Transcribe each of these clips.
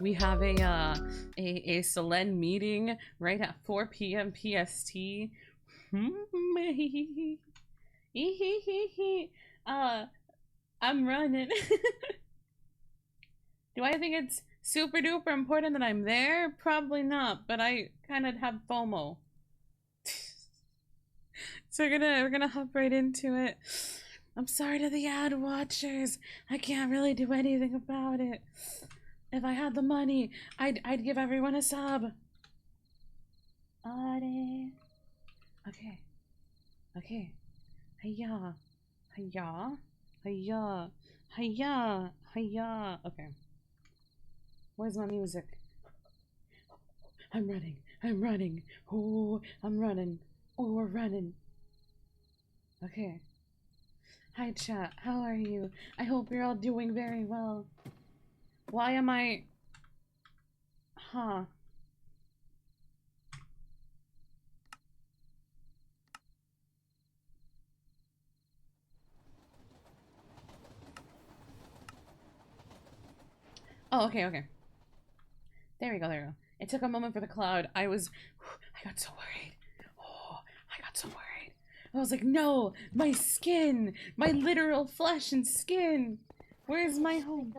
We have a Selene meeting right at 4 p.m. PST. I'm running. Do I think it's super duper important that I'm there? Probably not, but I kind of have FOMO. So we're gonna hop right into it. I'm sorry to the ad watchers. I can't really do anything about it. If I had the money, I'd give everyone a sub. Okay. Okay. Hiya. Hiya. Hiya. Hiya. Hiya. Okay. Where's my music? I'm running. I'm running. Oh, I'm running. Oh, we're running. Okay. Hi, chat. How are you? I hope you're all doing very well. Why am I... Huh. Oh, okay, okay. There we go, there we go. It took a moment for the cloud. I got so worried. Oh, I got so worried. I was like, no, my skin, my literal flesh and skin. Where's my home?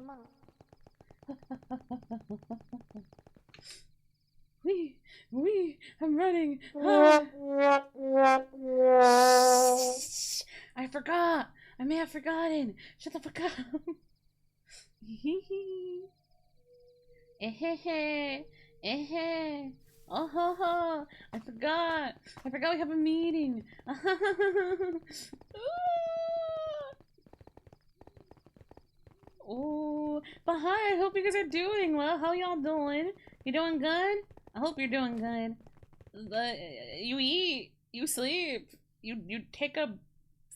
I'm running. Ah. I forgot. I may have forgotten. Shut the fuck up. Oh ho ho! I forgot we have a meeting. Oh, but hi, I hope you guys are doing well. How y'all doing? You doing good? I hope you're doing good. You eat, you sleep, you take a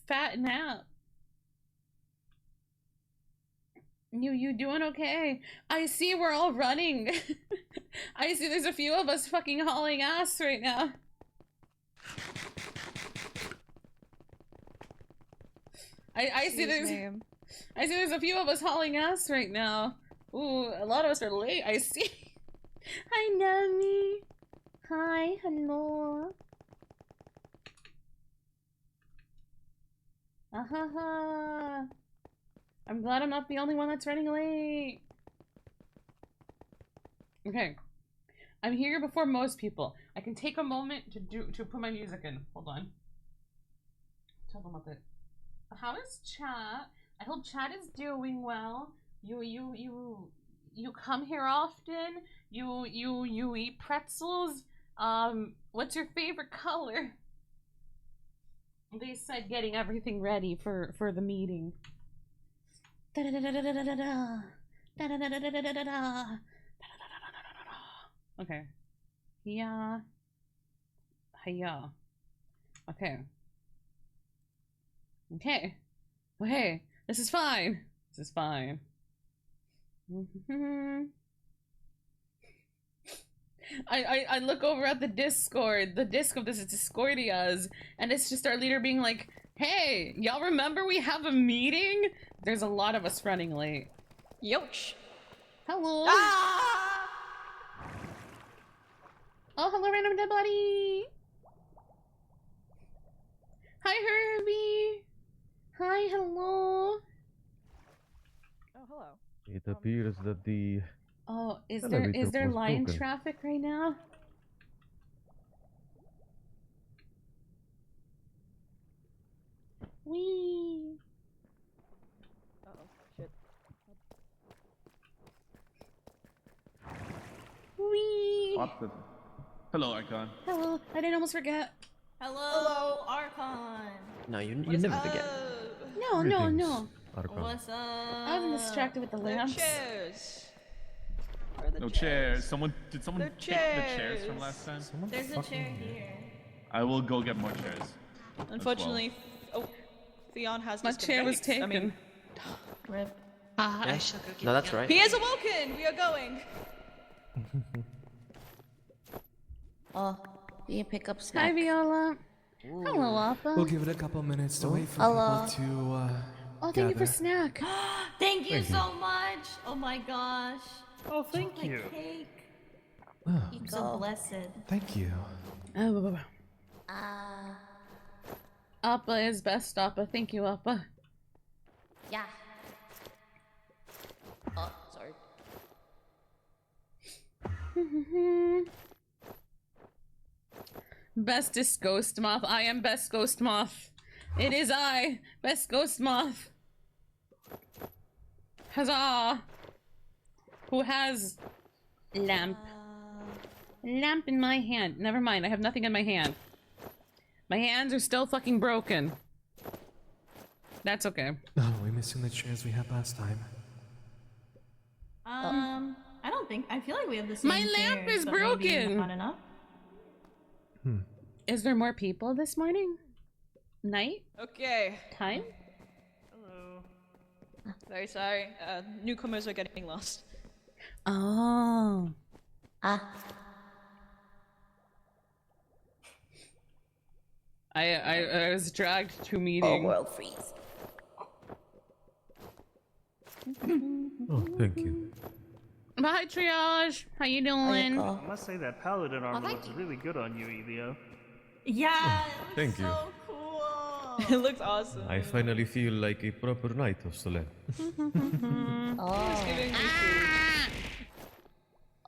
fat nap. You doing okay? I see we're all running. I see there's a few of us fucking hauling ass right now. I see there's a few of us hauling ass right now. Ooh, a lot of us are late, I see. Hi, Nami. Hi, hello. Ahaha. I'm glad I'm not the only one that's running late. Okay. I'm here before most people. I can take a moment to put my music in. Hold on. Tell them about it. How is chat? I hope chat is doing well. You come here often. You eat pretzels. What's your favorite color? They said getting everything ready for the meeting. Okay. Yeah. Hiya. Okay. Okay. Okay. This is fine. This is fine. I look over at the Discord, the disc of this is Discordias, and it's just our leader being like, hey, y'all remember we have a meeting? There's a lot of us running late. Yosh. Hello. Ah! Oh, hello, random dead body. Hi, Herbie. Hi, hello. Oh, hello. It appears that the is there line broken. traffic right now? Wee. Uh-oh, shit. Wee. Hello, Archon. Hello. I didn't almost forget. Hello, Archon. No, you What is never up? forget. No. Archon. What's up? I was distracted with the lamps. Chairs. Where are the No chairs? chairs. Did someone take the chairs from last time? There's a chair here. I will go get more chairs. Unfortunately, Theon has My chair was disconnected. I mean, taken. rip. Yeah. No, that's right. He has awoken! We are going! Oh, do you pick up snack? Hi, Viola. Hello, Alpha. We'll give it a couple minutes to wait for Hello. people to Oh, thank you for gather. snack. Thank you so much. Oh my gosh. Oh, thank you. Cake. Oh, You're so blessed. thank you. Appa is best, Appa. Thank you, Appa. Yeah. Oh, sorry. Bestest ghost moth. I am best ghost moth. It is I, best ghost moth. Huzzah! Who has lamp? Lamp in my hand. Never mind, I have nothing in my hand. My hands are still fucking broken. That's okay. Oh, we're missing the chairs we had last time. I don't think. I feel like we have the same. My lamp chairs, is but maybe broken. not enough. Is there more people this morning? Night? Okay. Time? Hello. Very sorry. Newcomers are getting lost. Oh. I was dragged to meeting. World freeze. Oh, thank you. Bye, triage. How you doing? I must say that paladin armor looks really good on you, Elio. Yeah. Thank you. So cool. It looks awesome. I finally feel like a proper knight of Solen. Oh. Giving me food.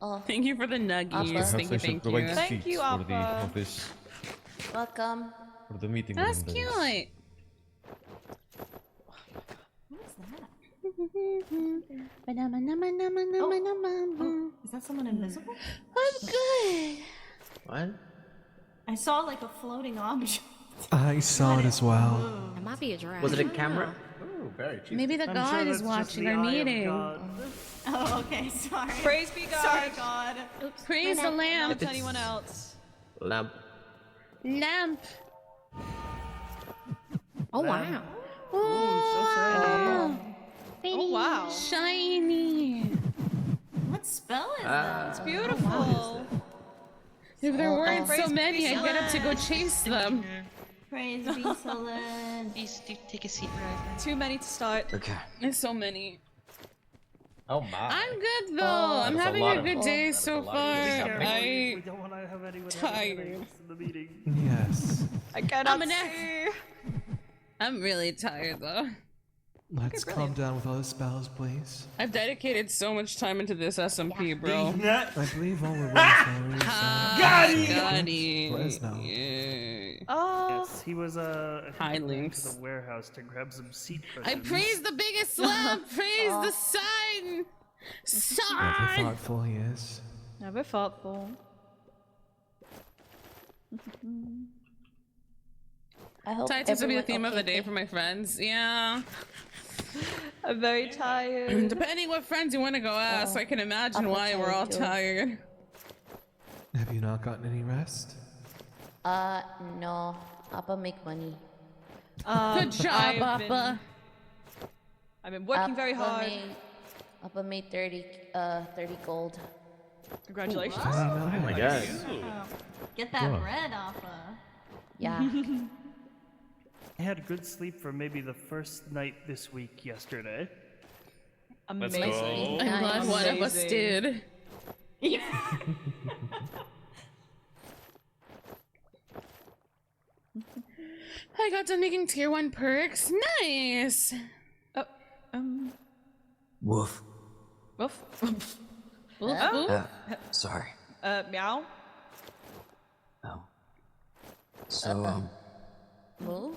Oh. Thank you for the nuggies. Perhaps Thank I you, should thank provide you. Thank seats you, for the Appa. office, Welcome. for the meeting That's room. cute. What is that? I'm Is that someone invisible? good. What? I saw like a floating object. I saw it as well. It might be a giraffe. Was it a camera? Oh, very cheap. Maybe the I'm god sure is that's just watching the our eye of meeting. God. Oh, okay. Sorry. Praise be God. Sorry, God. Praise the lamp. Not to anyone else. Lamp. Lamp. Oh, wow. Oh, Oh wow. shiny. What spell is that? It's beautiful. If there weren't Praise so many, be I'd get up to go chase them. Praise be Solon. Please do take a seat right there. Too many to start. Okay. There's so many. Oh my. I'm good though. I'm That's a having lot a of- good day that's a so lot of far. things. We I don't want to have anyone tired. having headaches in the meeting. Yes. I cannot I'm an see. I'm really tired though. Let's calm down with all the spells, please. I've dedicated so much time into this SMP, bro. I believe all we're waiting for is Got it. Fresno. Yeah. Oh. Yes, he was I think Hi, he went Lynx. to the warehouse to grab some seat I cushions. praise the biggest lamp. Praise the sun. Never Sun. thoughtful he is. Never thoughtful. I hope Titans will be the everyone theme of the okay. day for my friends. Yeah. I'm very tired. Depending what friends you want to go ask, I can imagine I'm why we're all tired, too. tired. Have you not gotten any rest? No. Appa make money. Good job, Appa. I've been working very hard. Appa made 30 gold. Congratulations. Oh my god. Get that Whoa. bread off of. Yeah. I had good sleep for maybe the first night this week yesterday. Amazing. I'm glad one of us did. I got done making tier 1 perks. Nice. Oh, Woof. woof. Oof, oof. Sorry. Meow. Oh. So, Move?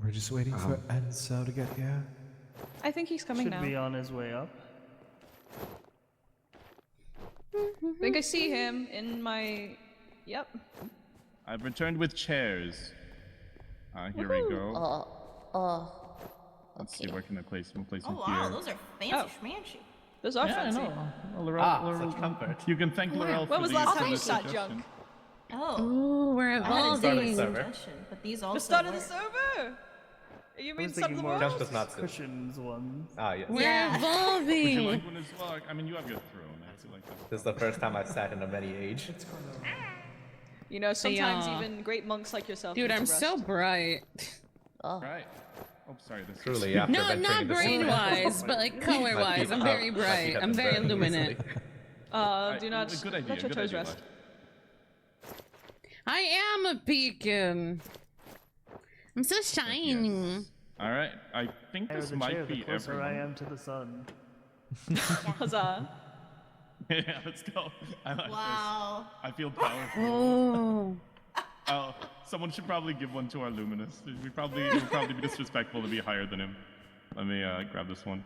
We're just waiting for Enzo to get here. I think he's coming Should now. be on his way up. I think I see him in my. Yep. I've returned with chairs. Here we go. Let's see, Okay. where can I place them? Place Oh them wow, here. those are fancy schmancy. Those are fancy. Well, Laurel, such comfort. You can thank Laurel When for was the, last for time the you saw suggestion. junk? Oh, Ooh, we're I hadn't seen evolving. the suggestion, but these also The start of the work. server. You I mean was start of thinking the more world? of Just the not so. cushions ones. Ah, yes. We're Yeah. Would you evolving. like one as well? I mean, you have your throne. That's like that. This is the first time I've sat in a many age. You know, sometimes Yeah. even great monks like yourself. Dude, need to I'm rest. so bright. Oh. Right. Oh, sorry. This Truly, after No, venturing not into brain-wise, but like color-wise. I'm very bright. I'm very luminant. Do not Good idea. let your Good toes idea. rest. I am a beacon. I'm so shiny. Yes. All right. I think Higher this the chair, might the be closer I everyone. am to the sun. Huzzah. Yeah, let's go. I like Wow. this. I feel powerful. Oh. Oh, someone should probably give one to our Luminous. It would probably be disrespectful to be higher than him. Let me grab this one.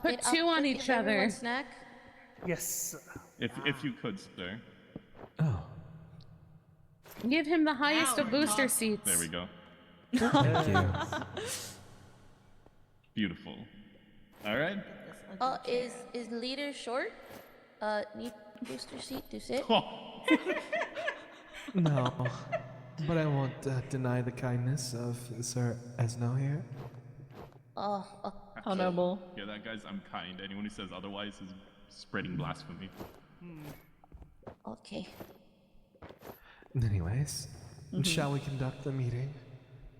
Put two on each other. Snack. Yes. If you could, sir. Oh, Give him the highest of booster seats. There we go. thank you. Beautiful. All right. Is leader short? Need booster seat to sit? No, but I won't deny the kindness of Sir Esno here. Oh, How noble. Yeah, that guy's I'm kind. Anyone who says otherwise is spreading blasphemy. okay. Anyways, shall we conduct the meeting?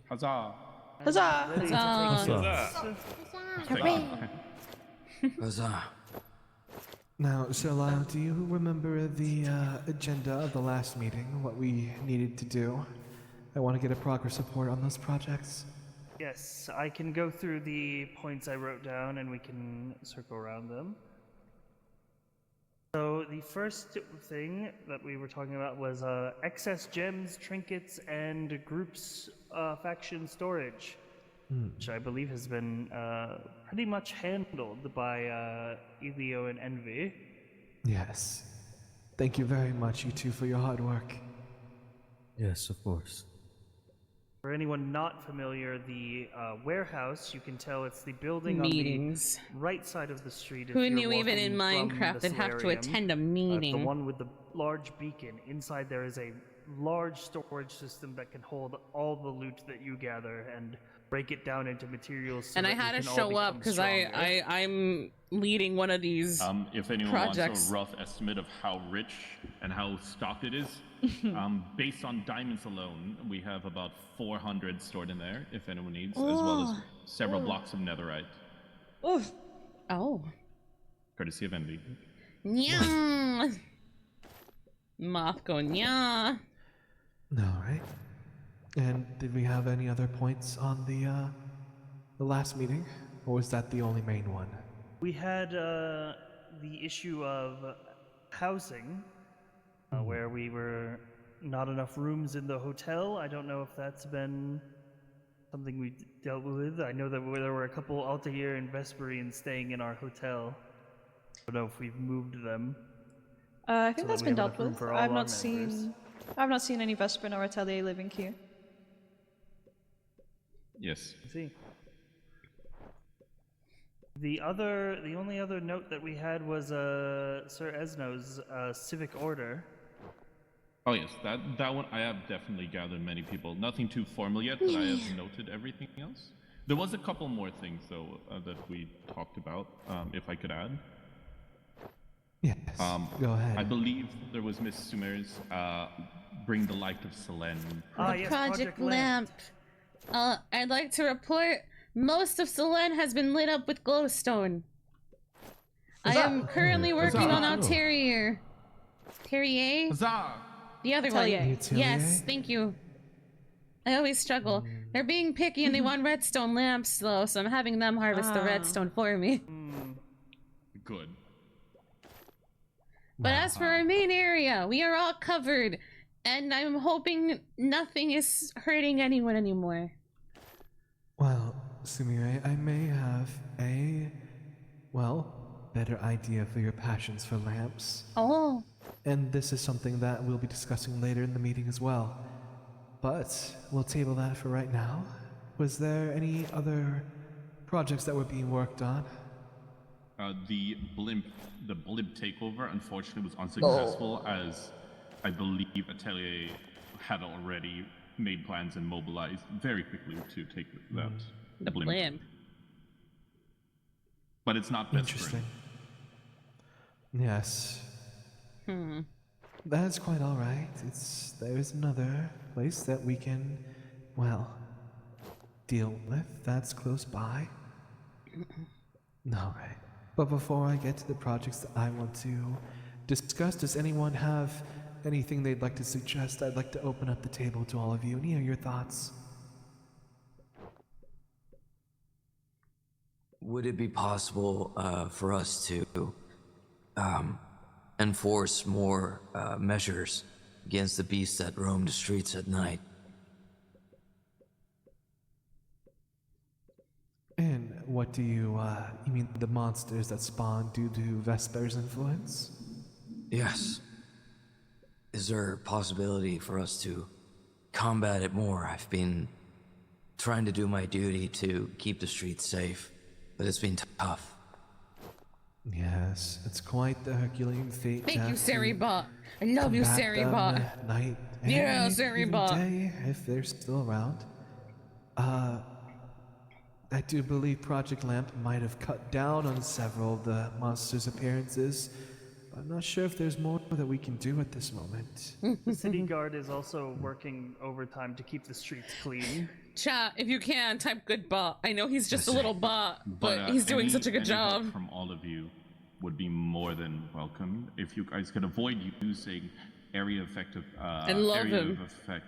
Huzzah! Huzzah! Ready to Huzzah. take Hooray. Huzzah. Now, Sir Lyle, do you remember the agenda of the last meeting, what we needed to do? I want to get a progress report on those projects. Yes, I can go through the points I wrote down and we can circle around them. So the first thing that we were talking about was excess gems, trinkets, and groups faction storage, which I believe has been pretty much handled by Elio and Envy. Yes. Thank you very much, you two, for your hard work. Yes, of course. For anyone not familiar, the warehouse, you can tell it's the building Meetings. on the right side of the street. if Who you're knew even in walking from Minecraft the they'd have to solarium. attend a The meeting? one with the large beacon. Inside there is a large storage system that can hold all the loot that you gather and break it down into materials. So And I that we had to can all show up become because stronger. I'm leading one of these. If anyone Projects. wants a rough estimate of how rich and how stocked it is, based on diamonds alone, we have about 400 stored in there, if anyone needs, as well as several blocks of netherite, Oof. Oh. courtesy of Envy. Yeah. Moth going, yeah. All right. And did we have any other points on the last meeting, or was that the only main one? We had the issue of housing, where we were not enough rooms in the hotel. I don't know if that's been something we dealt with. I know that there were a couple Altair and Vesperians staying in our hotel. I don't know if we've moved them. I think So that's that we been have dealt enough room with. for all I've our not seen. I've not seen any Vesperin or Atelier living here. Yes. See. The only other note that we had was Sir Esno's civic order. Oh yes, that one I have definitely gathered many people. Nothing too formal yet, but I have noted everything else. There was a couple more things though that we talked about. If I could add. Yes. Go ahead. I believe there was Miss Sumer's Bring the Light of Selene. Yes, Project Lamp. I'd like to report most of Selene has been lit up with glowstone. I am currently working on Altair. Terrier? Huzzah! The other Atelier. one. Atelier? Yes, thank you. I always struggle. They're being picky and they want redstone lamps though, so I'm having them harvest the redstone for me. Good. But as for our main area, we are all covered. And I'm hoping nothing is hurting anyone anymore. Well, Sumire, I may have a, better idea for your passions for lamps. Oh. And this is something that we'll be discussing later in the meeting as well. But we'll table that for right now. Was there any other projects that were being worked on? The blimp takeover unfortunately was unsuccessful as I believe Atelier had already made plans and mobilized very quickly to take that The blimp. But it's not best Interesting. Yes. That's quite all right. There's another place that we can, deal with that's close by? No, right. But before I get to the projects that I want to discuss, does anyone have anything they'd like to suggest? I'd like to open up the table to all of you and hear your thoughts. Would it be possible for us to enforce more measures against the beasts that roam the streets at night? And what do you mean the monsters that spawn due to Vesper's influence? Yes. Is there a possibility for us to combat it more? I've been trying to do my duty to keep the streets safe, but it's been tough. Yes, it's quite the Herculean feat. Thank you, to Saribot. I love you, combat them Saribot. at night and Yeah, even Saribot. day, if they're still around. I do believe Project LÄMP might have cut down on several of the monsters' appearances. I'm not sure if there's more that we can do at this moment. The city guard is also working overtime to keep the streets clean. Chat, if you can, type good bot. I know he's just a little bot, but he's doing such a good any help job. from all of you would be more than welcome. If you guys could avoid using area effect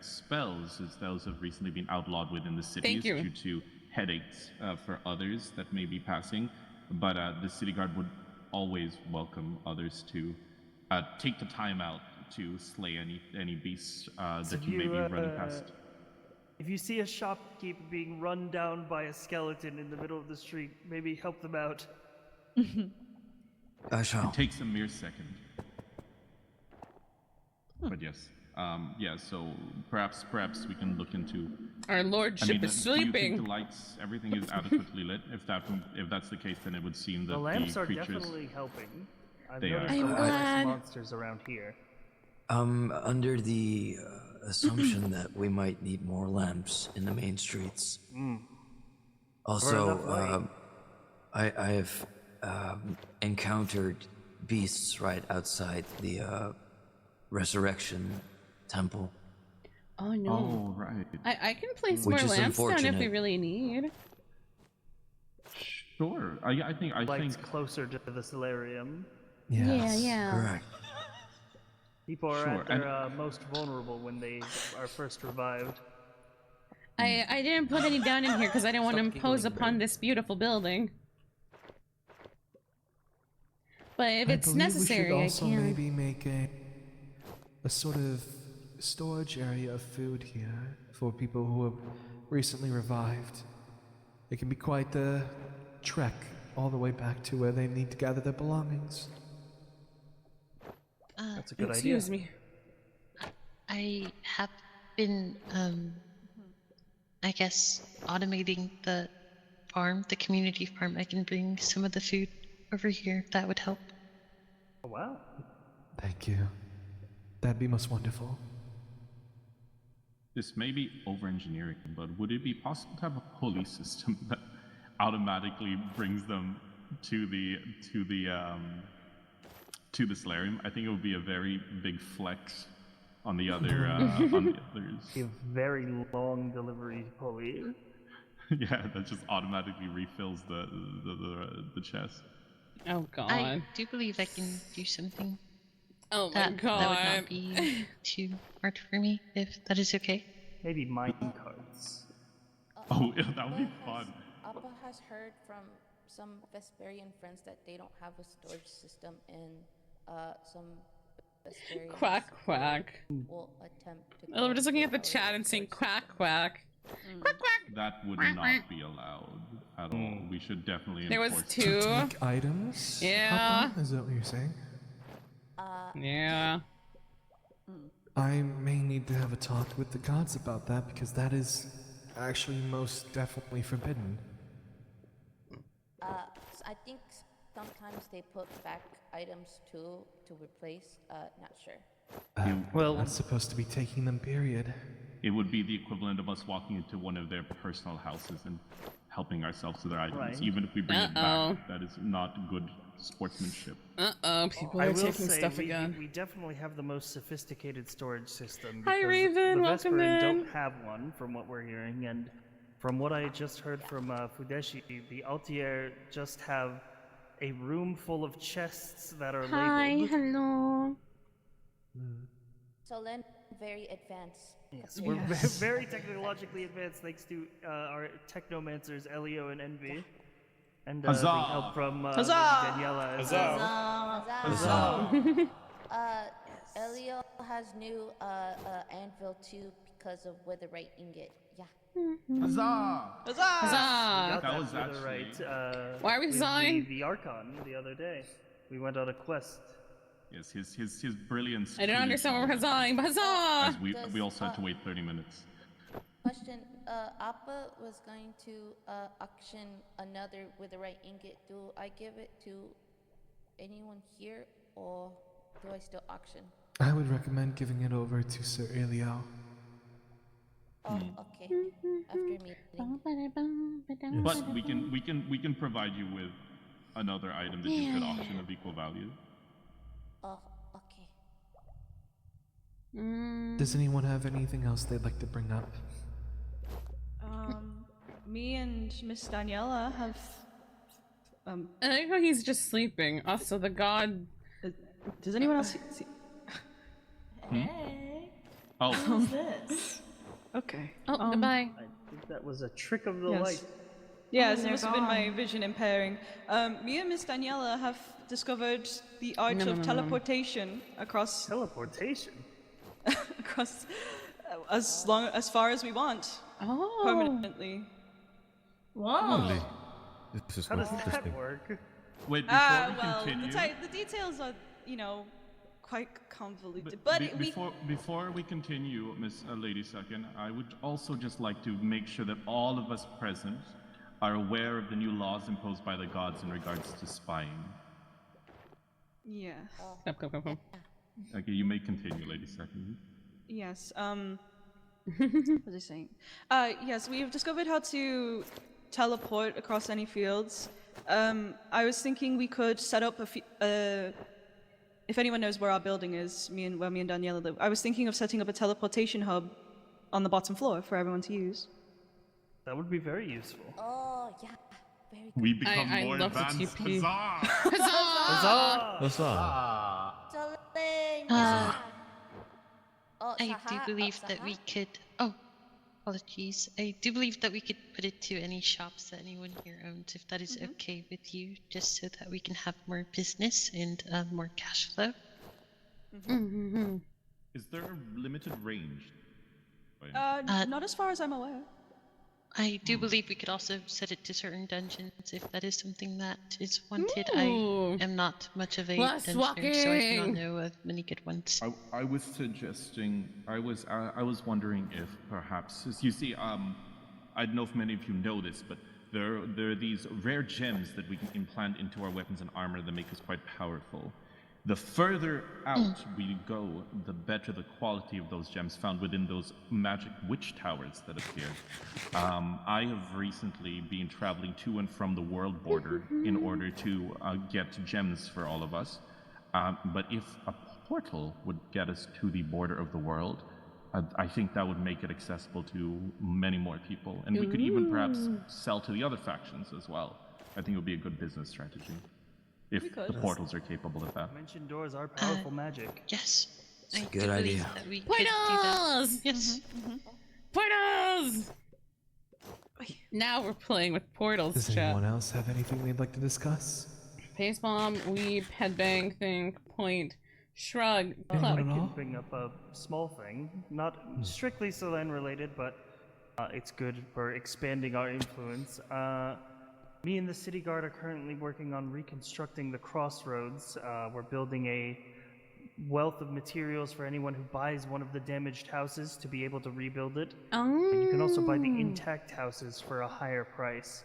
spells, as those have recently been outlawed within the cities due to headaches for others that may be passing. But the city guard would always welcome others to take the time out to slay any beasts that you may be running past. If you see a shopkeep being run down by a skeleton in the middle of the street, maybe help them out. I shall. It takes a mere second. But yes. So perhaps we can look into. Our lordship is Do you sleeping. think the lights, everything is adequately lit? If that's the case, then it would seem that The lamps are creatures. definitely helping. I've They noticed are. a I'm lot of glad. monsters around here. Under the assumption that we might need more lamps in the main streets. Also, I have encountered beasts right outside the Resurrection Temple. Oh no. Oh right. I can place Which more is lamps down if we unfortunate. really need. Sure. I think Lights closer to the solarium. Yes. Yeah. Correct. People are Sure, at their most vulnerable when they are first revived. I didn't put any down in here because I didn't want to impose upon this beautiful building. But if it's necessary, we I should also can. maybe make a sort of storage area of food here for people who have recently revived. It can be quite the trek all the way back to where they need to gather their belongings. That's a good Excuse idea. me. I have been, I guess, automating the farm, the community farm. I can bring some of the food over here. That would help. Oh, wow. Thank you. That'd be most wonderful. this may be over-engineering, but would it be possible to have a pulley system that automatically brings them to the solarium? I think it would be a very big flex on the other on the others. A very long delivery pulley. Yeah, that just automatically refills the chest. Oh god. I do believe I can do something. Oh my That would god. not be too hard for me, if that is okay. Maybe mine carts. Oh, yeah, that would be fun. Appa has heard from some Vesperian friends that they don't have a storage system, and some Vesperians Quack quack. will attempt to. Oh, we're just looking at the go chat and saying quack quack. Quack quack. That would not be allowed at all. We should definitely There was enforce two. that. Take items? Yeah. Papa? Is that what you're saying? Yeah. I may need to have a talk with the gods about that because that is actually most definitely forbidden. I think sometimes they put back items too to replace. Not sure. Well- that's supposed to be taking them, period. It would be the equivalent of us walking into one of their personal houses and helping ourselves to their items, Right. even if we bring it Uh-oh. back. That is not good sportsmanship. Uh-oh, people I are will taking say stuff we, again. we definitely have the most sophisticated storage system. Hi, because Raven, the welcome Vesperian in. don't have one, from what we're hearing, and from what I just heard from Fudeshi, the Altier just have a room full of chests that are labeled. hello. So then, very advanced. Yes, we're very technologically advanced thanks to our technomancers Elio and Envy. And the Huzzah! help from Huzzah! Daniela as well. Huzzah! Elio has new anvil too because of witherite ingot. Yeah. Huzzah! We Huzzah! got That that was witherite, Why are we with sighing? the Archon the other day. We went on a quest. Yes, his brilliance. I don't understand what we're huzzahing, but huzzah! As we also had to wait 30 minutes. Question: Appa was going to auction another witherite ingot. Do I give it to anyone here, or do I still auction? I would recommend giving it over to Sir Elio. Oh, okay. After meeting. But we can provide you with another item that you could auction of equal value. Oh, okay. Does anyone have anything else they'd like to bring up? Me and Miss Daniela have. I like how he's just sleeping. Also, the god. Does anyone else see? Hey, Oh, who's this? Okay. Oh, goodbye. I think that was a trick of the Yes. light. Yes, it they're must have been my gone. vision impairing. Me and Miss Daniela have discovered the art of teleportation across Teleportation? across as far as we want Oh. permanently. Whoa. This is How does quite that interesting. work? wait, before we Well, continue. the details are, quite convoluted. But Before we continue, Miss Lady Second, I would also just like to make sure that all of us present are aware of the new laws imposed by the gods in regards to spying. yeah. Come. Okay, you may continue, Lady Second. Yes. What was I saying? Yes, we have discovered how to teleport across any fields. I was thinking we could set up if anyone knows where our building is, where me and Daniela live, I was thinking of setting up a teleportation hub on the bottom floor for everyone to use. That would be very useful. Oh, yeah. Very good. We become I more love the advanced. TP. Huzzah! Huzzah! What's up? Darling, oh, I do Saha, believe that we Saha? could. Oh, apologies. I do believe that we could put it to any shops that anyone here owns, if that is okay with you, just so that we can have more business and more cash flow. Is there a limited range? Not as far as I'm aware. I do believe we could also set it to certain dungeons if that is something that is wanted. Ooh. I am not much of a Less dungeoner, so I do not walking. know of many good ones. I was suggesting. I was wondering if perhaps, as you see, I don't know if many of you know this, but there are these rare gems that we can implant into our weapons and armor that make us quite powerful. The further out we go, the better the quality of those gems found within those magic witch towers that appear. I have recently been traveling to and from the world border in order to get gems for all of us. But if a portal would get us to the border of the world, I think that would make it accessible to many more people. And we could even perhaps sell to the other factions as well. I think it would be a good business strategy. If the portals are capable of that. Dimension doors are powerful magic. Yes. It's a I good do believe idea. that we could do that. Portals! Yes. Portals! Now we're playing with portals, Does chat. anyone else have anything they'd like to discuss? Pace bomb, weep, headbang, think, point, shrug, Anyone clap. at I all? can bring up a small thing, not strictly Selene related, but it's good for expanding our influence. Me and the city guard are currently working on reconstructing the crossroads. We're building a wealth of materials for anyone who buys one of the damaged houses to be able to rebuild it. And you can also buy the intact houses for a higher price.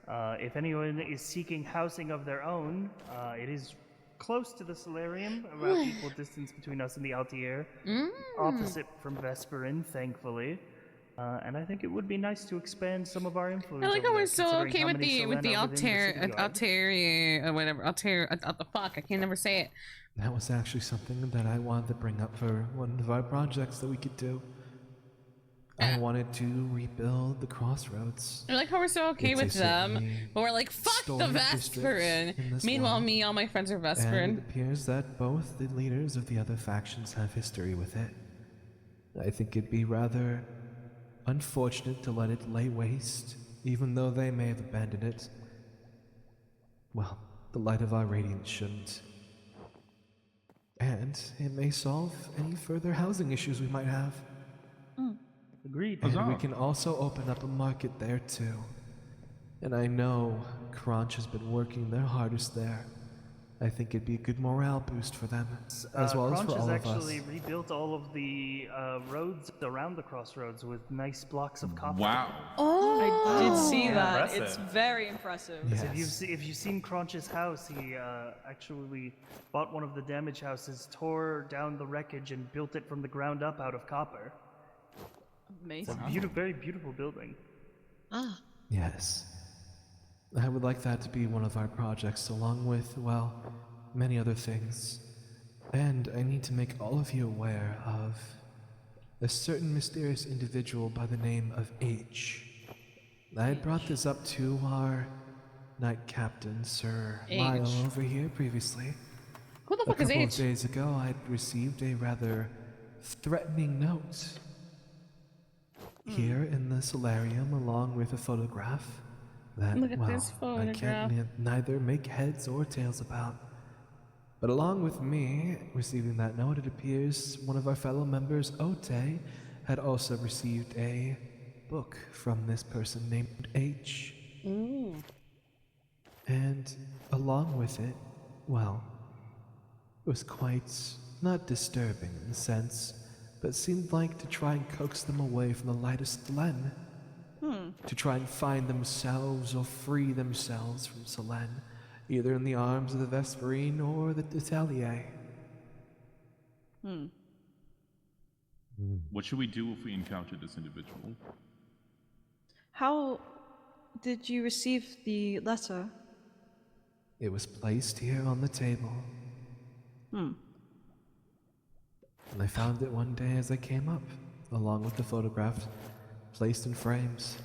If anyone is seeking housing of their own, it is close to the solarium, about equal distance between us and the Altier, opposite from Vesperin, thankfully. And I think it would be nice to expand some of our influence. I like how over we're there, so considering okay how with many the Selena within the city guard. whatever, the fuck, I can never say it. That was actually something that I wanted to bring up for one of our projects that we could do. I wanted to rebuild the crossroads. I like how we're so okay It's a with them, certainly but we're like, fuck the storied district Vesperin. in this Meanwhile, world, me, all my friends are and Vesperin. it appears that both the leaders of the other factions have history with it. I think it'd be rather unfortunate to let it lay waste, even though they may have abandoned it. Well, the light of our radiance shouldn't. And it may solve any further housing issues we might have. Agreed. And we can also open up a market there too. And I know Crunch has been working their hardest there. I think it'd be a good morale boost for them, as well as Crunch for all has of us. actually rebuilt all of the roads around the crossroads with nice blocks of copper. Wow. I did see that. Impressive. It's very impressive. Yes. If you've seen Crunch's house, he actually bought one of the damaged houses, tore down the wreckage, and built it from the ground up out of copper. It's Amazing. a very beautiful building. Ah, Yes. I would like that to be one of our projects, along with, well, many other things. And I need to make all of you aware of a certain mysterious individual by the name of H. I had brought this up to our knight captain, Sir Lyle, H. over here previously. Who the A fuck is couple of H? days ago, I had received a rather threatening note here in the solarium, along with a photograph that, Look at well, this I photograph. can't neither make heads or tails about. But along with me receiving that note, it appears one of our fellow members, Ote, had also received a book from this person named H. And along with it, well, it was quite not disturbing in a sense, but seemed like to try and coax them away from the lightest Selene. To try and find themselves or free themselves from Selene, either in the arms of the Vesperine or the Atelier. What should we do if we encounter this individual? How did you receive the letter? It was placed here on the table. And I found it one day as I came up, along with the photograph, placed in frames.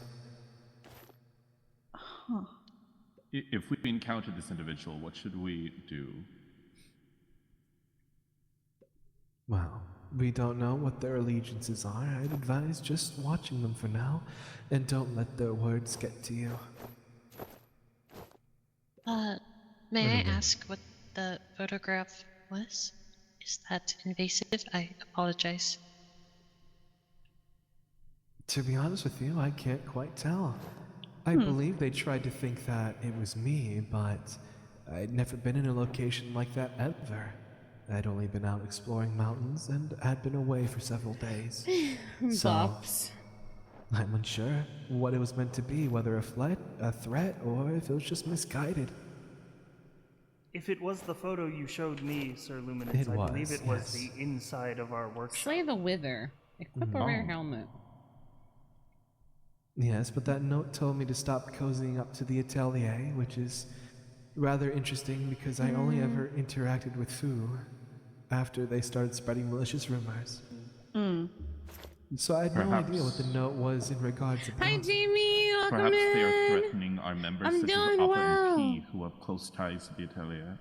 If we encounter this individual, what should we do? Well, we don't know what their allegiances are. I'd advise just watching them for now, and don't let their words get to you. may I ask what the photograph was? Is that invasive? I apologize. To be honest with you, I can't quite tell. I believe they tried to think that it was me, but I'd never been in a location like that ever. I'd only been out exploring mountains and had been away for several days. So, Bops. I'm unsure what it was meant to be, whether a threat, or if it was just misguided. If it was the photo you showed me, Sir Luminance, It I believe was, it was yes. the inside of our workshop. Slay the Wither. Equip a rare helmet. Yes, but that note told me to stop cozying up to the Atelier, which is rather interesting because I only ever interacted with Fu after they started spreading malicious rumors. So I had no idea what the note was in regards about. Hi, Jamie. Welcome Perhaps they are in. threatening our members, I'm such as doing Appa well. and P, who have close ties to the Atelier.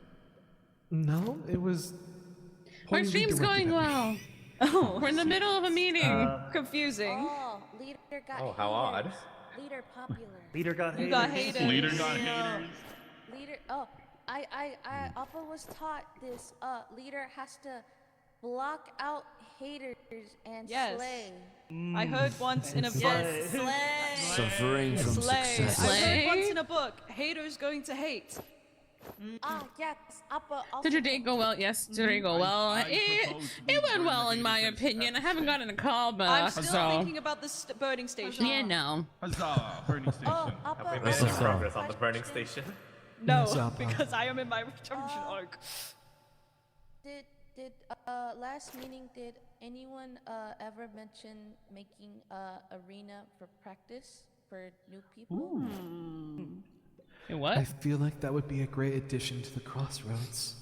No, it was. Our pointedly stream's directed going at me. well. Oh, We're in the middle of a meeting. confusing. Oh, leader got Oh, how odd. haters. Leader popular. Leader got haters. You got haters. Leader got haters. Leader. Oh, Appa was taught this. Leader has to block out haters and Yes. slay. I heard once in a book. Yes, slay. Suffering from Slay. success. I heard Slay? once in a book. Haters going to hate. Yes, Appa. Did your day go well? Yes, did your day go well? I It propose we went burn well the in my haters opinion. I at haven't the gotten a call I'm back, still so thinking about the burning station. yeah, no. Huzzah! Burning station. Oh, Appa. Have we I made any have a progress on the question. burning station? No, Yes, Appa. because I am in my redemption arc. Did last meeting did anyone ever mention making arena for practice for new people? Hey, what? I feel like that would be a great addition to the Crossroads.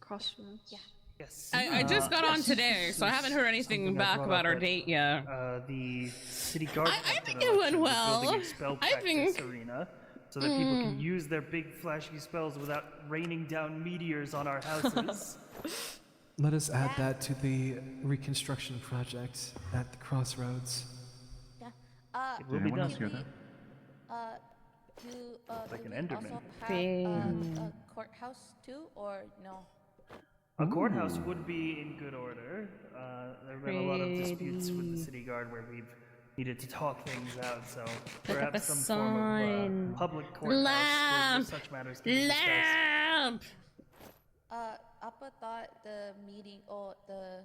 Crossroads. Yeah. Yes. I just got on yes, today, this so I is haven't heard anything something I back brought about up our at, date yet. The city guard. I captain think it went election, well. Building a spell I practice think- arena, so that people can use their big flashy spells without raining down meteors on our houses. Let us add that to the reconstruction project at the crossroads. Yeah. It will Did be anyone else done. hear that? Like Do an we Enderman. also have a courthouse too, or no? A courthouse would be in good order. There have been a lot of disputes with the city guard where we've needed to talk things out, so perhaps some form of public courthouse where such matters can be discussed. Lamp! Appa thought the meeting or the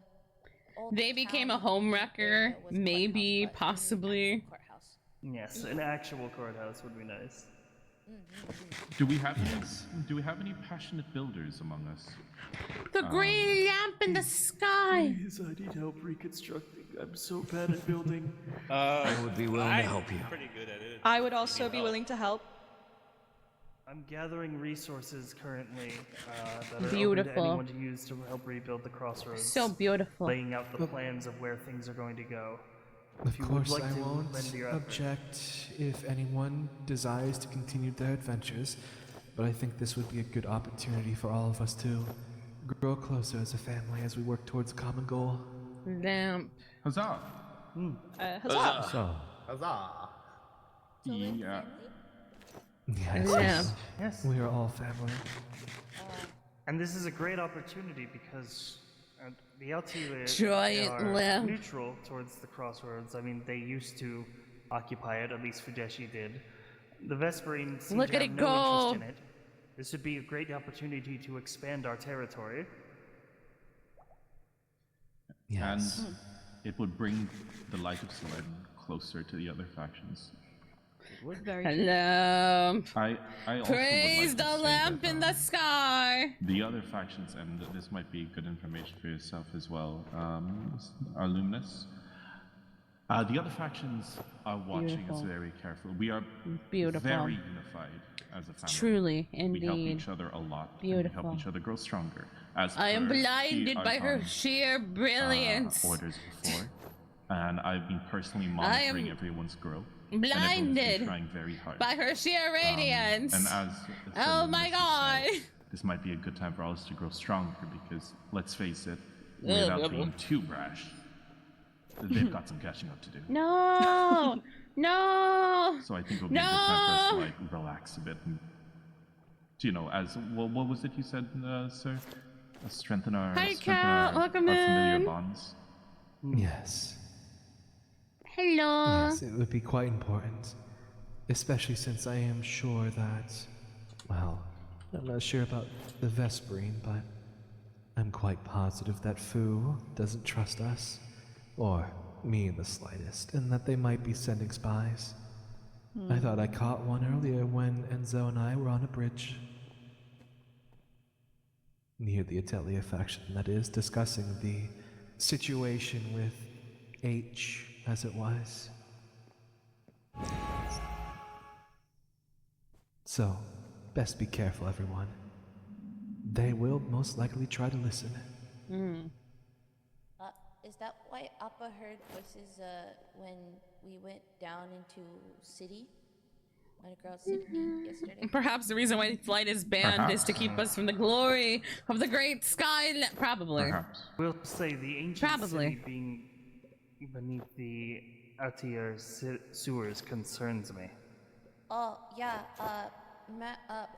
They became a home wrecker, maybe, possibly. courthouse. Yes, an actual courthouse would be nice. Do we have any passionate builders among us? The green lamp in the sky! Please, I need help reconstructing. I'm so bad at building. I would be willing to help you. Pretty good at it. I would also be willing to help. I'm gathering resources currently that are Beautiful. open to anyone to use to help rebuild the crossroads. So beautiful. Laying out the plans of where things are going to go. Of If you would course, like I to won't lend your effort. object if anyone desires to continue their adventures, but I think this would be a good opportunity for all of us to grow closer as a family as we work towards a common goal. Lamp. Huzzah! Huzzah! So, huzzah! Yeah. Yes, Lamp. Yes. we are all family. And this is a great opportunity because the LTA Giant are lamp. neutral towards the crossroads. I mean, they used to occupy it, at least Fudeshi did. The Vesperine seem Look to at have it no go. interest in it. This would be a great opportunity to expand our territory. Yes. And it would bring the Light of Selene closer to the other factions. Very Lamp. I also Praise would like the to say lamp that, in the sky! the other factions, and this might be good information for yourself as well, are luminous. The other factions are watching us Beautiful. very carefully. We are Beautiful. very unified as a family. Truly, We help indeed. each other a lot. And we help Beautiful. each other grow stronger. As I am per blinded by her Archon's, sheer brilliance. orders before, and I've been personally monitoring everyone's growth. And everyone's blinded been trying very hard. By her sheer radiance. And as Oh my god! this might be a good time for us to grow stronger because, let's face it, without being too brash, they've got some catching up to do. No! No! So I think it'll be a good time for us to like relax a bit and, you know, as well, what was it you said, sir? Strengthen our welcome familiar in. bonds. Yes. Hello. Yes, it would be quite important. Especially since I am sure that, well, I'm not sure about the Vesperine, but I'm quite positive that Fu doesn't trust us, or me in the slightest, and that they might be sending spies. I thought I caught one earlier when Enzo and I were on a bridge. Near the Atelier faction, that is, discussing the situation with H, as it was. So, best be careful, everyone. They will most likely try to listen. Is that why Appa heard voices when we went down into city? Underground city yesterday? Perhaps the reason why flight is banned is to keep us from the glory of the great sky. Probably. Perhaps. We'll say the ancient Probably. city being beneath the Altier sewers concerns me. Oh, yeah,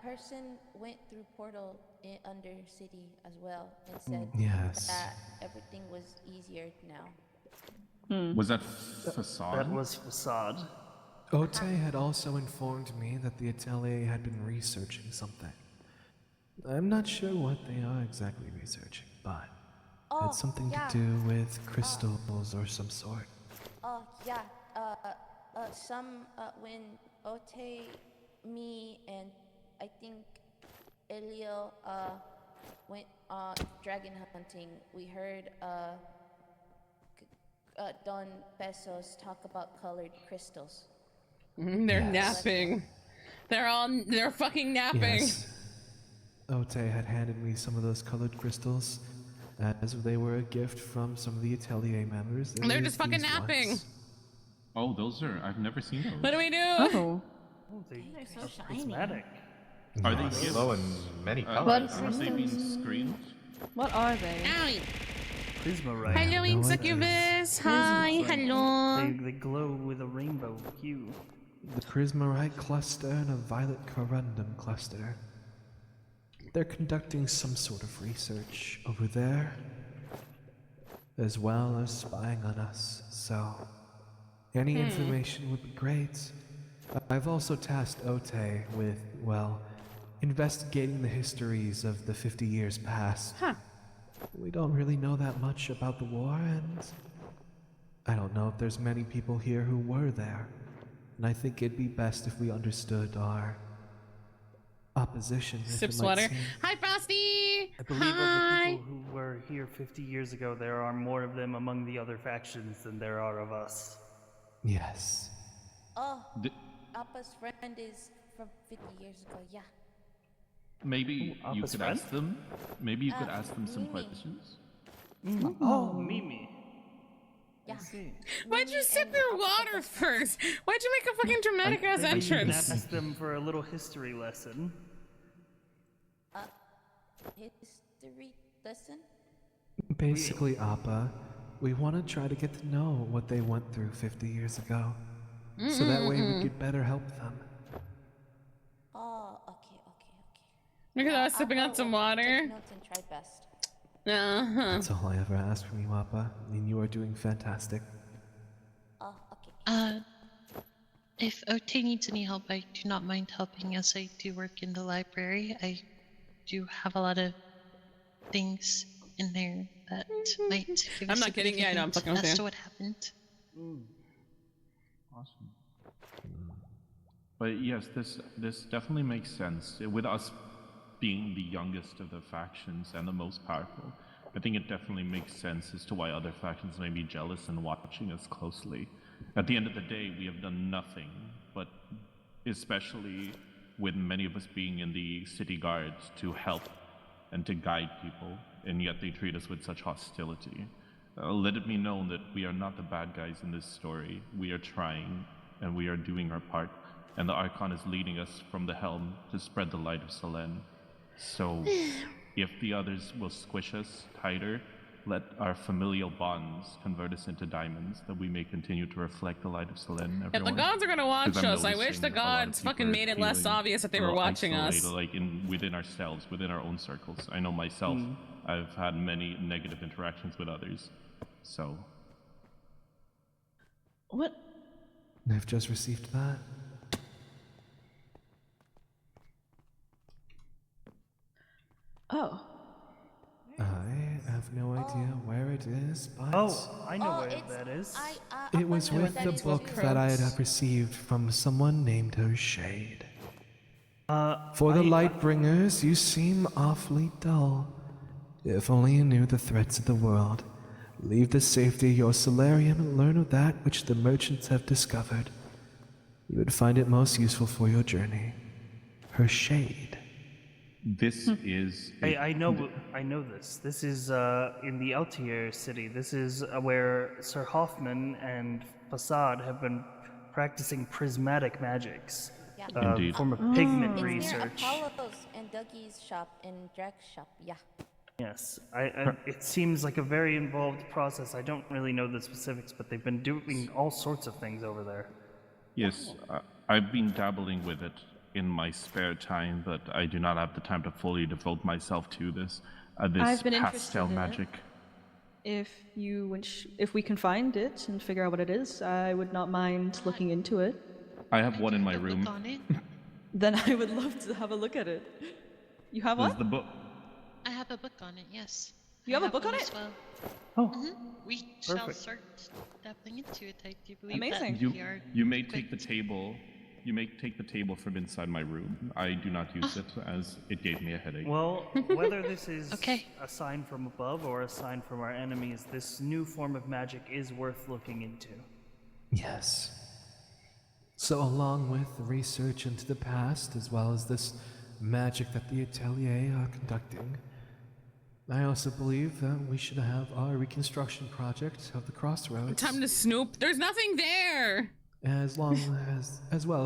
person went through portal under city as well and said Yes. that everything was easier now. Was that facade? That was facade. Ote had also informed me that the Atelier had been researching something. I'm not sure what they are exactly researching, but it's something to do with crystals or some sort. Oh, yeah, when Ote, me, and I think Elio, went dragon hunting, we heard, Don Pesos talk about colored crystals. They're napping. They're fucking napping. Yes. Ote had handed me some of those colored crystals, as they were a gift from some of the Atelier members. And they're just fucking napping. Oh, those are... I've never seen those. What do we do? Oh. Oh, They're so are shiny. prismatic. Are they Yes. gifts? Glow in many Are colors. they being screened? What are they? Owie. Prismarite. Hello, no Succubus. Hi, hello. They glow with a rainbow hue. The Prismarite cluster and a violet corundum cluster. They're conducting some sort of research over there, as well as spying on us, so any information would be great. I've also tasked Ote with, well, investigating the histories of the 50 years past. Huh. We don't really know that much about the war, and I don't know if there's many people here who were there. And I think it'd be best if we understood our opposition. Sip sweater. Hi, Frosty. I believe Hi. of the people who were here 50 years ago, there are more of them among the other factions than there are of us. Yes. Oh, The- Appa's friend is from 50 years ago, yeah. Maybe Ooh, you Appa's could friend? ask them. Maybe you could ask them some Mimi. questions. Oh, Mimi. Yeah. I see. Why'd you Mimi sip and your Appa water best first? Why'd you make a fucking dramatic ass Maybe you can entrance? ask them for a little history lesson. History lesson? Basically, Appa, we want to try to get to know what they went through 50 years ago. So that way we could better help them. Oh, okay. Look at us sipping on Appa some will water. Take notes and try best. Uh-huh. That's all I ever ask from you, Appa, and you are doing fantastic. Oh, okay. If OT needs any help, I do not mind helping, as I do work in the library. I do have a lot of things in there that might give I'm us not a bit kidding. of a Yeah, I know, I'm hint fucking with as you. to what happened. Awesome. But yes, this definitely makes sense. With us being the youngest of the factions and the most powerful, I think it definitely makes sense as to why other factions may be jealous and watching us closely. At the end of the day, we have done nothing, but especially with many of us being in the city guards to help and to guide people, and yet they treat us with such hostility. Let it be known that we are not the bad guys in this story. We are trying, and we are doing our part, and the Archon is leading us from the helm to spread the light of Selene. So, if the others will squish us tighter, let our familial bonds convert us into diamonds, that we may continue to reflect the light of Selene. If the gods are gonna watch 'Cause I'm us, I wish noticing the a lot of gods people fucking are made it less feeling obvious that they a were little watching us. isolated, like within ourselves, within our own circles. I know myself, I've had many negative interactions with others, so What? I've just received that. Oh. I have no idea where it is, but Oh, I know where it's, that is. it was Appa knows with that the it's book too. that I had received from someone named Shade. Uh, For the I- Lightbringers, you seem awfully dull. If only you knew the threats of the world. Leave the safety of your solarium and learn of that which the merchants have discovered. You would find it most useful for your journey. Her Shade. this is I know this. This is in the Altier city. This is where Sir Hoffman and Facade have been practicing prismatic magics. Yeah. Indeed. Form of pigment It's near research. Apollo's and Dougie's shop and Drake's shop, yeah. Yes, it seems like a very involved process. I don't really know the specifics, but they've been doing all sorts of things over there. Yes, I've been dabbling with it in my spare time, but I do not have the time to fully devote myself to this. This I've been interested pastel in it. magic. If we can find it and figure out what it is, I would not mind looking into it. I have one in my A book room. on it. Then I would love to have a look at it. You have There's one? the book. I have a book on it, yes. You have a book one on as it? well. Oh, We shall Perfect. start dabbling into it. I do believe Amazing. that You we are you may quite- take the table. You may take the table from inside my room. I do not use it as it gave me a headache. well, whether this is Okay. a sign from above or a sign from our enemies, this new form of magic is worth looking into. Yes. So, along with the research into the past, as well as this magic that the Atelier are conducting, I also believe that we should have our reconstruction project of the crossroads. Time to snoop. There's nothing there. As well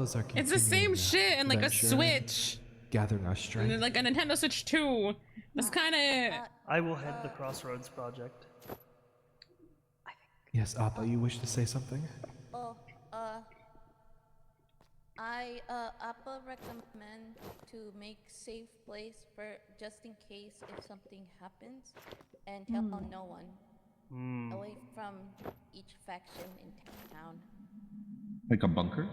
as our It's the same shit and like a venture, Switch. Gathering our And strength. then, like a Nintendo Switch 2. That's kind of. I will head the Crossroads project. Yes, Appa, you wish to say something? Oh, Appa recommend to make safe place for just in case if something happens, and tell no one. Away from each faction in town. Like a bunker?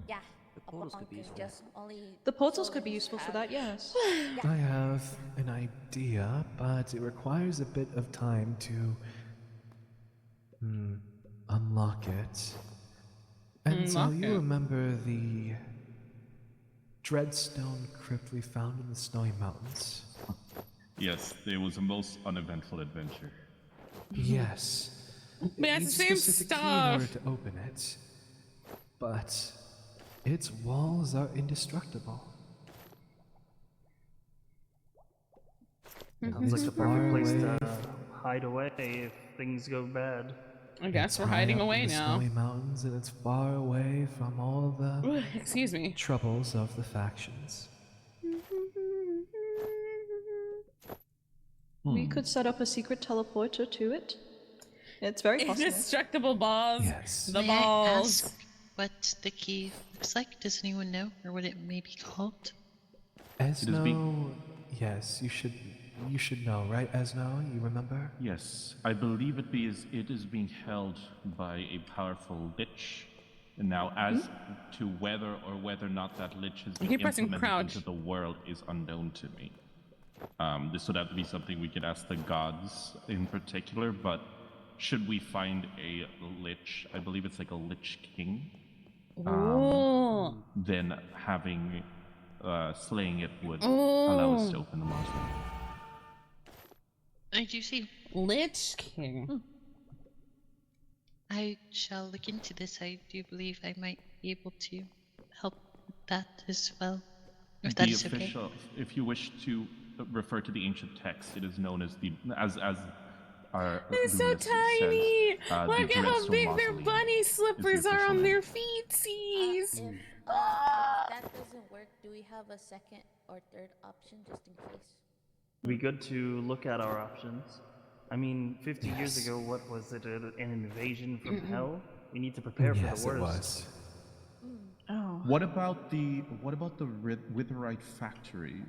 Yeah. The portals could be useful. Just only The portals could be soldiers useful for have- that, yes. I have an idea, but it requires a bit of time to unlock it. And so Unlock you it. remember the Dreadstone crypt we found in the Snowy Mountains? Yes, it was a most uneventful adventure. Yes. Yeah, It it's the needs same specific key in order stuff. to open it, but its walls are indestructible. Sounds like the perfect place to hide away if things go bad. I guess It's we're high hiding up away in the now. Snowy Mountains, and it's far away from all the Excuse me. troubles of the factions. We could set up a secret teleporter to it. It's very possible. Indestructible balls. Yes. The May balls. I ask what the key looks like? Does anyone know, or what it may be called? Esno, yes, you should know, right, Esno? You remember? Yes, I believe it is being held by a powerful lich. And now, as to whether or not that lich has been keep pressing implemented crouch. into the world is unknown to me. This would have to be something we could ask the gods in particular, but should we find a lich, I believe it's like a lich king, Ooh. then having slaying it would allow us to open the mausoleum. I do see. Lich King. I shall look into this. I do believe I might be able to help with that as well. If that The is okay. official, if you wish to refer to the ancient text, it is known as our They're so luminous tiny. says, the Look at how Dreadstone big their Mausoleum bunny is the slippers are official on name. their feetsies. If that doesn't work, do we have a second or third option just in case? It'd be good to look at our options. I mean, 50 years ago, what was it? An invasion from hell? We need to prepare for Yes, the it worst. was. Oh. What about the Witherite factory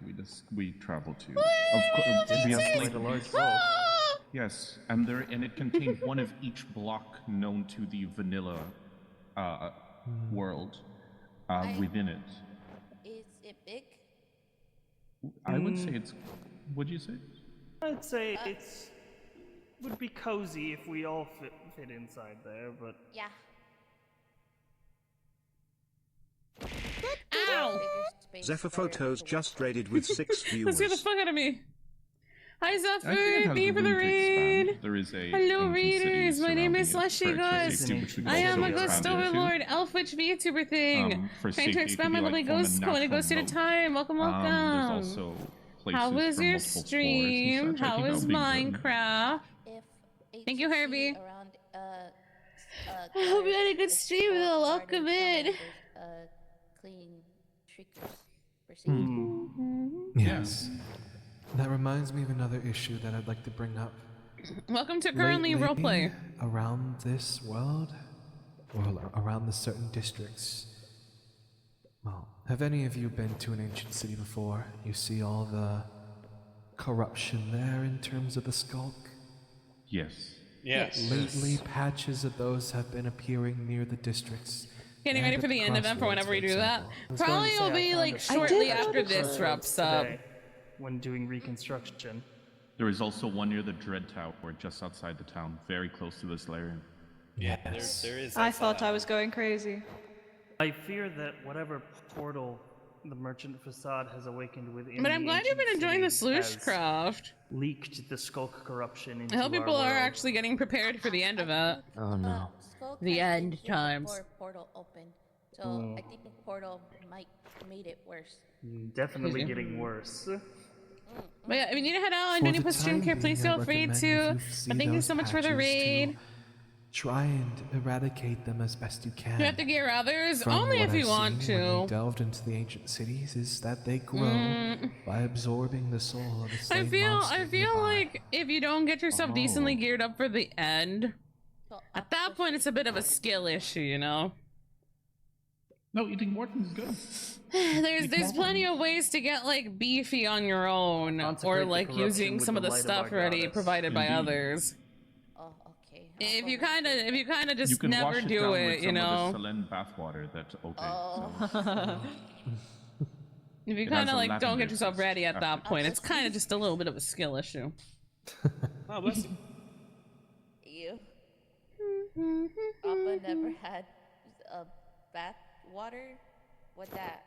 we traveled to? Of course, we have Quite a large vault. Ah! yes, and it contained one of each block known to the vanilla world within it. Is it big? I would say it's. Would you say? I'd say it's would be cozy if we all fit inside there, but Yeah. Ow! Bigger space Zephyr for Photos the just raided with 6 Let's viewers. get the fuck out of me. Hi I think it Zephyr, has thank you for the room to expand. raid. There is a Hello ancient city readers, my name is surrounding it for extra Slushieghost. safety, which we can I am a also ghost expand into. overlord, elf-witch VTuber thing. For Trying to safety, it expand could my be lovely like form a ghost going a natural ghost at a moat. time. Welcome, welcome. There's also places How was for your multiple floors stream? and such. I How think was that'll be good. Minecraft? if Thank you, HC Herbie. Around, I hope you had a good stream with a welcome in. Clean trickers per se. Yes. That reminds me of another issue that I'd like to bring up. Welcome to currently Lately, roleplay. around this world, or around the certain districts. Well, have any of you been to an ancient city before? You see all the corruption there in terms of the skulk? Yes. Yes. Lately, patches of those have been appearing near the districts. Getting and ready at for the end event for crossroads, whenever we do that. example. I was going to Probably say, will I be found like a shortly couple after of this crossroads wraps up. today when doing reconstruction. There is also one near the Dread Tower, just outside the town, very close to this lair. Yeah, Yes. there is. I thought I was going crazy. I fear that whatever portal the merchant facade has awakened within But I'm the glad you've been ancient enjoying the city slush has craft. leaked the skulk corruption into I hope our people are world. actually getting prepared for the end of it. Oh no. Skull The has been end here times. before portal open, so I think the portal might made it worse. Definitely Excuse me? getting worse. But yeah, if you need to head out and For do any the post-stream time care, being, please I feel free recommend to. if you see But thank you those so much for the patches raid. to try and eradicate them as best you can. You have to gear others From only what if you I've want seen when we to. delved into the ancient cities is that they grow by absorbing the soul of a I slain feel monster nearby. like if you don't get yourself decently geared up for the end, at that point it's a bit of a skill issue, you know. No, eating Morton's good. There's plenty of ways to get like beefy on your own, or Consecrate the like corruption using with some the of the light of stuff our already goddess. provided by Indeed. others. Oh, okay. If you kind of You just can never wash it do down it, with you some know. of the Selene bathwater. That's okay. So. If you It kind has of a like don't lavender get yourself taste ready at that after. point, it's kind of just a little bit of a skill issue. Oh, bless you. You. Appa never had a bath water. What that?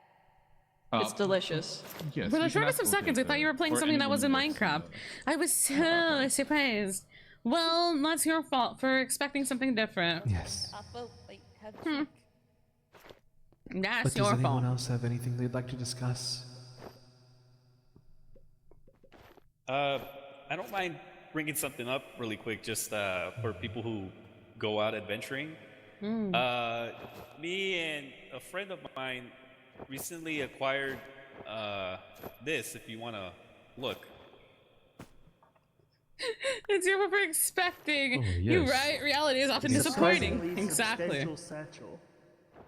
It's delicious. Yes, For the you can shortest of ask seconds, I thought you were playing or something that was in anyone who works Minecraft. I was so surprised. Well, that's your fault for expecting something different. Yes. Appa like had drink. That's But does your anyone fault. else have anything they'd like to discuss? I don't mind bringing something up really quick, just for people who go out adventuring. Me and a friend of mine recently acquired this. If you want to look. It's your what we're expecting. Oh, You yes. right? Reality is often Yes. disappointing. Surprisingly Exactly. substantial satchel.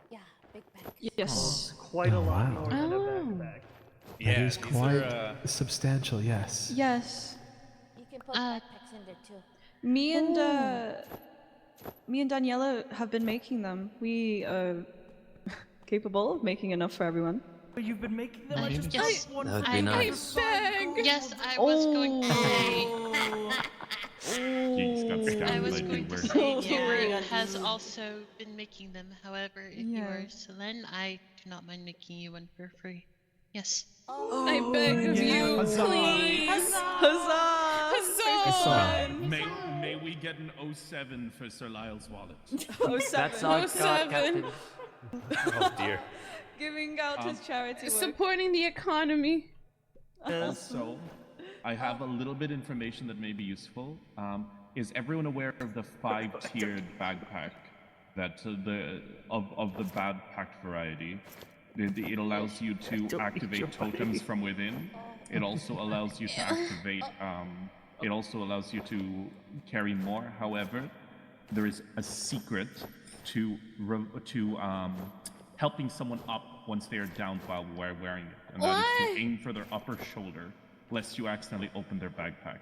Yeah, big bag. Yes. Quite a Oh, lot wow. more than a Oh. backpack. Yeah, That is these quite are, substantial, yes. Yes. You can put backpacks in there too. Me and Daniela have been making them. We are capable of making enough for everyone. But you've been making them. I just Yes. bought one That would for be I nice. beg. Yes, I was going to say. Jeez, got the I down was like going you to were. say Kira has also been making them. However, if you are Yes. Selene, I do not mind making you one for free. Yes. I beg of you, Huzzah. please. Huzzah! Huzzah! May we get an 07 for Sir Lyle's wallet? That's all I got, 07. Captain. oh dear. Giving out his charity work. Supporting the economy. Also, I have a little bit information that may be useful. Is everyone aware of the 5-tiered backpack that of the backpack variety? It allows you to activate totems from within. It also allows you to activate. It also allows you to carry more. However, there is a secret to helping someone up once they are down while wearing it, and that is to aim for their upper shoulder, lest you accidentally open their backpack.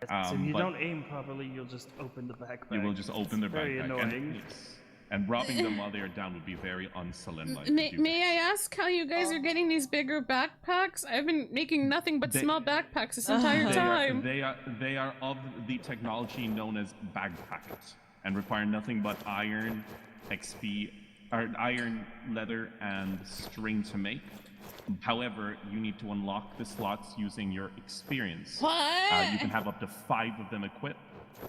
So if you But don't aim properly, you'll just open the backpack. you will just open their Very backpack. annoying. And robbing them while they are down would be very un-Selene-like. May I ask how you guys are getting these bigger backpacks? I've been making nothing but They- small backpacks this entire time. They are of the technology known as bagpacks and require nothing but iron, XP, or iron, leather, and string to make. However, you need to unlock the slots using your experience. What? You can have up to 5 of them equipped,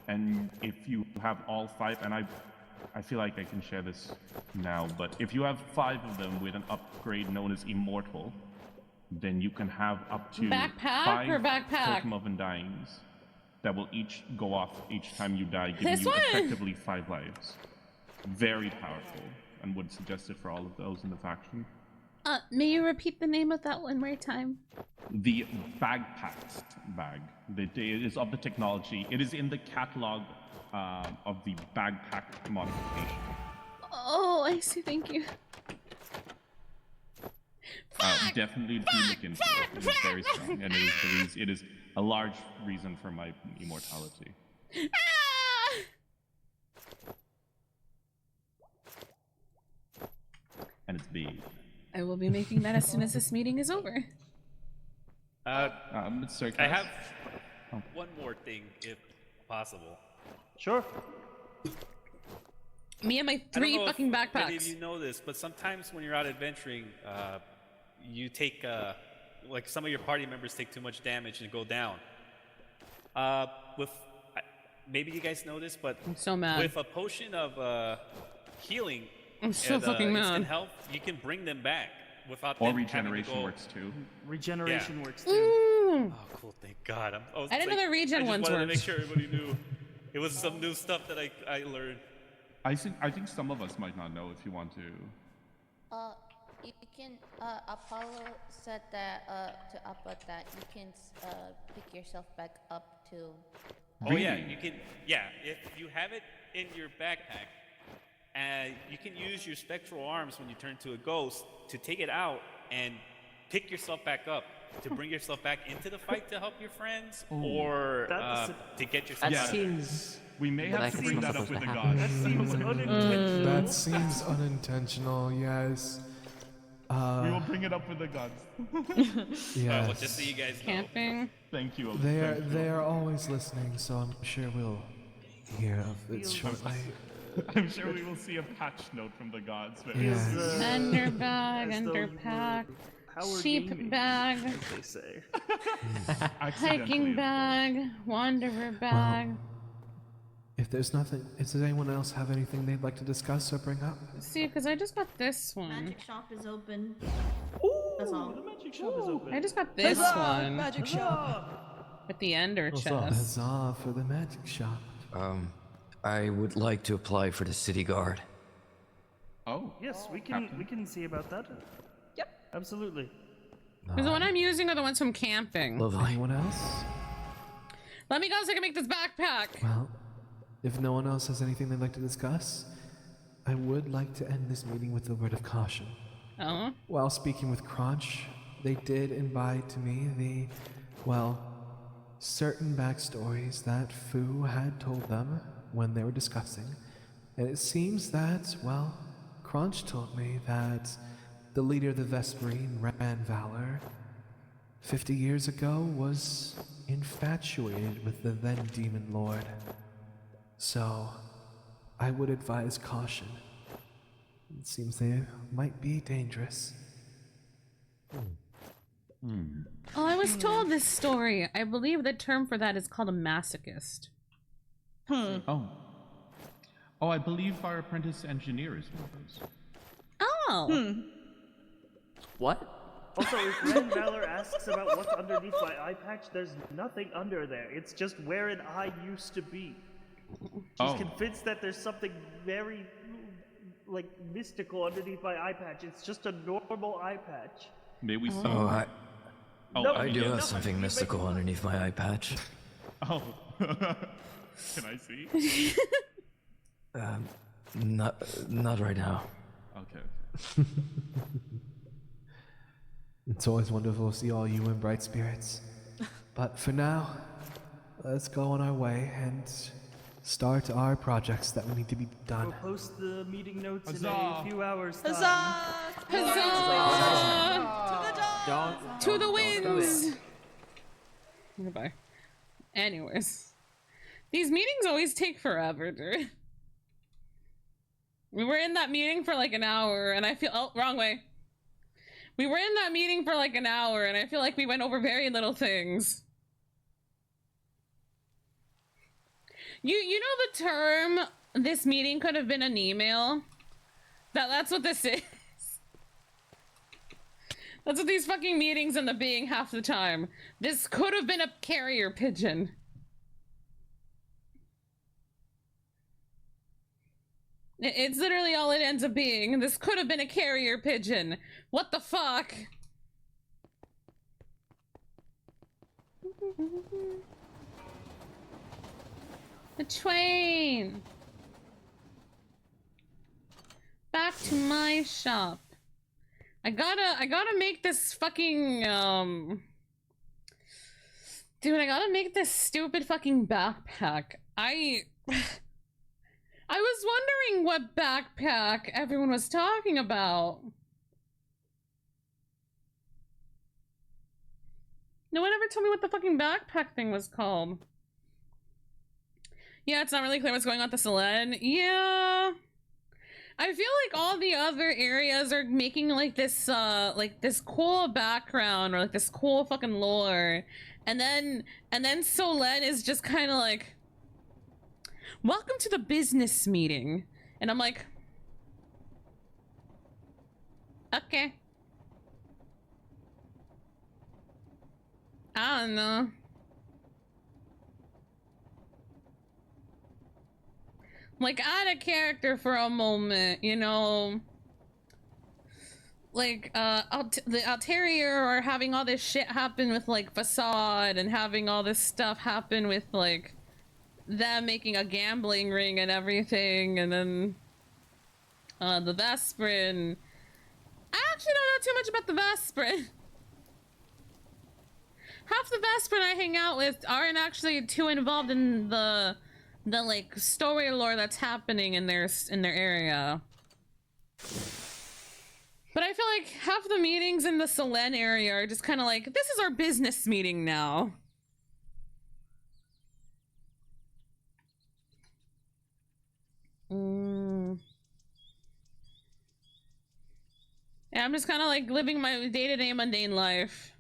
and if you have all 5, and I feel like I can share this now, but if you have 5 of them with an upgrade known as Immortal, then you can have up to Backpack 5 or backpack? Totem of Undyings that will each go off each time you die, giving This you one? effectively 5 lives. Very powerful, and would suggest it for all of those in the faction. May you repeat the name of that one more time? The Bagpacks bag. It is of the technology. It is in the catalog of the Bagpack modification. Oh, I see. Thank you. Definitely do look into it. It is very strong, and it is a large reason for my immortality. And it's big. I will be making that as soon as this meeting is over. Sir, I have one more thing, if possible. Sure. Me and my I don't 3 know if fucking Any of backpacks. you know this, but sometimes when you're out adventuring, you take like some of your party members take too much damage and go down. Maybe you guys know this, but I'm so mad. with a potion of healing I'm so and fucking instant mad. health, you can bring them back without Or them having to regeneration go. works too. Regeneration Yeah. works too. Oh. Oh, cool. Thank God. I didn't know the regen I ones just wanted to worked. make sure everybody knew. It was some new stuff that I learned. I think some of us might not know if you want to. You can, Apollo said that, to Appa that you can, pick yourself back up to... Oh yeah, you can. Yeah, if you have it in your backpack, you can use your spectral arms when you turn to a ghost to take it out and pick yourself back up to bring yourself back into the fight to help your friends, or to get yourself. That out of there. seems. We may that I have to can bring see that up myself with the to gods. That seems unintentional. That seems unintentional, yes. We will bring it up with the gods. Yes. Well, just so you guys know. Camping. Thank you. They are always listening, so I'm sure we'll hear of it shortly. I'm sure we will see a patch note from the gods. Very Yes. soon. Underbag, as though you were underpack, Howard sheep Gaming, bag, as they say. Accidentally, hiking of bag, wanderer bag. If there's nothing, does anyone else have anything they'd like to discuss or bring up? See, because I just got this one. Magic shop is open. Ooh, That's all. the magic shop is open. I just got this Huzzah! one Magic shop. with the ender chest. Huzzah for the magic shop. I would like to apply for the city guard. Oh. Yes, we can see about that. Yep. Absolutely. Because the one I'm using are the ones from camping. Lovely. Anyone else? Let me go so I can make this backpack. Well, if no one else has anything they'd like to discuss, I would like to end this meeting with a word of caution. Oh? While speaking with Crunch, they did invite to me certain backstories that Fu had told them when they were discussing. And it seems that, Crunch told me that the leader of the Vesperine, Ran Valor, 50 years ago was infatuated with the then Demon Lord. So, I would advise caution. It seems they might be dangerous. Oh, I was told this story. I believe the term for that is called a masochist. Oh. Oh, I believe our apprentice engineer is one of those. Oh! What? Also, if Ren Valor asks about what's underneath my eye patch, there's nothing under there. It's just where an eye used to be. She's convinced that there's something very, mystical underneath my eye patch. It's just a normal eye patch. May we see? I do have something mystical underneath my eye patch. Oh. Can I see? Not right now. Okay. It's always wonderful to see all you in bright spirits. But for now, let's go on our way and start our projects that need to be done. We'll post the meeting notes in Huzzah! a few hours. Huzzah! Huzzah! To the winds! Goodbye. Anyways. These meetings always take forever, dude. We were in that meeting for like an hour, and I feel- oh, wrong way. We were in that meeting for like an hour, and I feel like we went over very little things. You know the term, this meeting could have been an email? That's what this is. That's what these fucking meetings end up being half the time. This could have been a carrier pigeon. It's literally all it ends up being. This could have been a carrier pigeon. What the fuck? The train. Back to my shop. I gotta make this fucking, dude, I gotta make this stupid fucking backpack. I was wondering what backpack everyone was talking about. No one ever told me what the fucking backpack thing was called. Yeah, it's not really clear what's going on with the Selene. Yeah. I feel like all the other areas are making like this cool background or like this cool fucking lore. And then Solène is just kind of like, welcome to the business meeting. And I'm like, okay. I on. Like, out of character for a moment, you know? Like, the Altair are having all this shit happen with, like, Facade, and having all this stuff happen with, like, them making a gambling ring and everything, and then, the Vesprin. I actually don't know too much about the Vesprin. Half the Vesprin I hang out with aren't actually too involved in the like story lore that's happening in their area. But I feel like half the meetings in the Selen area are just kind of like, this is our business meeting now. Yeah, I'm just kind of like living my day-to-day mundane life.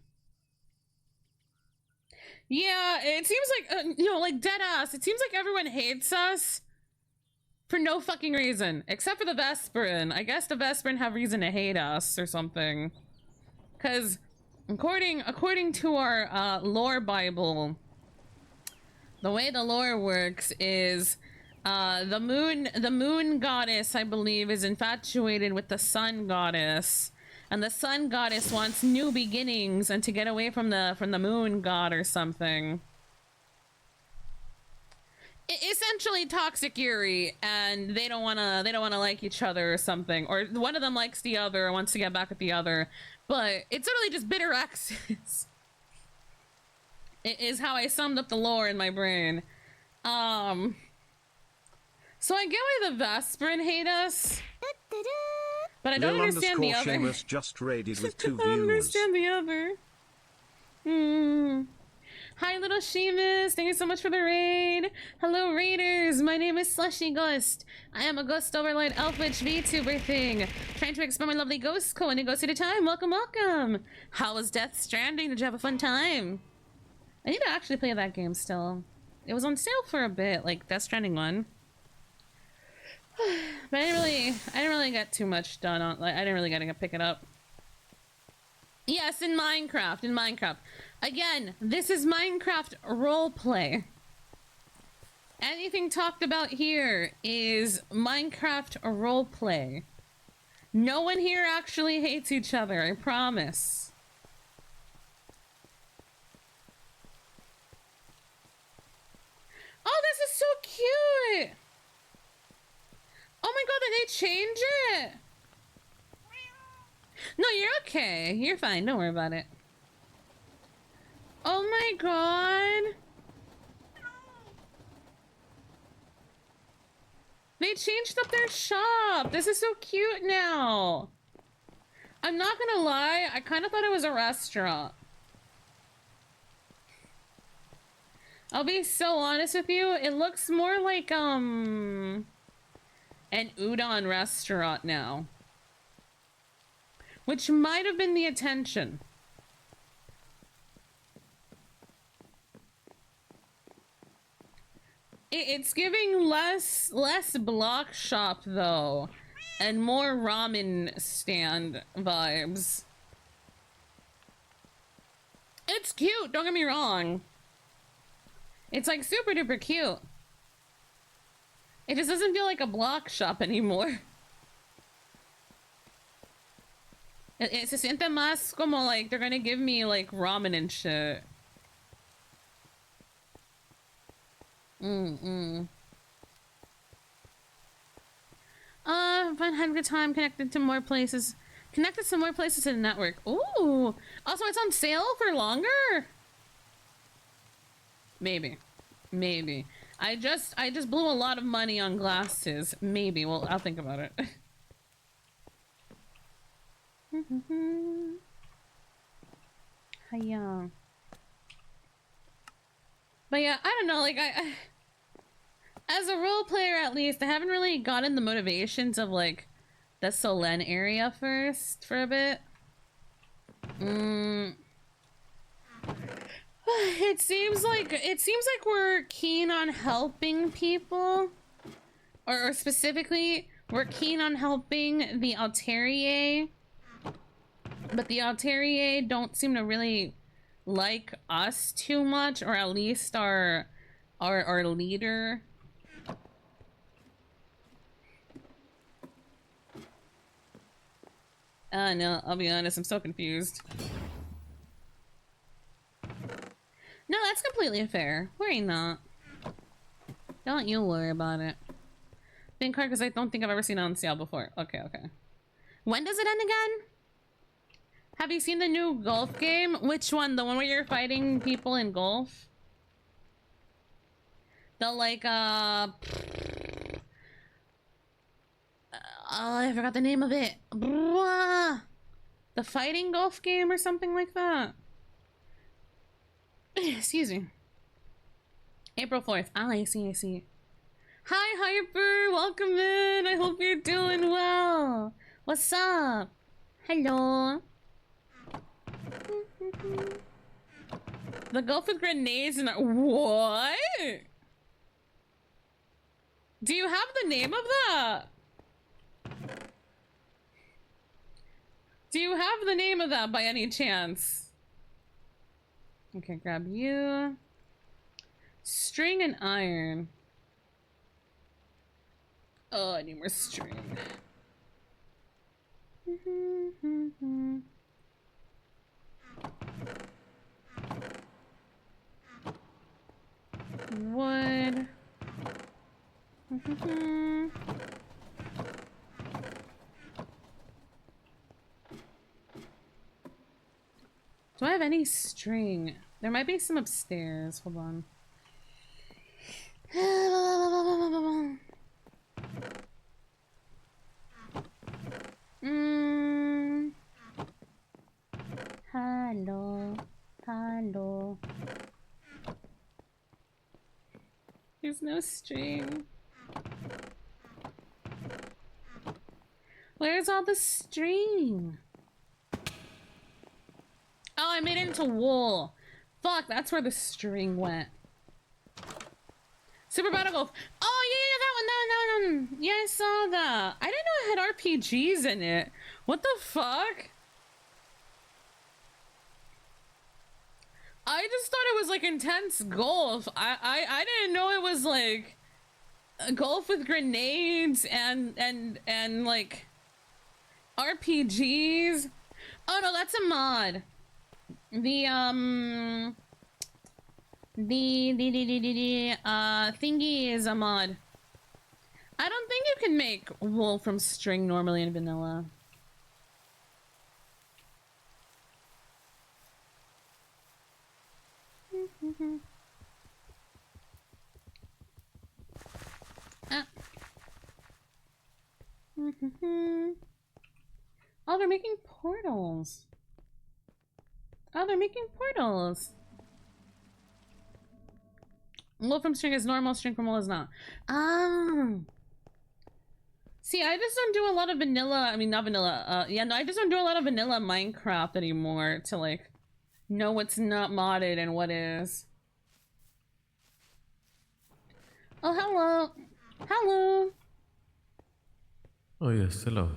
Yeah, it seems like, you know, like dead ass. It seems like everyone hates us for no fucking reason, except for the Vesprin. I guess the Vesprin have reason to hate us or something. Because according to our lore Bible, the way the lore works is the moon goddess, I believe, is infatuated with the sun goddess. And the sun goddess wants new beginnings and to get away from the moon god or something. Essentially toxic Yuri, and they don't wanna like each other or something. Or one of them likes the other and wants to get back with the other. But it's literally just bitter exes. It is how I summed up the lore in my brain. So I get why the Vesprin hate us. But I don't understand the other. Seamus just raided with 2 I don't viewers. understand the other. Hi, little Seamus. Thank you so much for the raid. Hello, raiders. My name is Slushieghost. I am a ghost overlord elfwitch VTuber thing. Trying to explore my lovely ghost coin and ghost at a time. Welcome, welcome. How was Death Stranding? Did you have a fun time? I need to actually play that game still. It was on sale for a bit, like Death Stranding 1. But I didn't really get too much done on, like, I didn't really get to pick it up. Yes, in Minecraft. Again, this is Minecraft roleplay. Anything talked about here is Minecraft roleplay. No one here actually hates each other, I promise. Oh, this is so cute! Oh my god, did they change it? No, you're okay. You're fine. Don't worry about it. Oh my god. They changed up their shop. This is so cute now. I'm not gonna lie. I kind of thought it was a restaurant. I'll be so honest with you. It looks more like, an udon restaurant now. Which might have been the intention. It's giving less block shop though, and more ramen stand vibes. It's cute, don't get me wrong. It's like super duper cute. It just doesn't feel like a block shop anymore. Se siente más como like they're gonna give me like ramen and shit. Fun, had a good time, connected to more places in the network. Ooh, also it's on sale for longer. Maybe. I just blew a lot of money on glasses. Maybe. Well, I'll think about it. Hiya. But yeah, I don't know, like I as a role player at least, I haven't really gotten the motivations of like the Solen area first for a bit. It seems like we're keen on helping people, or specifically, we're keen on helping the Altair, but the Altair don't seem to really like us too much, or at least our leader. No, I'll be honest, I'm so confused. No, that's completely fair. Worry not. Don't you worry about it. Pink card because I don't think I've ever seen it on sale before. Okay, okay. When does it end again? Have you seen the new golf game? Which one? The one where you're fighting people in golf? The like, oh, I forgot the name of it. The fighting golf game or something like that. Excuse me. April 4th. Ah, I see, I see. Hi, Hyper! Welcome in! I hope you're doing well! What's up? Hello? The golf with grenades and... What? Do you have the name of that? Do you have the name of that by any chance? Okay, grab you. String and iron. Oh, I need more string. Wood. Do I have any string? There might be some upstairs. Hold on. Hello. Hello. There's no string. Where's all the string? Oh, I made it into wool. Fuck, that's where the string went. Super Battle Golf. Oh, yeah, that one. Yeah, I saw that. I didn't know it had RPGs in it. What the fuck? I just thought it was like intense golf. I didn't know it was like golf with grenades and like RPGs. Oh no, that's a mod. The thingy is a mod. I don't think you can make wool from string normally in vanilla. Oh, they're making portals. Oh, they're making portals. Wool from string is normal, string from wool is not. See, I just don't do a lot of vanilla. I mean, not vanilla. Yeah, no, I just don't do a lot of vanilla Minecraft anymore to like know what's not modded and what is. Oh, hello. Hello. Oh yes, hello.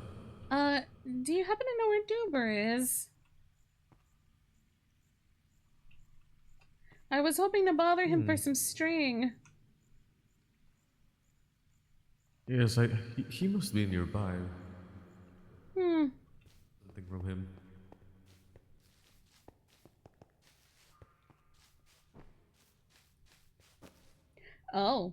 Do you happen to know where Duber is? I was hoping to bother him for some string. Yes, he must be nearby. Something from him. Oh.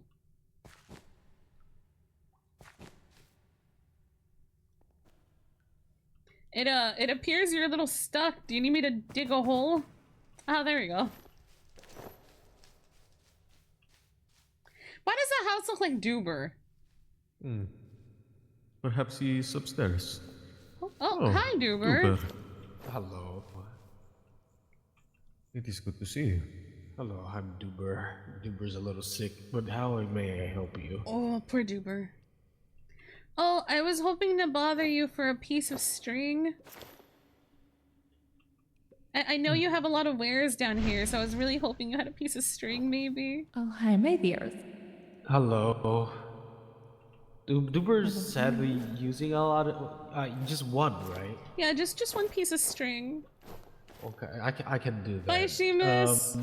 It appears you're a little stuck. Do you need me to dig a hole? Oh, there we go. Why does the house look like Duber? Perhaps he's upstairs. Oh, hi, Duber. Hello. It is good to see you. Hello, I'm Duber. Duber's a little sick, but how may I help you? Oh, poor Duber. Oh, I was hoping to bother you for a piece of string. I know you have a lot of wares down here, so I was really hoping you had a piece of string, maybe. Oh, hi, my dears. Hello. Duber's sadly using a lot of... just one, right? Yeah, just one piece of string. Okay, I can do that. Bye, Seamus.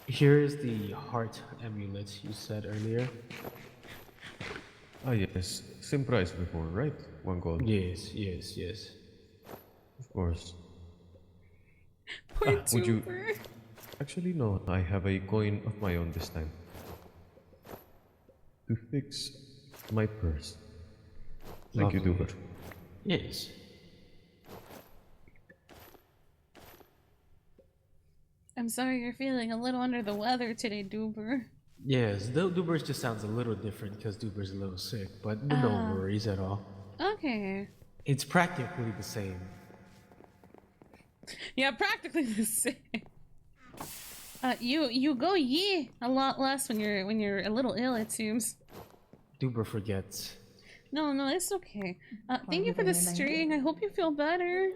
Here's the heart amulet you said earlier. Ah, yes. Same price before, right? 1 gold. Yes, yes, yes. Of course. Poor Would you... Tuber. Actually, no. I have a coin of my own this time. To fix my purse. Thank you, Lovely. Duber. Yes. I'm sorry you're feeling a little under the weather today, Duber. Yes, Duber's just sounds a little different because Duber's a little sick, but no worries at all. Okay. It's practically the same. Yeah, practically the same. You go a lot less when you're a little ill, it seems. Duber forgets. No, it's okay. Thank you for the string. I hope you feel better.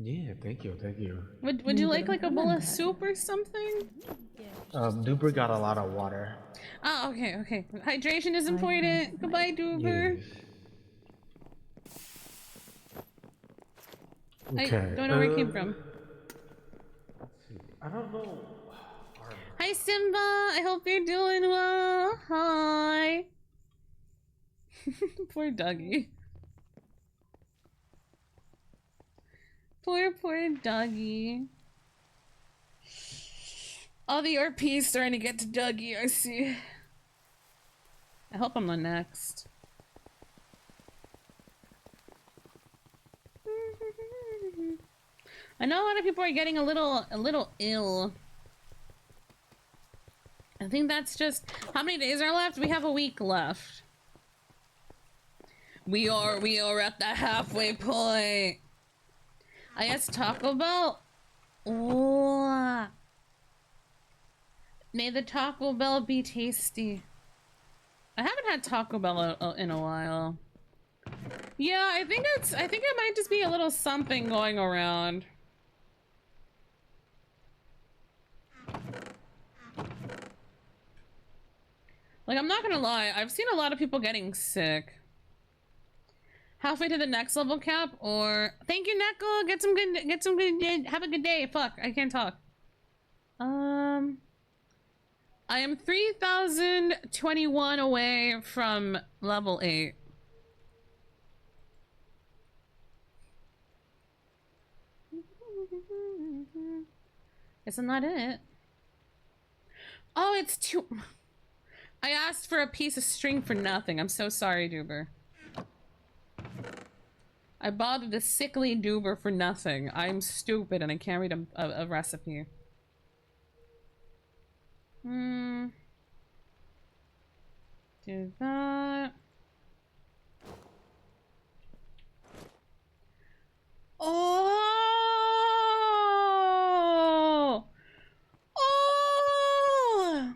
Yeah, thank you, thank you. Would you like a bowl of soup or something? Duber got a lot of water. Ah, okay. Hydration is important. Goodbye, Duber. Yes. Okay. I don't know where it came from. I don't know. Hi, Simba. I hope you're doing well. Hi. Poor Dougie. Poor Dougie. All the RPs starting to get to Dougie, I see. I hope I'm the next. I know a lot of people are getting a little ill. I think that's just... How many days are left? We have a week left. We are at the halfway point. I guess Taco Bell. Ooh. May the Taco Bell be tasty. I haven't had Taco Bell in a while. Yeah, I think it might just be a little something going around. Like, I'm not gonna lie, I've seen a lot of people getting sick. Halfway to the next level cap, or thank you, Neko. Get some good. Have a good day. Fuck, I can't talk. I am 3,021 away from level 8. Isn't that it? Oh, it's too. I asked for a piece of string for nothing. I'm so sorry, Duber. I bothered a sickly Duber for nothing. I'm stupid and I can't read a recipe. Do that. Oh! Oh!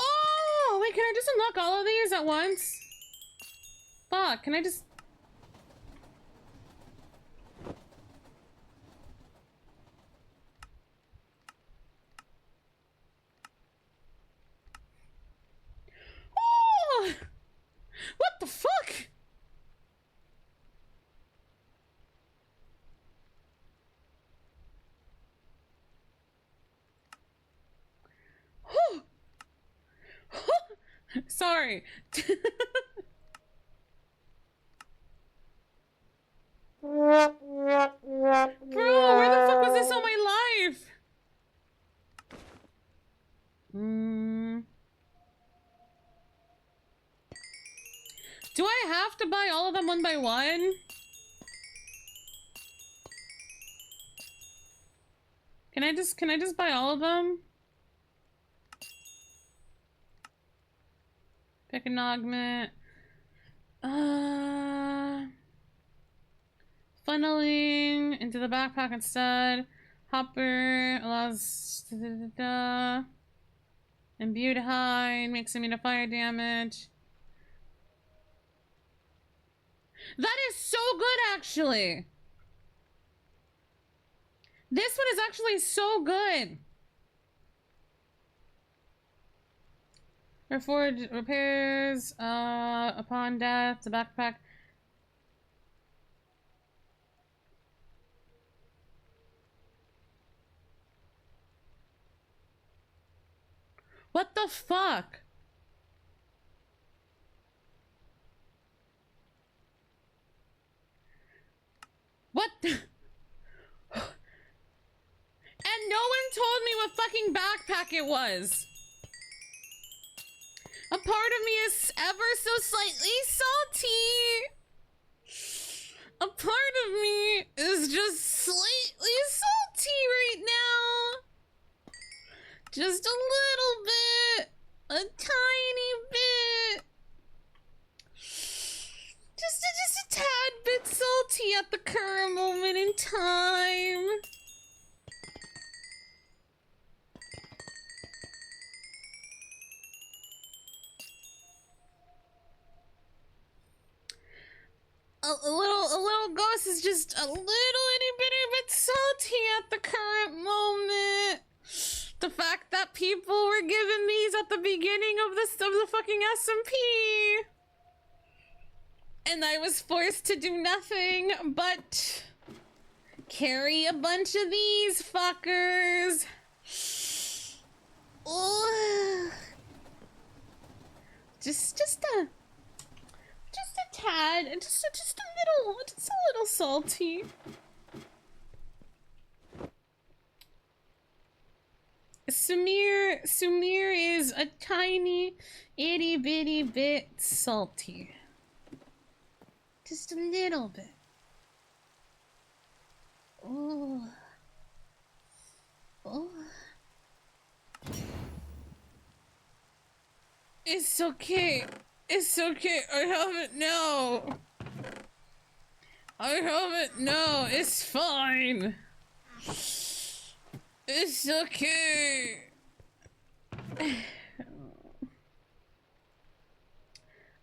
Oh! Wait, can I just unlock all of these at once? Fuck, can I just... Oh! What the fuck? Sorry. Bro, where the fuck was this all my life? Do I have to buy all of them one by one? Can I just buy all of them? Pick an augment. Funneling into the backpack instead. Hopper allows imbued hide, makes immune to fire damage. That is so good, actually. This one is actually so good. Reforged repairs upon death. The backpack. What the fuck? What the? And no one told me what fucking backpack it was. A part of me is ever so slightly salty. A part of me is just slightly salty right now. Just a little bit. A tiny bit. Just a tad bit salty at the current moment in time. A little ghost is just a little itty bitty bit salty at the current moment. The fact that people were given these at the beginning of the fucking SMP, and I was forced to do nothing but carry a bunch of these fuckers. Ugh. Just a tad, and just a little salty. Sumire is a tiny, itty bitty bit salty. Just a little bit. Oh. Oh. It's okay. It's okay. I have it now. I have it now. It's fine. It's okay.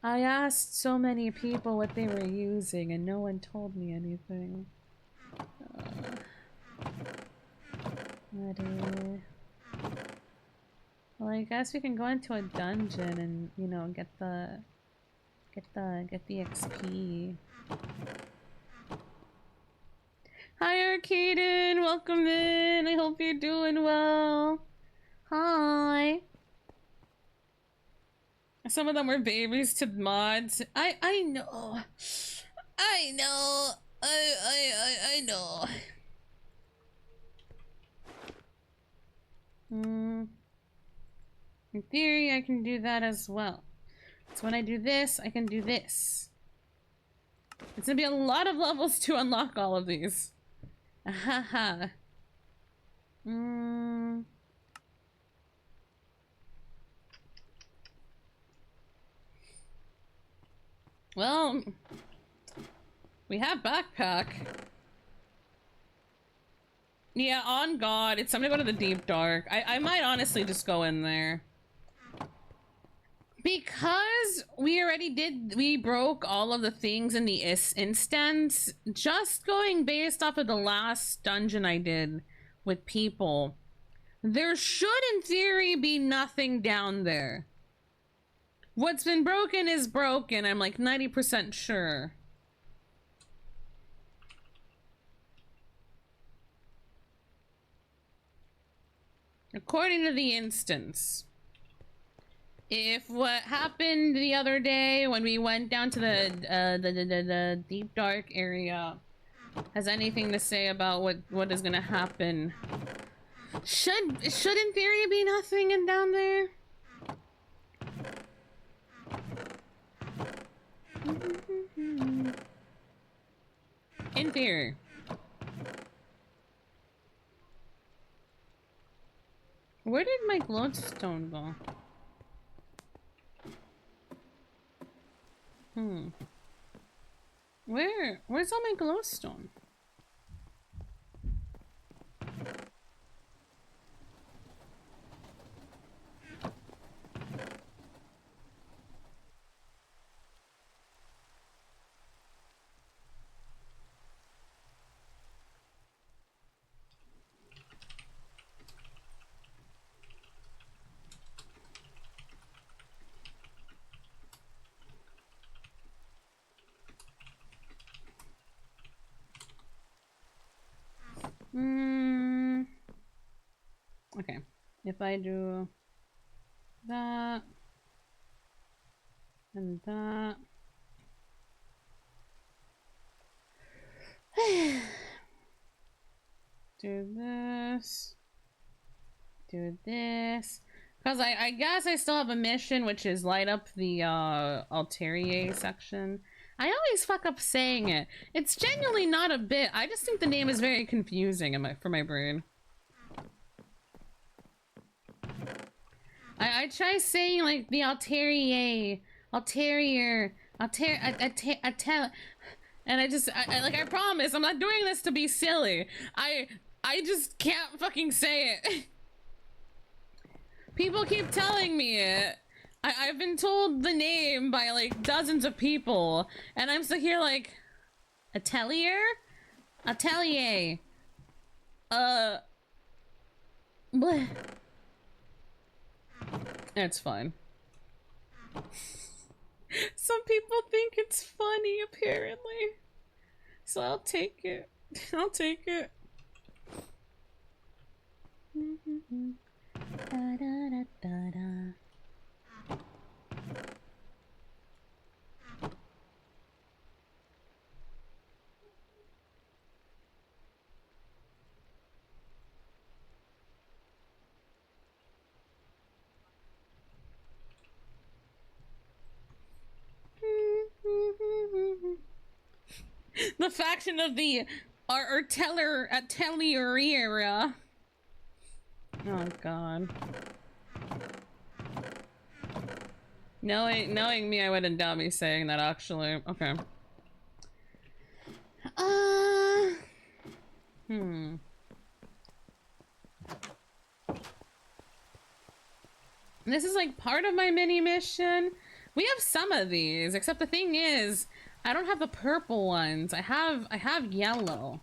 I asked so many people what they were using and no one told me anything. Well, I guess we can go into a dungeon and, you know, get the XP. Hi, Arcaden! Welcome in! I hope you're doing well. Hi! Some of them were babies to mods. I know. I know. I know. In theory, I can do that as well. So when I do this, I can do this. It's gonna be a lot of levels to unlock all of these. Ahaha. Well, we have backpack. Yeah, on God, it's time to go to the deep dark. I might honestly just go in there. Because we broke all of the things in the instance, just going based off of the last dungeon I did with people, there should in theory be nothing down there. What's been broken is broken, I'm like 90% sure. According to the instance. If what happened the other day when we went down to the deep dark area has anything to say about what is gonna happen, should in theory be nothing in down there. In theory. Where did my glowstone go? Where's all my glowstone? if I do that and that. Do this. Do this. Because I guess I still have a mission, which is light up the Alterier section. I always fuck up saying it. It's genuinely not a bit. I just think the name is very confusing for my brain. I try saying like the Alterier, and I promise I'm not doing this to be silly. I just can't fucking say it. People keep telling me it. I've been told the name by like dozens of people, and I'm still here like, Atelier? Atelier. Bleh. It's fine. Some people think it's funny, apparently. So I'll take it. I'll take it. Da, da, da, da, da. The faction of the Atelier. Oh god. Knowing me, I wouldn't doubt me saying that actually. Okay. This is like part of my mini mission. We have some of these, except the thing is, I don't have the purple ones. I have yellow.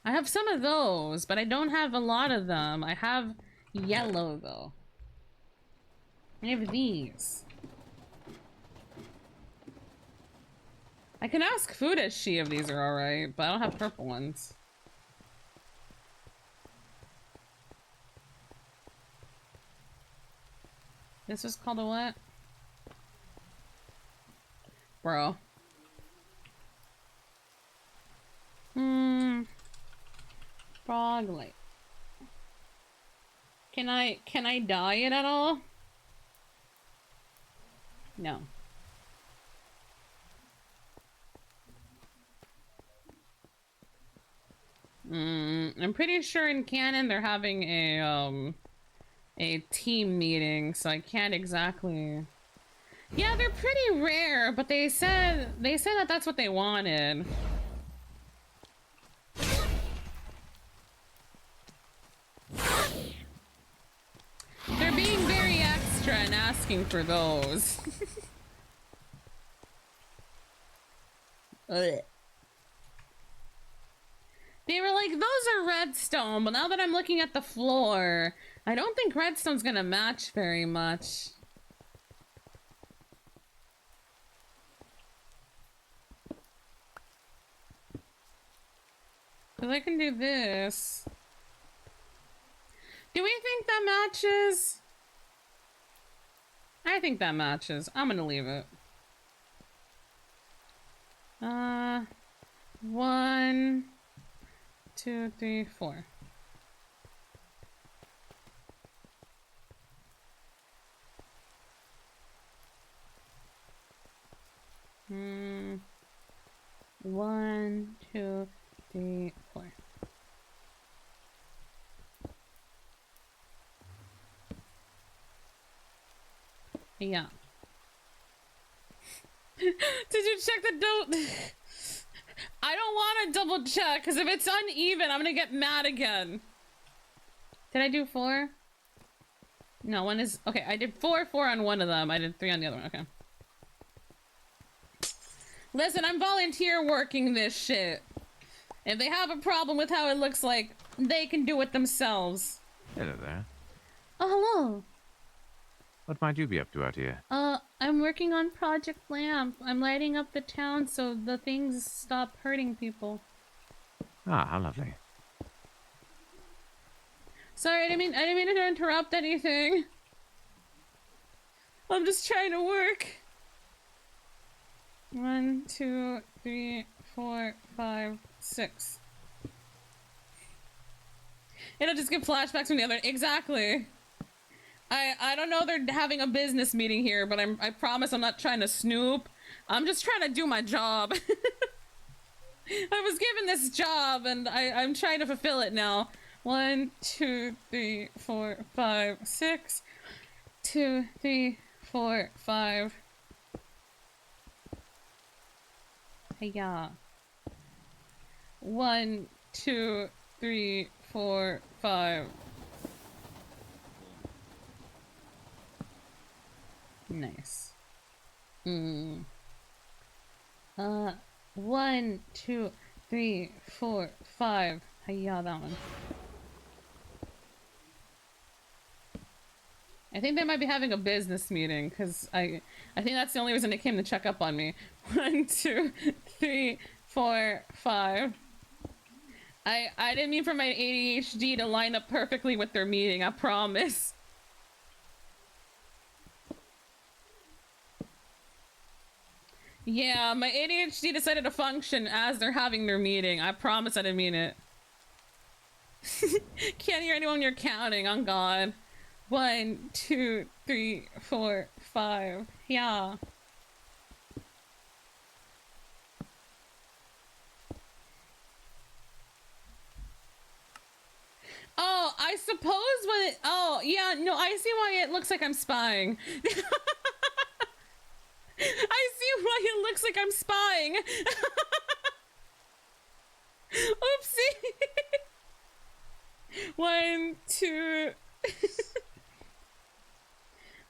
I have some of those, but I don't have a lot of them. I have yellow though. I have these. I can ask Fudashi if these are alright, but I don't have purple ones. This is called a what? Bro. Frog light. Can I dye it at all? No. I'm pretty sure in canon they're having a team meeting, so I can't exactly. Yeah, they're pretty rare, but they said that that's what they wanted. They're being very extra and asking for those. Ugh. They were like, those are redstone, but now that I'm looking at the floor, I don't think redstone's gonna match very much. Cause I can do this. Do we think that matches? I think that matches. I'm gonna leave it. 1, 2, 3, 4. Hmm. 1, 2, 3, 4. Yeah. Did you check the note? I don't want to double check, because if it's uneven, I'm gonna get mad again. Did I do 4? No, one is... Okay, I did 4 on one of them. I did 3 on the other one. Okay. Listen, I'm volunteer working this shit. If they have a problem with how it looks like, they can do it themselves. Hello there. Oh, hello. What might you be up to out here? I'm working on Project LÄMP. I'm lighting up the town so the things stop hurting people. Ah, how lovely. Sorry, I didn't mean to interrupt anything. I'm just trying to work. 1, 2, 3, 4, 5, 6. It'll just give flashbacks from the other. Exactly. I don't know they're having a business meeting here, but I promise I'm not trying to snoop. I'm just trying to do my job. I was given this job and I'm trying to fulfill it now. 1, 2, 3, 4, 5, 6. 2, 3, 4, 5. Yeah. 1, 2, 3, 4, 5. Nice. 1, 2, 3, 4, 5. Yeah, that one. I think they might be having a business meeting because I think that's the only reason they came to check up on me. 1, 2, 3, 4, 5. I didn't mean for my ADHD to line up perfectly with their meeting, I promise. Yeah, my ADHD decided to function as they're having their meeting. I promise I didn't mean it. Can't hear anyone when you're counting, on God. 1, 2, 3, 4, 5. Yeah. Oh, I suppose when it, oh, yeah, no, I see why it looks like I'm spying. I see why it looks like I'm spying. Oopsie. 1, 2.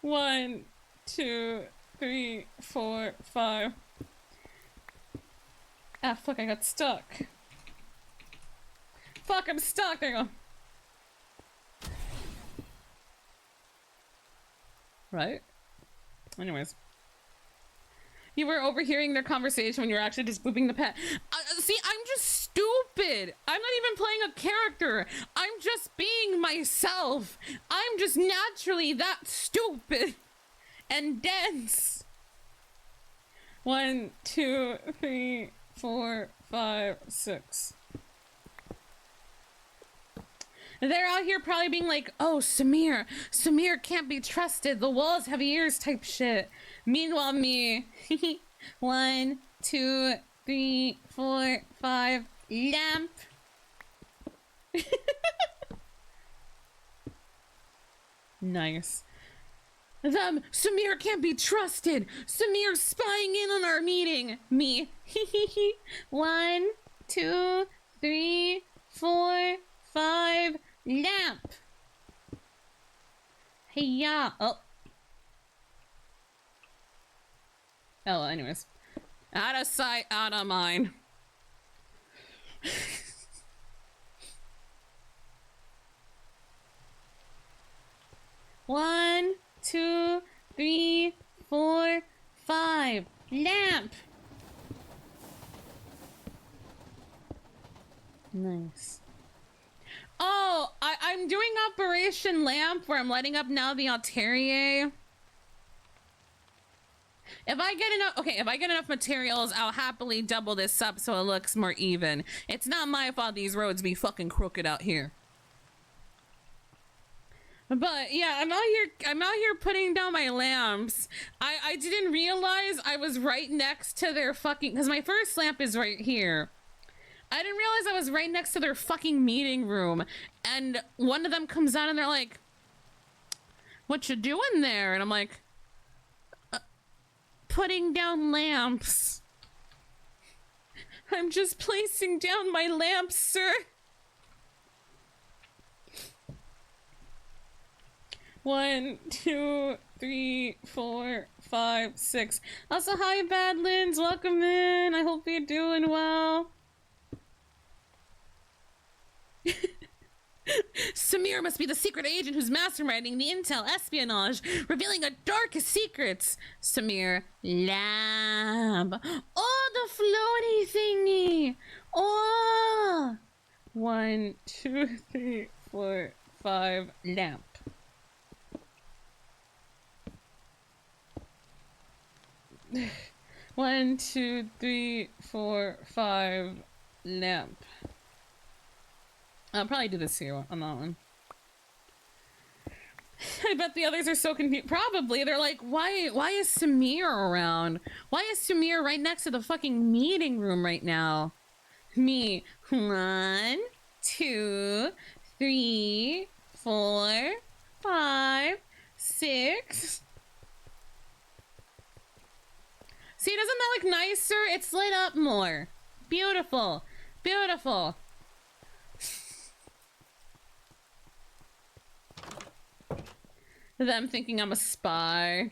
1, 2, 3, 4, 5. Ah, fuck, I got stuck. Fuck, I'm stuck. There you go. Right? Anyways. You were overhearing their conversation when you were actually just booping the pet. See, I'm just stupid. I'm not even playing a character. I'm just being myself. I'm just naturally that stupid and dense. 1, 2, 3, 4, 5, 6. They're out here probably being like, oh, Sumire can't be trusted. The walls have ears type shit. Meanwhile, me. 1, 2, 3, 4, 5. Lamp. Nice. Sumire can't be trusted. Sumire's spying in on our meeting. Me. 1, 2, 3, 4, 5. Lamp. Hey, yeah. Oh. Oh, anyways. Out of sight, out of mind. One, 2, 3, 4, 5. Lamp. Nice. Oh, I'm doing Operation Lamp where I'm lighting up now the Altaria. If I get enough materials, I'll happily double this up so it looks more even. It's not my fault these roads be fucking crooked out here. But yeah, I'm out here putting down my lamps. I didn't realize I was right next to their fucking, because my first lamp is right here. I didn't realize I was right next to their fucking meeting room. And one of them comes out and they're like, what you doing there? And I'm like, putting down lamps. I'm just placing down my lamps, sir. 1, 2, 3, 4, 5, 6. Also, hi, Badlands. Welcome in. I hope you're doing well. Sumire must be the secret agent who's masterminding the intel espionage, revealing our darkest secrets. Sumire Lab. Oh, the floaty thingy. Oh. 1, 2, 3, 4, 5 lamp. One, two, three, 4, 5 lamp. I'll probably do this here on that one. I bet the others are so confused. Probably. They're like, why is Sumire around? Why is Sumire right next to the fucking meeting room right now? Me. 1, 2, 3, 4, 5, 6. See, doesn't that look nicer? It's lit up more. Beautiful. Beautiful. Them thinking I'm a spy.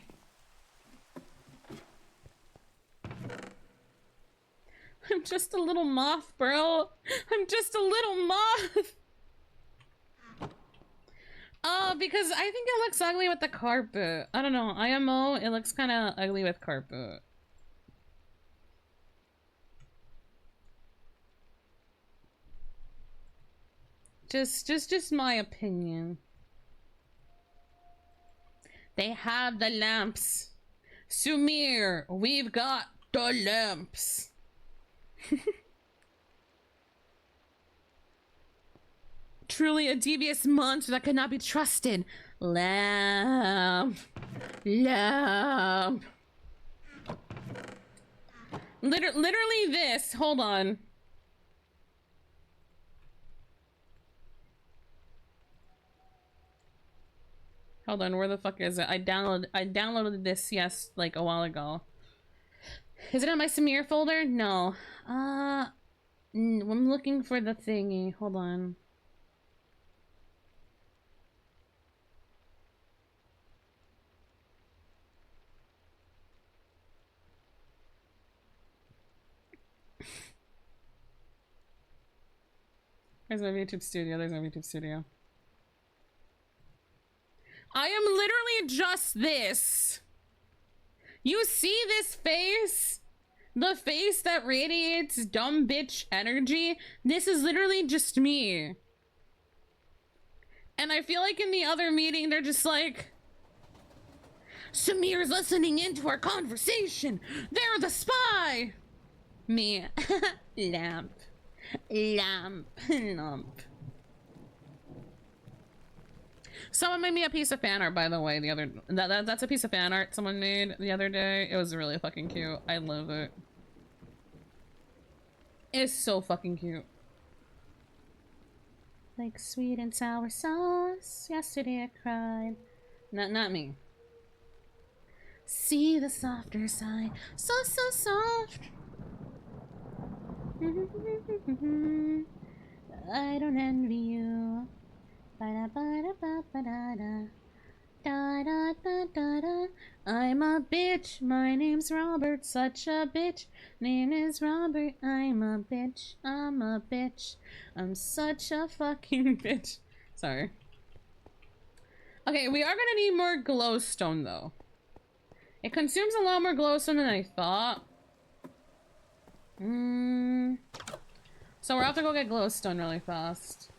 I'm just a little moth, bro. I'm just a little moth. Oh, because I think it looks ugly with the carpet. I don't know. IMO, it looks kind of ugly with carpet. Just my opinion. They have the lamps. Sumire, we've got the lamps. Truly a devious monster that cannot be trusted. Lamp. Lamp. Literally this. Hold on. Hold on, where the fuck is it? I downloaded this, yes, like a while ago. Is it on my Sumire folder? No. I'm looking for the thingy. Hold on. There's my YouTube studio. There's my YouTube studio. I am literally just this. You see this face? The face that radiates dumb bitch energy? This is literally just me. And I feel like in the other meeting, they're just like, Sumire's listening into our conversation. They're the spy. Me. Lamp. Lamp. Lamp. Someone made me a piece of fan art, by the way, the other... That's a piece of fan art someone made the other day. It was really fucking cute. I love it. It's so fucking cute. Like sweet and sour sauce. Yesterday I cried. Not me. See the softer side. So soft. I don't envy you. Ba-da-ba-da-ba-ba-da-da. Da-da-da-da-da. I'm a bitch. My name's Robert. Such a bitch. Name is Robert. I'm a bitch. I'm a bitch. I'm such a fucking bitch. Sorry. Okay, we are gonna need more glowstone though. It consumes a lot more glowstone than I thought. So we'll have to go get glowstone really fast.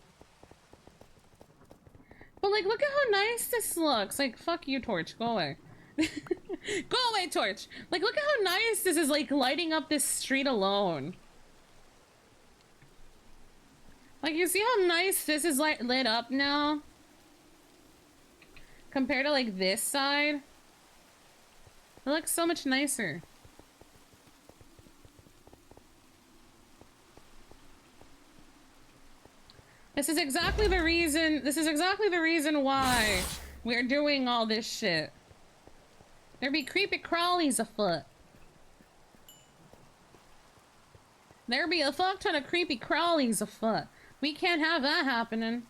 But like, look at how nice this looks. Like, fuck you, Torch. Go away. Go away, Torch. Like, look at how nice this is, like, lighting up this street alone. Like, you see how nice this is, like, lit up now? Compared to, like, this side? It looks so much nicer. This is exactly the reason why we're doing all this shit. There be creepy crawlies afoot. There be a fuck ton of creepy crawlies afoot. We can't have that happening.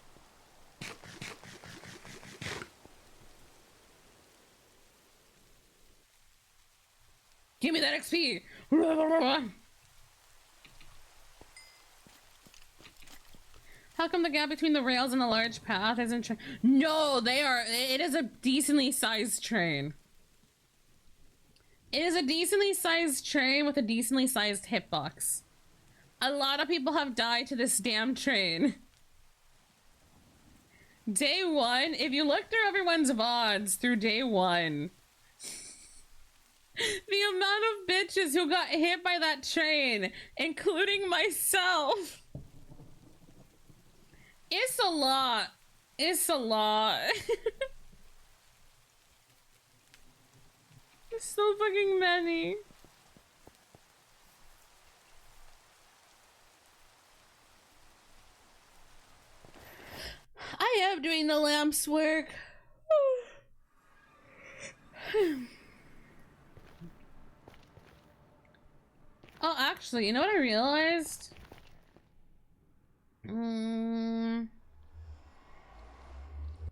Give me that XP! How come the gap between the rails and the large path isn't No, they are. It is a decently sized train. It is a decently sized train with a decently sized hitbox. A lot of people have died to this damn train. Day one, if you look through everyone's VODs through day one, the amount of bitches who got hit by that train, including myself, it's a lot. It's a lot. It's so fucking many. I am doing the lamps work. Oh, actually, you know what I realized?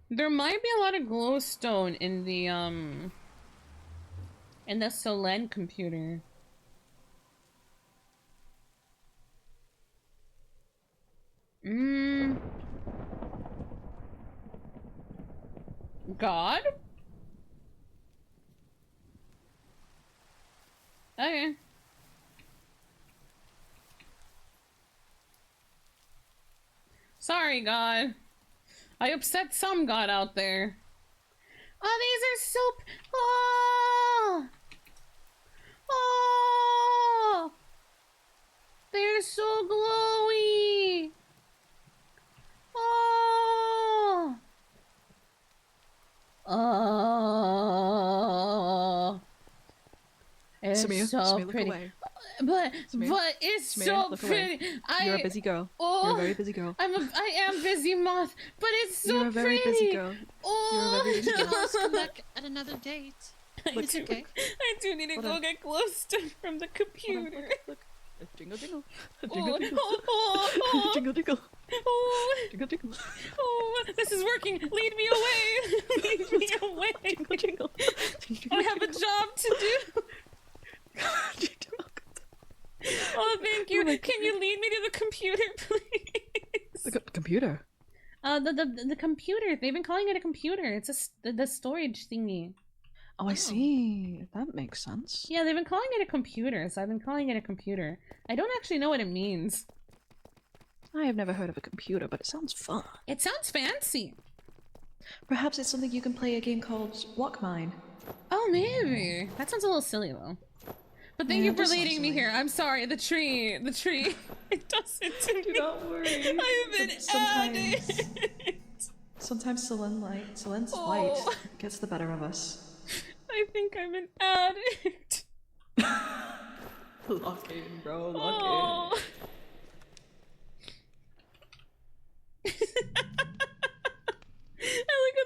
There might be a lot of glowstone in the Solen computer. God? Okay. Sorry, God. I upset some God out there. Oh, these are so... Oh! Oh! They're so glowy! Oh! Oh! It's Sumire, so Sumire, look pretty. away. But Sumire, it's Sumire, so look away. pretty. You're a busy girl. Oh, You're a very busy girl. I am busy, moth, but it's so You're a very pretty. busy girl. Oh, You're a very busy You can girl. always come back at another date. It's okay. I do need to Hold go on. get glowstone from the computer. Look. Jingle jingle. Oh, Jingle jingle. oh, oh, oh. Jingle jingle. Oh, Jingle jingle. oh, this is working. Lead me away. Lead me away. Jingle jingle. I have a job to do. Oh, thank you. Can you lead me to the computer, please? The computer? The computer. They've been calling it a computer. It's the storage thingy. Oh, I see. That makes sense. Yeah, they've been calling it a computer, so I've been calling it a computer. I don't actually know what it means. I have never heard of a computer, but it sounds fun. It sounds fancy. Perhaps it's something you can play a game called Block Mine. Oh, maybe. That sounds a little silly, though. But thank Yeah, you it for does sound leading me silly. here. I'm sorry. The tree. It does it to me. Do not worry. I've been added. Sometimes Solen's light gets the better of us. I think I'm an addict. Lock in, bro. Lock Oh. I like how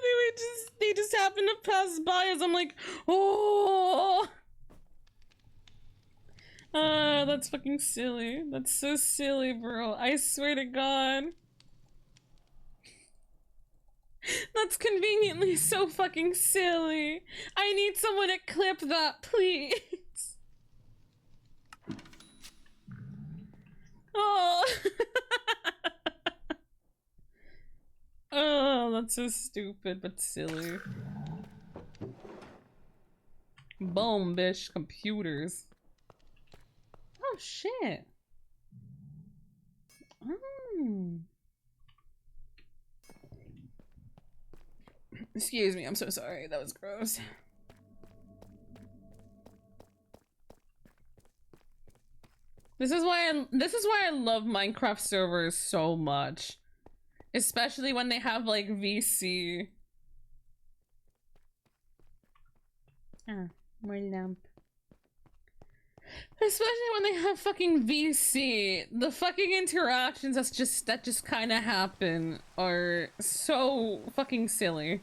they just happen to pass by as I'm like, oh. That's fucking silly. That's so silly, bro. I swear to God. That's conveniently so fucking silly. I need someone to clip that, please. Oh. Oh, that's so stupid but silly. Boom, bish, computers. Oh shit. Excuse me, I'm so sorry. That was gross. This is why I love Minecraft servers so much. Especially when they have like VC. Ah, more lamp. Especially when they have fucking VC. The fucking interactions that just kind of happen are so fucking silly.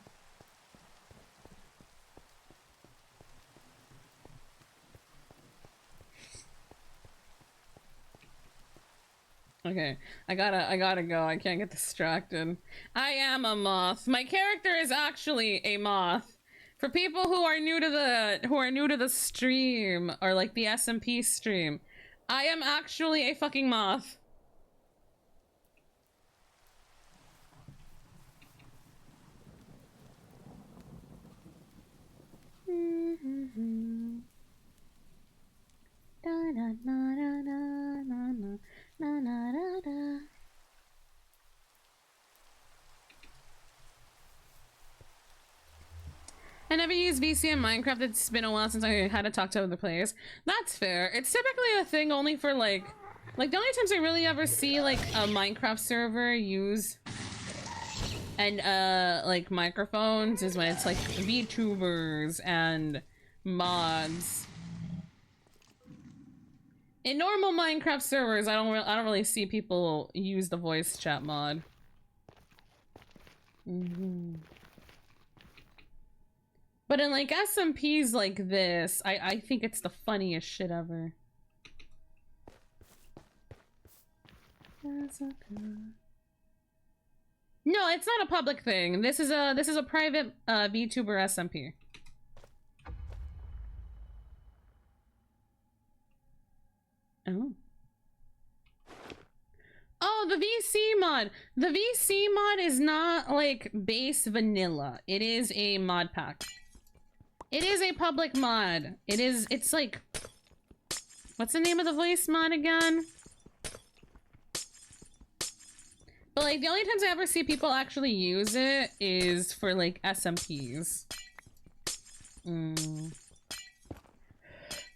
Okay, I gotta go. I can't get distracted. I am a moth. My character is actually a moth. For people who are new to the stream or like the SMP stream, I am actually a fucking moth. Da, da, da, da, da, da, da. Na, na, da, da. I never used VC in Minecraft. It's been a while since I had to talk to other players. That's fair. It's typically a thing only for like the only times I really ever see like a Minecraft server use and like microphones is when it's like VTubers and mods. In normal Minecraft servers, I don't really see people use the voice chat mod. But in like SMPs like this, I think it's the funniest shit ever. No, it's not a public thing. This is a private VTuber SMP. Oh. Oh, the VC mod. The VC mod is not like base vanilla. It is a mod pack. It is a public mod. It's like, what's the name of the voice mod again? But like the only times I ever see people actually use it is for like SMPs.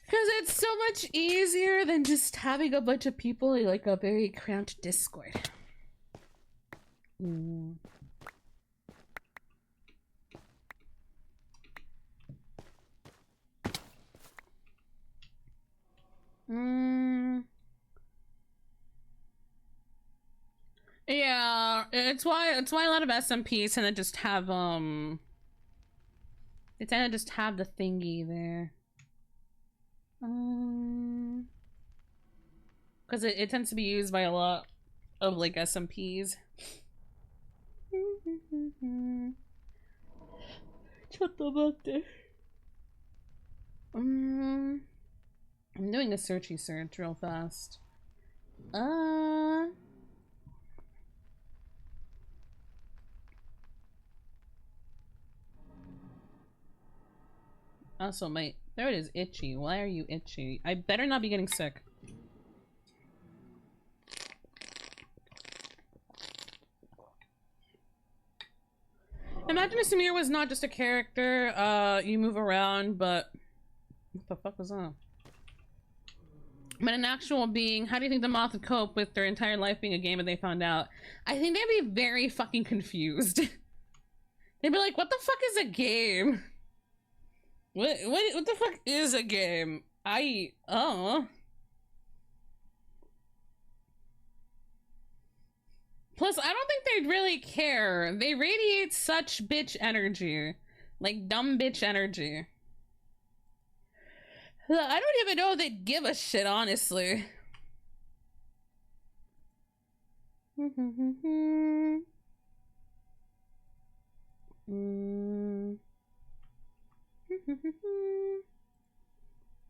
Because it's so much easier than just having a bunch of people in like a very cramped Discord. Yeah, it's why a lot of SMPs tend to just have they tend to just have the thingy there. Because it tends to be used by a lot of like SMPs. I'm doing a searchy search real fast. Also, my throat is itchy. Why are you itchy? I better not be getting sick. Imagine if Sumire was not just a character, you move around, but... What the fuck was that? But an actual being. How do you think the moth would cope with their entire life being a game that they found out? I think they'd be very fucking confused. They'd be like, what the fuck is a game? What the fuck is a game? Plus, I don't think they'd really care. They radiate such bitch energy. Like, dumb bitch energy. I don't even know if they'd give a shit, honestly. There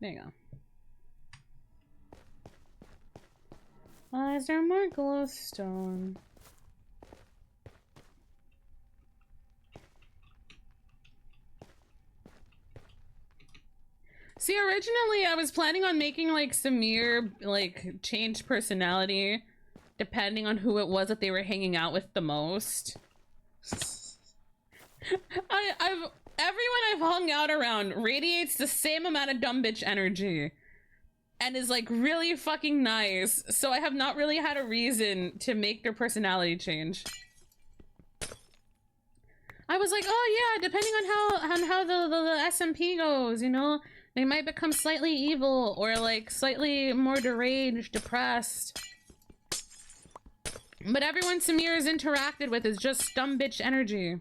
you go. Why is there more glowstone? See, originally I was planning on making like Sumire like change personality depending on who it was that they were hanging out with the most. Everyone I've hung out around radiates the same amount of dumb bitch energy and is like really fucking nice, so I have not really had a reason to make their personality change. I was like, oh yeah, depending on how the SMP goes, you know, they might become slightly evil or like slightly more deranged, depressed. But everyone Sumire's interacted with is just dumb bitch energy.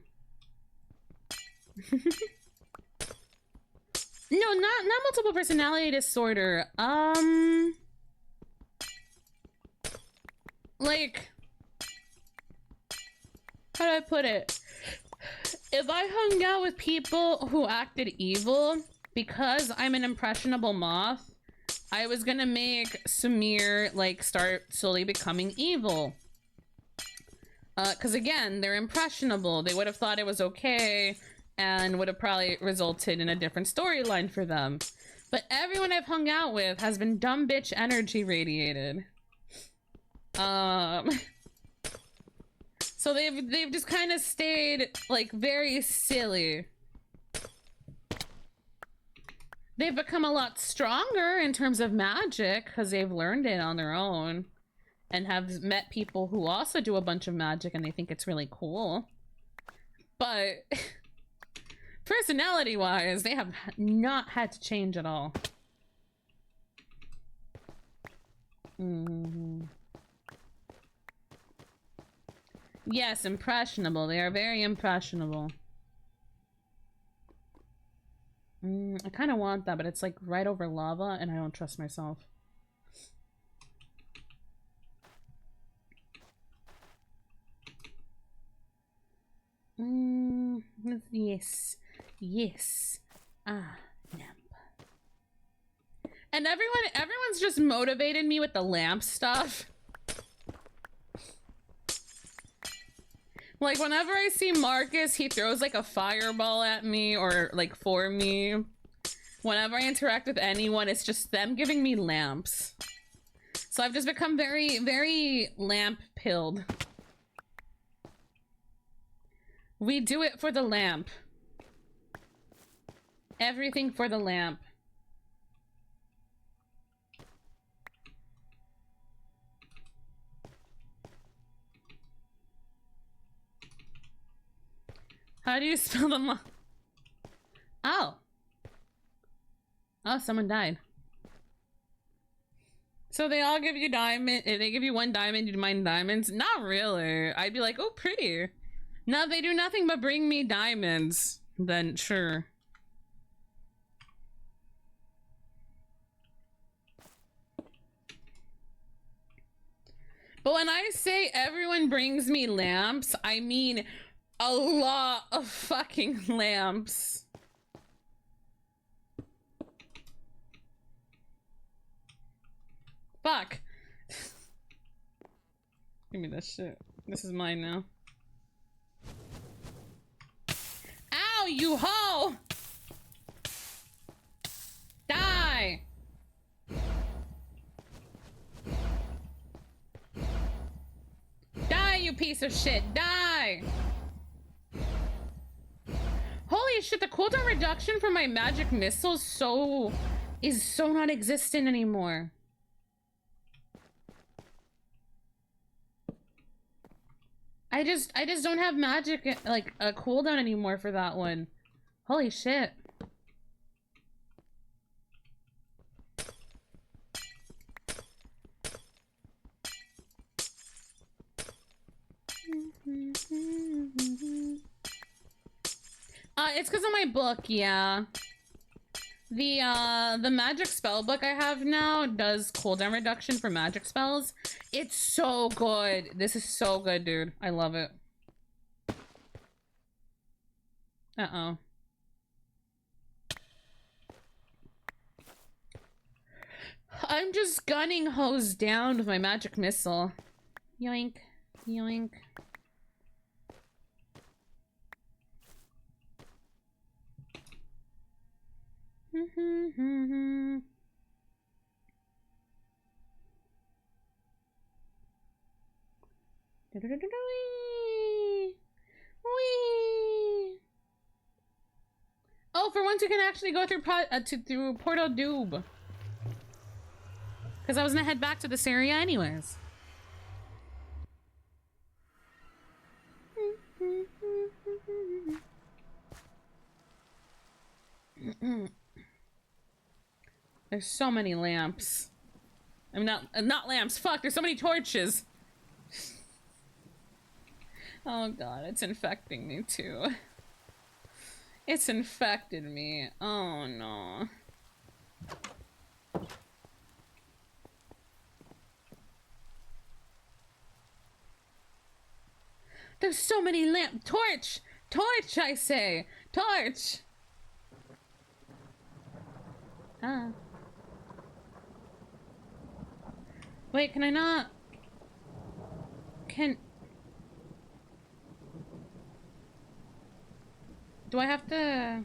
No, not multiple personality disorder. Like, how do I put it? If I hung out with people who acted evil, because I'm an impressionable moth, I was gonna make Sumire like start slowly becoming evil. Cause again, they're impressionable. They would have thought it was okay and would have probably resulted in a different storyline for them. But everyone I've hung out with has been dumb bitch energy radiated. So they've just kind of stayed like very silly. they've become a lot stronger in terms of magic because they've learned it on their own and have met people who also do a bunch of magic and they think it's really cool. But personality-wise, they have not had to change at all. Yes, impressionable. They are very impressionable. I kind of want that, but it's like right over lava and I don't trust myself. Yes. Yes. Ah, lamp. And everyone's just motivated me with the lamp stuff. Like, whenever I see Marcus, he throws, like, a fireball at me or, like, for me. Whenever I interact with anyone, it's just them giving me lamps. So I've just become very, very lamp-pilled. We do it for the lamp. Everything for the lamp. How do you spell the moth? Oh. Oh, someone died. So they all give you diamond. If they give you 1 diamond, you mine diamonds? Not really. I'd be like, oh, pretty. No, they do nothing but bring me diamonds. Then sure. But when I say everyone brings me lamps, I mean a lot of fucking lamps. Fuck. Give me this shit. This is mine now. Ow, you hoe! Die! Die, you piece of shit! Die! Holy shit, the cooldown reduction for my magic missile is so non-existent anymore. I just don't have magic, like, a cooldown anymore for that one. Holy shit. It's because of my book, yeah. The magic spell book I have now does cooldown reduction for magic spells. It's so good. This is so good, dude. I love it. Uh-oh. I'm just gunning hoes down with my magic missile. Yoink. Yoink. Oh, for once you can actually go through through Portal Doob. Because I was gonna head back to this area anyways. There's so many lamps. I mean, not lamps. Fuck, there's so many torches. Oh god, it's infecting me too. It's infected me. Oh no. There's so many torch! Torch, I say! Torch! Ah. Wait, can I not? Do I have to?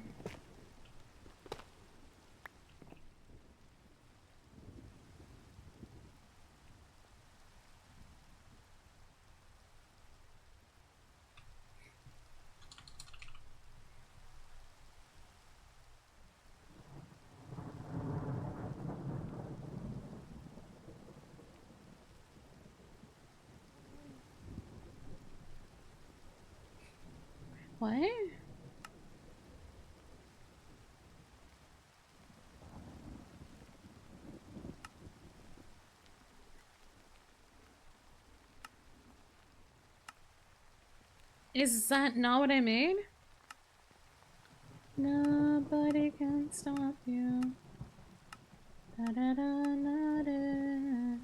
What? Is that not what I made? Nobody can stop you. Da, da, da, da, da.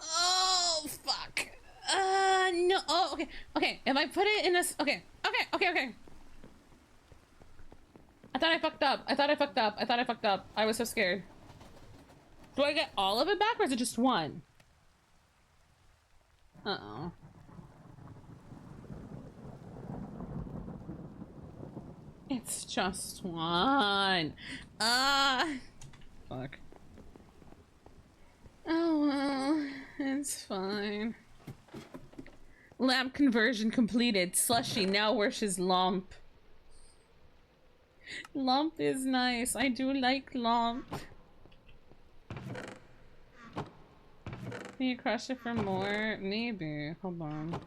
Oh, fuck. No. Oh, okay. Okay, if I put it in this... Okay. Okay. I thought I fucked up. I was so scared. Do I get all of it back, or is it just one? Uh-oh. It's just one. Fuck. Oh, well. It's fine. Lamp conversion completed. Slushy now worships Lump. Lump is nice. I do like Lump. Can you crush it for more? Maybe. Hold on.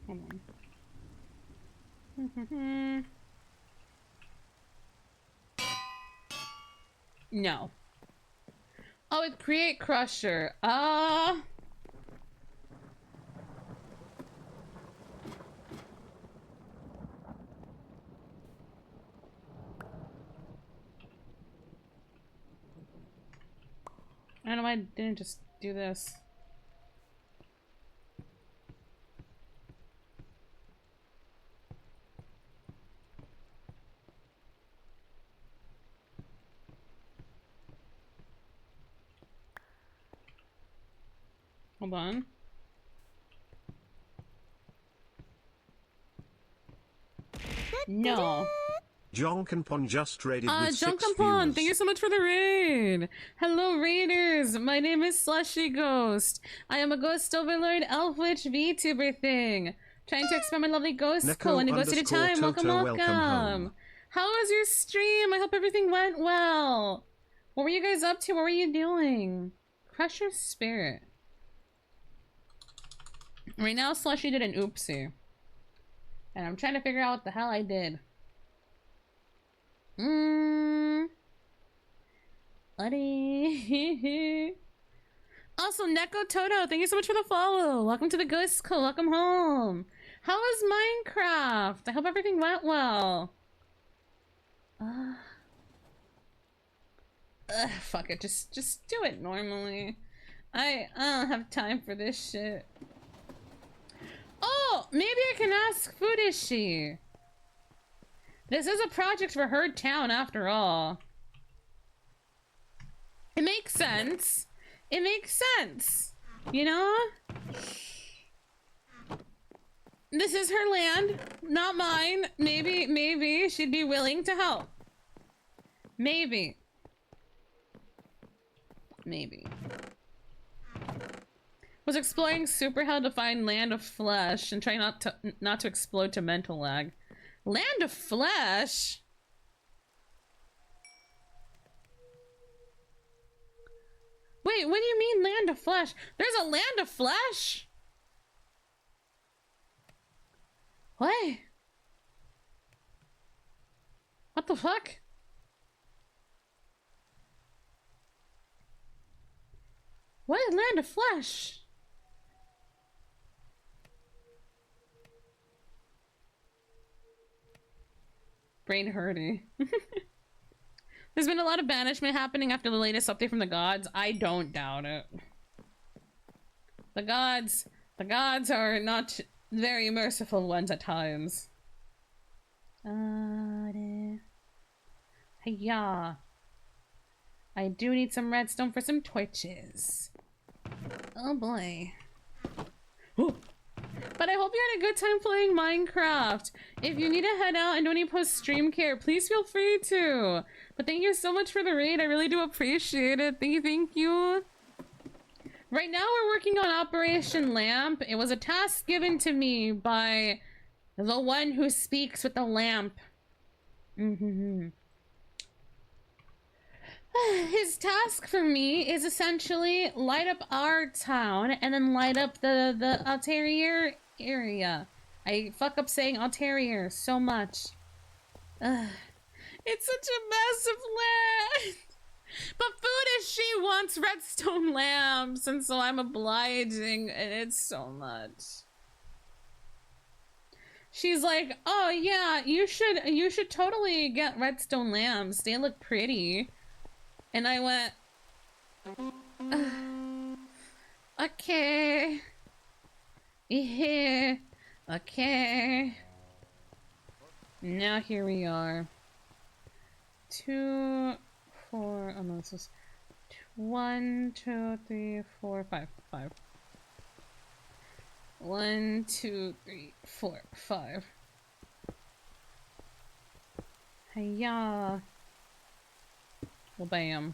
Hold on. No. Oh, it create crusher. I don't know why I didn't just do this. Hold on. No. Jonkampon just raided with 6 Jonkampon, viewers. thank you so much for the raid. Hello, raiders. My name is Slushieghost. I am a ghost overlord elf witch VTuber thing. Trying to expand my lovely ghost code and ghost at a time. Welcome. Home. How was your stream? I hope everything went well. What were you guys up to? What were you doing? Crush your spirit. Right now, Slushy did an oopsie. And I'm trying to figure out what the hell I did. Buddy. Also, Neko Toto, thank you so much for the follow. Welcome to the Ghost Code. Welcome home. How was Minecraft? I hope everything went well. Fuck it. Just do it normally. I don't have time for this shit. Oh, maybe I can ask Fudishi. This is a project for her town after all. It makes sense. It makes sense. You know? This is her land, not mine. Maybe she'd be willing to help. Maybe. Was exploring super hell to find land of flesh and trying not to explode to mental lag. Land of flesh? Wait, what do you mean land of flesh? There's a land of flesh? What? What the fuck? What is land of flesh? Brain hurty. There's been a lot of banishment happening after the latest update from the gods. I don't doubt it. The gods are not very merciful ones at times. Yeah. I do need some redstone for some torches. Oh boy. Oh! But I hope you had a good time playing Minecraft. If you need to head out and do any post-stream care, please feel free to. But thank you so much for the raid. I really do appreciate it. Thank you. Right now we're working on Operation Lamp. It was a task given to me by the one who speaks with the lamp. His task for me is essentially light up our town and then light up the Altair area. I fuck up saying Altair so much. It's such a massive land. But Food as she wants redstone lamps, and so I'm obliging, and it's so much. She's like, oh yeah, you should totally get redstone lamps. They look pretty. And I went, okay. Yeah, okay. Now here we are. 2, 4, oh no, this is 1, 2, 3, 4, 5, 5. 1, 2, 3, 4, 5. Hiya. Well, bam.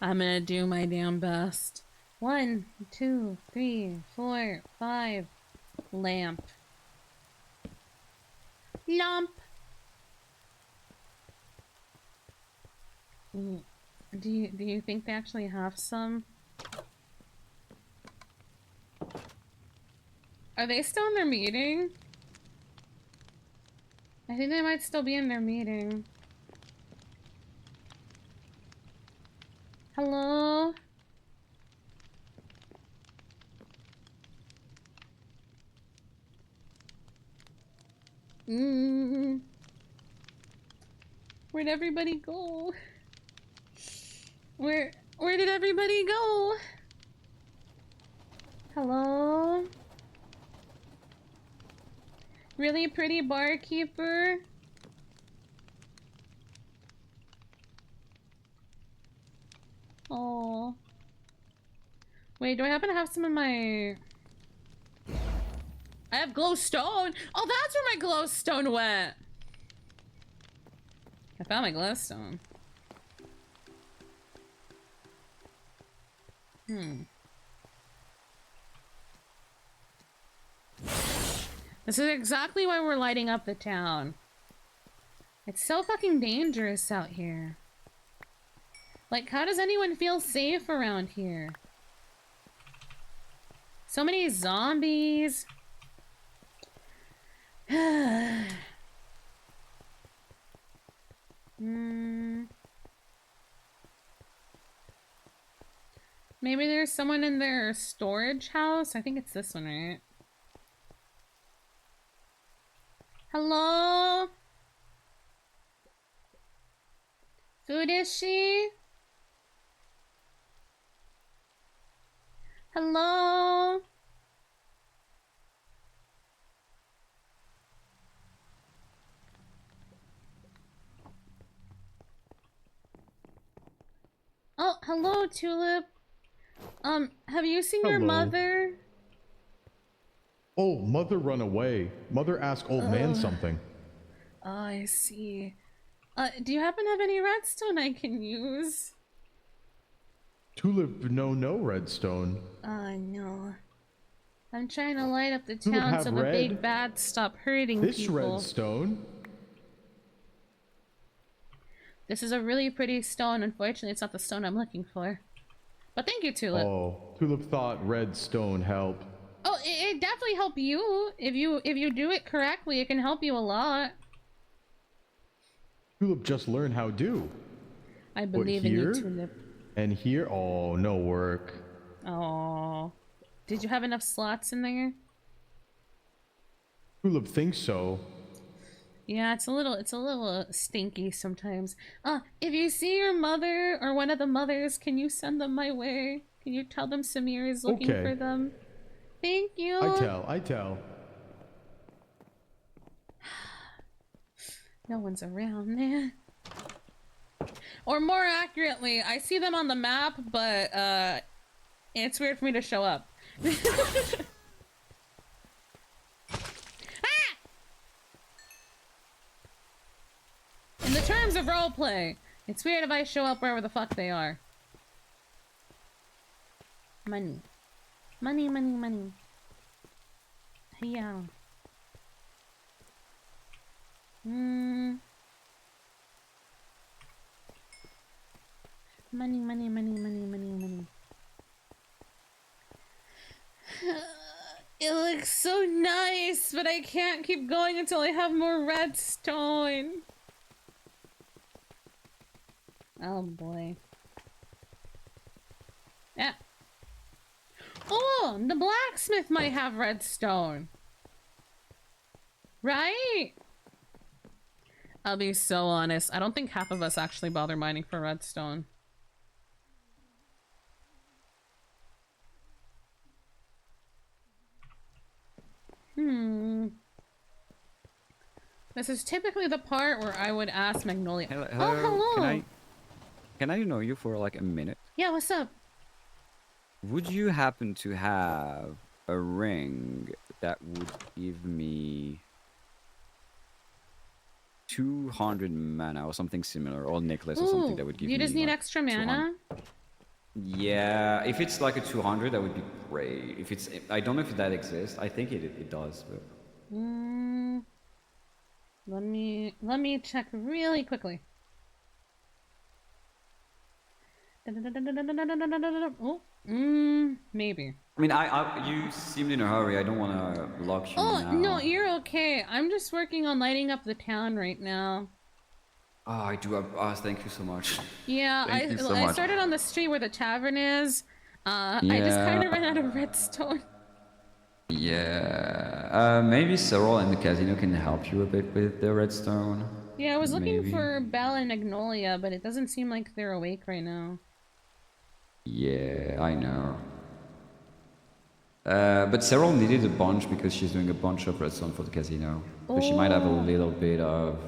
I'm gonna do my damn best. 1, 2, 3, 4, 5. Lamp. Lamp. Do you think they actually have some? Are they still in their meeting? I think they might still be in their meeting. Hello? Where'd everybody go? Where did everybody go? Hello? Really pretty barkeeper? Oh. Wait, do I happen to have some in my... I have glowstone! Oh, that's where my glowstone went! I found my glowstone. This is exactly why we're lighting up the town. It's so fucking dangerous out here. Like, how does anyone feel safe around here? So many zombies. Maybe there's someone in their storage house? I think it's this one, right? Hello? Food is she? Hello? Oh, hello, Tulip. Have you seen your Hello. mother? Oh, mother run away. Mother ask old man something. Oh, I see. Do you happen to have any redstone I can use? Tulip no redstone. No. I'm trying to light up the Tulip town have so the red? big bad stop hurting This people. redstone. This is a really pretty stone. Unfortunately, it's not the stone I'm looking for. But thank you, Tulip. Oh, Tulip thought redstone help. Oh, it definitely help you. If you do it correctly, it can help you a lot. Tulip just learned how do. I believe in you, here? Tulip. And here? Oh, no work. Oh. Did you have enough slots in there? Tulip thinks so. Yeah, it's a little stinky sometimes. If you see your mother or one of the mothers, can you send them my way? Can you tell them Sumire is looking Okay. for them? Thank you. I tell. No one's around, man. Or more accurately, I see them on the map, but it's weird for me to show up. roleplay. It's weird if I show up wherever the fuck they are. Money. Money, money, money. Yeah. Money, money, money, money, money, money. It looks so nice, but I can't keep going until I have more redstone. Oh boy. Yeah. Oh, the blacksmith might have redstone. Right? I'll be so honest. I don't think half of us actually bother mining for redstone. This is typically the part where I would ask Magnolia. Hello. Oh, hello. Can I know you for like a minute? Yeah, what's up? Would you happen to have a ring that would give me 200 mana or something similar, or a necklace or something that would give me? You just need like extra mana? Yeah, if it's like a 200, that would be great. If it's, I don't know if that exists. I think it does, but. Let me check really quickly. Oh, maybe. I mean, you seemed in a hurry. I don't want to lock you Oh, now. no, you're okay. I'm just working on lighting up the town right now. Oh, I do. Thank you so much. Yeah, Thank you so I much. started on the street where the tavern is. I just kind of ran out of redstone. Yeah. Maybe Cyril and the casino can help you a bit with the redstone. Yeah, I was looking Maybe. for Belle and Magnolia, but it doesn't seem like they're awake right now. Yeah, I know. But Cyril needed a bunch because she's doing a bunch of redstone for the casino. But she might have a little bit of.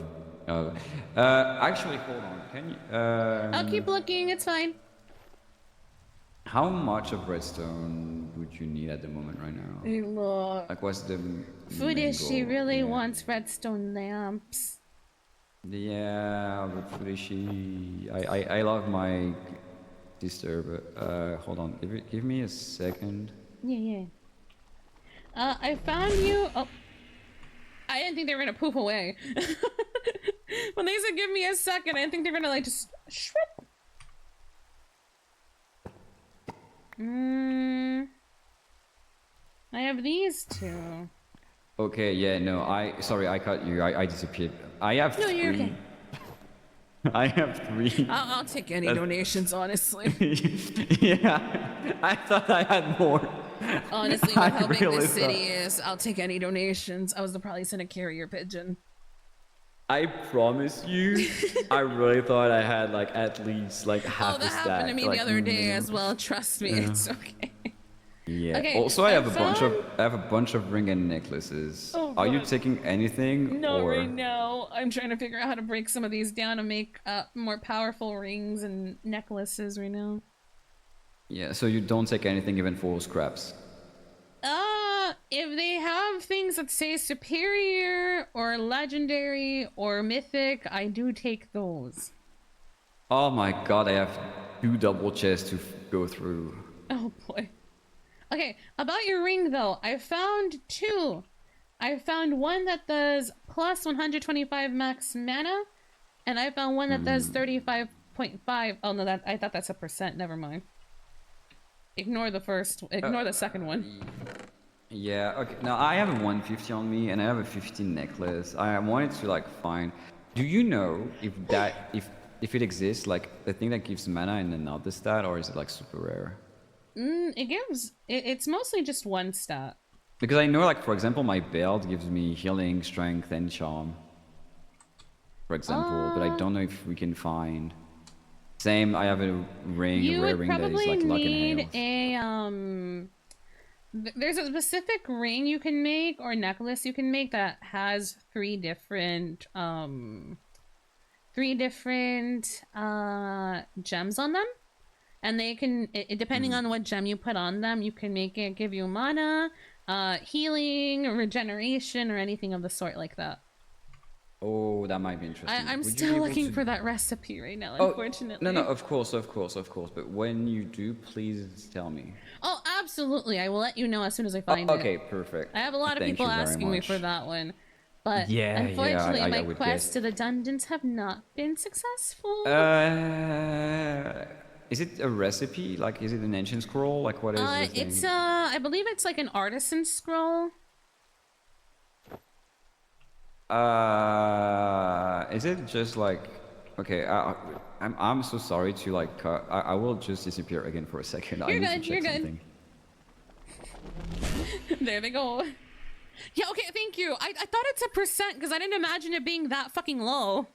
Actually, hold on. Can you? I'll keep looking. It's fine. How much of redstone would you need at the moment right now? Hey, look. Like, what's the Foodish, she really wants redstone lamps. Yeah, but Fudishi, I love my sister, but hold on, give me a second. Yeah. I found you. Oh, I didn't think they were gonna poof away. When they said give me a second, I didn't think they were gonna like just shrimp. I have these two. Okay, yeah, no, sorry, I cut you. I disappeared. I have No, three. you're okay. I have three. I'll take any donations, honestly. Yeah, I thought I had more. Honestly, with how big really this city thought- is, I'll take any donations. I was probably sent a carrier pigeon. I promise you, I really thought I had like at least like half Oh, that a stack. happened to me like, the other day minimum. as well. Trust me, Yeah. it's okay. Yeah. Okay, Also, I have found- I have a bunch of ring and necklaces. Oh, Are you God. taking anything? No, or... right now I'm trying to figure out how to break some of these down and make more powerful rings and necklaces right now. Yeah. So you don't take anything even for scraps. If they have things that say superior or legendary or mythic, I do take those. Oh my God! I have 2 double chests to go through. Oh boy. Okay, about your ring though, I found 2. I found one that does plus 125 max mana, and I found one that does 35.5. Oh no, I thought that's a percent. Never mind. Ignore the second one. Yeah. Okay. Now I have a 150 on me, and I have a 15 necklace. I wanted to like find. Do you know if it exists, like the thing that gives mana and another stat, or is it like super rare? It's mostly just one stat. Because I know, like, for example, my belt gives me healing, strength, and charm. For example, but I don't know if we can find. Same, I have a ring, You rare would ring that is probably like luck and need hail. There's a specific ring you can make or necklace you can make that has 3 different gems on them. And they can, depending on what gem you put on them, you can make it give you mana, healing, regeneration, or anything of the sort like that. Oh, that might be interesting. I'm Would you be still able looking to- for that recipe right now, Oh, unfortunately. no, of course. But when you do, please tell me. Oh, absolutely. I will let you know as soon as I find Okay, it. perfect. I have a lot of Thank people you very asking me much. for that one. But Yeah, unfortunately, I my would quests guess. to the dungeons have not been successful. Is it a recipe? Like, is it an ancient scroll? Like, what is the thing? It's I believe it's like an artisan scroll. Is it just like, okay? I'm so sorry to like cut. I will just disappear again for a second. I You're need good, to check you're good. something. There they go. Yeah, okay, thank you. I thought it's a percent because I didn't imagine it being that fucking low.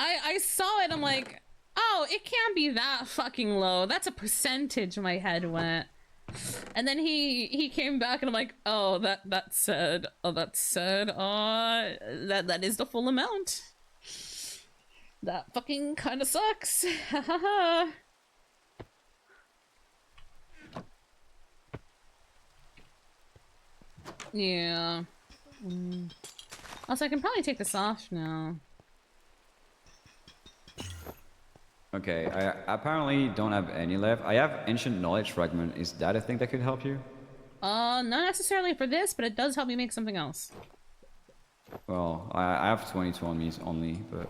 I saw it, I'm like, oh, it can't be that fucking low. That's a percentage my head went. And then he came back and I'm like, oh, that is the full amount. That fucking kind of sucks. Yeah. Also, I can probably take this off now. Okay, I apparently don't have any left. I have ancient knowledge fragment. Is that a thing that could help you? Not necessarily for this, but it does help me make something else. Well, I have 22 on me only, but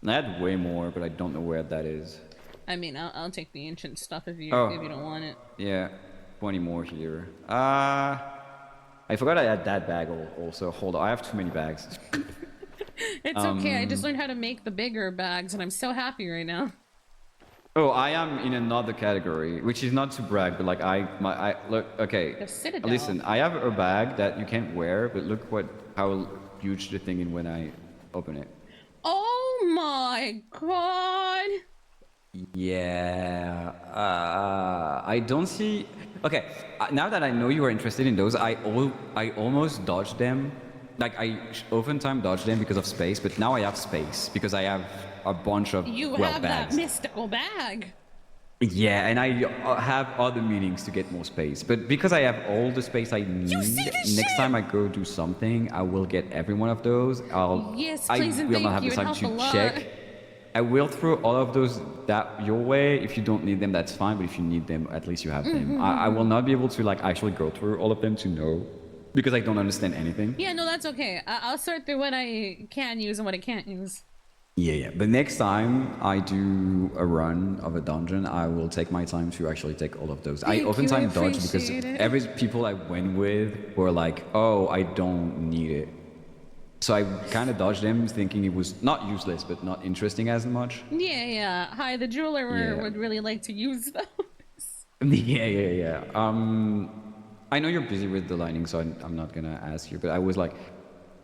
I had way more, but I don't know where that is. I mean, I'll take the ancient stuff if you don't want it. Yeah, 20 more here. I forgot I had that bag also. Hold on, I have too many bags. It's okay. I just learned how to make the bigger bags, and I'm so happy right now. Oh, I am in another category, which is not to brag, but like look. Okay, The Citadel. listen, I have a bag that you can't wear, but look how huge the thing is when I open it. Oh my god! Yeah, I don't see. Okay, now that I know you are interested in those, I almost dodged them. Like I oftentimes dodge them because of space, but now I have space because I have a bunch of You have bags. that mystical bag. Yeah, and I have other meanings to get more space, but because I have all the space I need, next time I go do something, I will get every one of those. Yes, I please and will not thank have you. the It time helped a to lot. check. I will throw all of those your way. If you don't need them, that's fine. But if you need them, at least you have them. I will not be able to like actually go through all of them to know, because I don't understand anything. Yeah, no, that's okay. I'll sort through what I can use and what I can't use. Yeah. But next time I do a run of a dungeon, I will take my time to actually take all of those. Thank I you, oftentimes I dodge because appreciate it. every people I went with were like, "Oh, I don't need it." So I kind of dodged them, thinking it was not useless, but not interesting as much. Yeah. Hi, the jeweler Yeah. would really like to use those. Yeah. I know you're busy with the lighting, so I'm not gonna ask you. But I was like,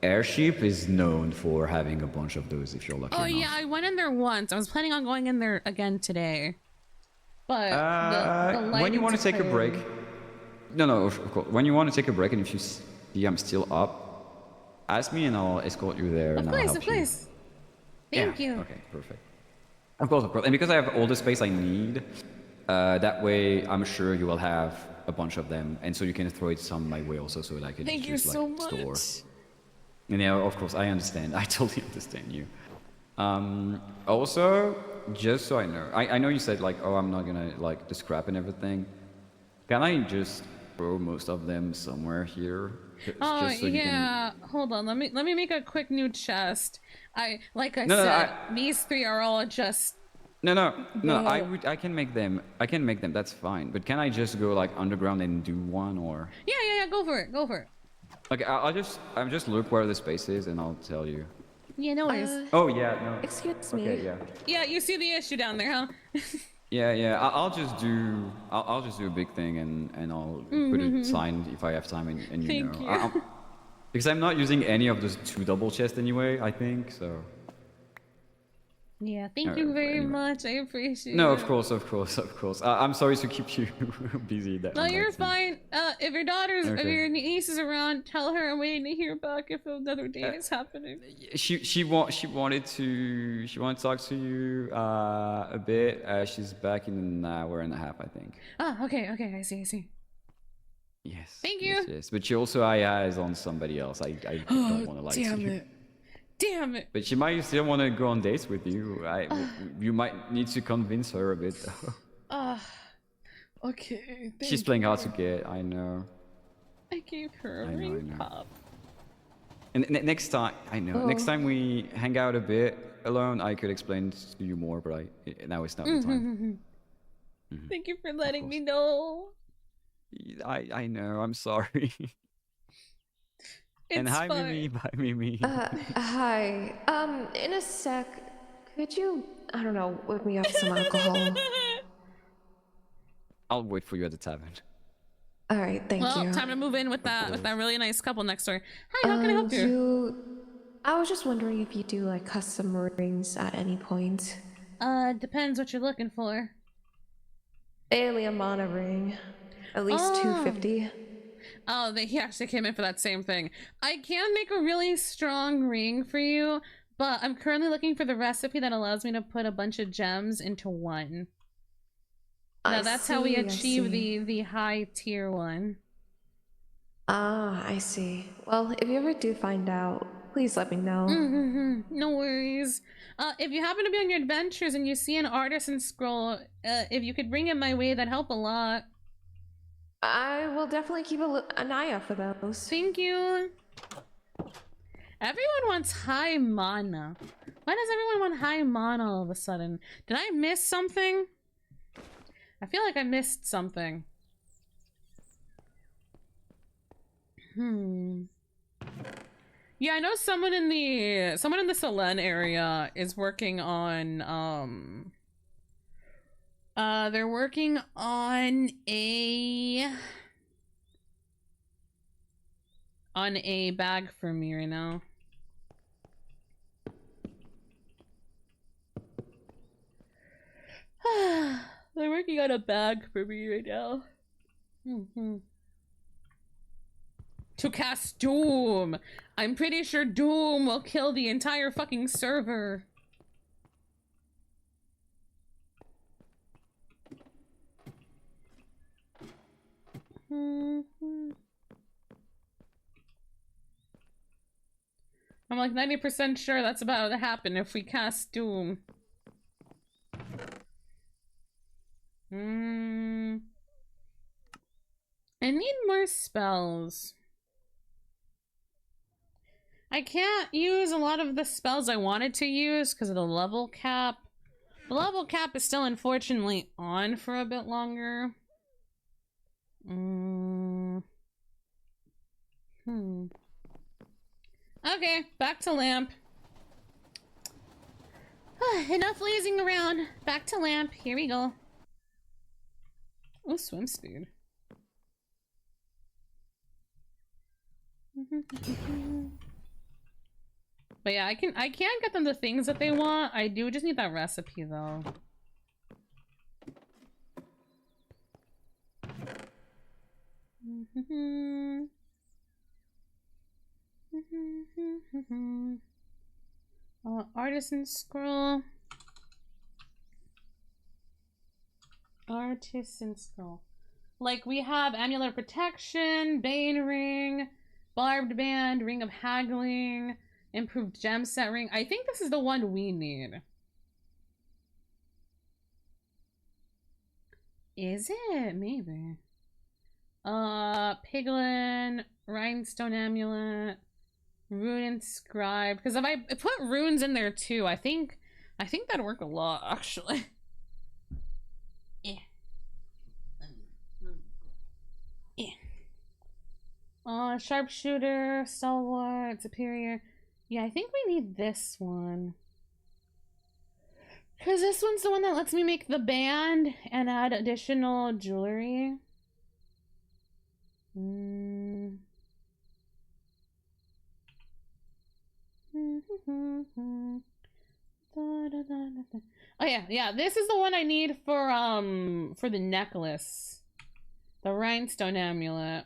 Airship is known for having a bunch of those. If you're lucky Oh enough. yeah, I went in there once. I was planning on going in there again today. But the when you want to take a break, no, of course. When you want to take a break, and if you see I'm still up, ask me and I'll escort you there. Of and I'll course, help of course. Thank you. Okay, perfect. Of course. And because I have all the space I need, that way I'm sure you will have a bunch of them, and so you can throw it some my way also, so that I can Thank you just so like store. much. And yeah, of course, I understand. I totally understand you. Also, just so I know, I know you said like, oh, I'm not gonna like the scrap and everything. Can I just throw most of them somewhere here? Oh Just so you yeah. Hold on. Let me make a quick new chest. Like I No, said, these three are all just. No. No. I can make them. That's fine. But can I just go like underground and do one, or? Yeah. Go for it. Okay, I'll just look where the space is and I'll tell you. Yeah, no worries. Oh yeah, no. Excuse me. Okay, yeah. Yeah, you see the issue down there, huh? Yeah. I'll just do a big thing and I'll put it signed if I have time and you Thank know. you. Because I'm not using any of those 2 double chests anyway, I think, so. Yeah, thank you very much. I appreciate it. No, of course. I'm sorry to keep you busy. No, you're fine. If your daughters, if Okay. your niece is around, tell her I'm waiting to hear back if another date is happening. She wanted to talk to you a bit. She's back in an hour and a half, I think. Ah, okay, I see. Yes. Thank you. Yes, yes. But she also has on somebody else. I don't want to lie to Damn you. it. Damn it. But she might still want to go on dates with you. You might need to convince her a bit. Okay. She's thank playing hard you. to get. I know. I gave her a I know, ring I know. pop. And next time, I know. Next time we hang out a bit alone, I could explain to you more. But now it's not the time. Thank you for letting me know. I know. I'm sorry. And It's hi, fine. Mimi. Bye, Mimi. Hi. In a sec, could you, I don't know, whip me up some alcohol? I'll wait for you at the tavern. All right, thank you. Well, time to move in with that really nice couple next door. Hi, how can I help you? I was just wondering if you do like custom rings at any point. Depends what you're looking for. Alien mana ring. At least 250. Oh, he actually came in for that same thing. I can make a really strong ring for you, but I'm currently looking for the recipe that allows me to put a bunch of gems into one. Now that's how we achieve the high tier one. Ah, I see. Well, if you ever do find out, please let me know. No worries. If you happen to be on your adventures and you see an artisan scroll, if you could bring it my way, that'd help a lot. I will definitely keep an eye out for those. Thank you. Everyone wants high mana. Why does everyone want high mana all of a sudden? Did I miss something? I feel like I missed something. Yeah, I know someone in the Selene area is working on they're working on a bag for me right now. They're working on a bag for me right now. To cast Doom. I'm pretty sure Doom will kill the entire fucking server. I'm like 90% sure that's about to happen if we cast Doom. I need more spells. I can't use a lot of the spells I wanted to use because of the level cap. The level cap is still unfortunately on for a bit longer. Okay, back to lamp. Enough lazing around. Back to lamp. Here we go. Oh, swim speed. But yeah, I can get them the things that they want. I do just need that recipe though. Artisan scroll. Artisan scroll. Like we have amulet protection, bane ring, barbed band, ring of haggling, improved gem set ring. I think this is the one we need. Is it? Maybe. Piglin, rhinestone amulet, rune inscribed. Because if I put runes in there too, I think that'd work a lot actually. Sharpshooter, stalwart, superior. Yeah, I think we need this one. Because this one's the one that lets me make the band and add additional jewelry. Oh yeah, this is the one I need for the necklace. The rhinestone amulet.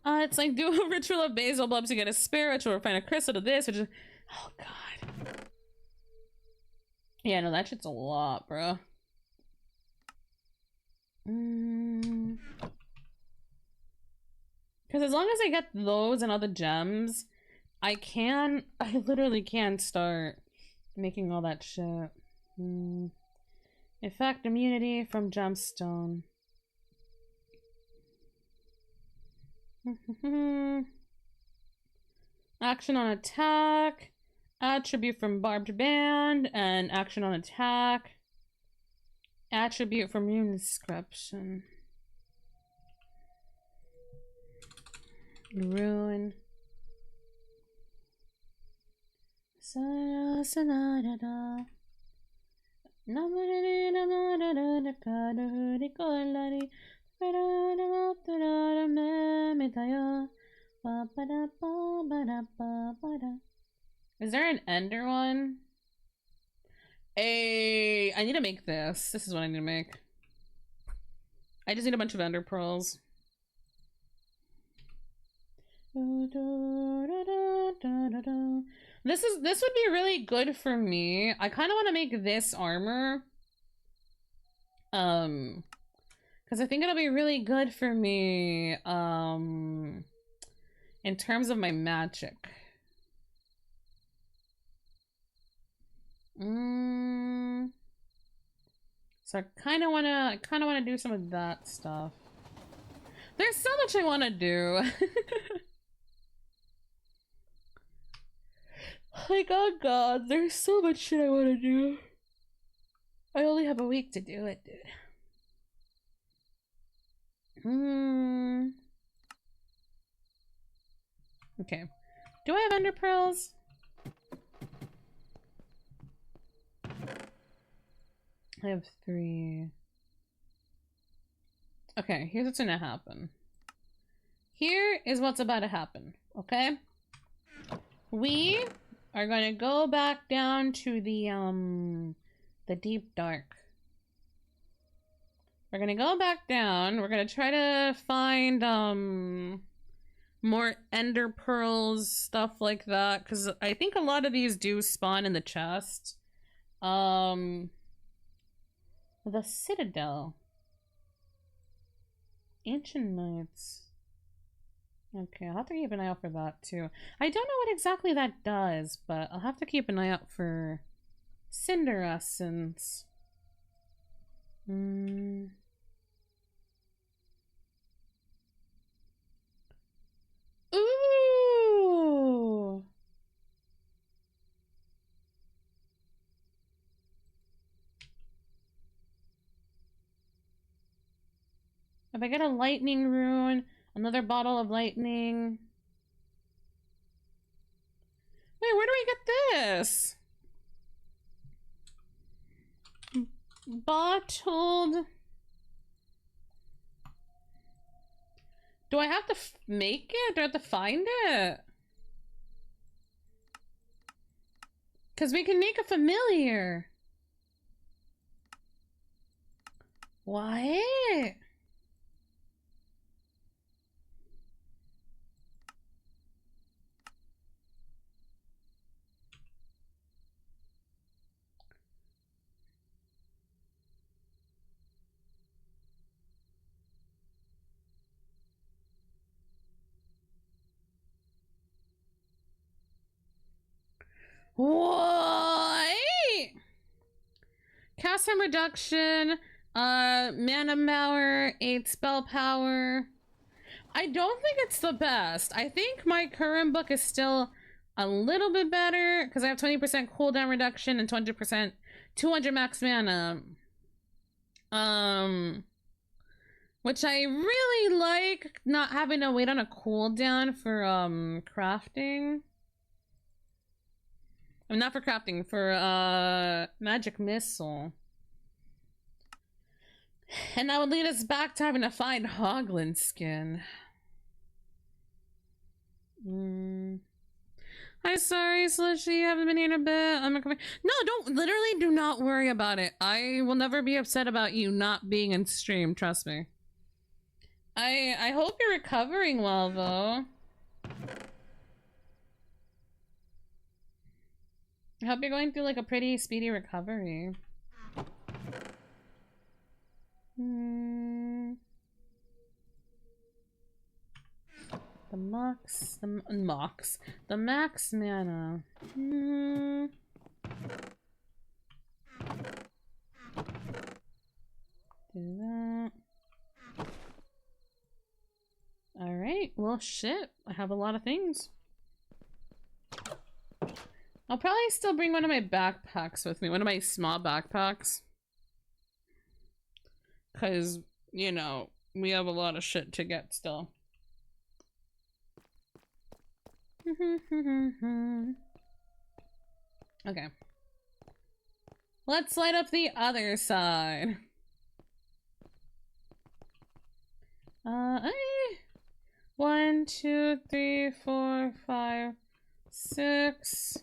It's like do a ritual of basil bulbs to get a spiritual or find a crystal to this, which is oh god. Yeah, no, that shit's a lot, bro. Because as long as I get those and other gems, I literally can start making all that shit. Effect immunity from gemstone. Action on attack. Attribute from barbed band and action on attack. Attribute from rune inscription. Ruin. Is there an ender one? Hey, I need to make this. This is what I need to make. I just need a bunch of ender pearls. This would be really good for me. I kind of want to make this armor. Because I think it'll be really good for me, in terms of my magic. So I kind of wanna do some of that stuff. There's so much I want to do. Like, oh god, there's so much shit I want to do. I only have a week to do it, dude. Okay. Do I have ender pearls? I have 3. Okay, here's what's gonna happen. Here is what's about to happen, okay? We are gonna go back down to the deep dark. We're gonna go back down. We're gonna try to find, more ender pearls, stuff like that, because I think a lot of these do spawn in the chest. The Citadel. Ancient Knights. Okay, I'll have to keep an eye out for that too. I don't know what exactly that does, but I'll have to keep an eye out for Cinder Essence. Ooh! If I get a lightning rune, another bottle of lightning. Wait, where do we get this? Bottled. Do I have to make it? Do I have to find it? Because we can make a familiar. What? What? Cast time reduction, mana power, 8 spell power. I don't think it's the best. I think my current book is still a little bit better because I have 20% cooldown reduction and 200% 200 max mana. Which I really like, not having to wait on a cooldown for crafting. I mean, not for crafting, for magic missile. And that would lead us back to having to find Hoglin skin. Hi, sorry, Slushy, you haven't been here in a bit. I'm coming. No, literally do not worry about it. I will never be upset about you not being in stream, trust me. I hope you're recovering well, though. I hope you're going through like a pretty speedy recovery. The max mana. Do that. Alright, well shit. I have a lot of things. I'll probably still bring one of my backpacks with me, one of my small backpacks. Cause, you know, we have a lot of shit to get still. Okay. Let's light up the other side. 1, 2, 3, 4, 5, 6.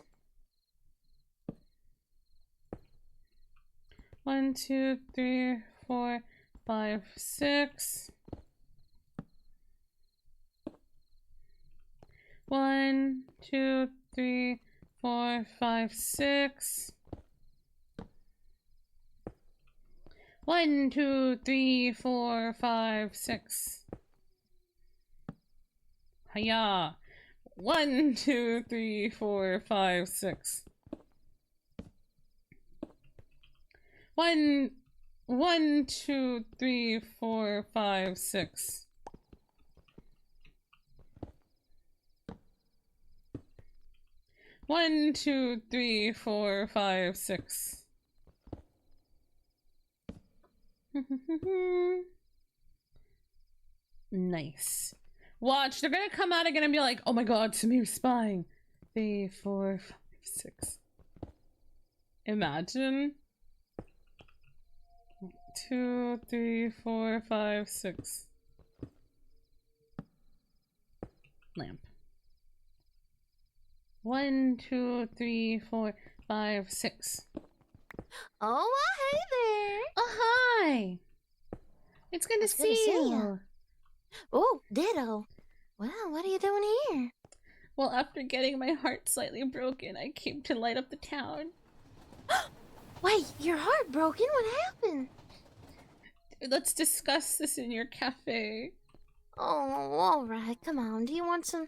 1, 2, 3, 4, 5, 6. 1, 2, 3, 4, 5, 6. 1, 2, 3, 4, 5, 6. Hiya! 1, 2, 3, 4, 5, 6. 1, 2, 3, 4, 5, 6. 1, 2, 3, 4, 5, 6. Nice. Watch, they're gonna come out again and be like, oh my god, Sumire's spying. 3, 4, 5, 6. Imagine. 2, 3, 4, 5, 6. Lamp. 1, 2, 3, 4, 5, 6. Oh, well, hey there. Oh, hi. It's good to see you. Oh, ditto. Well, what are you doing here? Well, after getting my heart slightly broken, I came to light up the town. Wait, your heart broken? What happened? Let's discuss this in your cafe. Oh, all right. Come on. Do you want some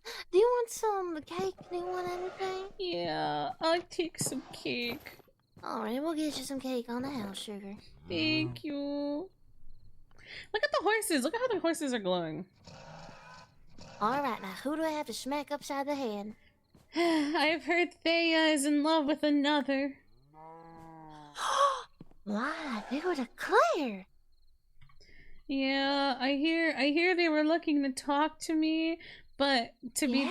cake? Do you want anything? Yeah, I'll take some cake. All right, we'll get you some cake on the house, sugar. Thank you. Look at the horses. Look at how the horses are glowing. All right, now who do I have to smack upside the head? I've heard Thea is in love with another. Why, they would declare. Yeah, I hear they were looking to talk to me, but to be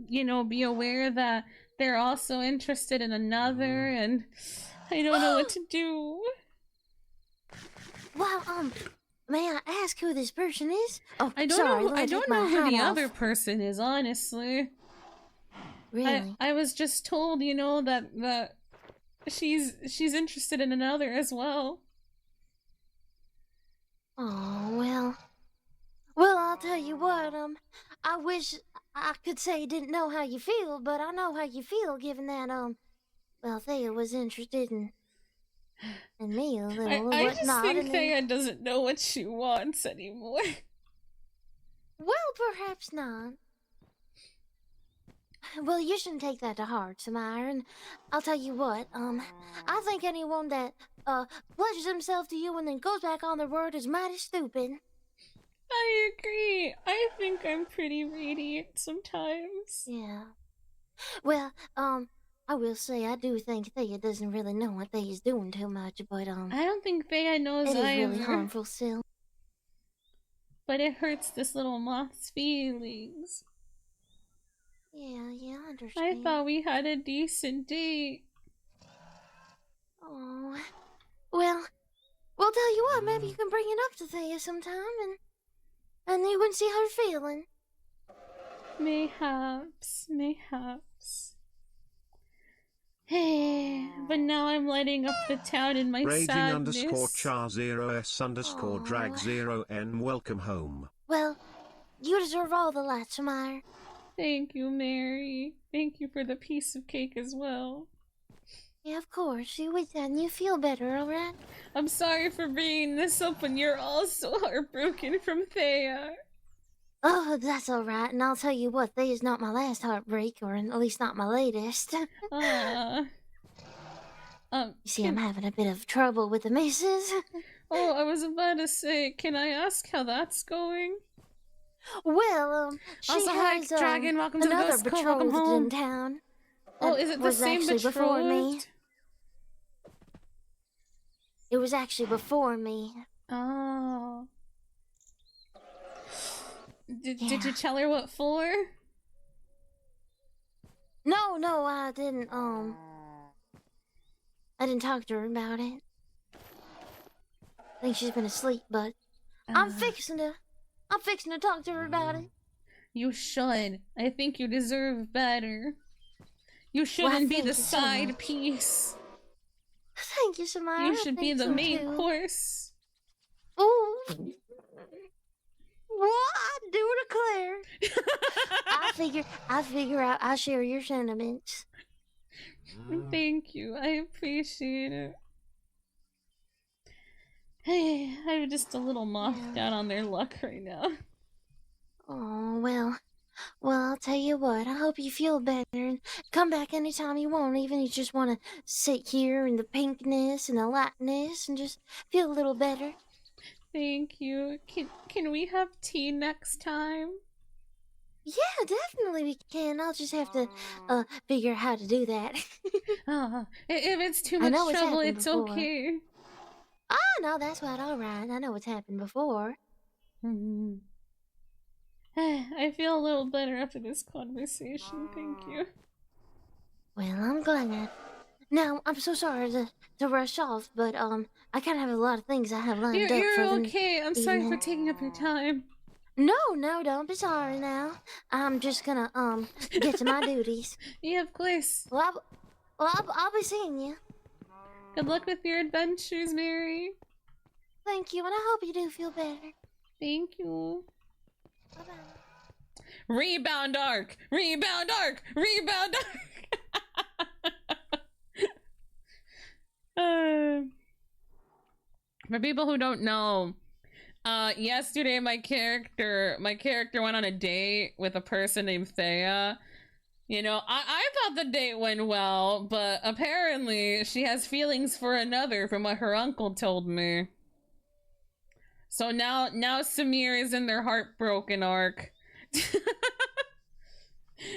you know, be aware that they're also interested in another, and I don't know what to do. Well, may I ask who this person is? Oh, I don't know who the other person is, honestly. Really? I was just told, you know, that she's interested in another as well. Oh, well, I'll tell you what, I wish I could say I didn't know how you feel, but I know how you feel, given that, well, Thea was interested in me a little and I whatnot. just think Thea doesn't know what she wants anymore. Well, perhaps not. Well, you shouldn't take that to heart, Sumire, and I'll tell you what, I think anyone that, pledges himself to you and then goes back on their word is mighty stupid. I agree. I think I'm pretty radiant sometimes. Yeah. Well, I will say I do think Thea doesn't really know what Thea's doing too much, but, I don't think Thea knows it is either. really harmful still. But it hurts this little moth's feelings. Yeah, I understand. I thought we had a decent date. Oh, well, tell you what, maybe you can bring it up to Thea sometime, and you can see how you're feeling. Mayhaps. Hey, but now I'm lighting up the town in my sadness. Raging_char0s_drag0n welcome home. Well, you deserve all the light, Sumire. Thank you, Mary. Thank you for the piece of cake as well. Yeah, of course. You with that and you feel better, alright? I'm sorry for bringing this up when you're also heartbroken from Thea. Oh, that's alright, and I'll tell you what, Thea's not my last heartbreak, or at least not my latest. You see, I'm having a bit of trouble with the missus. Oh, I was about to say, can I ask how that's going? Well, she Also, hi, has Dragon, welcome to the another Ghost Cove, welcome betrothed home. in town. Oh, that is it the was same actually before me. betrothed? It was actually before me. Oh. Did you tell her what for? No, I didn't, I didn't talk to her about it. I think she's been asleep, but I'm fixing to talk to her about it. You should. I think you deserve better. You shouldn't be thank the you so side much. piece. Thank you, Sumire. You should be I think the so, main too. course. Ooh. What? I do declare. I figure out I share your sentiments. Thank you. I appreciate it. Hey, I'm just a little moth down on their luck right now. Oh, well, I'll tell you what, I hope you feel better and come back anytime you want, even if you just want to sit here in the pinkness and the lightness and just feel a little better. Thank you. Can we have tea next time? Yeah, definitely we can. I'll just have to figure out how to do that. If it's too I much know it's trouble, happened it's before. okay. Ah, no, that's right, alright. I know it's happened before. I feel a little better after this conversation, thank you. Well, I'm glad. Now, I'm so sorry to rush off, but I kind of have a lot of things I have lined up for You're the okay. I'm sorry for evening. taking up your time. No, don't be sorry now. I'm just gonna get to my duties. Yeah, of course. Well, I'll be seeing you. Good luck with your adventures, Mary. Thank you, and I hope you do feel better. Thank you. Bye-bye. Rebound arc! Rebound arc! Rebound arc! For people who don't know, yesterday my character went on a date with a person named Thea. You know, I thought the date went well, but apparently she has feelings for another from what her uncle told me. So now Sumire is in their heartbroken arc.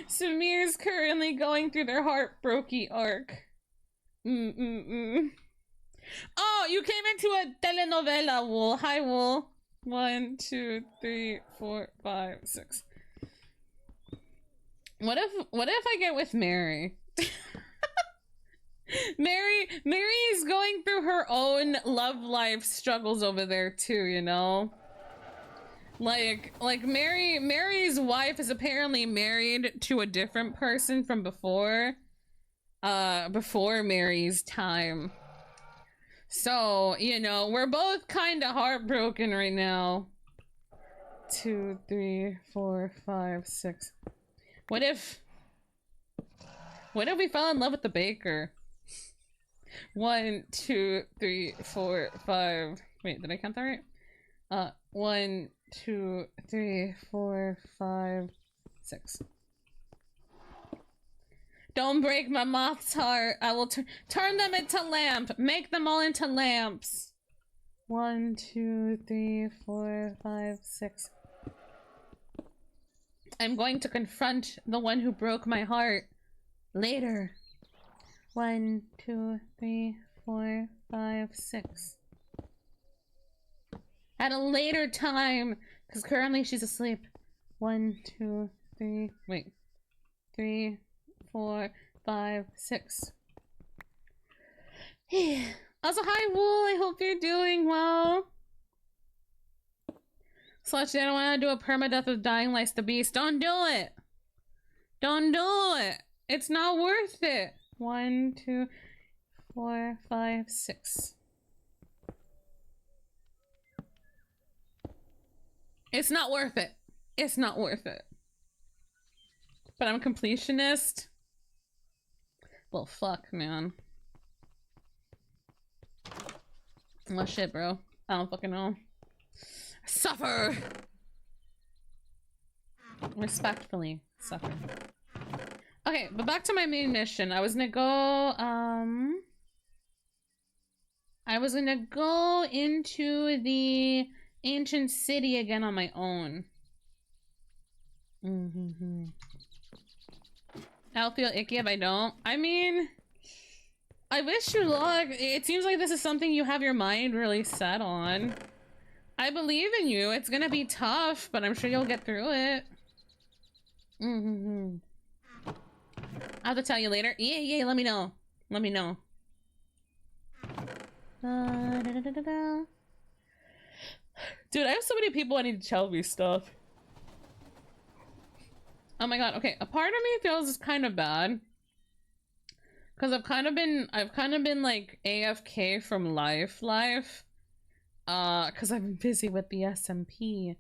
Sumire's currently going through their heartbroken arc. Oh, you came into a telenovela, Wool. Hi, Wool. 1, 2, 3, 4, 5, 6. What if I get with Mary? Mary's going through her own love life struggles over there too, you know? Like Mary's wife is apparently married to a different person from before Mary's time. So, you know, we're both kind of heartbroken right now. 2, 3, 4, 5, 6. What if we fell in love with the baker? 1, 2, 3, 4, 5. Wait, did I count that right? 1, 2, 3, 4, 5, 6. Don't break my moth's heart. I will turn them into lamp. Make them all into lamps. 1, 2, 3, 4, 5, 6. I'm going to confront the one who broke my heart later. 1, 2, 3, 4, 5, 6. At a later time, because currently she's asleep. 1, 2, 3, wait. 3, 4, 5, 6. Also, hi, Wool. I hope you're doing well. Slushy, I don't want to do a permadeath of Dying Likes the Beast. Don't do it. Don't do it. It's not worth it. 1, 2, 4, 5, 6. It's not worth it. It's not worth it. But I'm a completionist. Well, fuck, man. Oh shit, bro. I don't fucking know. Suffer! Respectfully, suffer. Okay, but back to my main mission. I was gonna go, I was gonna go into the ancient city again on my own. I'll feel icky if I don't. I mean, I wish you luck. It seems like this is something you have your mind really set on. I believe in you. It's gonna be tough, but I'm sure you'll get through it. I'll have to tell you later. Yeah, let me know. Let me know. Dude, I have so many people I need to tell me stuff. Oh my god, okay. A part of me feels kind of bad. Cause I've kind of been like AFK from life. Cause I've been busy with the SMP.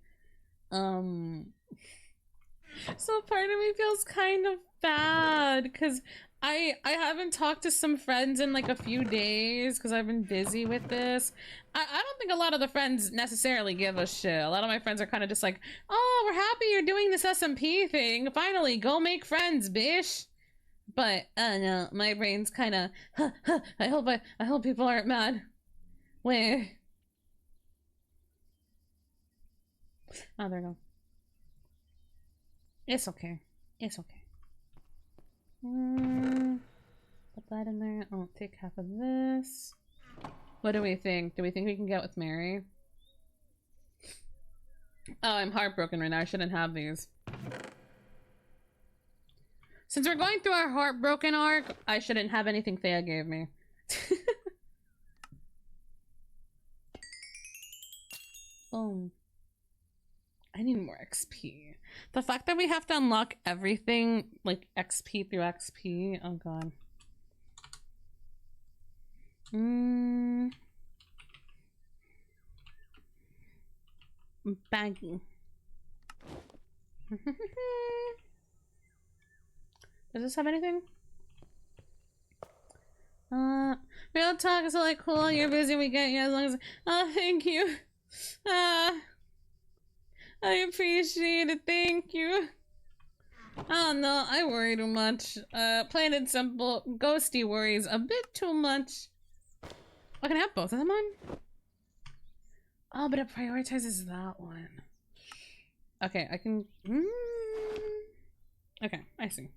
So part of me feels kind of bad cause I haven't talked to some friends in like a few days because I've been busy with this. I don't think a lot of the friends necessarily give a shit. A lot of my friends are kind of just like, oh, we're happy you're doing this SMP thing. Finally, go make friends, bish. But no, my brain's kind of. I hope people aren't mad. Where? Oh, there we go. It's okay. It's okay. Put that in there. I'll take half of this. What do we think? Do we think we can get with Mary? Oh, I'm heartbroken right now. I shouldn't have these. Since we're going through our heartbroken arc, I shouldn't have anything Thea gave me. Boom. I need more XP. The fact that we have to unlock everything, like XP through XP, oh god. Baggy. Does this have anything? Real talk is like cool, you're busy, we get you as long as. Oh, thank you. I appreciate it, thank you. Oh no, I worry too much. Plain and simple, ghosty worries a bit too much. I can have both of them on? Oh, but it prioritizes that one. Okay, I can... Okay, I see.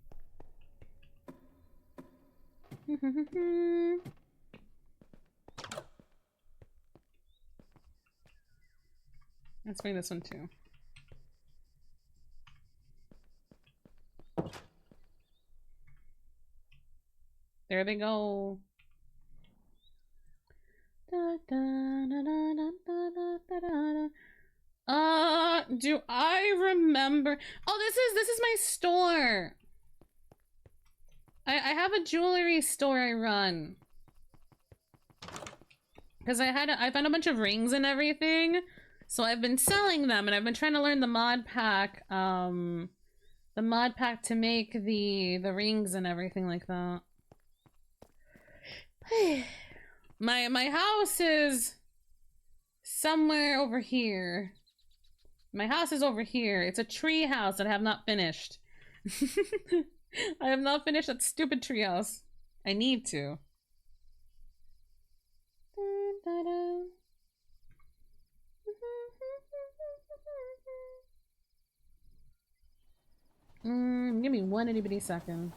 Let's bring this one too. There they go. Do I remember? Oh, this is my store. I have a jewelry store I run. Because I found a bunch of rings and everything. So I've been selling them and I've been trying to learn the mod pack. The mod pack to make the rings and everything like that. My house is somewhere over here. My house is over here. It's a tree house that I have not finished. I have not finished that stupid tree house. I need to. Give me one itty bitty second.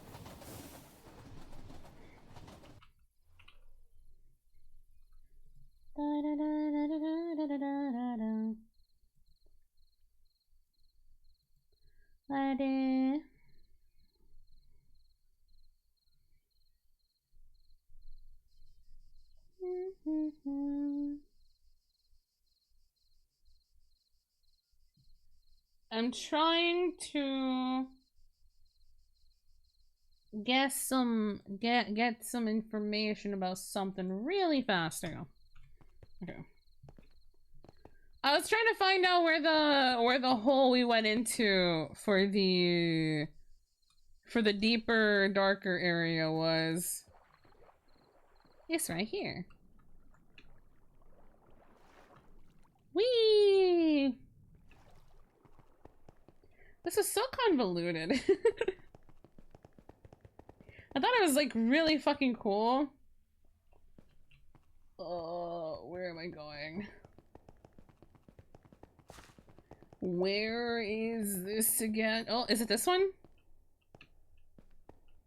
I'm trying to get some information about something really fast. There we go. Okay. I was trying to find out where the hole we went into for the deeper, darker area was. It's right here. Whee! This is so convoluted. I thought it was like really fucking cool. Oh, where am I going? Where is this again? Oh, is it this one?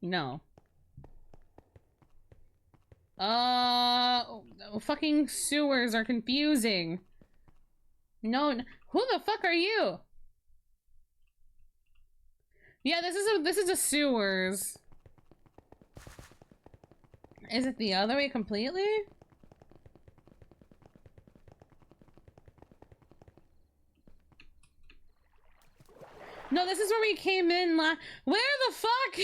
No. Oh, fucking sewers are confusing. No, who the fuck are you? Yeah, this is a sewers. Is it the other way completely? No, this is where we came in where the fuck?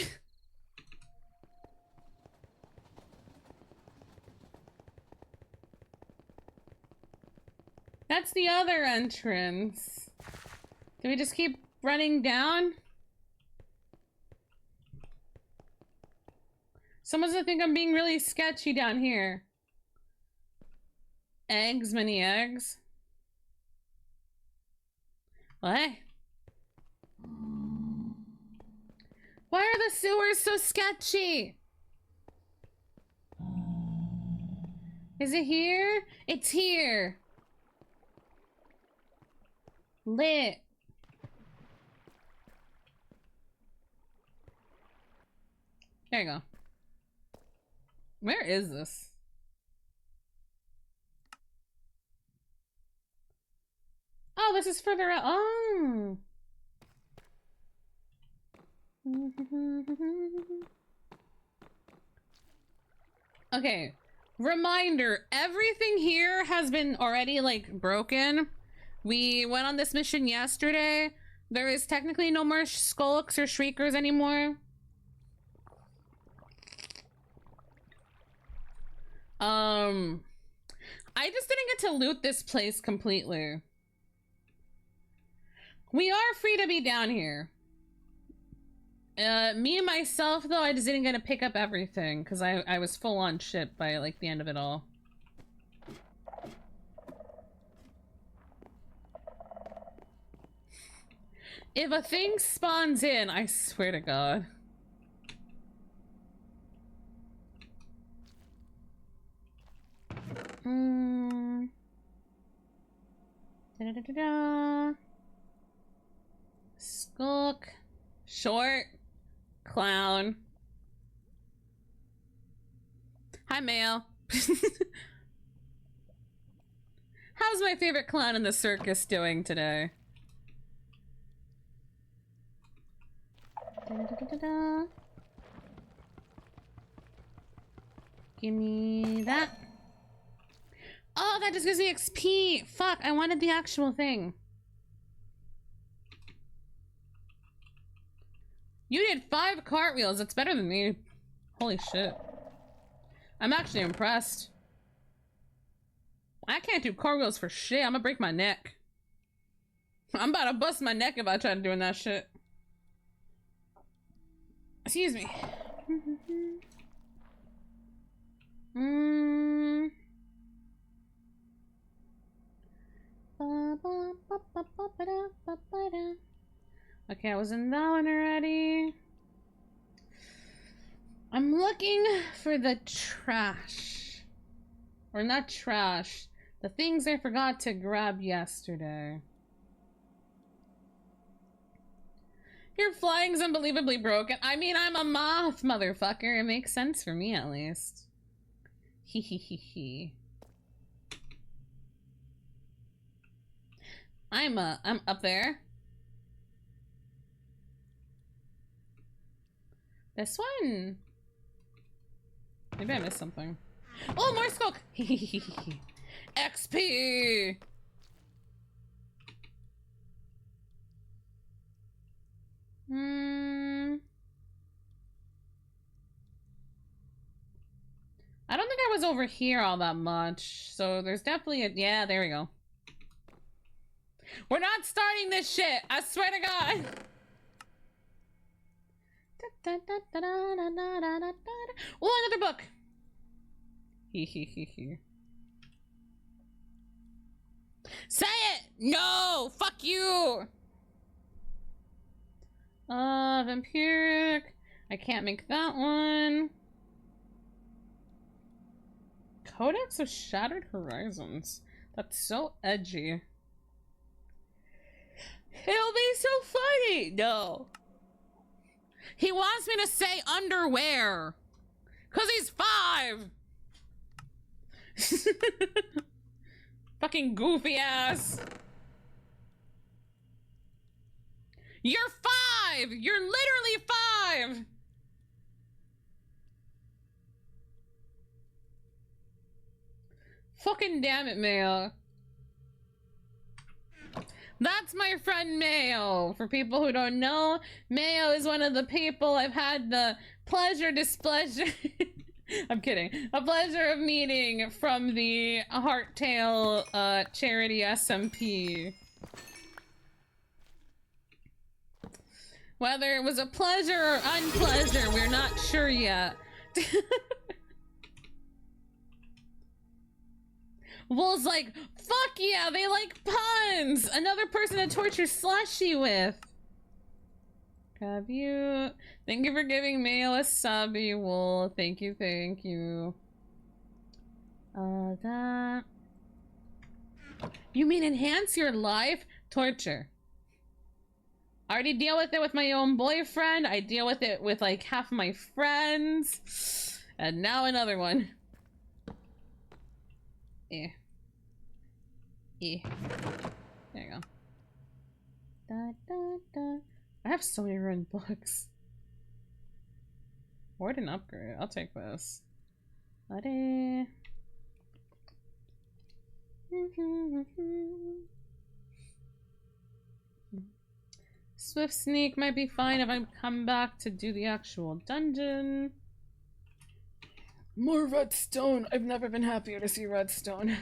That's the other entrance. Do we just keep running down? Someone's gonna think I'm being really sketchy down here. Eggs, many eggs. What? Why are the sewers so sketchy? Is it here? It's here. Lit. There you go. Where is this? Oh, this is further out. Oh. Okay. Reminder, everything here has been already like broken. We went on this mission yesterday. There is technically no more skulks or shriekers anymore. I just didn't get to loot this place completely. We are free to be down here. Me and myself though, I just didn't get to pick up everything because I was full on shit by like the end of it all. If a thing spawns in, I swear to God. Da-da-da-da-da. Skulk. Short. Clown. Hi, male. How's my favorite clown in the circus doing today? Da-da-da-da-da. Give me that. Oh, that just gives me XP. Fuck, I wanted the actual thing. You did 5 cartwheels. That's better than me. Holy shit. I'm actually impressed. I can't do cartwheels for shit. I'm gonna break my neck. I'm about to bust my neck if I try doing that shit. Excuse me. Okay, I was in that one already. I'm looking for the trash. Or not trash. The things I forgot to grab yesterday. Your flying's unbelievably broken. I mean, I'm a moth, motherfucker. It makes sense for me, at least. Hee hee hee hee. I'm up there. This one? Maybe I missed something. Oh, more skulk! XP! I don't think I was over here all that much. So there's definitely a... Yeah, there we go. We're not starting this shit! I swear to God! Oh, another book! Say it! No! Fuck you! Vampiric. I can't make that one. Codex of Shattered Horizons. That's so edgy. It'll be so funny! No. He wants me to say underwear. Cause he's 5! Fucking goofy ass. You're 5! You're literally 5! Fucking damn it, Mayo. That's my friend Mayo. For people who don't know, Mayo is one of the people I've had the displeasure. I'm kidding. A pleasure of meeting from the Hearttail charity SMP. Whether it was a pleasure or unpleasure, we're not sure yet. Wol's like, fuck yeah, they like puns! Another person to torture Slushy with. Have you? Thank you for giving Mayo a subby, Wool. Thank you, thank you. That. You mean enhance your life? Torture. I already deal with it with my own boyfriend. I deal with it with like half of my friends. And now another one. Yeah. Yeah. There you go. Da, da, da. I have so many ruined books. What an upgrade. I'll take this. Buddy. Swift sneak might be fine if I come back to do the actual dungeon. More redstone. I've never been happier to see redstone.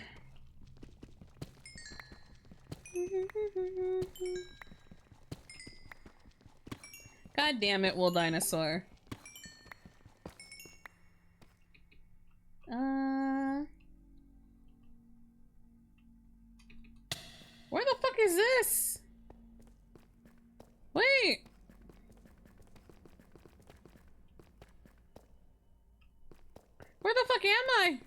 God damn it, Wool Dinosaur. Where the fuck is this? Wait! Where the fuck am I?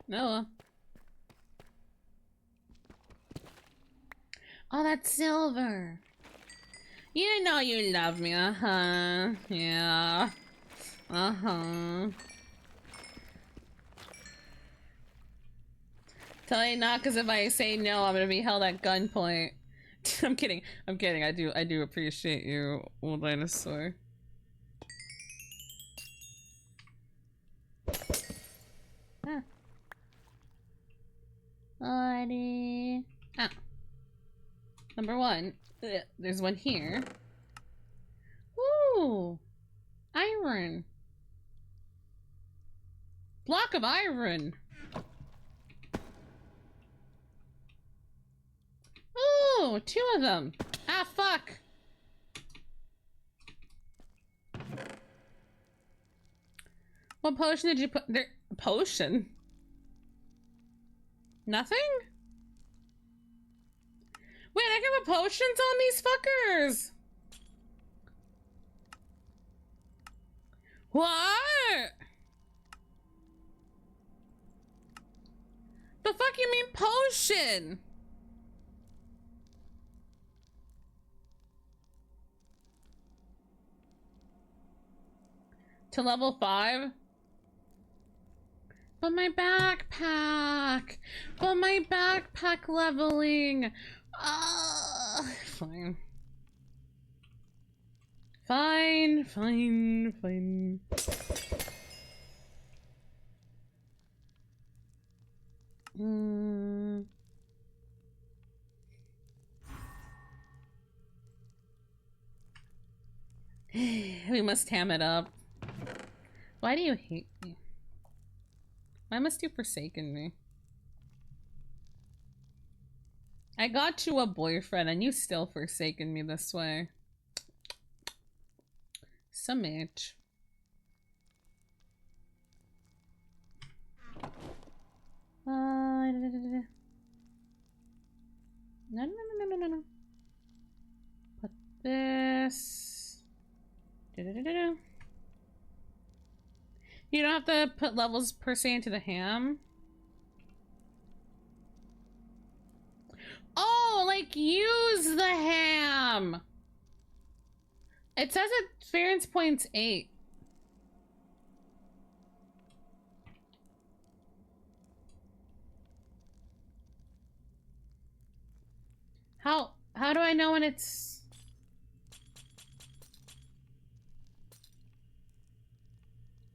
Noah. Oh, that's silver. You know you love me, uh-huh. Yeah. Uh-huh. Tell you not, because if I say no, I'm gonna be held at gunpoint. I'm kidding. I'm kidding. I do appreciate you, Old Dinosaur. Ah. Alrighty. Ah. Number 1. There's one here. Ooh. Iron. Block of iron. Ooh, 2 of them. Ah, fuck. What potion did you put there? Potion? Nothing? Wait, I can put potions on these fuckers. What? The fuck you mean potion? To level 5? But my backpack! But my backpack leveling! Fine. Fine, fine, fine. We must ham it up. Why do you hate me? Why must you forsaken me? I got you a boyfriend and you still forsaken me this way. Some bitch. Du-du-du-du-du. You don't have to put levels per se into the ham. Oh, like use the ham. It says experience points 8. How do I know when it's...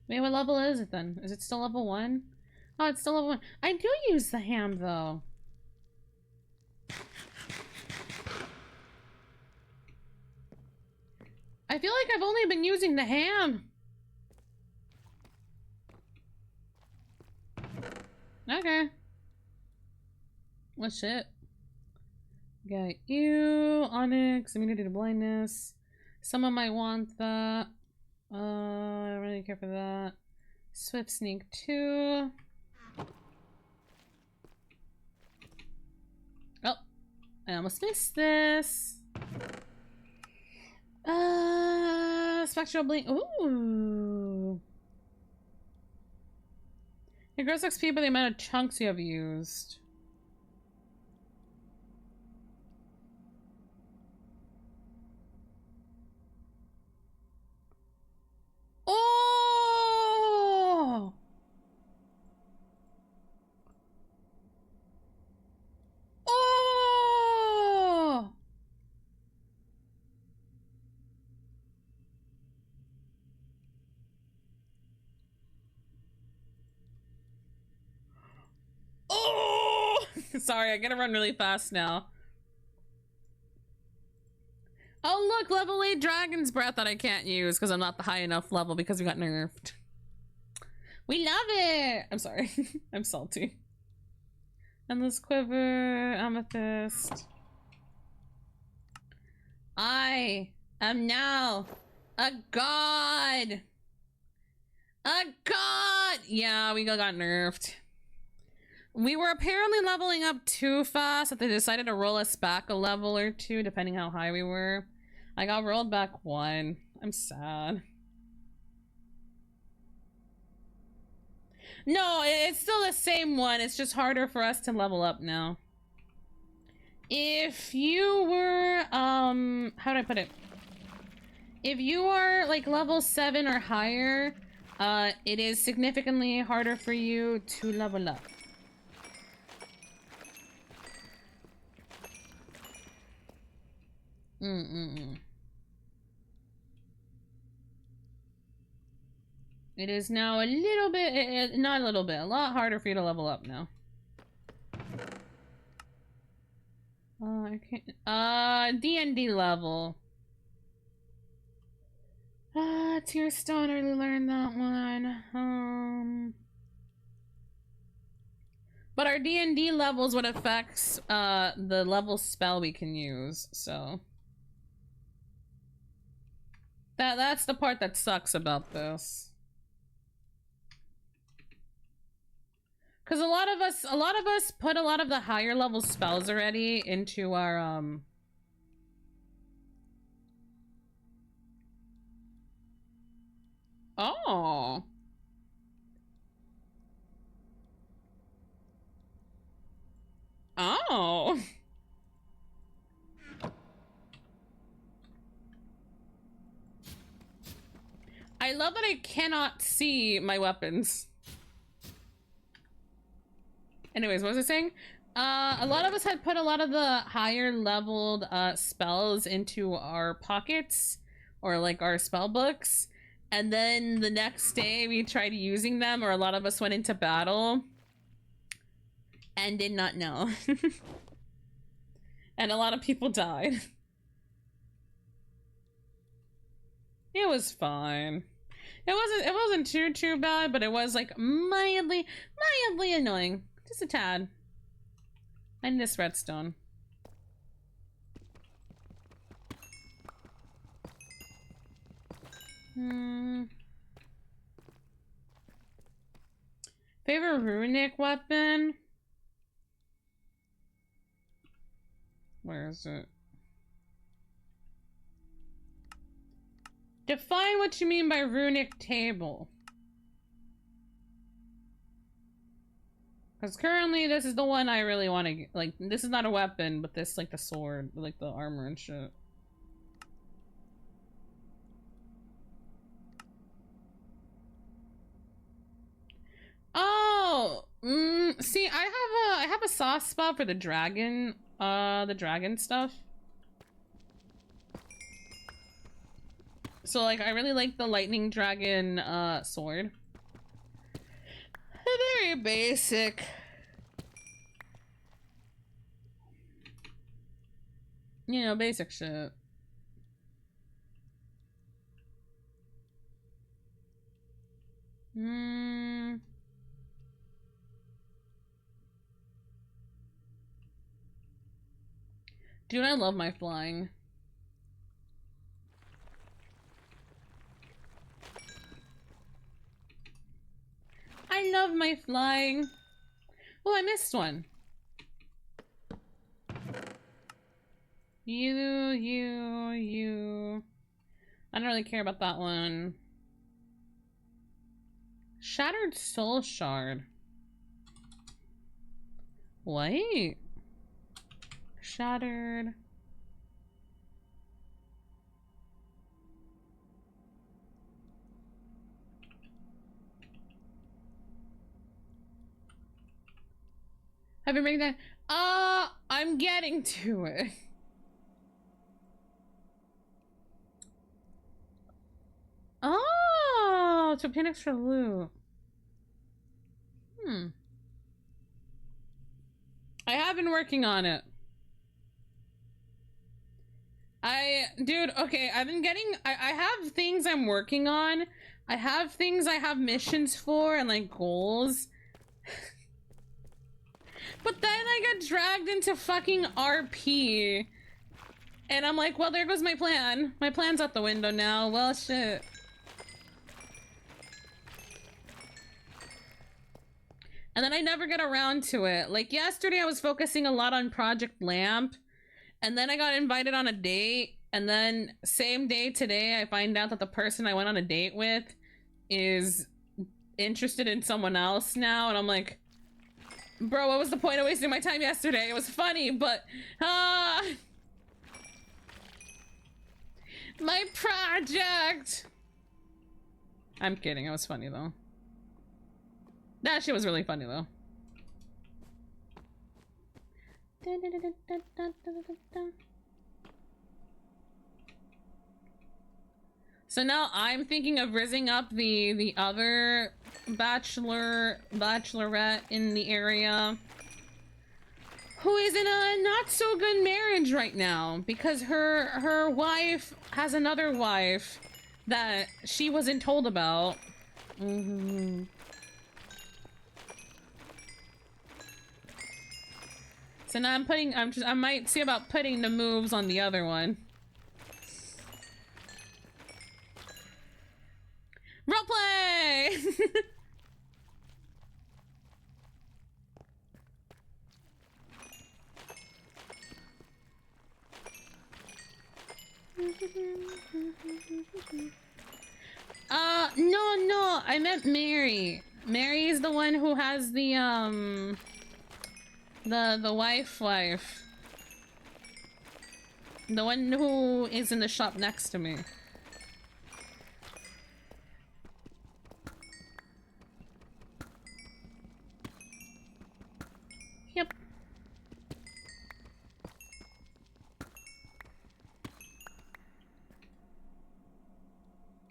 Wait, what level is it then? Is it still level 1? Oh, it's still level 1. I do use the ham though. I feel like I've only been using the ham. Okay. What shit? Got you, Onyx, immunity to blindness. Someone might want that. I don't really care for that. Swift sneak 2. Oh, I almost missed this. Spectral blink. Ooh. It grows XP by the amount of chunks you have used. Oh! Oh! Oh! Sorry, I gotta run really fast now. Oh look, level 8 Dragon's Breath that I can't use because I'm not the high enough level because we got nerfed. We love it! I'm sorry. I'm salty. Endless Quiver, Amethyst. I am now a god! A god! Yeah, we got nerfed. We were apparently leveling up too fast that they decided to roll us back a level or 2 depending how high we were. I got rolled back 1. I'm sad. No, it's still the same one. It's just harder for us to level up now. If you were, how do I put it? If you are like level 7 or higher, it is significantly harder for you to level up. It is now a little bit, not a little bit, a lot harder for you to level up now. I can't, D&D level. Tear Stone, I already learned that one. But our D&D levels what affects, the level spell we can use, so. That's the part that sucks about this. Cause a lot of us put a lot of the higher level spells already into our Oh. Oh. I love that I cannot see my weapons. Anyways, what was I saying? A lot of us had put a lot of the higher leveled spells into our pockets or like our spell books, and then the next day we tried using them, or a lot of us went into battle and did not know. And a lot of people died. It was fine. It wasn't too bad, but it was like mildly annoying. Just a tad. I need this redstone. Favorite runic weapon? Where is it? Define what you mean by runic table. Because currently this is the one I really want to, like, this is not a weapon, but this, like, the sword, like the armor and shit. Oh, see, I have a soft spot for the dragon stuff. So, like, I really like the lightning dragon, sword. Very basic. You know, basic shit. Dude, I love my flying. I love my flying. Oh, I missed one. You. I don't really care about that one. Shattered soul shard. Wait. Shattered. Have you made that? I'm getting to it. Oh, to obtain extra loot. I have been working on it. Dude, okay, I've been getting, I have things I'm working on. I have things I have missions for and like goals. But then I got dragged into fucking RP. And I'm like, well, there goes my plan. My plan's out the window now. Well, shit. And then I never get around to it. Like yesterday I was focusing a lot on Project LÄMP. And then I got invited on a date. And then same day today, I find out that the person I went on a date with is interested in someone else now. And I'm like, bro, what was the point of wasting my time yesterday? It was funny, but my project. I'm kidding. It was funny though. That shit was really funny though. So now I'm thinking of rizzing up the other bachelorette in the area who is in a not so good marriage right now because her wife has another wife that she wasn't told about. So now I might see about putting the moves on the other one. Roleplay! No, I meant Mary. Mary is the one who has the wife. The one who is in the shop next to me. Yep.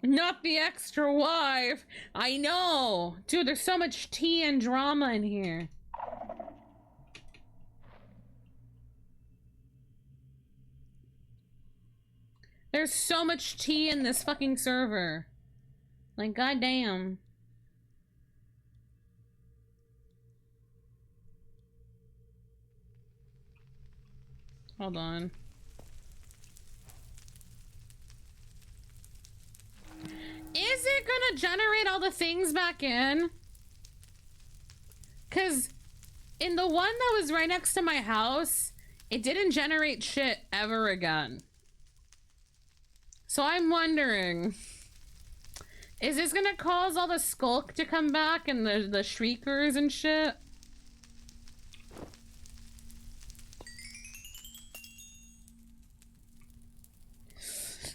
Not the extra wife. I know. Dude, there's so much tea and drama in here. There's so much tea in this fucking server. Like, goddamn. Hold on. Is it gonna generate all the things back in? Cause in the one that was right next to my house, it didn't generate shit ever again. So I'm wondering, is this gonna cause all the skulk to come back and the shriekers and shit?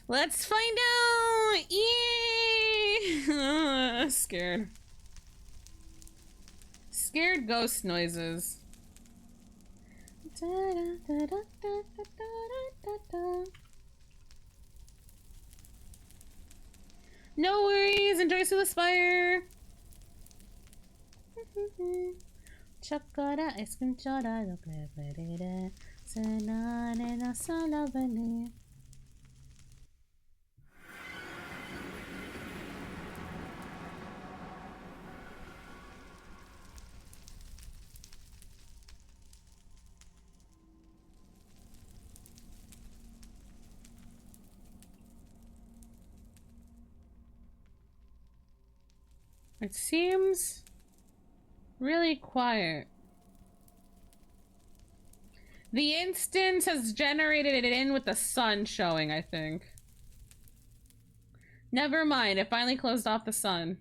Let's find out! Yeah! Scared. Scared ghost noises. No worries, enjoy to the spire. Chocolate escuchada lo preferiré. Cenar en la sala venir. It seems really quiet. The instance has generated it in with the sun showing, I think. Never mind, it finally closed off the sun.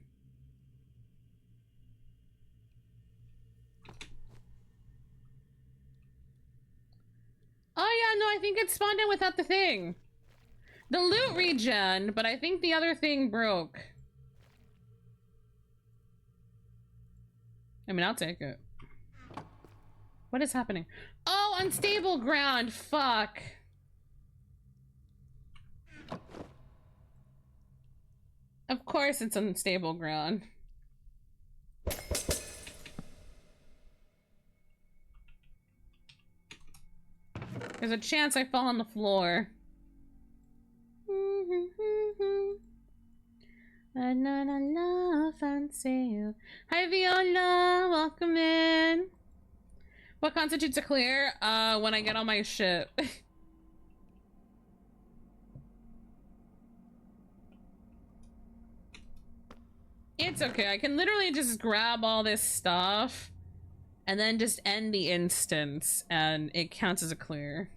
Oh yeah, no, I think it spawned in without the thing. The loot regen, but I think the other thing broke. I mean, I'll take it. What is happening? Oh, unstable ground. Fuck. Of course it's unstable ground. There's a chance I fall on the floor. Fancy you. Hi Viola, welcome in. What constitutes a clear? When I get all my shit. It's okay, I can literally just grab all this stuff and then just end the instance and it counts as a clear.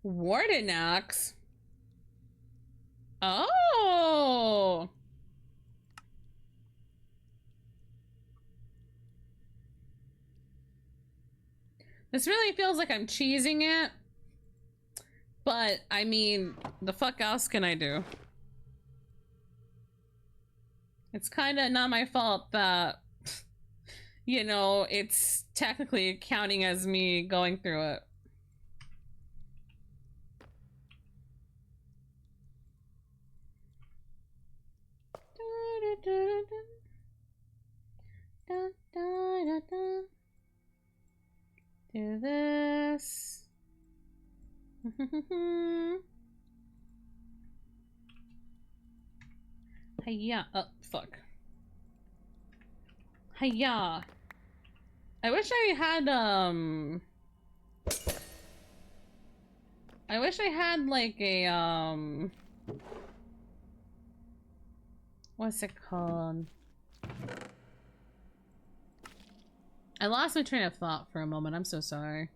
Warden axe. Oh. This really feels like I'm cheesing it. But, I mean, the fuck else can I do? It's kinda not my fault that, you know, it's technically counting as me going through it. Do this. Hiya. Oh, fuck. Hiya. I wish I had, I wish I had, like, a, what's it called? I lost my train of thought for a moment. I'm so sorry.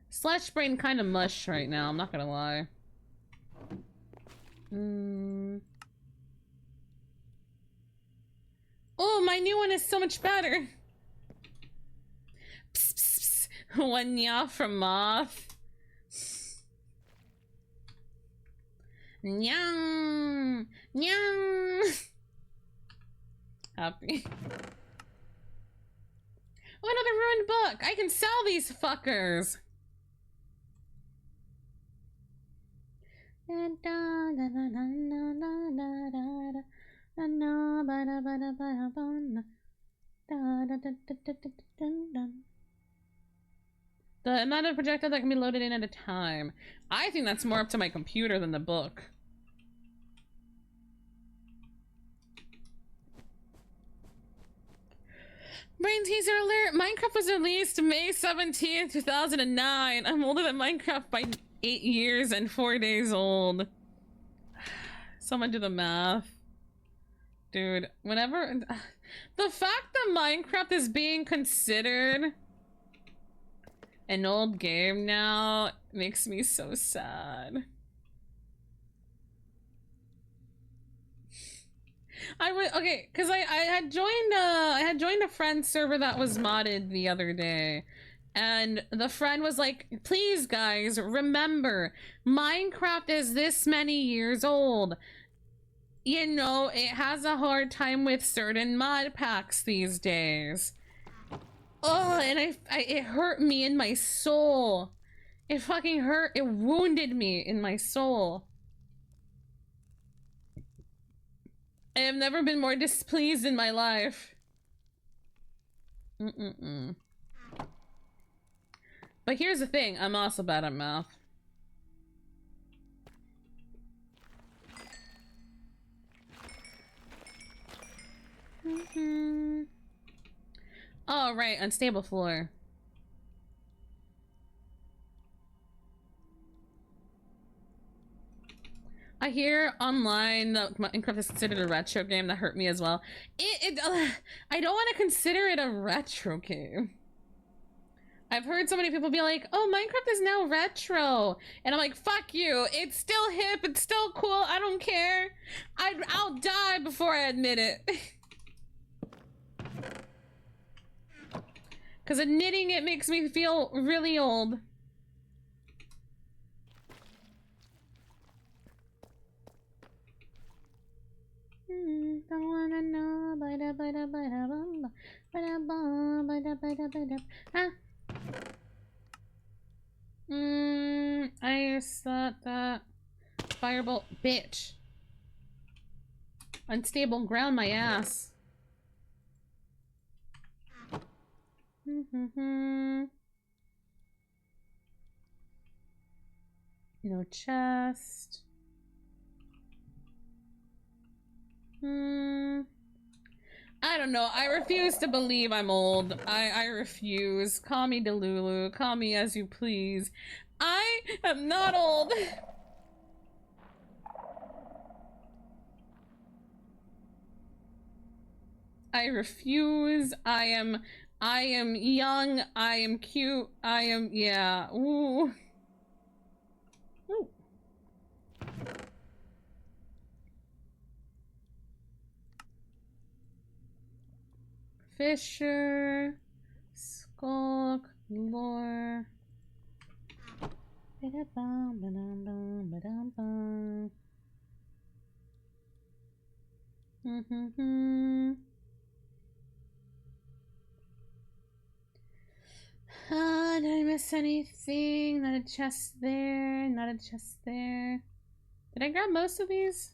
Slush brain kind of mush right now. I'm not gonna lie. Oh, my new one is so much better. Psst, psst, psst. One yaw from Moth. Nyang, nyang. Happy. Oh, another ruined book. I can sell these fuckers. The amount of projectile that can be loaded in at a time. I think that's more up to my computer than the book. Brain teaser alert! Minecraft was released May 17th, 2009. I'm older than Minecraft by 8 years and 4 days old. Someone do the math. Dude, whenever... The fact that Minecraft is being considered an old game now makes me so sad. Okay, because I had joined a friend's server that was modded the other day, and the friend was like, please guys, remember, Minecraft is this many years old. You know, it has a hard time with certain mod packs these days. Oh, and it hurt me in my soul. It fucking hurt, it wounded me in my soul. I have never been more displeased in my life. But here's the thing, I'm also bad at math. Oh, right, unstable floor. I hear online that Minecraft is considered a retro game. That hurt me as well. I don't want to consider it a retro game. I've heard so many people be like, oh, Minecraft is now retro. And I'm like, fuck you. It's still hip. It's still cool. I don't care. I'll die before I admit it. Because admitting it makes me feel really old. Don't wanna know. I thought that firebolt, bitch. Unstable ground, my ass. No chest. I don't know. I refuse to believe I'm old. I refuse. Call me Delulu. Call me as you please. I am not old. I refuse. I am young. I am cute. I am, yeah. Ooh. Ooh. Fisher, Skulk, Lore. Did I miss anything? Not a chest there, not a chest there. Did I grab most of these?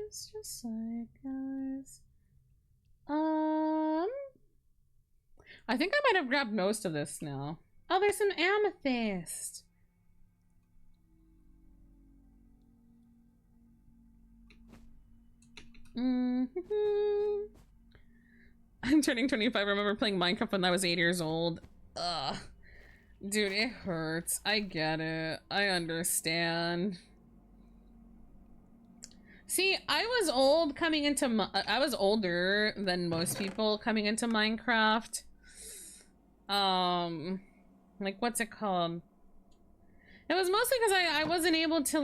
Just like ours. I think I might have grabbed most of this now. Oh, there's some amethyst. I'm turning 25. I remember playing Minecraft when I was 8 years old. Ugh. Dude, it hurts. I get it. I understand. See, I was old coming into I was older than most people coming into Minecraft. Like, what's it called? It was mostly because I wasn't able to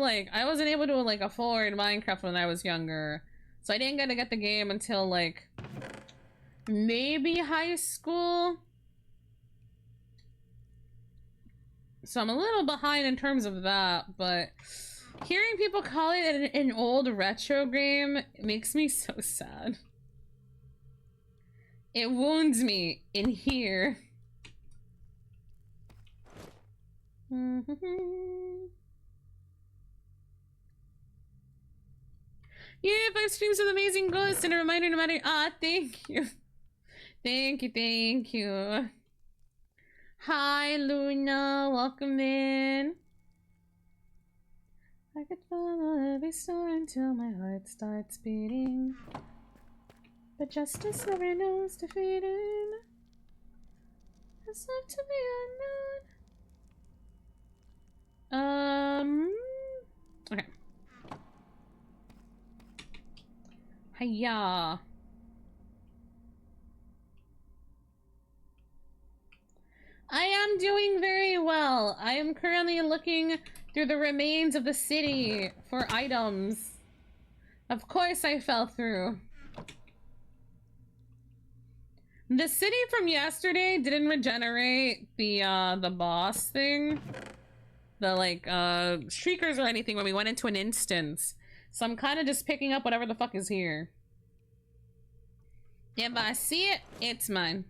afford Minecraft when I was younger. So I didn't get the game until like maybe high school. So I'm a little behind in terms of that, but hearing people call it an old retro game makes me so sad. It wounds me in here. Yeah, 5 streams with amazing ghosts and a reminder no matter. Thank you. Thank you. Hi, Luna. Welcome in. I could follow every star until my heart starts beating. But justice never knows defeating. It's left to be unknown. Okay. Hiya. am doing very well. I am currently looking through the remains of the city for items. Of course I fell through. The city from yesterday didn't regenerate the boss thing. The like shriekers or anything when we went into an instance. So I'm kind of just picking up whatever the fuck is here. If I see it, it's mine.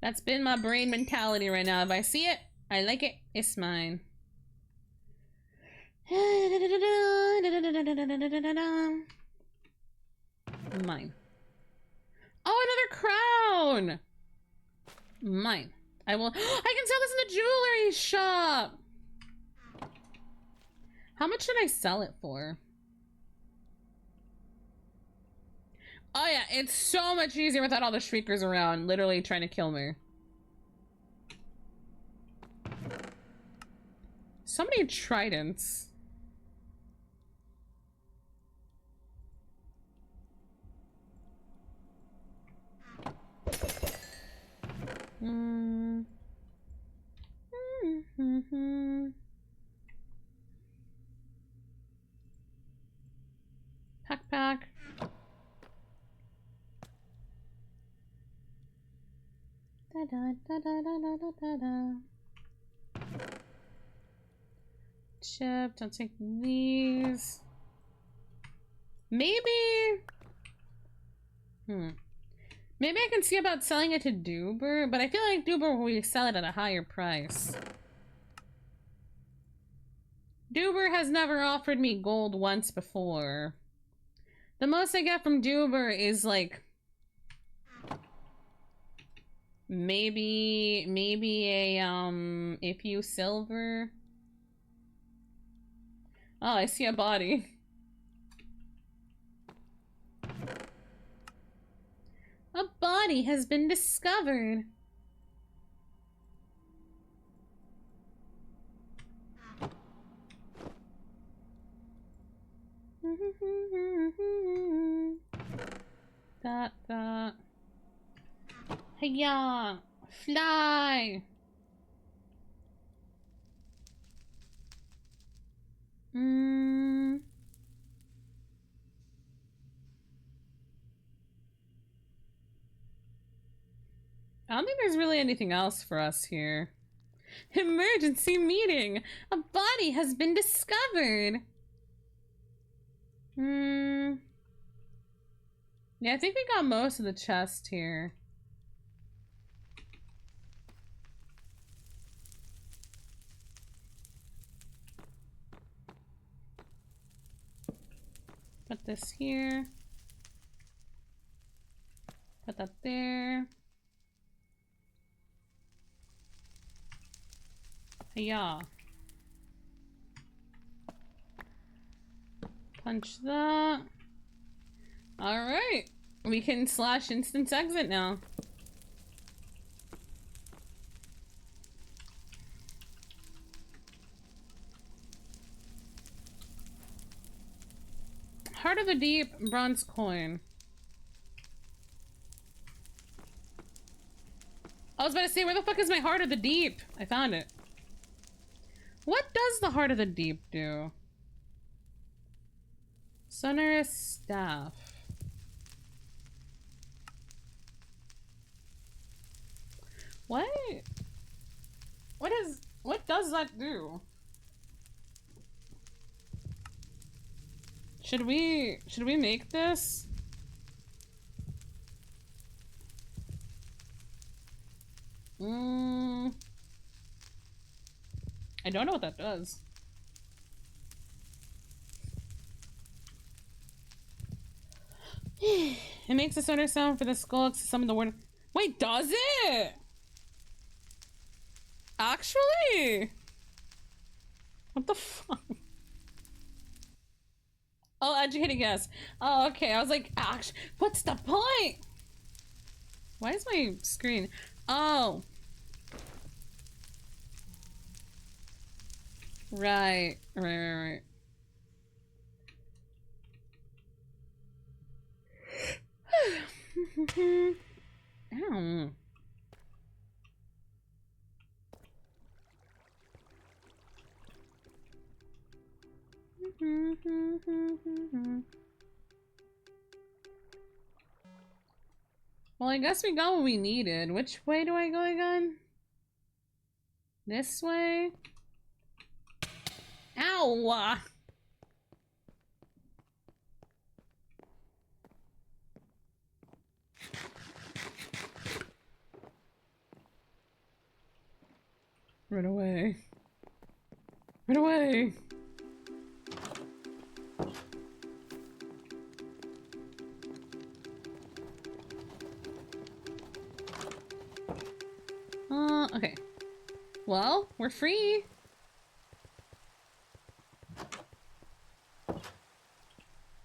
That's been my brain mentality right now. If I see it, I like it, it's mine. Mine. Oh, another crown! Mine. I can sell this in the jewelry shop! How much should I sell it for? Oh yeah, it's so much easier without all the shriekers around, literally trying to kill me. So many tridents. Pack. Da da da da da da da da. Chip, don't take these. Maybe. Maybe I can see about selling it to Duber, but I feel like Duber will sell it at a higher price. Duber has never offered me gold once before. The most I get from Duber is like maybe a few silver. Oh, I see a body. A body has been discovered. That. Hiya! Fly! I don't think there's really anything else for us here. Emergency meeting! A body has been discovered! Yeah, I think we got most of the chest here. Put this here. Put that there. Yeah. Punch that. Alright. We can slash instance exit now. Heart of the Deep, bronze coin. I was about to say, where the fuck is my Heart of the Deep? I found it. What does the Heart of the Deep do? Sonorous staff. What? What does that do? Should we make this? I don't know what that does. It makes a sonar sound for the skull to summon the word. Wait, does it? Actually? What the fuck? Oh, educated guess. Oh, okay. I was like, what's the point? Why is my screen? Oh. Right. Ow. Well, I guess we got what we needed. Which way do I go again? This way? Ow! Run away. Run away! Okay. Well, we're free.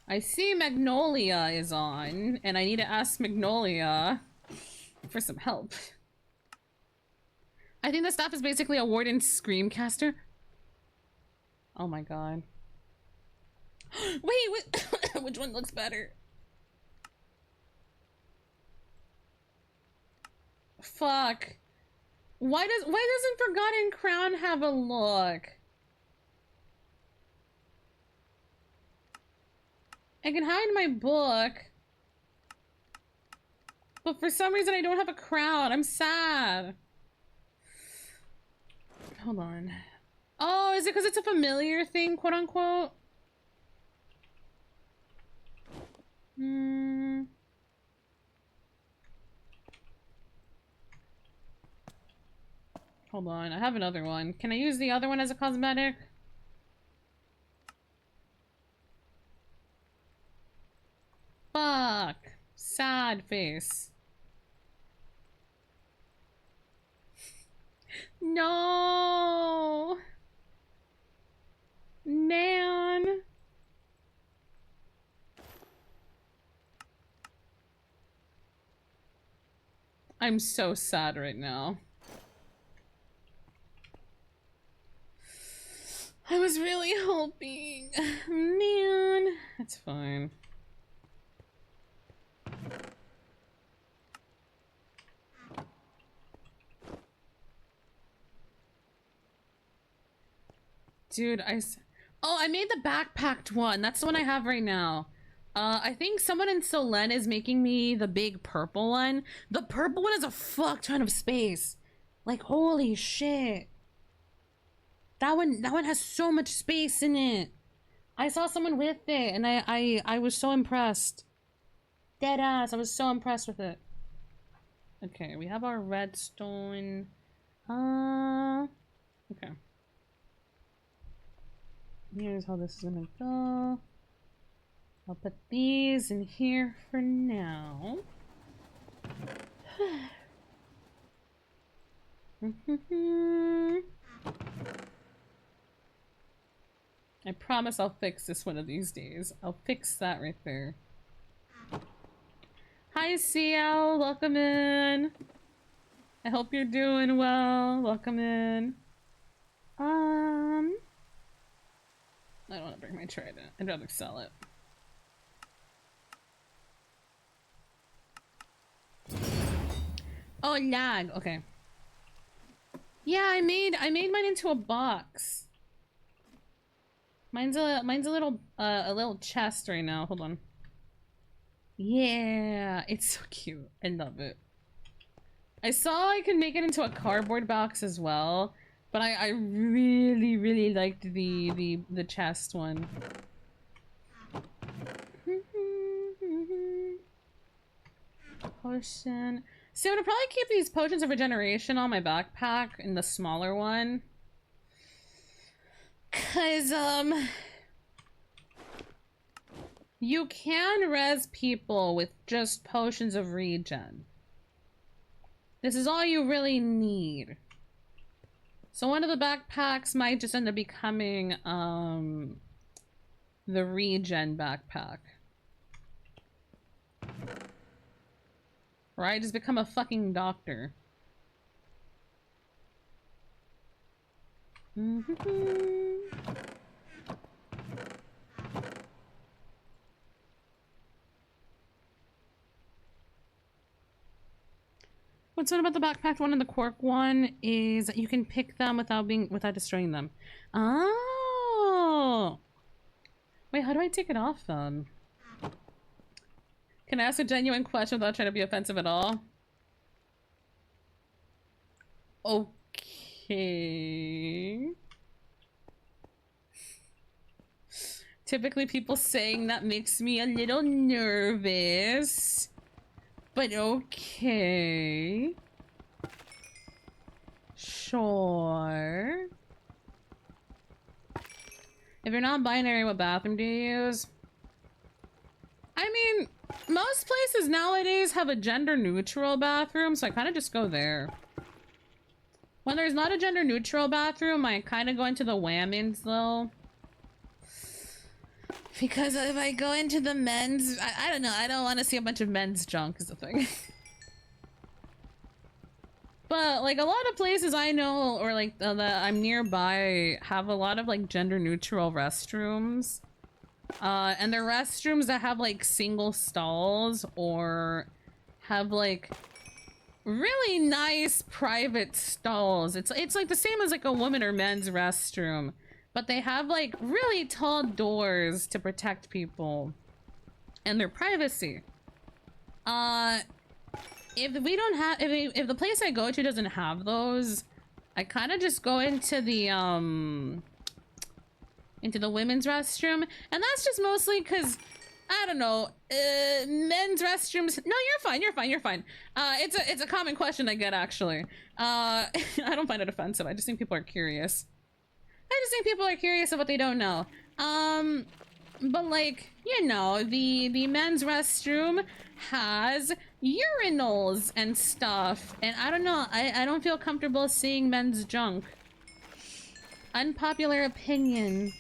I see Magnolia is on, and I need to ask Magnolia for some help. I think the staff is basically a warden screamcaster. Oh my god. Wait, which one looks better? Fuck. Why doesn't Forgotten Crown have a look? I can hide my book. But for some reason I don't have a crown. I'm sad. Hold on. Oh, is it because it's a familiar thing, quote unquote? Hold on, I have another one. Can I use the other one as a cosmetic? Fuck. Sad face. No. Man. I'm so sad right now. I was really hoping. Man. That's fine. Dude, oh, I made the backpacked one. That's the one I have right now. I think someone in Solen is making me the big purple one. The purple one is a fuck ton of space. Like, holy shit. That one has so much space in it. I saw someone with it and I was so impressed. Dead ass, I was so impressed with it. Okay, we have our redstone. Okay. Here's how this is gonna go. I'll put these in here for now. I promise I'll fix this one of these days. I'll fix that right there. Hi CL, welcome in. I hope you're doing well. Welcome in. I don't want to bring my trident. I'd rather sell it. Oh, lag. Okay. Yeah, I made mine into a box. Mine's a little chest right now. Hold on. Yeah, it's so cute. I love it. I saw I could make it into a cardboard box as well. But I really, really liked the chest one. Potion. See, I'm gonna probably keep these potions of regeneration on my backpack in the smaller one. Cause, you can res people with just potions of regen. This is all you really need. So one of the backpacks might just end up becoming, the regen backpack. Right? Just become a fucking doctor. What's one about the backpack one and the cork one is that you can pick them without destroying them. Oh. Wait, how do I take it off then? Can I ask a genuine question without trying to be offensive at all? Okay. Typically people saying that makes me a little nervous. But okay. Sure. If you're not binary, what bathroom do you use? I mean, most places nowadays have a gender neutral bathroom, so I kind of just go there. When there's not a gender neutral bathroom, I kind of go into the women's though. Because if I go into the men's, I don't know, I don't want to see a bunch of men's junk is the thing. But like a lot of places I know or like that I'm nearby have a lot of like gender neutral restrooms. And they're restrooms that have like single stalls or have like really nice private stalls. It's like the same as like a woman or men's restroom. But they have like really tall doors to protect people and their privacy. If we don't have, if the place I go to doesn't have those, I kind of just go into the women's restroom, and that's just mostly because I don't know, men's restrooms. No, you're fine. It's a common question I get actually. I don't find it offensive. I just think people are curious. Of what they don't know. But like, you know, the men's restroom has urinals and stuff, and I don't know, I don't feel comfortable seeing men's junk. Unpopular opinion.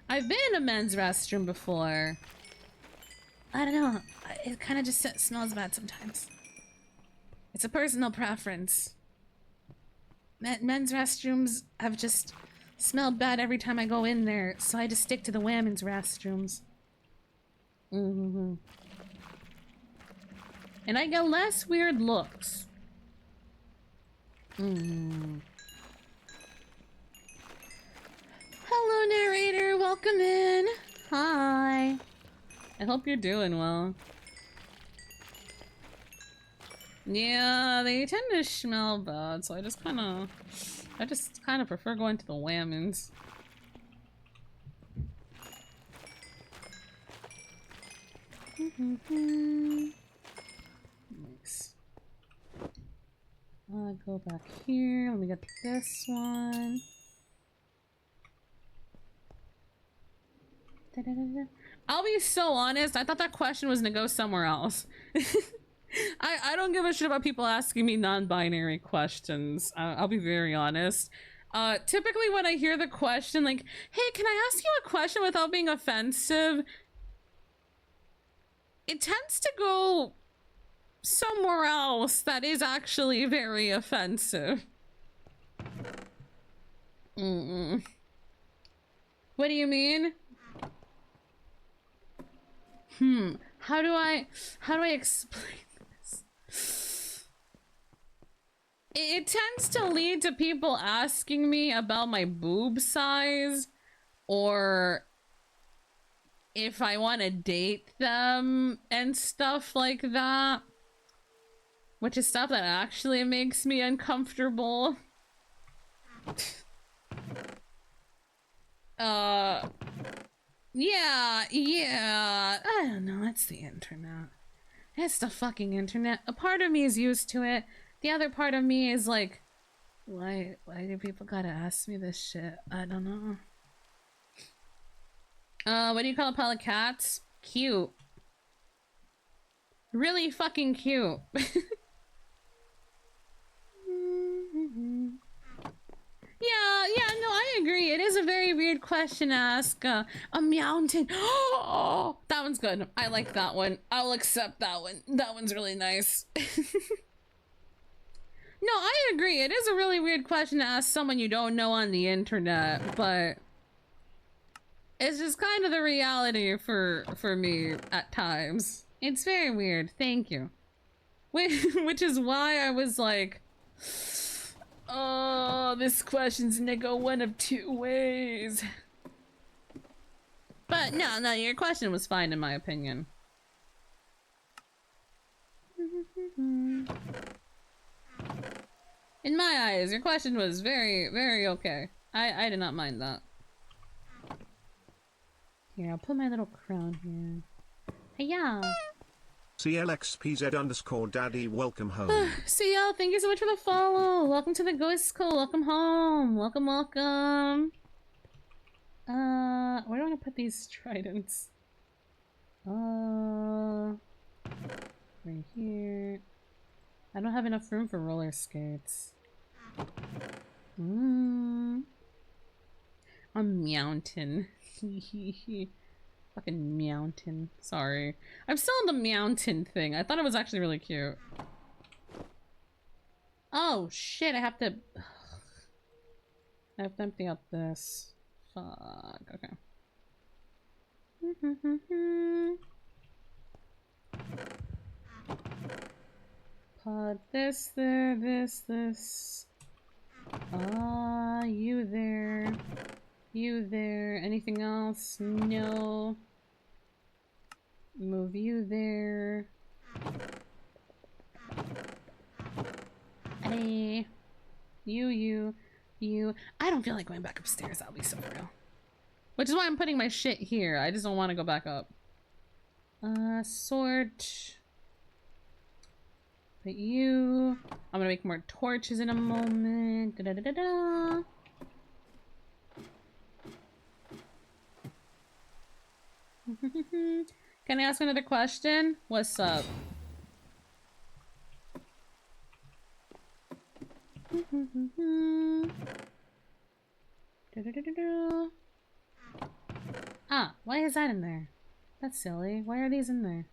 I've been in a men's restroom before. I don't know, it kind of just smells bad sometimes. It's a personal preference. Men's restrooms have just smelled bad every time I go in there, so I just stick to the women's restrooms. And I get less weird looks. Hello, narrator. Welcome in. Hi. I hope you're doing well. Yeah, they tend to smell bad, so I just kind of prefer going to the women's. Nice. I'll go back here. Let me get this one. I'll be so honest, I thought that question was gonna go somewhere else. I don't give a shit about people asking me non-binary questions. I'll be very honest. Typically when I hear the question like, hey, can I ask you a question without being offensive? It tends to go somewhere else that is actually very offensive. What do you mean? How do I explain this? It tends to lead to people asking me about my boob size or if I want to date them and stuff like that, which is stuff that actually makes me uncomfortable. Yeah, I don't know, it's the internet. It's the fucking internet. A part of me is used to it. The other part of me is like, why do people gotta ask me this shit? I don't know. What do you call a pile of cats? Cute. Really fucking cute. Yeah, no, I agree. It is a very weird question to ask a mountain. Oh, that one's good. I like that one. I'll accept that one. That one's really nice. No, I agree. It is a really weird question to ask someone you don't know on the internet, but it's just kind of the reality for me at times. It's very weird. Thank you. Which is why I was like, oh, this question's gonna go one of two ways. But no, your question was fine in my opinion. In my eyes, your question was very, very okay. I did not mind that. Here, I'll put my little crown here. Hey-ya! CLXPZ_daddy, welcome home. CL, thank you so much for the follow. Welcome to the Ghost School. Welcome home. Welcome, welcome. Where do I want to put these tridents? Right here. I don't have enough room for roller skates. A mountain. Fucking mountain. Sorry. I'm still on the mountain thing. I thought it was actually really cute. Oh shit, I have to empty out this. Fuck. Okay. Put this there, this. You there. You there. Anything else? No. Move you there. Hey. You. I don't feel like going back upstairs, I'll be so real. Which is why I'm putting my shit here. I just don't want to go back up. Sort. Put you. I'm gonna make more torches in a moment. Da-da-da-da-da. Can I ask another question? What's up? Ah, why is that in there? That's silly. Why are these in there?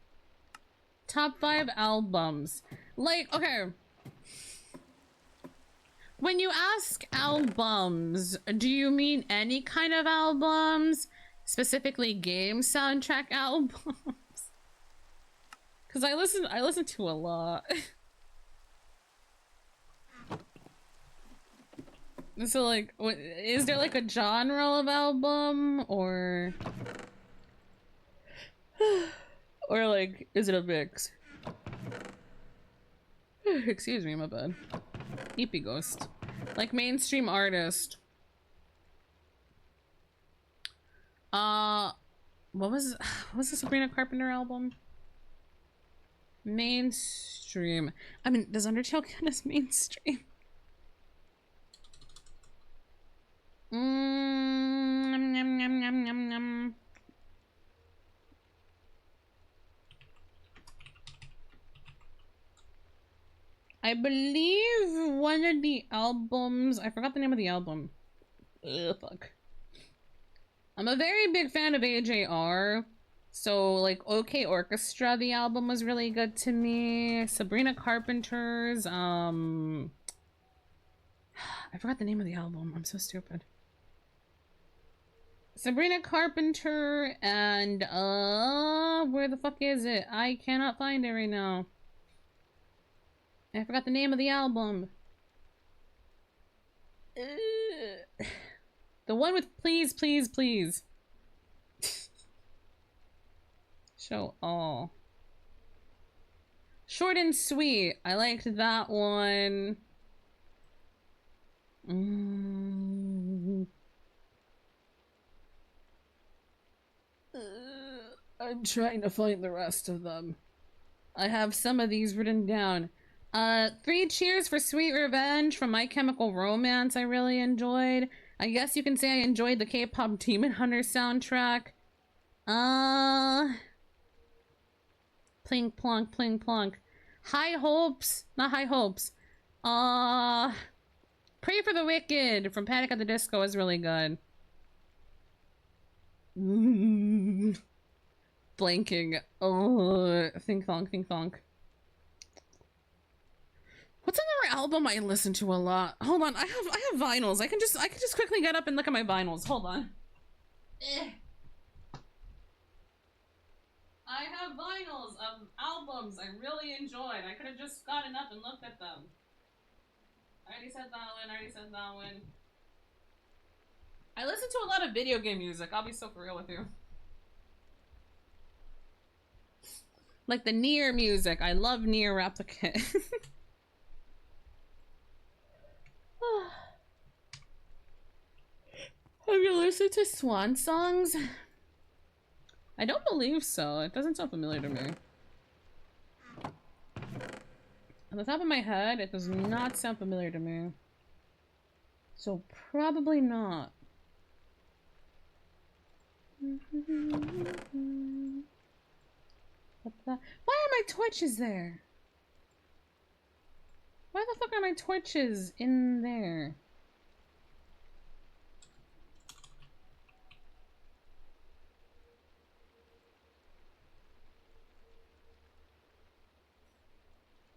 Top 5 albums. Like, okay. When you ask albums, do you mean any kind of albums? Specifically game soundtrack albums? Because I listen to a lot. So like, is there like a genre of album or like, is it a mix? Excuse me, my bad. EP Ghost. Like mainstream artist. What was the Sabrina Carpenter album? Mainstream. I mean, does Undertale count as mainstream? Nom, nom, nom, nom, nom, nom. I believe one of the albums, I forgot the name of the album. Ugh, fuck. I'm a very big fan of AJR. So, like, OK Orchestra, the album was really good to me. Sabrina Carpenter's, I forgot the name of the album. I'm so stupid. Sabrina Carpenter and, where the fuck is it? I cannot find it right now. I forgot the name of the album. The one with please, please, please. Show all. Short and sweet. I liked that one. I'm trying to find the rest of them. I have some of these written down. 3 Cheers for Sweet Revenge from My Chemical Romance I really enjoyed. I guess you can say I enjoyed the K-pop Demon Hunter soundtrack. Plink plonk, plink plonk. High Hopes, not High Hopes. Pray for the Wicked from Panic at the Disco is really good. Blanking. Oh, think thonk, think thonk. What's another album I listen to a lot? Hold on, I have vinyls. I can just quickly get up and look at my vinyls. Hold on. I of vinyls of albums I really enjoyed. I could have just gotten up and looked at them. I already said that one. I listen to a lot of video game music. I'll be so for real with you. Like the Nier music. I love Nier Replicant. Have you listened to Swan songs? I don't believe so. It doesn't sound familiar to me. On the top of my head, it does not sound familiar to me. So probably not. What the? Why are my torches there? Why the fuck are my torches in there?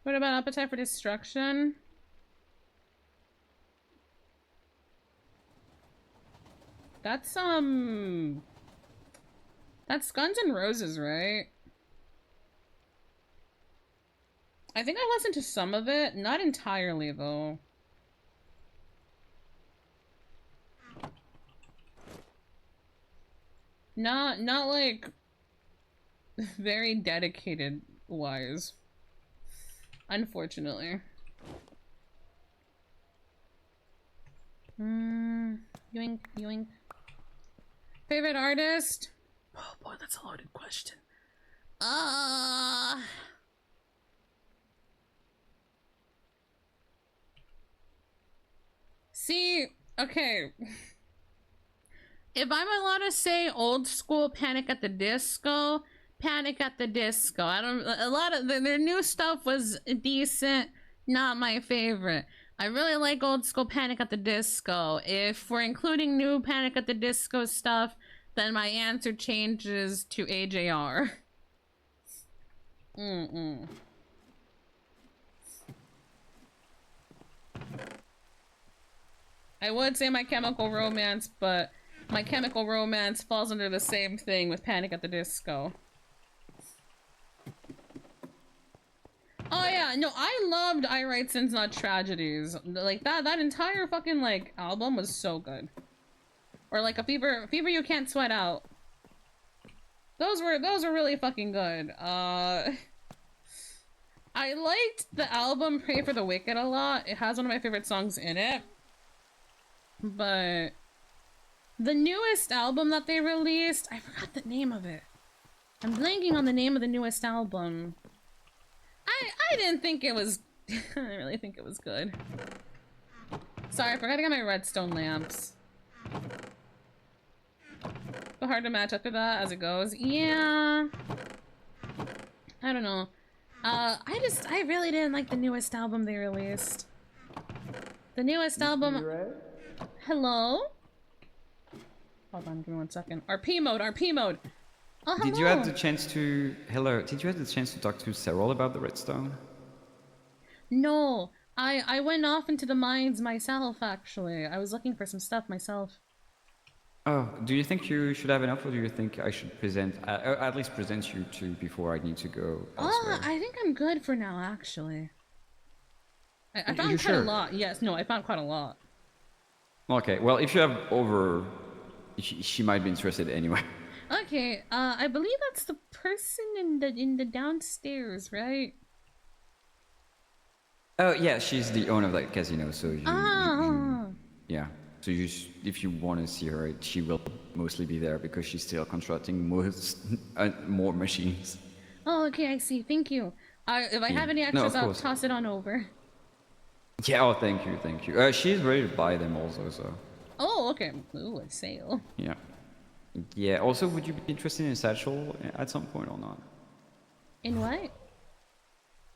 What about Appetite for Destruction? That's Guns N' Roses, right? I think I listened to some of it, not entirely though. Not like very dedicated wise. Unfortunately. Yoink, yoink. Favorite artist? Oh boy, that's a loaded question. See, okay. If I'm allowed to say old school Panic at the Disco, Panic at the Disco. A lot of their new stuff was decent, not my favorite. I really like old school Panic at the Disco. If we're including new Panic at the Disco stuff, then my answer changes to AJR. I would say My Chemical Romance, but My Chemical Romance falls under the same thing with Panic at the Disco. Oh yeah, no, I loved I Write Sins Not Tragedies. Like that entire fucking like album was so good. Or like a Fever You Can't Sweat Out. Those were really fucking good. I liked the album Pray for the Wicked a lot. It has one of my favorite songs in it. But the newest album that they released, I forgot the name of it. I'm blanking on the name of the newest album. I didn't think it was I didn't really think it was good. Sorry, I forgot to get my redstone lamps. But hard to match up to that as it goes. Yeah. I don't know. I really didn't like the newest album they released. The newest album. Hello? Hold on, give me 1 second. RP mode, RP mode. Oh, hello. Did you have the chance to Did you have the chance to talk to Cyril about the redstone? No, I went off into the mines myself. Actually, I was looking for some stuff myself. Oh, do you think you should have enough, or do you think I should at least present you to before I need to go elsewhere? I think I'm good for now. Actually, I found You quite a sure? lot. Yes, no, I found quite a lot. Okay, well, if you have over, she might be interested anyway. Okay, I believe that's the person in the downstairs, right? Oh yeah, she's the owner of that casino, so yeah. So if you want to see her, she will mostly be there because she's still constructing more machines. Oh, okay, I see. Thank you. If I have any No, extras, of I'll course. toss it on over. Yeah, oh, thank you. She's ready to buy them also, so. Oh, okay. Ooh, a sale. Yeah. Yeah, also, would you be interested in a satchel at some point or not? In what?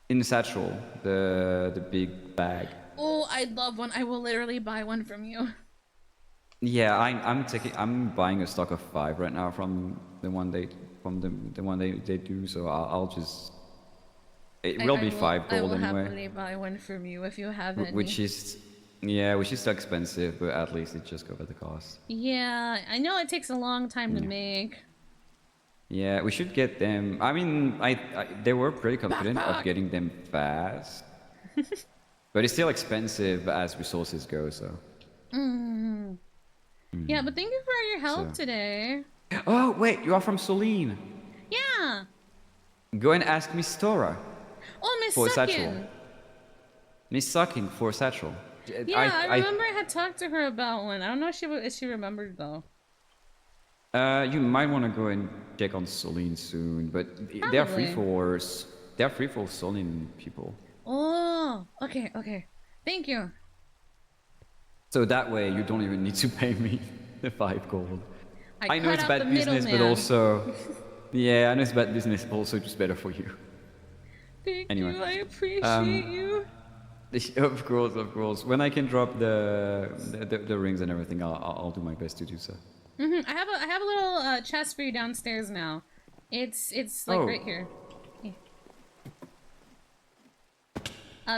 In the satchel, the big bag. Oh, I'd love one. I will literally buy one from you. Yeah, I'm buying a stock of 5 right now from the one they do. So I'll just. It will be 5 gold I will anyway. happily buy one from you if you have any. Which is so expensive, but at least it just covers the cost. Yeah, I know it takes a long time to make. Yeah, we should get them. I mean, they were pretty confident of getting them fast. But it's still expensive as resources go, so. Mm. Yeah, but thank you for your help So- today. Oh, wait, you are from Solene. Yeah. Go and ask Miss Tora Oh, Miss for a satchel. Suckin. Miss Sucking for a satchel. Yeah, I remember I had talked to her about one. I don't know if she remembered though. You might want to go and check on Solene soon, but they are free Probably. for they are free for Solene people. Oh, okay. Thank you. So that way you don't even need to pay me the 5 gold. I know cut it's out bad the business, but middleman. also yeah, I know it's bad business, but also just better for you. Thank Anyway, you. I appreciate you. Of course. When I can drop the rings and everything, I'll do my best to do so. I have a little chest for you downstairs now. It's like Oh. right here. Yeah.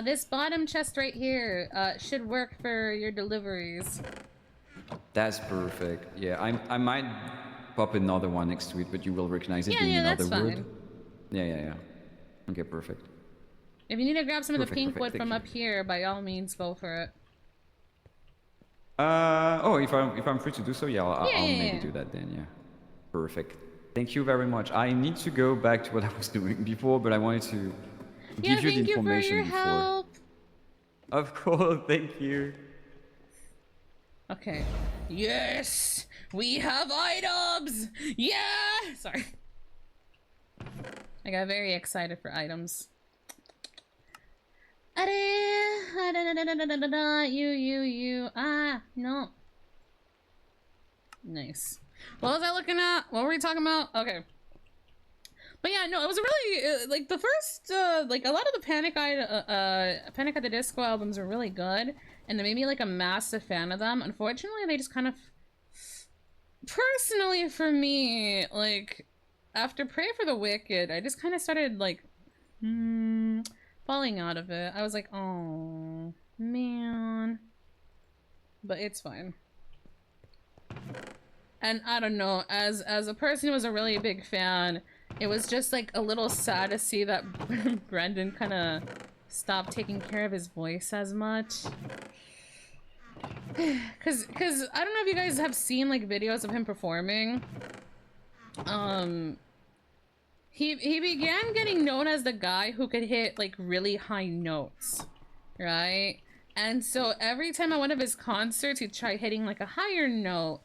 This bottom chest right here should work for your deliveries. That's perfect. Yeah, I might pop another one next to it, but you will recognize it being another that's wood. fine. Yeah. Okay, perfect. If you need to grab some of the Perfect, pink perfect, wood thank from you. up here, by all means, go for it. If I'm free to do so, yeah, I'll maybe Yeah. do that then. Yeah, perfect. Thank you very much. I need to go back to what I was doing before, but I wanted to Yeah, give you the thank you for information your before. help. Of course, thank you. Okay. Yes! We have items! Yeah! Sorry. I got very excited for items. You. No. Nice. What was I looking at? What were we talking about? Okay. But yeah, no, it was a really, like, the first, like, a lot of the Panic at the Disco albums are really good, and they made me, like, a massive fan of them. Unfortunately, they just kind of, personally for me, like, after Pray for the Wicked, I just kind of started, like, falling out of it. I was like, oh, man. But it's fine. And I don't know, as a person who was a really big fan, it was just like a little sad to see that Brendan kind of stopped taking care of his voice as much. Cause I don't know if you guys have seen like videos of him performing. He began getting known as the guy who could hit like really high notes, right? And so every time at one of his concerts, he'd try hitting like a higher note.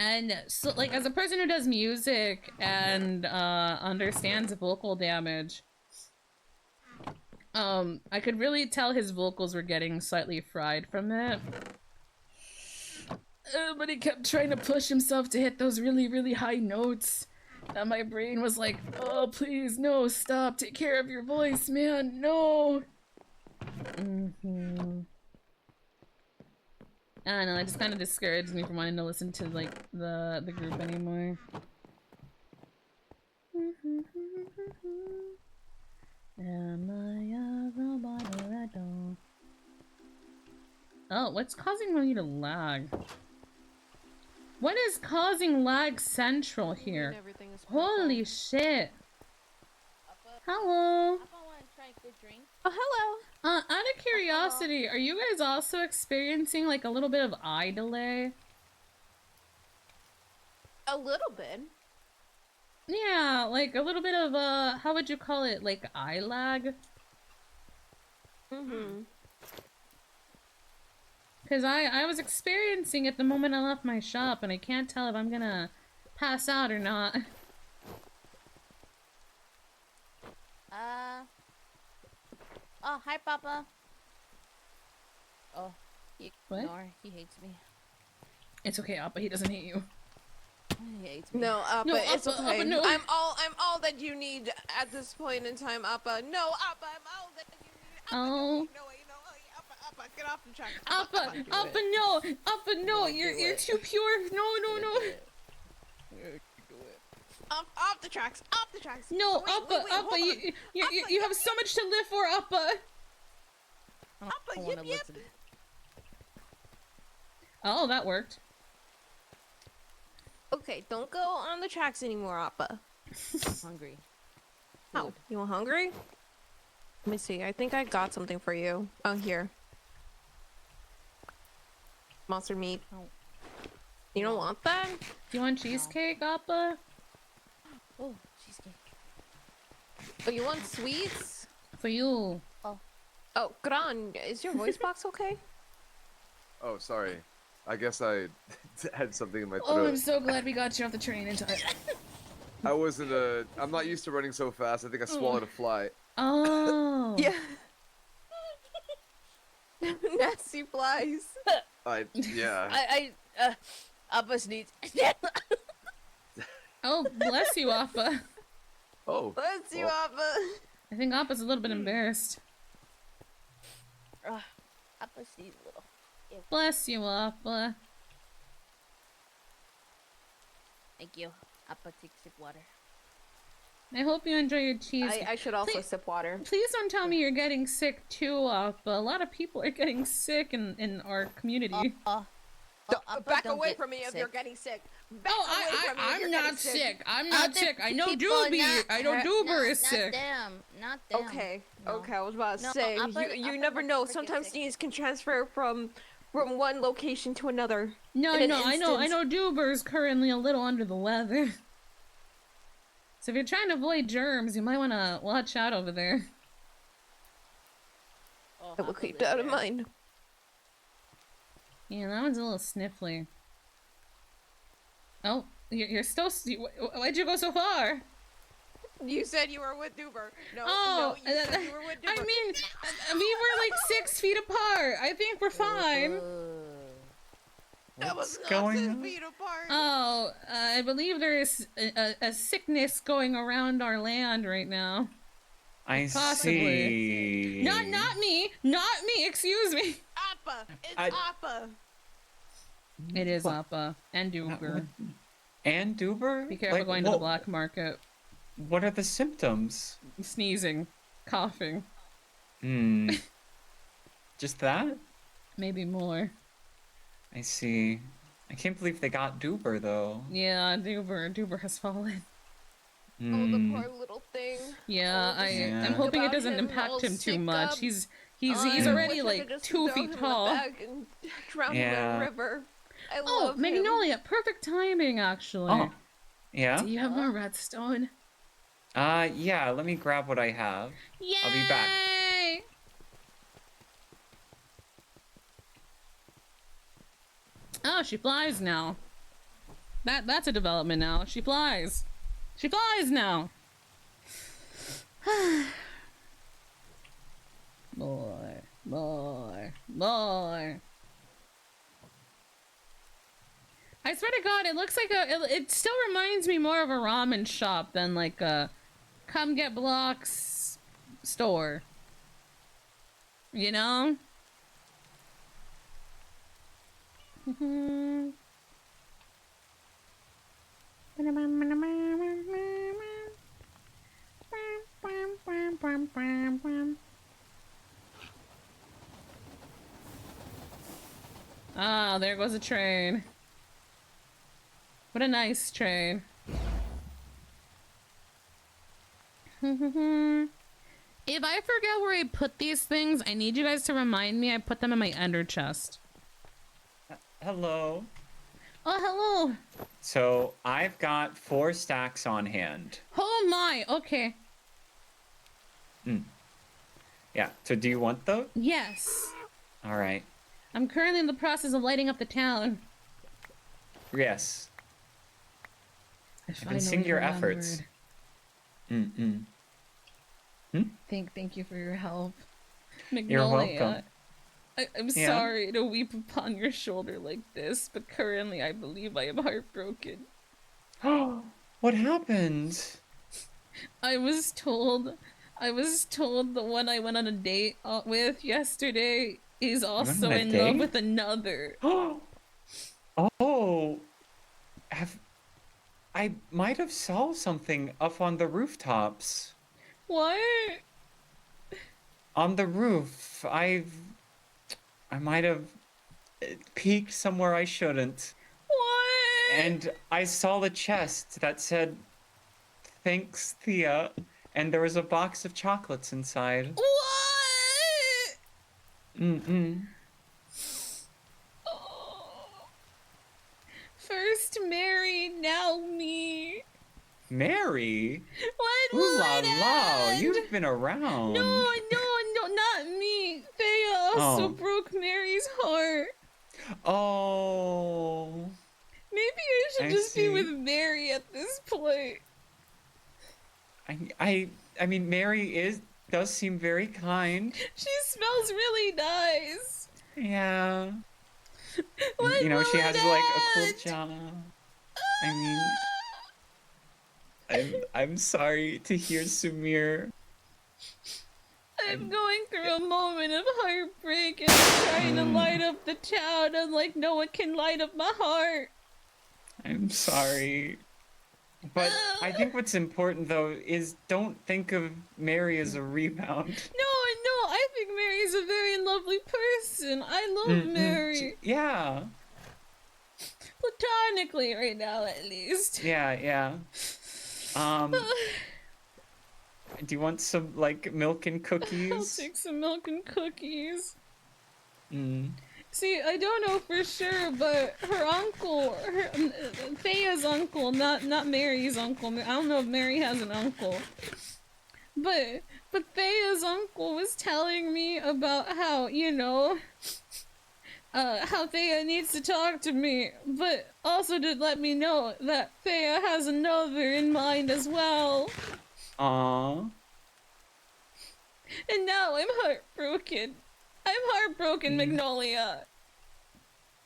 And so, like, as a person who does music and understands vocal damage, I could really tell his vocals were getting slightly fried from it. But he kept trying to push himself to hit those really, really high notes. And my brain was like, oh, please, no, stop, take care of your voice, man, no. I don't know, it just kind of discouraged me from wanting to listen to, like, the group anymore. Am I a robot or a doll? Oh, what's causing me to lag? What is causing lag central here? Holy shit. Hello. Oh, hello. Out of curiosity, are you guys also experiencing like a little bit of eye delay? A little bit. Yeah, like a little bit of how would you call it? Like eye lag? Cause I was experiencing it the moment I left my shop, and I can't tell if I'm gonna pass out or not. Oh, hi, Papa. Oh, he What? He hates me. It's okay, Appa. He doesn't hate you. He hates me. No, Appa, No, it's Appa, okay. Appa, no. I'm all that you need at this point in time, Appa. No, Appa, I'm all that you need. Appa, Oh. Appa, get off the track. Appa, Appa, no, you're too pure. No. Off the tracks. No, Wait, Appa, hold Appa, on. you have so much to live for, Appa. Appa, yip. Oh, that worked. Okay, don't go on the tracks anymore, Appa. Hungry. Oh, you hungry? Let me see. I think I got something for you. Oh, here. Monster meat. You don't want that? Do you want cheesecake, Appa? Oh, cheesecake. Oh, you want sweets? For you. Oh, Gran, is your voice box okay? Oh, sorry. I guess I had something in my throat. Oh, I'm so glad we got you off the train in time. I wasn't I'm not used to running so fast. I think I swallowed a fly. Oh. Yeah. Nasty flies. Yeah. Appa sneezed. Oh, bless you, Appa. Oh. Bless you, Appa. I think Appa's a little bit embarrassed. Appa sneezed a little. Ew. Bless you, Appa. Thank you. Appa, take a sip of water. I hope you enjoy your cheese. I should also sip water. Please don't tell me you're getting sick too, Appa. A lot of people are getting sick in our community. Back away from me if you're getting sick. Back away from me if I'm you're not getting sick. I'm not sick. I know people Doobie. I know Doober is not sick. Them. Not them. Okay, No. okay, I was about to No, say, Appa- you Appa never was know. freaking Sometimes sick. sneeze can transfer from one location to another. No, in an I know instant. Doober's currently a little under the weather. So if you're trying to avoid germs, you might want to watch out over there. I will keep that in mind. Yeah, that one's a little sniffly. Oh, you're still... Why'd you go so far? You said you were with Duber. No, Oh, no, you said you were with Duber. I mean, we were like 6 feet apart. I think we're fine. That was not going 6 on? feet apart. Oh, I believe there is a sickness going around our land right now. I Possibly. see. Not me. Not me. Excuse me. Appa. It's Appa. It is Appa and Doober. And Doober? Be careful going to the black market. What are the symptoms? Sneezing, coughing. Just that? Maybe more. I see. I can't believe they got Doober though. Yeah, Doober has fallen. Oh, the poor little thing. Yeah, Oh, I'm hoping it doesn't impact him too much. He's already like 2 feet tall. Drown him in a river. I Oh, love him. Magnolia, perfect timing actually. Oh, yeah? Do you have more redstone? Yeah, let me grab what I have. Yay! I'll be back. Oh, she flies now. That's a development now. She flies. She flies now. More. I swear to God, it looks like it still reminds me more of a ramen shop than like a come get blocks store. You know? Ah, there goes a train. What a nice train. If I forget where I put these things, I need you guys to remind me I put them in my ender chest. Hello. Oh, hello. So I've got 4 stacks on hand. Oh my, okay. Yeah, so do you want those? Yes. Alright. I'm currently in the process of lighting up the town. Yes. I I've been seeing your efforts. Thank you for your help. You're Magnolia. welcome. I'm Yeah? sorry to weep upon your shoulder like this, but currently I believe I am heartbroken. What happened? I was told the one I went on a date with yesterday is also on a in love date? with another. Oh, I might have saw something up on the rooftops. What? On the roof, I might have peeked somewhere I shouldn't. What? And I saw the chest that said Thanks, Thea. And there was a box of chocolates inside. What? Mm-mm. First Mary, now me. Mary? When Ooh will la it la, end? you've been around. No, not me. Thea also Oh. broke Mary's heart. Oh. Maybe I should I just be see. with Mary at this point. I mean, Mary does seem very kind. She smells really nice. Yeah. When You know, she will has it like a cool end? job. I mean, I'm sorry to hear Sumire. I'm going through a moment of heartbreak and I'm trying to light up the town and like no one can light up my heart. I'm sorry. But I think what's important though is don't think of Mary as a rebound. No, I think Mary's a very lovely person. I love Mary. Yeah. Platonically right now at least. Yeah. Do you want some like milk and cookies? I'll take some milk and cookies. Mm. See, I don't know for sure, but her uncle, Thea's uncle, not Mary's uncle. I don't know if Mary has an uncle. But Thea's uncle was telling me about how, you know, how Thea needs to talk to me, but also did let me know that Thea has another in mind as well. Aww. And now I'm heartbroken. I'm heartbroken, Magnolia.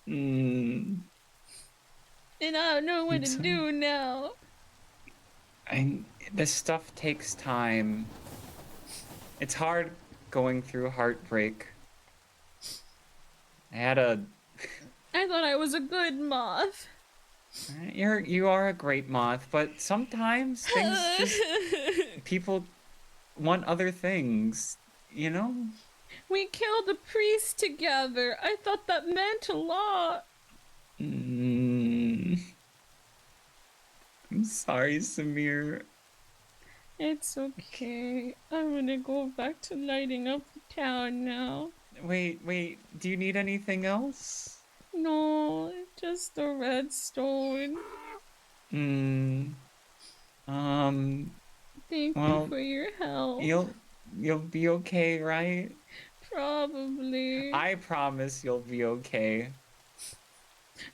Mm. And I don't know what to do now. This stuff takes time. It's hard going through heartbreak. I thought I was a good moth. You are a great moth, but sometimes things just people want other things, you know? We killed a priest together. I thought that meant a lot. I'm sorry, Sumire. It's okay. I'm gonna go back to lighting up the town now. Wait, do you need anything else? No, just the redstone. Thank you for your help. You'll be okay, right? Probably. I promise you'll be okay.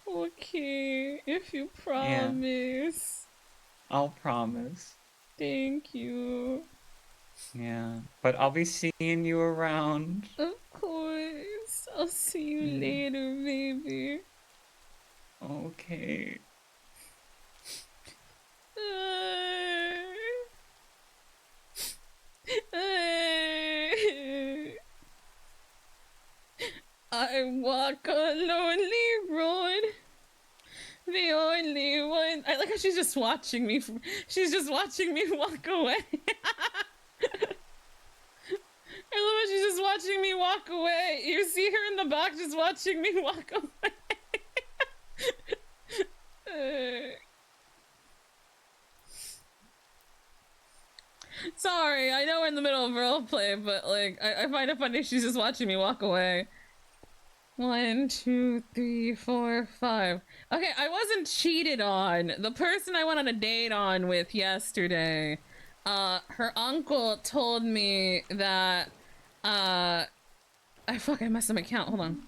Okay, if you promise. I'll promise. Thank you. Yeah, but I'll be seeing you around. Of course. I'll see you later, baby. Okay. I walk a lonely road. The only one. I like how she's just watching me. She's just watching me walk away. I love how she's just watching me walk away. You see her in the back just watching me walk away. Sorry, I know we're in the middle of roleplay, but like, I find it funny she's just watching me walk away. 1, 2, 3, 4, 5. Okay, I wasn't cheated on. The person I went on a date on with yesterday, her uncle told me that, I messed up my count. Hold on.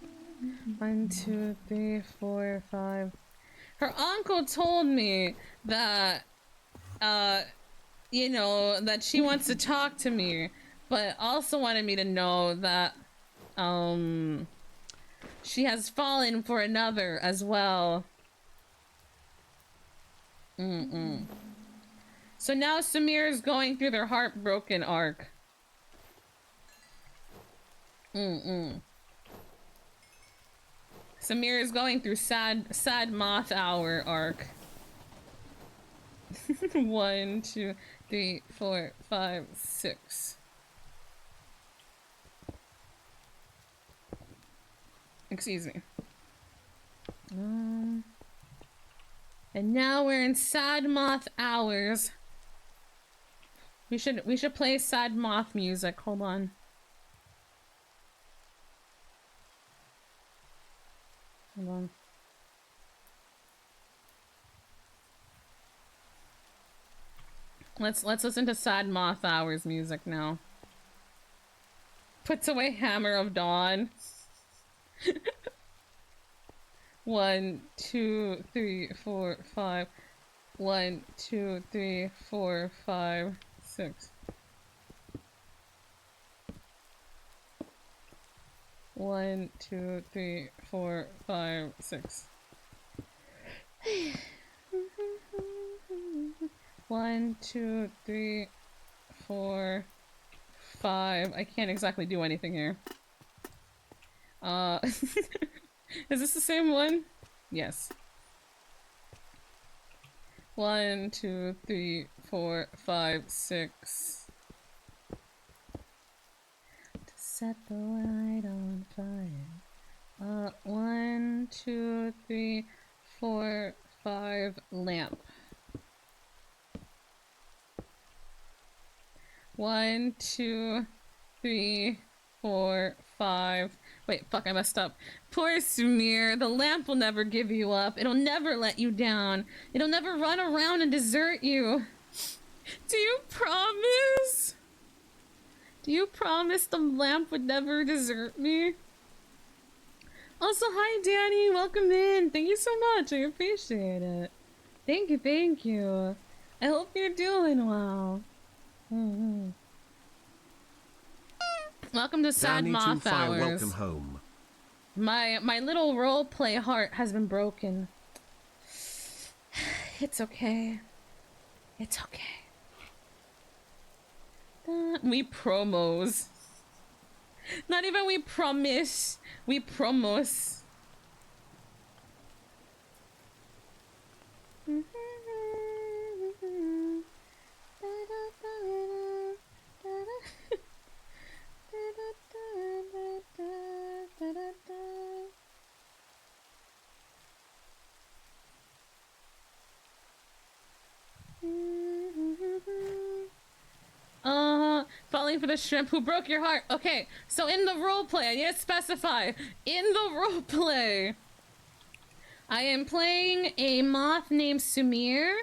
1, 2, 3, 4, 5. Her uncle told me that, you know, that she wants to talk to me, but also wanted me to know that, she has fallen for another as well. So now Sumire is going through their heartbroken arc. Sumire is going through sad moth hour arc. 1, 2, 3, 4, 5, 6. Excuse me. And now we're in sad moth hours. We should play sad moth music. Hold on. Hold on. Let's listen to sad moth hours music now. Puts away hammer of dawn. 1, 2, 3, 4, 5. 1, 2, 3, 4, 5, 6. 1, 2, 3, 4, 5, 6. 1, 2, 3, 4, 5. I can't exactly do anything here. Is this the same one? Yes. 1, 2, 3, 4, 5, 6. To set the light on fire. 1, 2, 3, 4, 5. Lamp. 1, 2, 3, 4, 5. Wait, fuck, I messed up. Poor Sumire, the lamp will never give you up. It'll never let you down. It'll never run around and desert you. Do you promise? Do you promise the lamp would never desert me? Also, hi Danny, welcome in. Thank you so much, I appreciate it. Thank you, thank you. I hope you're doing well. Welcome to Sad Moth Hours. Welcome home. My little roleplay heart has been broken. It's okay. It's okay. We promos. Not even we promise. We promos. Falling for the shrimp who broke your heart. Okay, so in the roleplay, I need to specify. In the roleplay, I am playing a moth named Sumire.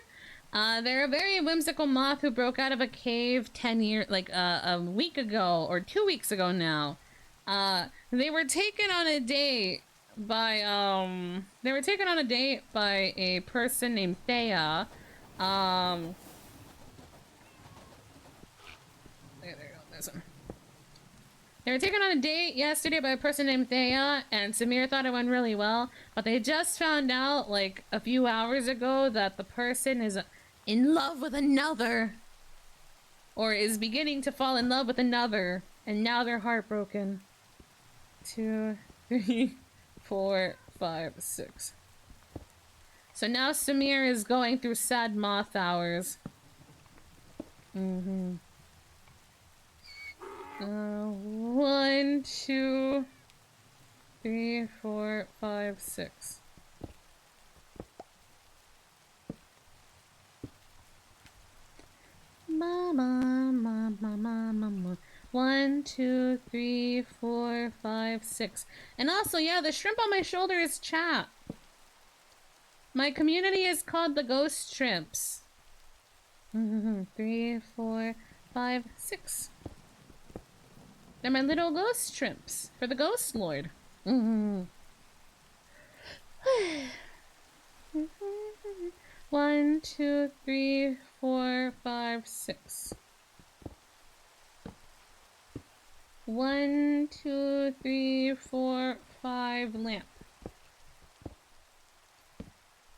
They're a very whimsical moth who broke out of a cave 10 years, like a week ago or 2 weeks ago now. They were taken on a date by a person named Thea. They were taken on a date yesterday by a person named Thea, and Sumire thought it went really well, but they just found out, like, a few hours ago that the person is in love with another. Or is beginning to fall in love with another, and now they're heartbroken. 2, 3, 4, 5, 6. So now Sumire is going through sad moth hours. 1, 2, 3, 4, 5, 6. Mama. 1, 2, 3, 4, 5, 6. And also, yeah, the shrimp on my shoulder is chat. My community is called the Ghost Shrimps. 3, 4, 5, 6. They're my little ghost shrimps for the Ghost Lord. 1, 2, 3, 4, 5, 6. 1, 2, 3, 4, 5. Lamp.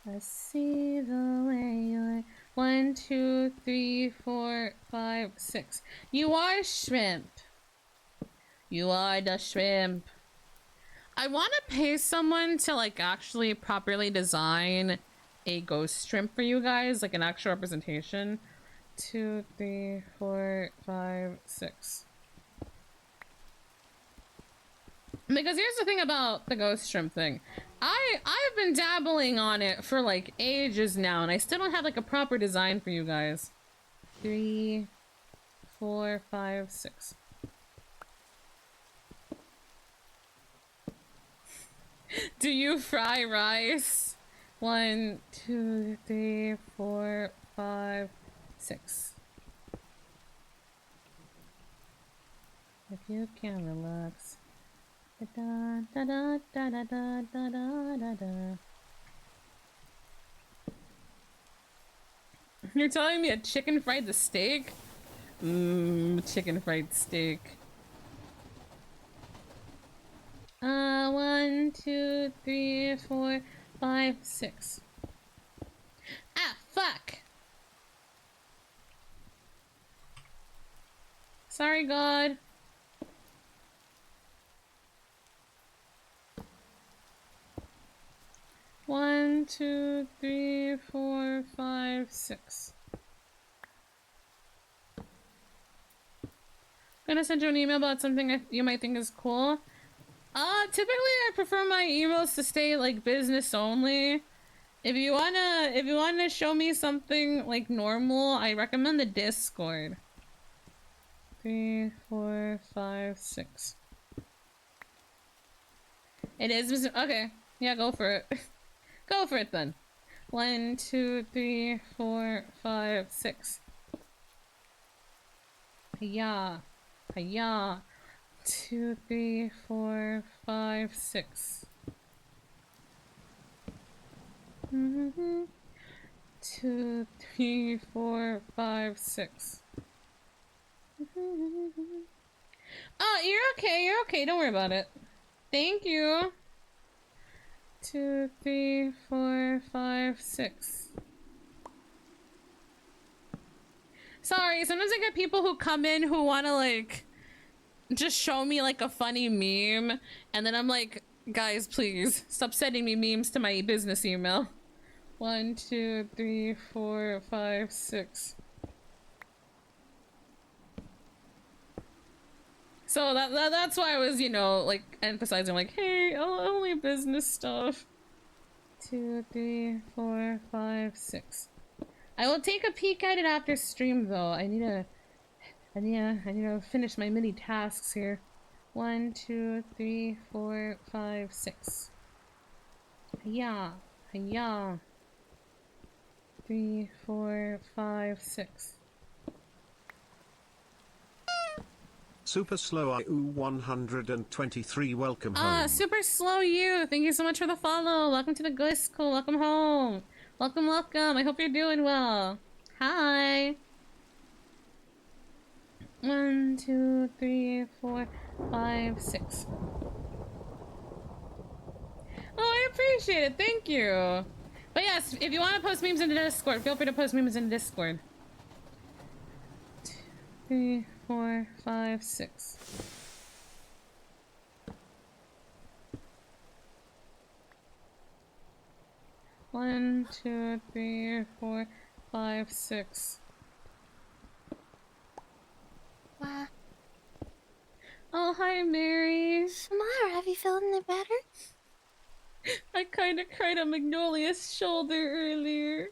I see the way you're. 1, 2, 3, 4, 5, 6. You are shrimp. You are the shrimp. I want to pay someone to, like, actually properly design a ghost shrimp for you guys, like an actual representation. 2, 3, 4, 5, 6. Because here's the thing about the ghost shrimp thing. I've been dabbling on it for like ages now, and I still don't have like a proper design for you guys. 3, 4, 5, 6. Do you fry rice? 1, 2, 3, 4, 5, 6. If you can relax. Da da da da da da da da da da. You're telling me a chicken fried the steak? Chicken fried steak. 1, 2, 3, 4, 5, 6. Ah, fuck! Sorry, God. One, 2, 3, 4, 5, 6. Gonna send you an email about something you might think is cool. Typically I prefer my emails to stay like business only. If you wanna show me something like normal, I recommend the Discord. 3, 4, 5, 6. It is okay. Yeah, go for it. Go for it then. 1, 2, 3, 4, 5, 6. Hiya. Hiya. 2, 3, 4, 5, 6. 2, 3, 4, 5, 6. Oh, you're okay. You're okay. Don't worry about it. Thank you. 2, 3, 4, 5, 6. Sorry, sometimes I get people who come in who want to like just show me like a funny meme, and then I'm like, guys, please stop sending me memes to my business email. 1, 2, 3, 4, 5, 6. So that's why I was, you know, like emphasizing like, hey, only business stuff. 2, 3, 4, 5, 6. I will take a peek at it after stream though. I need to finish my mini tasks here. 1, 2, 3, 4, 5, 6. Hiya. Hiya. 3, 4, 5, 6. Super Slow IU 123, welcome home. Super Slow You, thank you so much for the follow. Welcome to the Good School. Welcome home. Welcome, welcome. I hope you're doing well. Hi. 1, 2, 3, 4, 5, 6. Oh, I appreciate it. Thank you. But yes, if you want to post memes in the Discord, feel free to post memes in the Discord. 2, 3, 4, 5, 6. One, 2, 3, 4, 5, 6. Wow. Oh, hi, Mary. Sumire, have you felt any better? I kind of cried on Magnolia's shoulder earlier.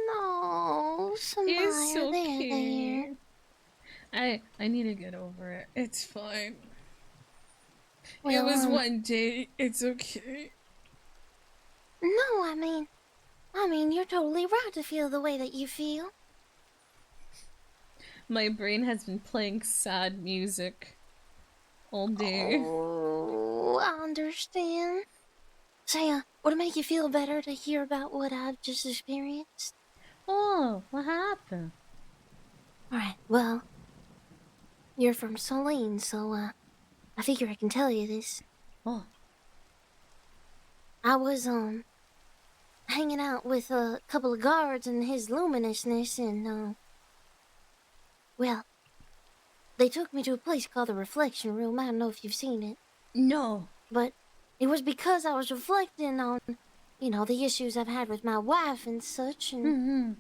No, Sumire, It's okay. there. I need to get over it. It's fine. Well, it was one day. It's okay. No, I mean, you're totally right to feel the way that you feel. My brain has been playing sad music all day. Oh, I understand. Say, would it make you feel better to hear about what I've just experienced? Oh, what happened? Alright, well, you're from Solene, so, I figure I can tell you this. Oh. I was, hanging out with a couple of guards in his luminousness, and, well, they took me to a place called the Reflection Room. I don't know if you've seen it. No. But it was because I was reflecting on, you know, the issues I've had with my wife and such, and...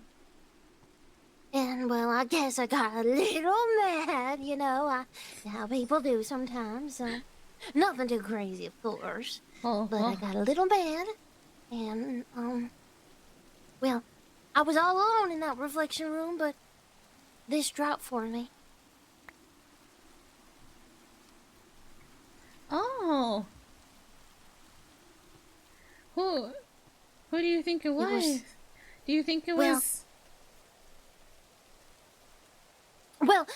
And, well, I guess I got a little mad, you know, how people do sometimes. Nothing too crazy, of course. But I got a little mad, and, well, I was all alone in that reflection room, but this drop for me. Oh. Who do you think it was? Do you think it was? Well,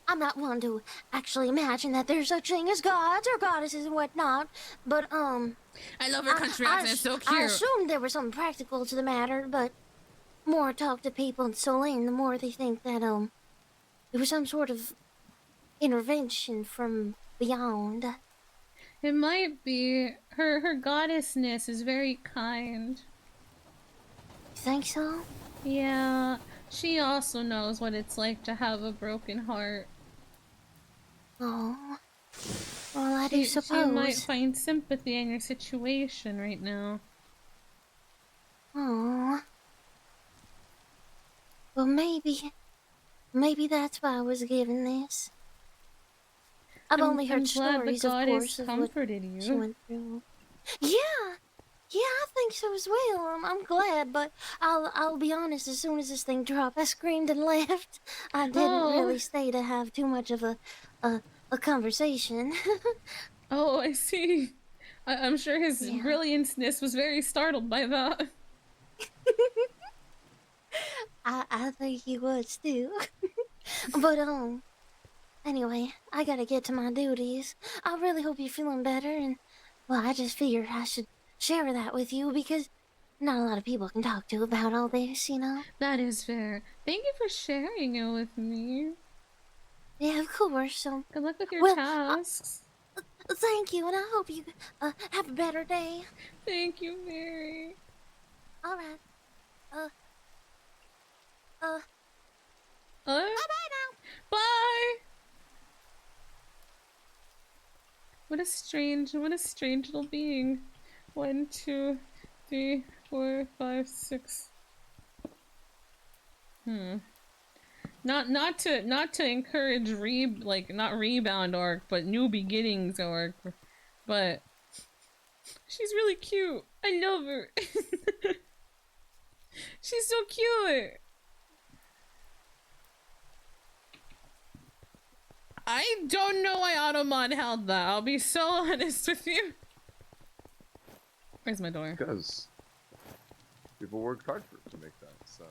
I'm not one to actually imagine that there's such thing as gods or goddesses and whatnot, but I love her country accent. It's so cute. I assumed there was something practical to the matter, but more I talk to people in Solane, the more they think that it was some sort of intervention from beyond. It might be. Her goddessness is very kind. You think so? Yeah. She also knows what it's like to have a broken heart. Oh. Well, I do suppose. She might find sympathy in your situation right now. Oh. Well, maybe that's why I was given this. I've only heard stories, of course, of what she went through. Yeah, I think so as well. I'm glad, but I'll be honest. As soon as this thing dropped, I screamed and left. I didn't really stay to have too much of a conversation. Oh, I see. I'm sure his brilliantness was very startled by that. I think he was too. But anyway, I gotta get to my duties. I really hope you're feeling better, and well, I just figured I should share that with you because not a lot of people can talk to about all this, you know? That is fair. Thank you for sharing it with me. Yeah, of course. So good luck with your tasks. Thank you, and I hope you have a better day. Thank you, Mary. All right. Bye-bye now. Bye. What a strange little being. 1, 2, 3, 4, 5, 6. Not to encourage not rebound orc, but new beginnings orc. But she's really cute. I love her. She's so cute. I don't know why Automod held that. I'll be so honest with you. Where's my door? Because people worked hard to make that, so.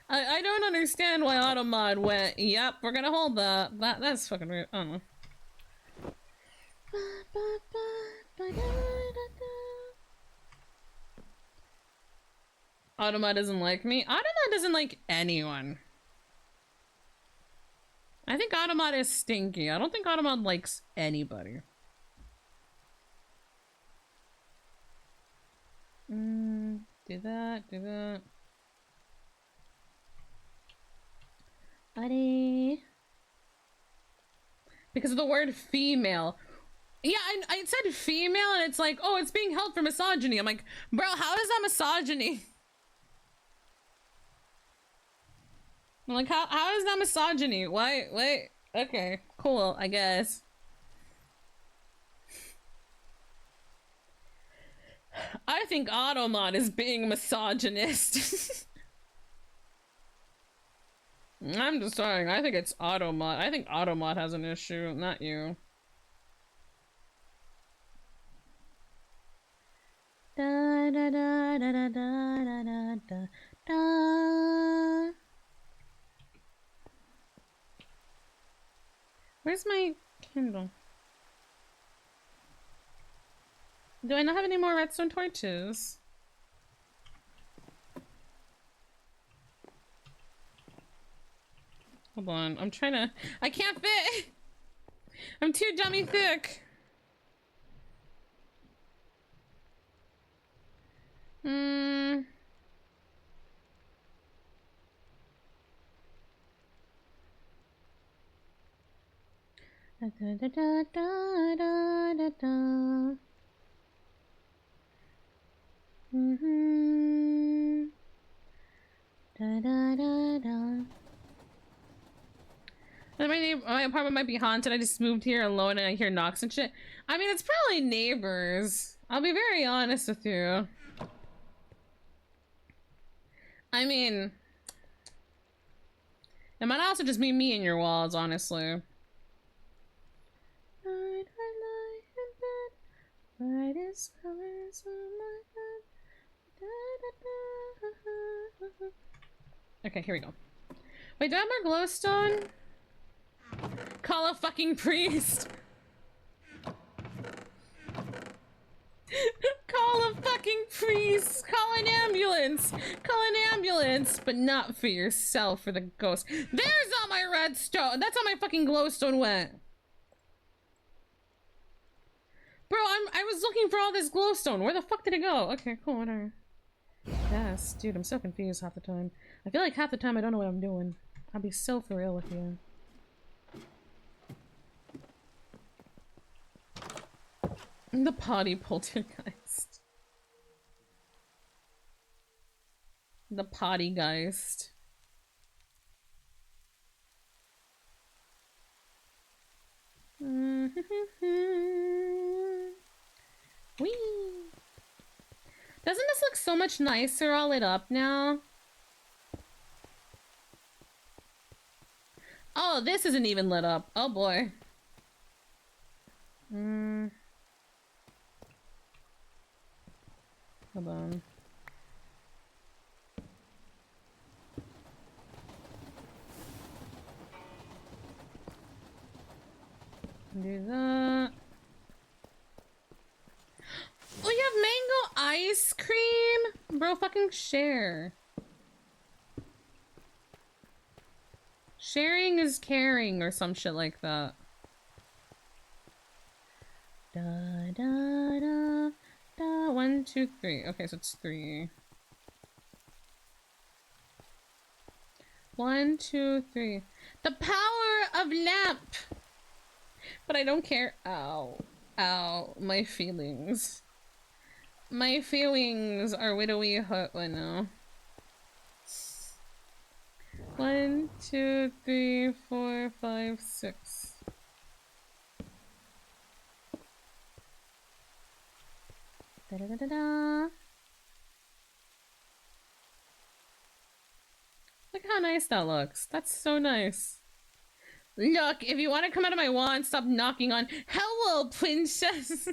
I don't understand why Automod went, yep, we're gonna hold that. That's fucking weird. I don't know. Automod doesn't like me. Automod doesn't like anyone. I think Automod is stinky. I don't think Automod likes anybody. Do that. Buddy. Because of the word female. Yeah, I said female and it's like, oh, it's being held for misogyny. I'm like, bro, how is that misogyny? I'm like, how is that misogyny? Why? Wait. Okay, cool, I guess. I think Automod is being misogynist. I'm just saying, I think it's Automod. I think Automod has an issue, not you. Da da da da da da da da da. Where's my Kindle? Do I not have any more redstone torches? Hold on, I'm trying to... I can't fit! I'm too dummy thick! Da da da da da da da da. Da da da da. My apartment might be haunted. I just moved here alone and I hear knocks and shit. I mean, it's probably neighbors. I'll be very honest with you. I mean, It might also just be me in your walls, honestly. Okay, here we go. Wait, do I have more glowstone? Call a fucking priest. Call a fucking priest. Call an ambulance. Call an ambulance, but not for yourself, for the ghost. There's all my redstone. That's how my fucking glowstone went. Bro, I was looking for all this glowstone. Where the fuck did it go? Okay, cool, whatever. Yes, dude, I'm so confused half the time. I feel like half the time I don't know what I'm doing. I'll be so for real with you. The potty poltergeist. The potty geist. Whee! Doesn't this look so much nicer all lit up now? Oh, this isn't even lit up. Oh boy. Hold on. Do that. Oh, you have mango ice cream? Bro, fucking share. Sharing is caring or some shit like that. Da da da da. 1, 2, 3. Okay, so it's 3. 1, 2, 3. The power of lamp. But I don't care. Ow. Ow. My feelings. My feelings are widowy hurt right now. 1, 2, 3, 4, 5, 6. Da da da da da. Look how nice that looks. That's so nice. Look, if you want to come out of my wand, stop knocking on. Hello, princess.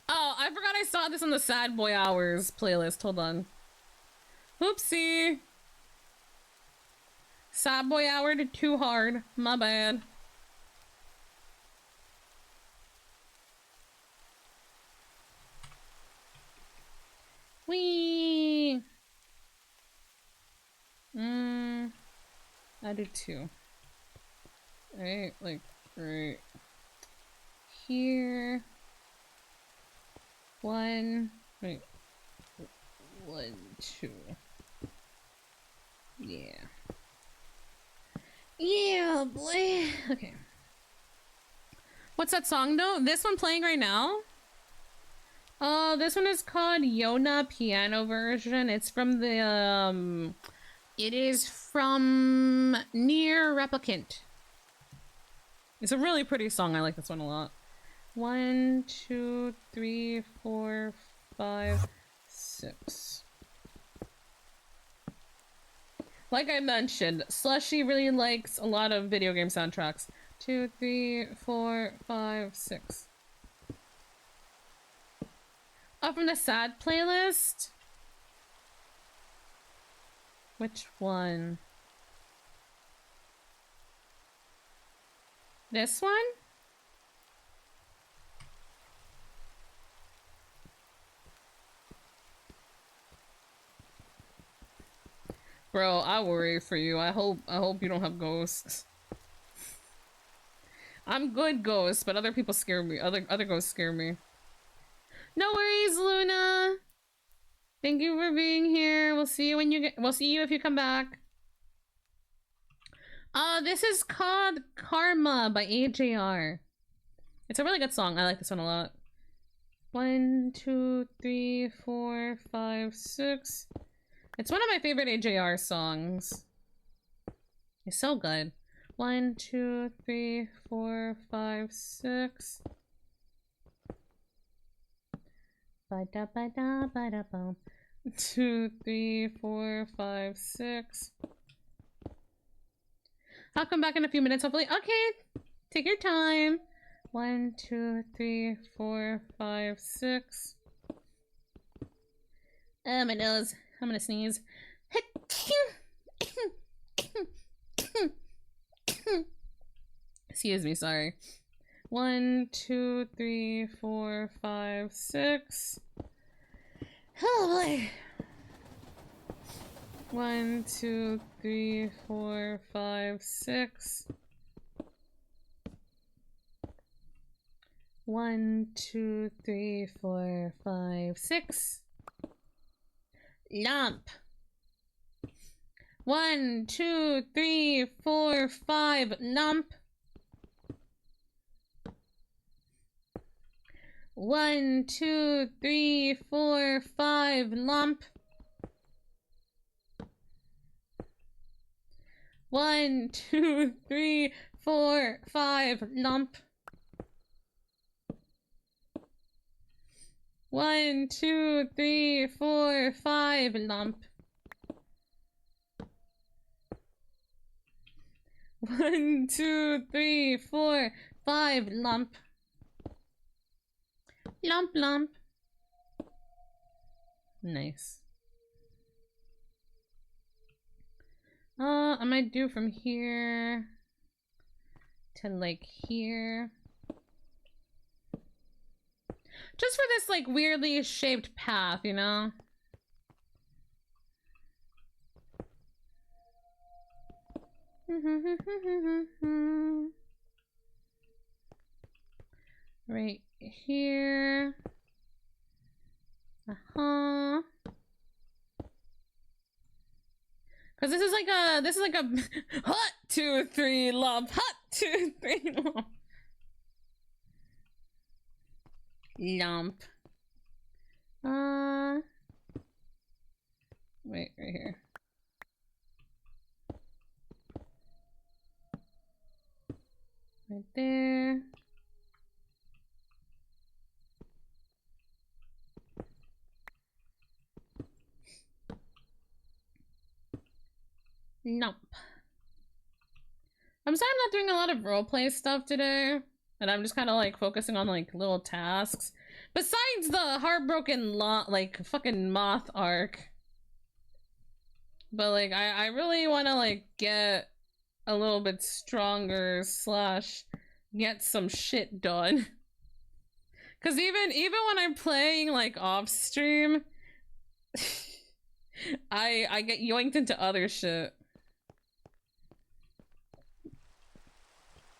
Oh, I forgot I saw this on the Sad Boy Hours playlist. Hold on. Oopsie. Sad Boy Hour did too hard. My bad. Whee! I do too. Right, like, right here. 1, wait. 1, 2. Yeah. Yeah, boy. Okay. What's that song though? This one playing right now? This one is called Yona piano version. It's from the, it is from Near Replicant. It's a really pretty song. I like this one a lot. 1, 2, 3, 4, 5, 6. Like I mentioned, Slushy really likes a lot of video game soundtracks. 2, 3, 4, 5, 6. Oh, from the sad playlist? Which one? This one? Bro, I worry for you. I hope you don't have ghosts. I'm good ghosts, but other people scare me. Other ghosts scare me. No worries, Luna. Thank you for being here. We'll see you when you get. We'll see you if you come back. This is called Karma by AJR. It's a really good song. I like this one a lot. 1, 2, 3, 4, 5, 6. It's one of my favorite AJR songs. It's so good. 1, 2, 3, 4, 5, 6. Ba-da-ba-da-ba-da-bum. 2, 3, 4, 5, 6. I'll come back in a few minutes, hopefully. Okay, take your time. 1, 2, 3, 4, 5, 6. Oh, my nose. I'm gonna sneeze. Excuse me, sorry. 1, 2, 3, 4, 5, 6. Oh boy. 1, 2, 3, 4, 5, 6. 1, 2, 3, 4, 5, 6. Lump. 1, 2, 3, 4, 5. Lump. 1, 2, 3, 4, 5. Lump. 1, 2, 3, 4, 5. Lump. 1, 2, 3, 4, 5. Lump. 1, 2, 3, 4, 5. Lump. Lump, lump. Nice. I might do from here to like here. Just for this like weirdly shaped path, you know? Right here. Uh-huh. Cause this is like a hut 2, 3 lump, hut 2, 3 lump. Lump. Wait, right here. Right there. Nope. I'm sorry I'm not doing a lot of roleplay stuff today. And I'm just kind of like focusing on like little tasks. Besides the heartbroken like fucking moth arc. But like I really want to like get a little bit stronger / get some shit done. Cause even when I'm playing like off stream, I get yoinked into other shit.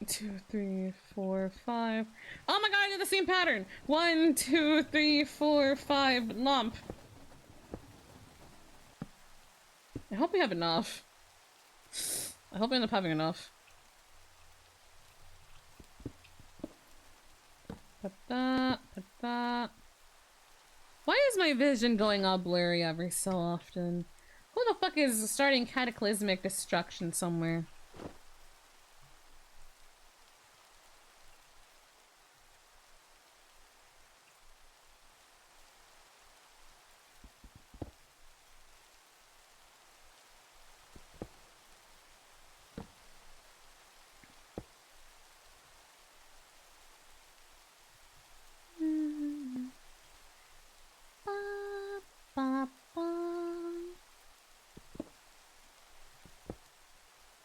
2, 3, 4, 5. Oh my god, I did the same pattern. 1, 2, 3, 4, 5. Lump. I hope we have enough. I hope I end up having enough. Put that, put that. Why is my vision going all blurry every so often? Who the fuck is starting cataclysmic destruction somewhere?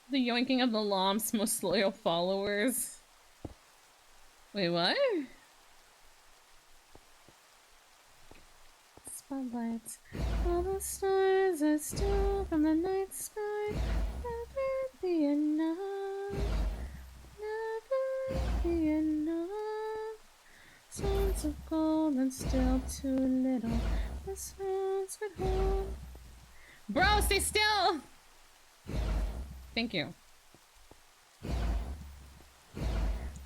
The yoinking of the LÄMPs' most loyal followers. Wait, what? Spotlights. All the stars are still from the night sky. Never be enough. Never be enough. Stones of gold and still too little. The stones would hold. Bro, stay still! Thank you.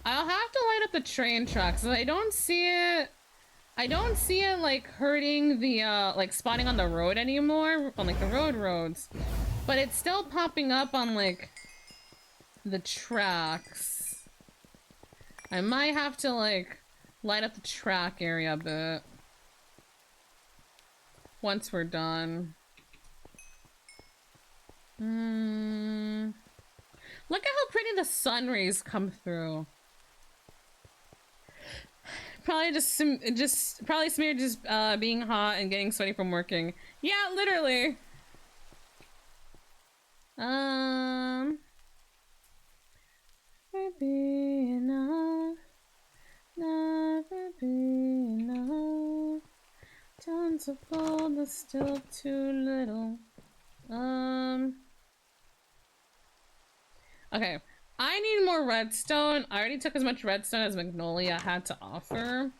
I'll have to light up the train tracks. I don't see it. I don't see it like hurting the like spotting on the road anymore, on like the roads. But it's still popping up on like the tracks. I might have to like light up the track area a bit. once we're done. Look at how pretty the sun rays come through. Probably probably Smear just being hot and getting sweaty from working. Yeah, literally. Never be enough. Never be enough. Tons of gold, but still too little. Okay. I need more redstone. I already took as much redstone as Magnolia had to offer.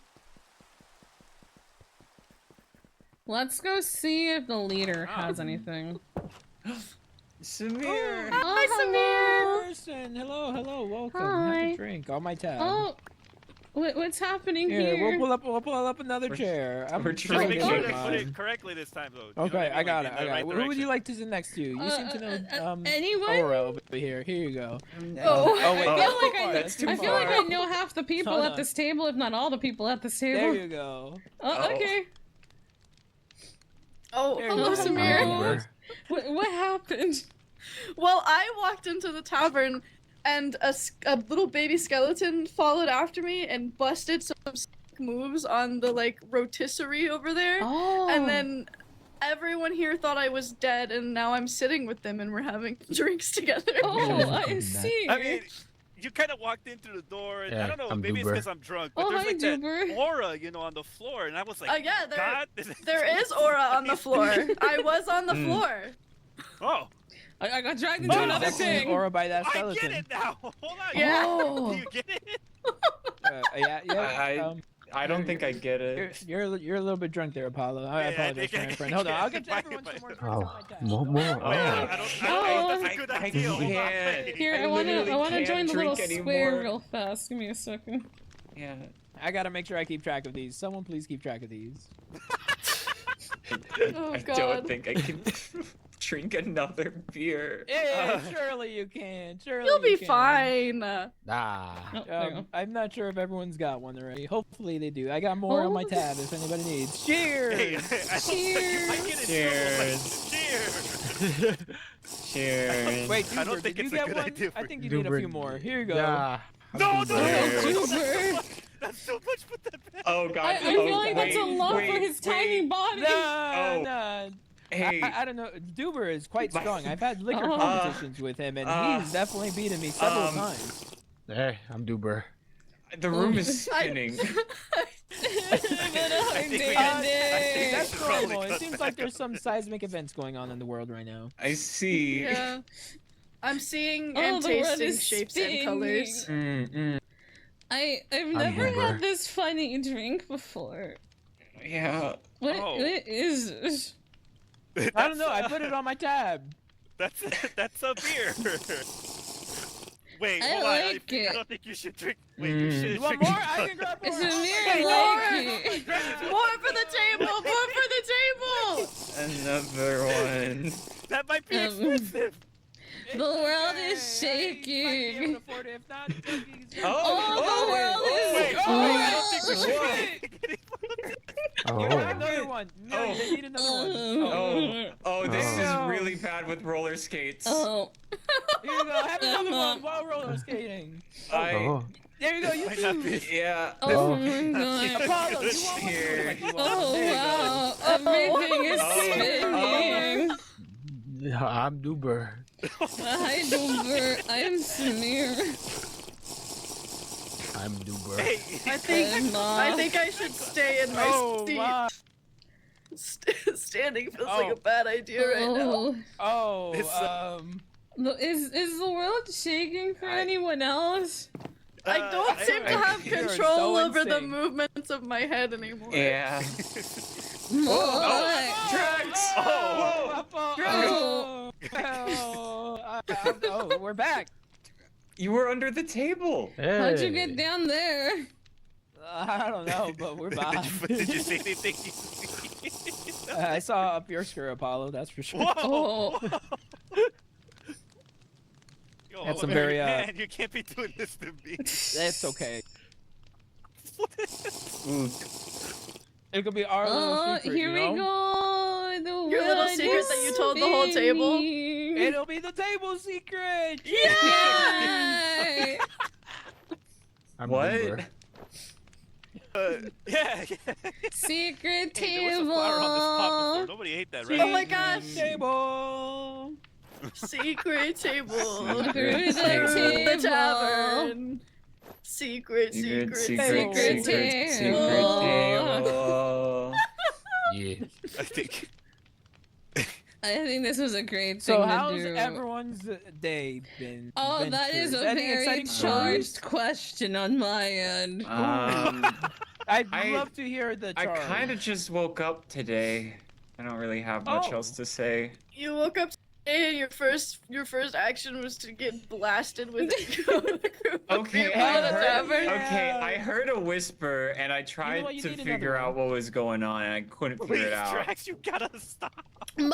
Let's go see if the leader has anything. Samir! Oh, Samir! Person. Hello, hello, welcome. Hi. Have a drink on my tab. Oh, what's happening here? We'll pull up another chair. we're Just trying make to sure get to put mine. it correctly this time, though. Okay, I got it. I got it. Who would you like to sit next to? You seem to know anyone? Aura over here. Here you go. Wait. Oh, I feel like I know half the people Hold at on. this table, if not all the people at this table. There you go. Oh, okay. Oh, There hello, you go. Samir. What happened? Well, I walked into the tavern, and a little baby skeleton followed after me and busted some sick moves on the like rotisserie over there. Oh. And then everyone here thought I was dead, and now I'm sitting with them and we're having drinks together. Oh, I see. I mean, you kind of walked in through the door, and I don't know, I'm maybe it's Duber. because I'm drunk, but Oh, there's hi, like that Duber. aura, on the floor, and I was like, Yeah, God, there is aura on the floor. I was on the floor. Oh. I got dragged into another Definitely thing. Aura by that I skeleton. get it now. Hold on. Yeah. Oh. Do you get it? Yeah. I don't think I get it. You're a little bit drunk there, Apollo. I apologize for my friend. Hold on, I'll get to everyone some more. Oh, more. That's a good idea. Hold on. Here, I literally wanna can't join the little drink square anymore. real fast. Give me a second. Yeah. I gotta make sure I keep track of these. Someone please keep track of these. Oh, I God. don't think I can drink another beer. Yeah, surely you can. Surely You'll you be can. fine. I'm not sure if everyone's got one already. Hopefully they do. I got more on my tab if anybody needs. Cheers! Cheers! Cheers. Wait, I don't Duber, think did it's you a get good one? idea I for think you you. need a few more. Here you go. Yeah. No, Duber. That's so much for the bed. Oh God. I feel like that's a lot for his tiny body. Nah. Hey. I don't know. Duber is quite strong. I've had liquor Oh. competitions with him, and he's definitely beaten me several times. Hey, I'm Duber. The room is spinning. That's normal. It seems like there's some seismic events going on in the world right now. I see. Yeah. I'm seeing Oh, and the world tasting is shapes spinning. and colors. I've never had this funny drink before. Yeah. What is this? I don't know. I put it on my tab. That's a beer. Wait, I hold like on. it. I don't think you should drink. Wait, you should You want drink. more? I can grab more. It's a Hey, mere like it. More for the table! More for the table! Another one. That might be expensive. The world is shaking. Oh, the world is You have another one. No, you need another one. Oh, this is really bad with roller skates. Oh. Here you go. Have another one while roller skating. I. There you go. You too. Yeah. Oh my god. Apollo, you want one? Here. Oh wow. Everything is spinning. Yeah, I'm Duber. Hi Duber. I'm Samir. I'm Duber. I think I should stay in my seat. Wow. Standing feels like a bad idea right now. Is the world shaking for anyone else? I don't seem to have You are control so over the insane. movements of my head anymore. Yeah. Drugs! Oh, we're back. You were under the table. How'd you get down there? I don't know, but we're back. Did you see anything? I saw up your skirt, Apollo. That's for sure. Whoa! Yo, That's some very man, you can't be doing this to me. That's okay. Ooh. It could be our little secret, Here you we know? go. Your little secret that you told the whole table? It'll be the table secret! Yeah! I'm What? Goober. Yeah. Secret Hey, there was a flower on this pot before. table. Nobody ate that, right? Oh my gosh! Table! Secret table. Secret The table. tavern. Secret Secret table. table. Yeah. I think. I think this was a great thing So to how's do. everyone's day been? Oh, that is a Adventures? Any very exciting stories? charged question on my end. I'd I- love to hear the I charge. kind of just woke up today. I don't really have much Oh. else to say. You woke up today and your first action was to get blasted with Okay, people in the tavern. I heard a whisper and I tried what? You to need another figure out what was going on and I couldn't figure Please, it out. Drax, you gotta stop. More!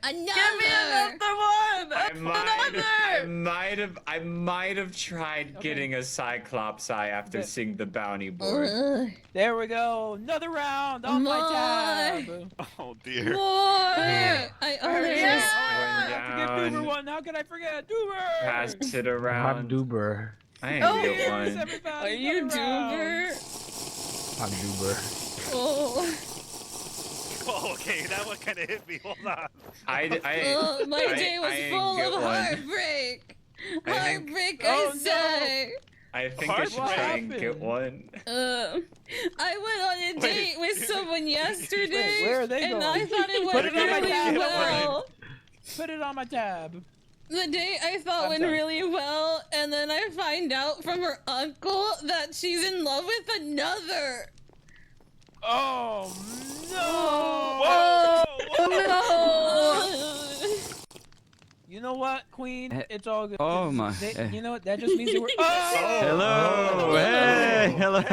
Another! Give me another one! I might have tried getting a Cyclops eye after seeing the bounty board. There we go. Another round on my tab. Oh dear. More! I always... I have to give Doober one. How can I forget Doober? Pass it I'm around. Doober. I ain't get one. Are you Doober? I'm Doober. Oh. Oh, okay, that one kind of hit me. Hold on. My day was full of heartbreak. Heartbreak, I say. I think I should try and get one. I went on a date with someone yesterday, where are they and going? I thought it Put went it on my really tab. well. Put it on my tab. The date I thought went really well, and then I find out from her uncle that she's in love with another. Oh no! You know what, Queen? It's all good. Oh my. You know what? That just means you were. Oh! Hello. Hey. Hello.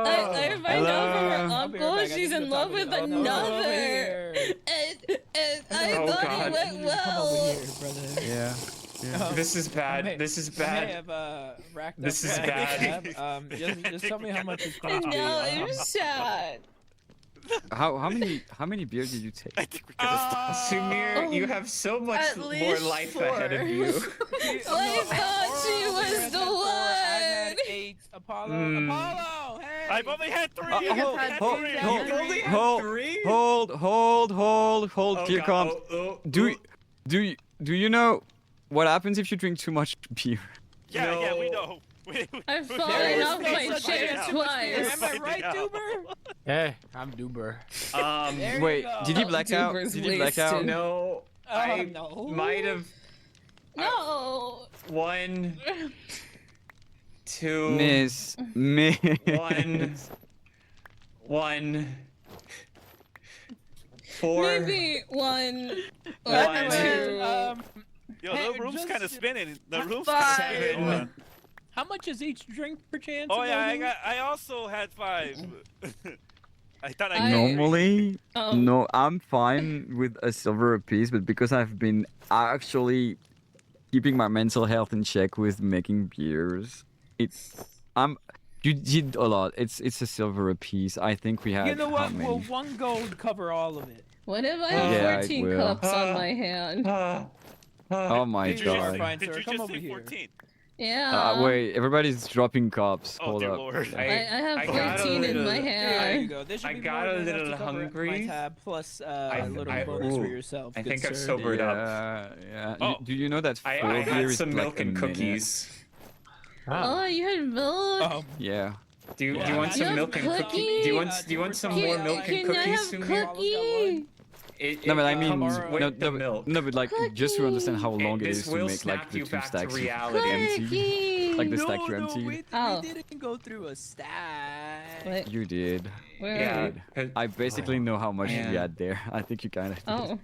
I find out from her uncle she's in love with another, and I thought it went well. Yeah. This is bad. This is bad. Racked This up is my bad. tab. Just tell me how much it's And costing. now I'm sad. How many beers did you take? Sumire, you have so much At more least life 4. ahead of you. I thought she was the one. 8. Apollo, hey! I've only had 3. Hold. Here comes. Do you know what happens if you drink too much beer? Yeah, we know. I've fallen off my chair twice. Am I right, Doober? Hey, I'm Doober. Wait, did you black out? Doober's Did you black out? wasted. No, I no. might have. No. 1, 2. Miss. 1. 4. Maybe 1 or 1. 2. Yo, the room's kind of spinning. The room's 5. 7. How much is each drink per chance? Oh yeah, I also had 5. I thought I Normally, no, I'm fine with a silver apiece, but because I've been actually keeping my mental health in check with making beers, you did a lot. It's a silver apiece. I think we have. You know what? How many? Will 1 gold cover all of it? What if I have Yeah, 14 it will. cups on my hand? Oh my Did god. Fine, Did sir. you Come just over say here. 14? Yeah. Wait, everybody's dropping cups. Oh Hold dear up. lord. I have I got a 14 in my little- There you hand. go. This should I be got more a than enough little to cover hungry. My tab plus a little bonus ooh, for yourself. I good think I've sir. sobered up. Yeah. Oh. Do you know that 4 I beer had is some like milk a and minute? cookies. Oh, you had milk? Oh, Yeah. Do you Yeah. want You some have milk and cookies? cookies? Do you want some more milk and Can I cookies, have Sumire? cookie? No, but I mean, comes no, with the milk. no, but like just to understand how long it This is to will make like snap the you 2 back to stacks reality. empty. Cookie. Like the no, stack you no, empty. we Oh. didn't go through a stack. What? You did. Where? Yeah. I basically know how much Yeah. you had there. I think you kind of did. Oh.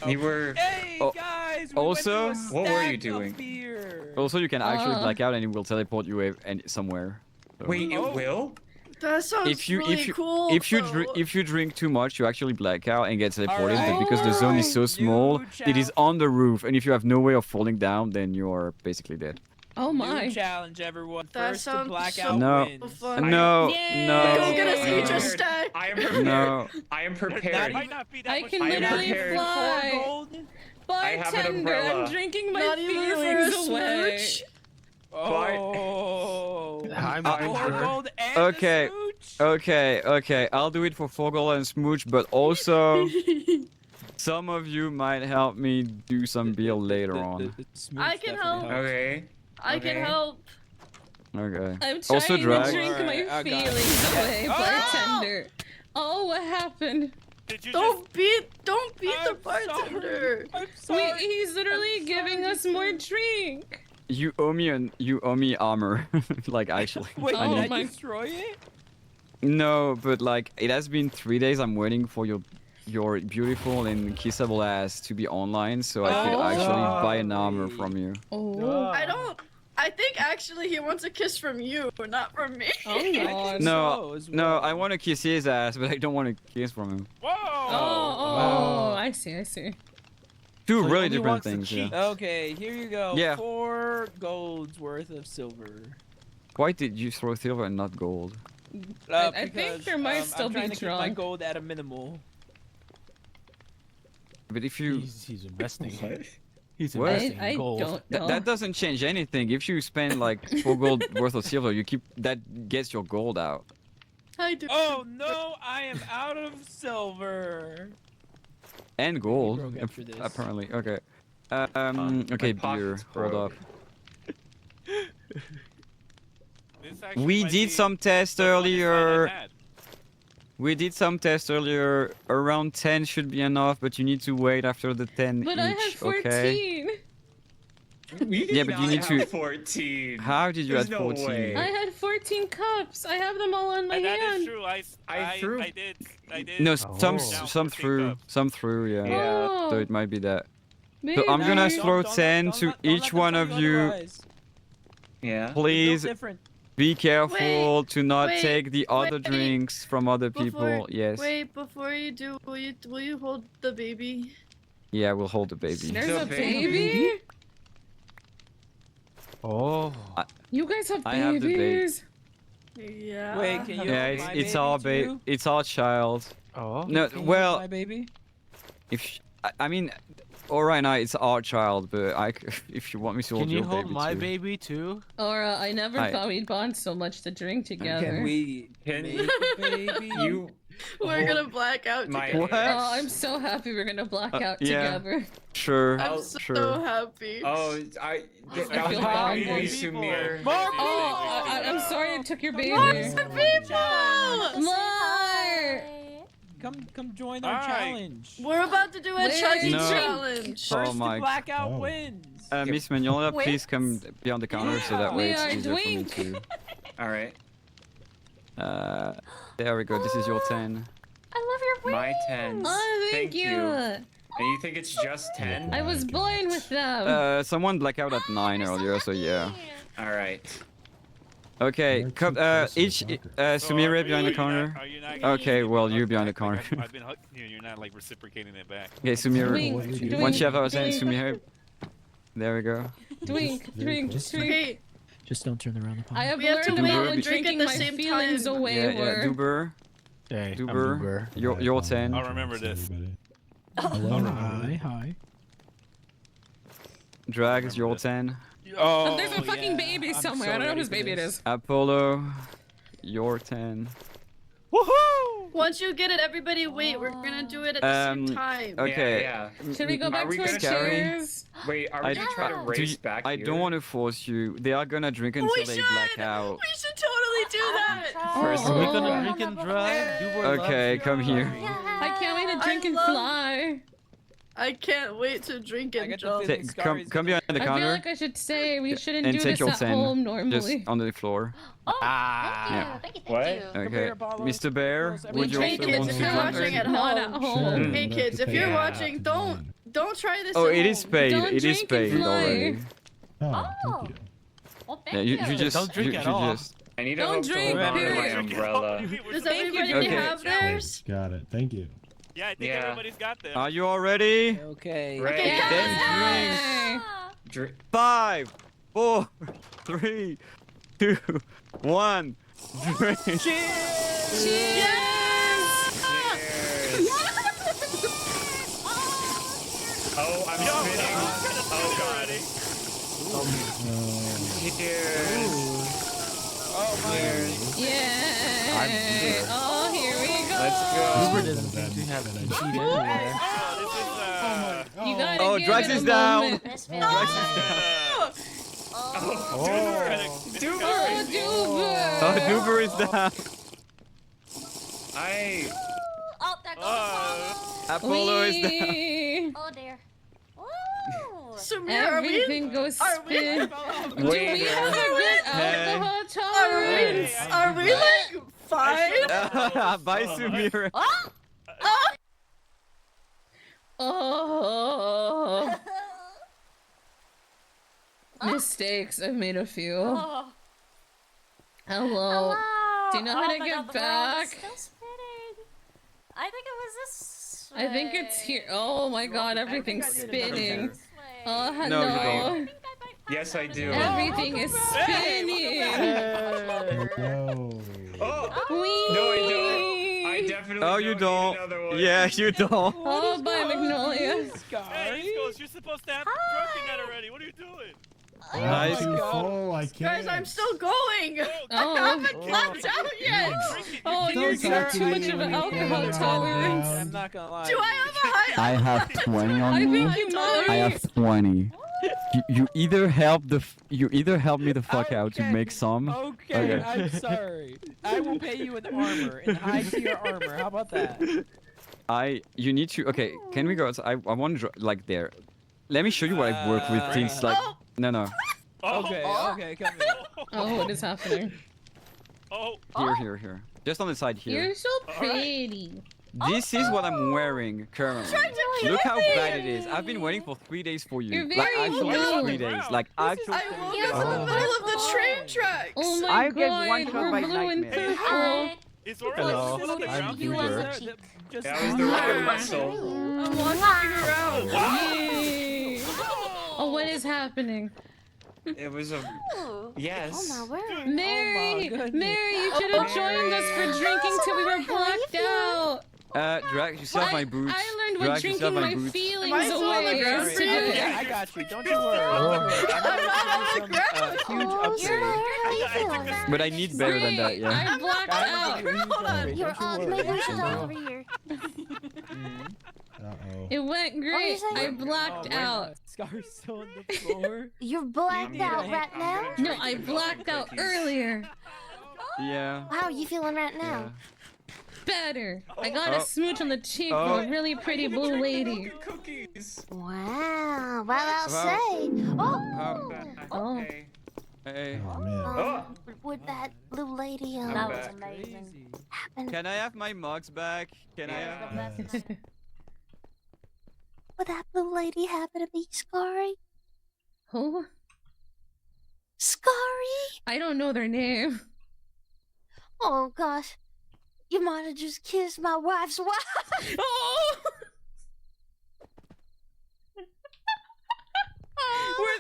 You were. Hey Oh, guys, we also- went through a What were you stack of doing? beer. Also, you can actually Uh. black out and it will teleport you somewhere. So Wait, it will? That sounds if you really cool. if you drink too much, you actually black out and get teleported. Alright. But because the zone is so small, Huge it is out. on the roof, and if you have no way of falling down, then you are basically dead. Oh my. New challenge, everyone. That First to sounds blackout so No. wins. fun. No. Yay! No. Go get us each a prepared. stack. I am prepared. No. I am Not prepared. even- I can I am literally prepared. fly. Four gold. I have an Bartender, I'm umbrella. drinking my Not even for a feelings away. smooch. Oh. I'm Four sure. gold and Okay. a smooch? Okay. I'll do it for 4 gold and smooch, but also some of you might help me do some bill later on. The smooch I can definitely help. helps. Okay. I can help. Okay. I'm Also trying to drag. drink my Alright, I got it. feelings away, Oh! bartender. Oh, what happened? Did you Don't beat the I'm bartender. I'm sorry. He's literally giving us more drink. You owe me armor. Like actually. Wait, Oh did I my- destroy it? No, but like it has been 3 days. I'm waiting for your beautiful and kissable ass to be online, so I could Oh. actually buy an armor from you. Oh. I think actually he wants a kiss from you, not from me. Oh god. No, as no, well. I want to kiss his ass, but I don't want to kiss from him. Whoa! Oh, I see. Two So he really only different wants to things. cheat. Yeah. Okay, here you go. Yeah. 4 golds worth of silver. Why did you throw silver and not gold? I think Because, there might I'm still be trying to keep my drunk. gold at a minimal. But if you He's investing. He's What? investing I in gold. don't know. that doesn't change anything. If you spend like 4 gold worth of silver, you keep that gets your gold out. I do. Oh no, I am out of silver. And gold, broke after this. apparently. Okay. Okay, my beer. pocket's Hold broke. up. This actually We might did be some tests the funnest ride I've earlier. had. We did some tests earlier. Around 10 should be enough, but you need to wait after the 10 But each. I have 14. Okay. We Yeah, but you need to- 14. How did you There's add no 14? way. I had 14 cups. I have them all on my And that is hand. true. I threw- did. No, Oh. some Down some 14 through, cups. some through, yeah. Yeah. So it might be that. Maybe. So I'm gonna Don't- throw don't 10 let- to don't let each them one tell of you. otherwise. Yeah. It's Please built different. be careful to not wait, take the other wait. drinks from other people. Yes. Wait, before you do, will you hold the baby? Yeah, we'll hold the baby. There's The a baby? baby? Oh. You guys have I have the baby. babies? Yeah. Wait, can you? Yeah, hold my it's baby our too? it's our child. Oh. No, Can you hold well, my baby. if I mean, all right now it's our child, but if you want me to hold Can you your hold baby my too. baby too? Or I never Hi. thought we'd bond so much to drink together. Can we Can make a baby? you? We're gonna black out My- together. What? Oh, I'm so happy we're gonna black out yeah. together. Sure, I'm so sure. happy. Oh, that was feel my hungry. baby, Sumire. Oh, I'm sorry I took your baby. People! Mar! Come join our Hi. challenge. We're about to do a chugging No. challenge. Oh First my- to blackout wins. Miss Magnolia, please come behind the counter so that way We it's are easier for me Dwink. to. All right. There we go. This is your 10. I love your My 10. Oh, thank you. And you think it's just 10? I was born with them. Someone blacked out at 9 earlier, so yeah. All right. Okay, come, each, Sumire behind the counter. Are you not Okay, well, you behind the counter. I've been hugging you and you're not like reciprocating it back. Okay, Sumire. Dwink, Once you have our Dwink, 10, Sumire. There we go. Drink. Okay, Just don't turn around the pot. I have we have to learned wait about and drink at drinking the my same feelings time. away. Yeah, yeah, Duber. Hey, I'm Duber. Duber. Your 10. I'll remember this. Hi. Drags, your 10. Oh, There's a fucking baby somewhere. I don't know whose baby it is. Apollo, your 10. Woohoo! once you get it, everybody wait. We're gonna do it at the same time. Okay. Yeah. Should we go back to our gonna chairs? Wait, are we gonna try to race back I here? don't want to force you. They are gonna drink until they black out. We should totally do that. First, Are we gonna drink and drive? Duber Okay, loves come here. I can't wait to drink and love- fly. I can't wait to drink I and get the jump. feeling Come behind the I feel counter like I should say we shouldn't and do take this your at 10. home Just normally. on the floor. Yeah. Thank you. What? Okay. Mr. Bear, We would you drink also Hey kids, want if to you're join watching us? at Not home, at home. hey kids, if you're Yeah. watching, don't try this. Oh, at it is home. paid. Don't It is drink and paid fly. already. Oh. Well, thank Yeah, you just Don't drink you at all. just. I need to Don't hold drink, on to my period. umbrella. Does Thank you, everybody Okay. have theirs? Got it. Thank you. Yeah, I think Yeah. everybody's got them. Are you all ready? Okay. Ready? Then drink. Hey. Dr- 5, 4, 3, 2, 1. Drink. Cheers! Oh, I'm spinning. Oh god. Cheers. Oh my. Yeah. Oh, here we go. Let's go. Uber doesn't seem to have any cheat anywhere. You gotta Oh, give Drax it a is down. moment. Drax is down. Duber. Oh, Duber is down. Oh, there goes Apollo is down. Oh dear. Sumire, Everything goes spin. Do we have a good alcohol tolerance? Are we like fine? Bye, Sumire. Oh. Mistakes. I've made a few. Hello. Do you know how to get back? Still spinning. I think it was this way. I think it's here. Oh my god, everything's spinning. Oh, No, you no. don't. Yes, I do. Everything is spinning. Oh. Whee! No, I don't. I definitely Oh, you don't. Yeah, you don't. Oh, bye, Magnolia. Hey, Slushieghost, you're supposed to have broken that already. What are you doing? Nice. Oh, I can't. Guys, I'm still going. I Oh. haven't clapped out yet. Oh, you're got too much of an alcohol tolerance. I'm not gonna lie. Do I have a high? I have 20 on I me. think you might. I have 20. You either help me the fuck out to make some. Okay, I'm sorry. I will pay you in armor, in high tier armor. How about that? You need to. Okay, can we go? I want to like there. Let me show you what I work with. Things like no. Okay, come here. Oh, what is happening? Here. Just on the side here. You're so pretty. This is what I'm wearing currently. Look how bad it is. I've been waiting for 3 days for you. You're Like very actually blue. 3 days. Like actually. I woke up in the middle of the train tracks. Oh my I get god, one shot we're by blue and nightmare. purple. It's Hello, already I'm You on the Duber. cheek. That was the right whistle. I'm walking around. Yay. Oh, what is happening? It was a yes. Oh my word. Mary, Mary, you should have joined us for drinking till we were blacked out. Drax, you still have my boots. I learned when Drax, you still drinking have my boots. feelings Am I still on the away. ground is for you? today. Yeah, I got you. Don't you worry. Huge upgrade. But I need better than that, yeah. I blacked out. You're maybe we should go over here. It went great. saying? I blacked out. Scar's still on the floor. You're blacked out right now? No, I blacked out earlier. Yeah. How are you feeling right now? Better. I got a Oh. smooch on the cheek Oh. from a really pretty blue lady. Wow, well, I'll Wow. say. Oh, Oh. Hey. would that blue lady That was amazing. happen? Can I have my mugs back? Can I have... Would that blue lady happen to be Scary? Who? Scary? I don't know their name. Oh gosh, you might have just kissed my wife's wife. Oh!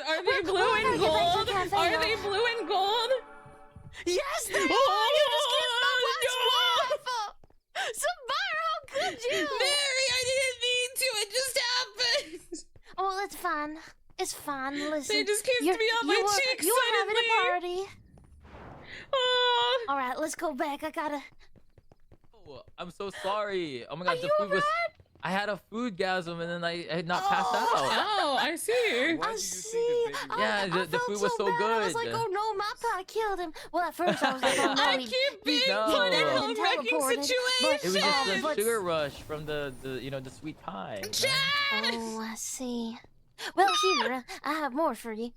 Are they blue and gold? Are they blue and gold? Yes, they are. Oh, You just kissed my wife's wife. Sumire, how could you? Mary, I didn't mean to. It just happened. Oh, it's fine. It's fine. Listen, They just kissed me on my cheek You were having a suddenly. party. Oh. All right, let's go back. I gotta. Oh, I'm so sorry. Oh my god, Are the you food was. I had a food gasm and then I had not passed out. Oh, I see. I see. Yeah, I the felt food was so bad. I was good. like, oh no, my pie killed him. Well, at first I was like, oh no, I he keep being No. put in No. home-wrecking teleported, situations. It was just the but- sugar rush from the the sweet pie. Oh, I see. Well, here, I have more for you.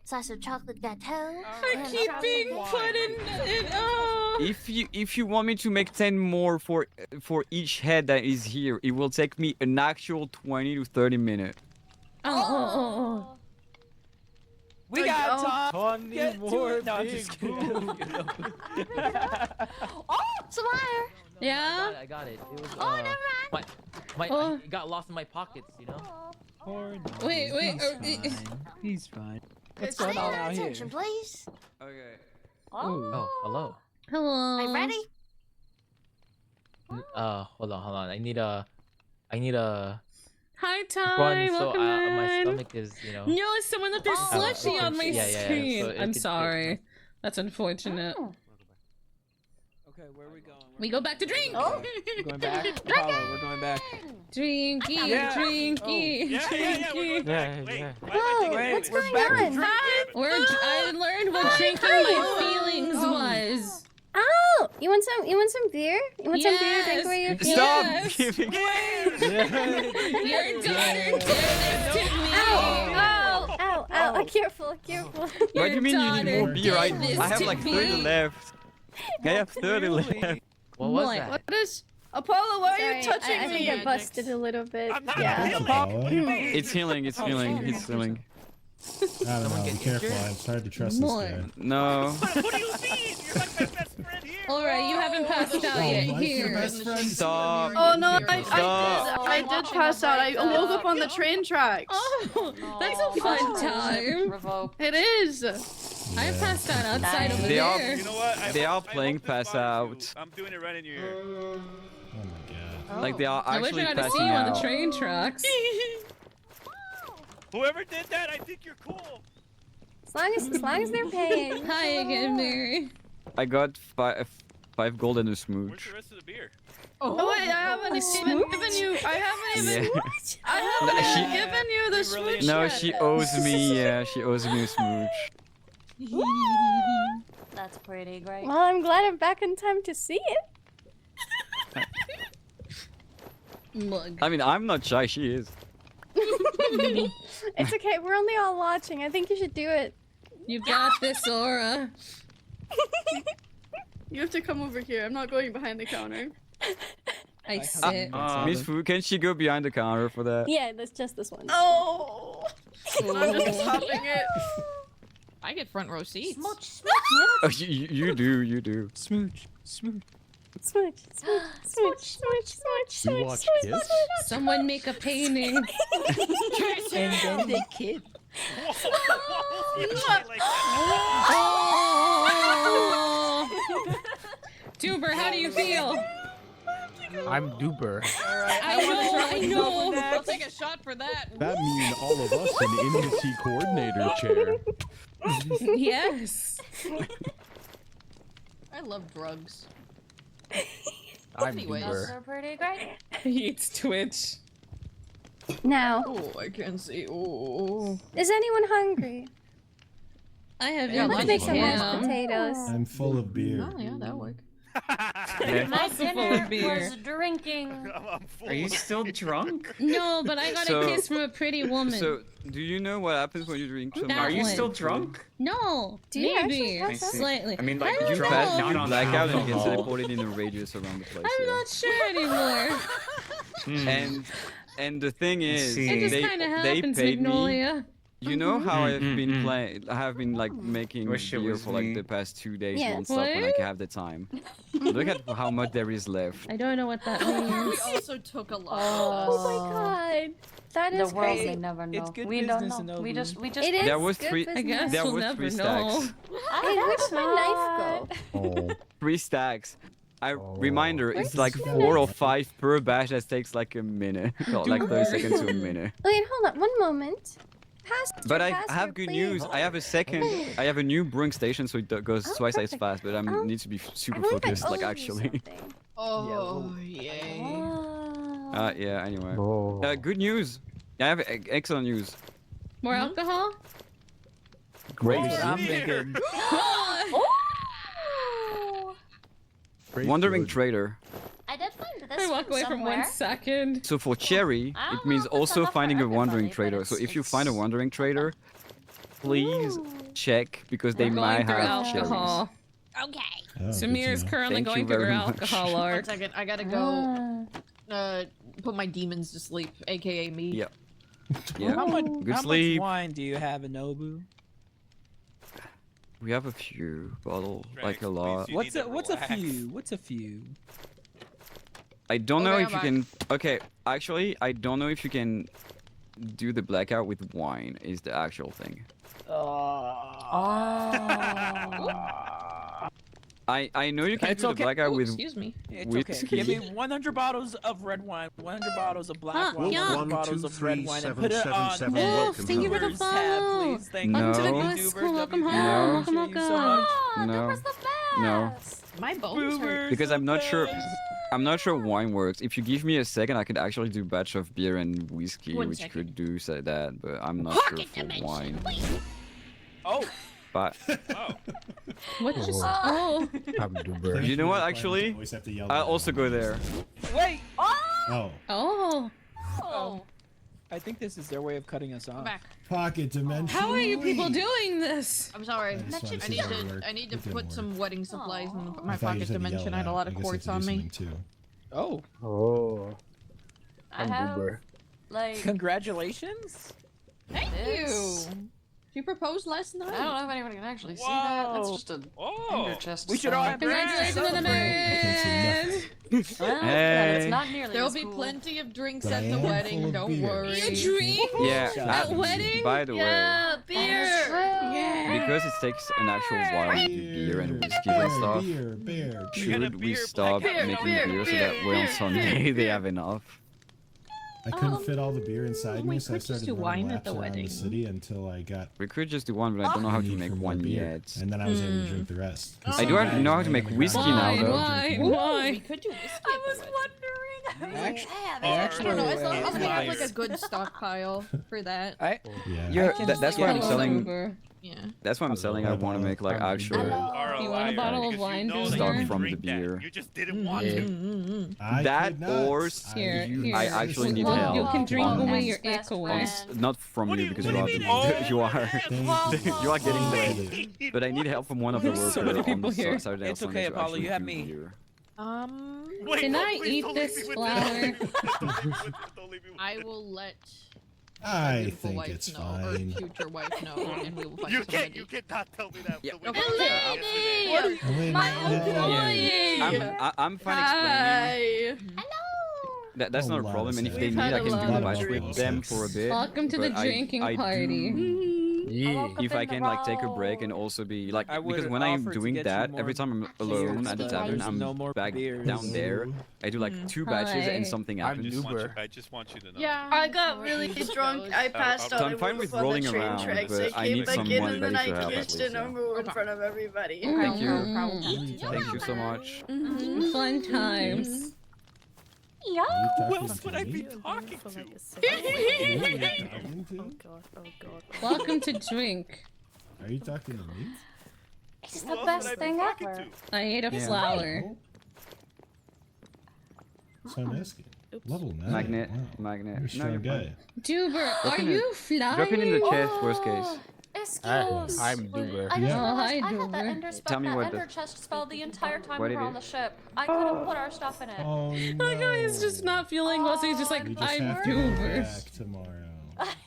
Slice of chocolate gâteau. I keep being put in If you want me to make 10 more for each head that is here, it will take me an actual 20 to 30 minutes. Oh. We got time. Get more No, I'm just kidding. Oh, Sumire, Yeah? I got it. It was, Oh, never mind. it got lost in my pockets, you know? Poor Wait, wait. He's fine. What's Pay going on out here? attention, please. Okay. Oh, hello. Hello. Are you ready? Hold on. I need a Hi, run, Ty. so Welcome in. my stomach is, you know. No, someone left their slushy on my yeah, screen. so it I'm could- sorry. That's unfortunate. Okay, where are we going? We go back to drink. We're going back. Apollo, we're going back. Drinky, Yeah. drinky, Yeah, drinky. What's going on? I learned what drinking my feelings was. Oh, you want some beer? You want some beer to drink away your feelings? Stop giving. Your daughter did this to me. Ow, careful. What do you mean you need more beer? I did this have to like 30 me. left. I have 30 left. What was that? What is Apollo? Why are Sorry, you touching I me? think I busted a little bit. Yeah. It's healing. It's healing. He's healing. I don't know. Be careful. It's hard to trust this guy. No. What do you mean? You're like my best friend here. Alright, you haven't passed out yet. Mike, your Here. best friend? Stop. Oh no, Stop. I did pass out. I woke up on the train tracks. Oh, that's a fun time. It is. I passed out outside over They are. there. You know what? They are playing pass out. I'm doing it right in your ear. Oh my god. Like they are I wish actually I got to see passing you on the out. train tracks. Whoever did that, I think you're cool. As long as they're paying. Hi again, Mary. I got five gold and a Where's smooch. the rest of the beer? Oh wait, I haven't even given you. I haven't even. Yeah. I haven't even given you the smooch No, yet. she owes me. Yeah, she owes me a smooch. That's pretty great. Well, I'm glad I'm back in time to see it. Mug. I mean, I'm not shy. She is. It's okay. We're only all watching. I think you should do it. You got this, Aura. You have to come over here. I'm not going behind the counter. I sit. Miss Fu, can she go behind the counter for that? Yeah, that's just this one. Oh! I'm just stopping it. I get front row seats. Oh, you do. Smooch. Smooch. You watch kids? Someone make a painting. And then they kid. Oh. Duber, how do you feel? I'm Duber. I know. I'll take a shot for that. That mean all of us in intimacy coordinator chair. Yes. I love drugs. I'm Anyways. Duber. They're pretty great. He eats Twitch. Now, Oh, I can see. Oh. is anyone hungry? I have Yeah, Let's lots make of some mashed ham. potatoes. I'm full of beer. Oh, yeah, that'll work. My Also full of dinner beer. was drinking. I'm full. Are you still drunk? No, but I got So- a kiss from a pretty woman. So, do you know what happens when you drink some? That Are you one. still drunk? No, Do you maybe actually pass out? slightly. I mean, like, I You don't pass, know. you black out and you get alcohol. teleported in a radius around the place. I'm yeah. not sure anymore. And the thing is, see. It just they kind of they happens, paid me. Magnolia. You know how I've been mm. playing? I have been like making Wish it beer was for like me. the past 2 days Yeah. non-stop when I What? have the time. Look at how much there is left. I don't know what that We means. also took a lot. Oh my god. That The is world crazy. may never know. It's good We don't business know. to We know, just It is There was good three- I business. guess There we'll was never 3 know. stacks. Hey, where's my knife go? Oh. 3 stacks. Oh. Reminder, Where's it's like the 4 or 5 per batch. That takes like a minute, or like 30 seconds to a minute. Wait, hold on. One moment. But I have good news. I have a new brewing station, so it goes twice as fast. But I need to be super focused, like actually. Oh, yay. Yeah. Anyway, Oh. good news. I have excellent news. More alcohol? Great. That's what I'm thinking. Wandering trader. I did find this I walk one away from somewhere. 1 second. So for cherry, it means also finding a wandering trader. So if you find a wandering trader, please check because they We're might going through have alcohol. Okay. Oh, good Samir to is know. currently Thank you going through her very much. alcohol 1 arc. second, I gotta go put my demons to sleep, aka me. Yeah. How much, Good how sleep. much wine do you have in Nobu? We have a few bottles, Drake, like a please, lot. you What's need a to what's a relax. few? What's a few? I don't know Okay, if you I'm can. Okay, actually, I don't know if you can do the blackout with wine. Is the actual thing. I know you can It's do okay. the blackout Ooh, with excuse me. It's whiskey. okay. Give me 100 bottles of red wine, 100 bottles of black wine, yeah. 100 bottles of red wine, and put it on Wolf, thank you for the Duber's tab, follow. please. Thank No. you. Welcome to the Thank you, Ghost Duber. School. Welcome WP. home. No. Welcome, Appreciate you so welcome. much. No. My bones hurt. Because I'm not sure. I'm not sure wine works. If you give me a second, I could actually do batch of beer and whiskey, One which second. could do that, but I'm not sure for wine. Oh. But What just? Oh. I'm Duber. you know what? Actually, I'll also go there. Wait. Oh. Oh. Oh. I think this is their way of cutting us off. Back. Pocket dimension. How are you people doing this? I'm sorry. just wanted to I see need how it to. worked. I need to It didn't put work. some wedding supplies in I my thought you pocket said to dimension. yell I had a out. lot I of guess quartz I could on do me. something too. Oh. Oh. I'm Duber. Like, Congratulations. Thank you. You proposed last night. I don't know if anyone can actually see that. That's just a ender chest. We should all have Congratulations on the man. Well, Hey. it's not nearly There'll as be cool. plenty of drinks But I at the am full wedding. of Don't beer. worry. You drink Yeah. at wedding? By the Yeah, beer. way, because it takes an actual while to do beer and whiskey and stuff, Beer. should we stop Beer, making beer, beer so beer, that way on beer, Sunday beer, they beer. have enough? I couldn't fit all the beer inside me, we so I could just started do running wine at laps the around wedding. the city until I got We could just do one, but I don't know how to need make for more one beer, yet. and then I was able to drink the rest. 'Cause I some do guys know how to laying make on the whiskey ground now, Wine, though. wine, We wine. could do whiskey. I was wondering. Actually, I don't know. As long as we have Actually- like a good stockpile for that. I Yeah. Yeah, can that's just why I'm get selling. Uber. Yeah. That's why I'm selling. I want to make like actual You want a bottle of wine, stock Duber? from the beer. You just didn't want to. That or Here, here. I actually need Well, help. you can drink on- away Best your ick best away. friend. Not from you because you are you are you are getting there. But I need help from one of the There's workers so many on people the here. Saturday or It's Sunday okay, to Apollo, actually you have do me. beer. Can I eat this flower? I will let my I beautiful think wife it's know, fine. or future wife know, and we will find You somebody. can't. You cannot tell me that. Yeah. The way Eleni! Eleni, My yeah. I'm fine explaining. Hi. That's not a Oh, problem, and if wow. they We've need, had I a can lot do of batch drinks. with them for a bit. Welcome to the but drinking I party. do, woke up if in I the can like take a break and road. also be like, I would because when I'm offer to doing get you that, more every time I'm alone at the beers. tavern, There's I'm no more back beers. down there. I do like 2 batches Hi. and something I'm happens. Uber. I just want you to know. Yeah. I got really drunk. I passed So out. I'm and fine we with were on the rolling train around, tracks. but I came need back in someone and then ready I to help at kissed least, an umbrella in front of everybody. Thank you. Mm. Thank you so much. Fun times. Yeah. Who else would I be talking to? Welcome to drink. Are you talking to me? It's Who the else would best I be thing talking ever. to? I ate a Yeah. flower. So I'm asking. Level 9. Magnet, Wow. magnet. You're a No, strong you're guy. Duber, Drop are in you it. flying? Drop it in the chest, worst case. Excuse. I'm Duber. I just Yeah. realized hi, I had that Duber. ender, Tell me that what ender the- chest spell the entire time what we it were on the is. ship. I couldn't put our stuff in it. Oh no. That guy is just not feeling well, so he's just like, We just I'm have to go Duber. back tomorrow.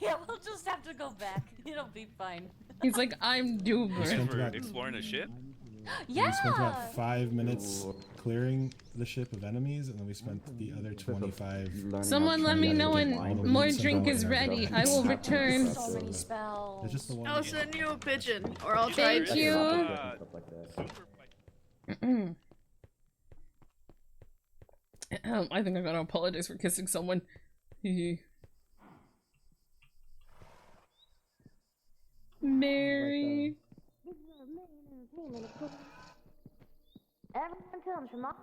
Yeah, we'll just have to go back. It'll be fine. He's like, I'm Duber. spent For about- exploring a ship? Yeah. We spent about 5 minutes clearing the ship of enemies, and then we spent the other 25. Someone let me know when more drink is ready. I will return. So many spells. It's just the one. I'll send you a pigeon, or I'll try Thank to. you. I think I gotta apologize for kissing someone. Mary. Everyone comes from all.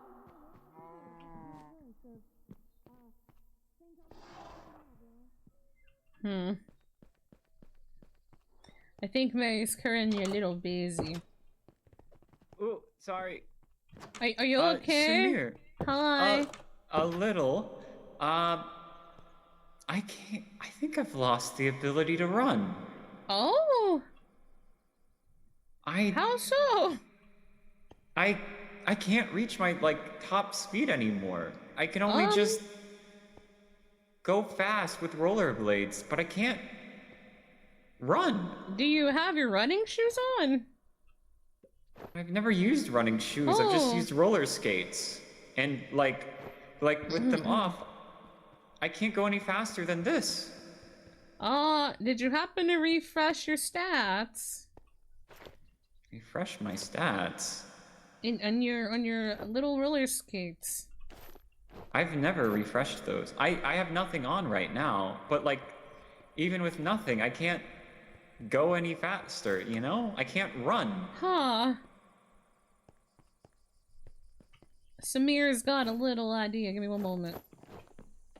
I think Mary's currently a little busy. Oh, sorry. Are you okay? Sumire. Hi. A little. I think I've lost the ability to run. Oh. How so? I can't reach my top speed anymore. I can only just go fast with rollerblades, but I can't run. Do you have your running shoes on? I've never used running shoes. I've just Oh. used roller skates. And the like with them off, I can't go any faster than this. Did you happen to refresh your stats? Refresh my stats? On your little roller skates. I've never refreshed those. I have nothing on right now, but like, even with nothing, I can't go any faster, you know? I can't run. Huh. Sumire's got a little idea. Give me one moment.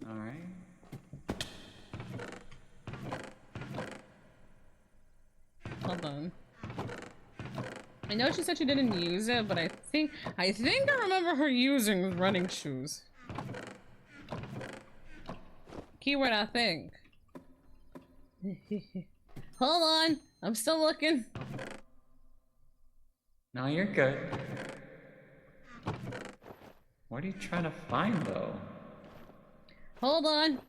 Alright. Hold on. I know she said she didn't use it, but I think I remember her using running shoes. Keyword, I think. Hold on, I'm still looking. No, you're good. What are you trying to find, though? Hold on.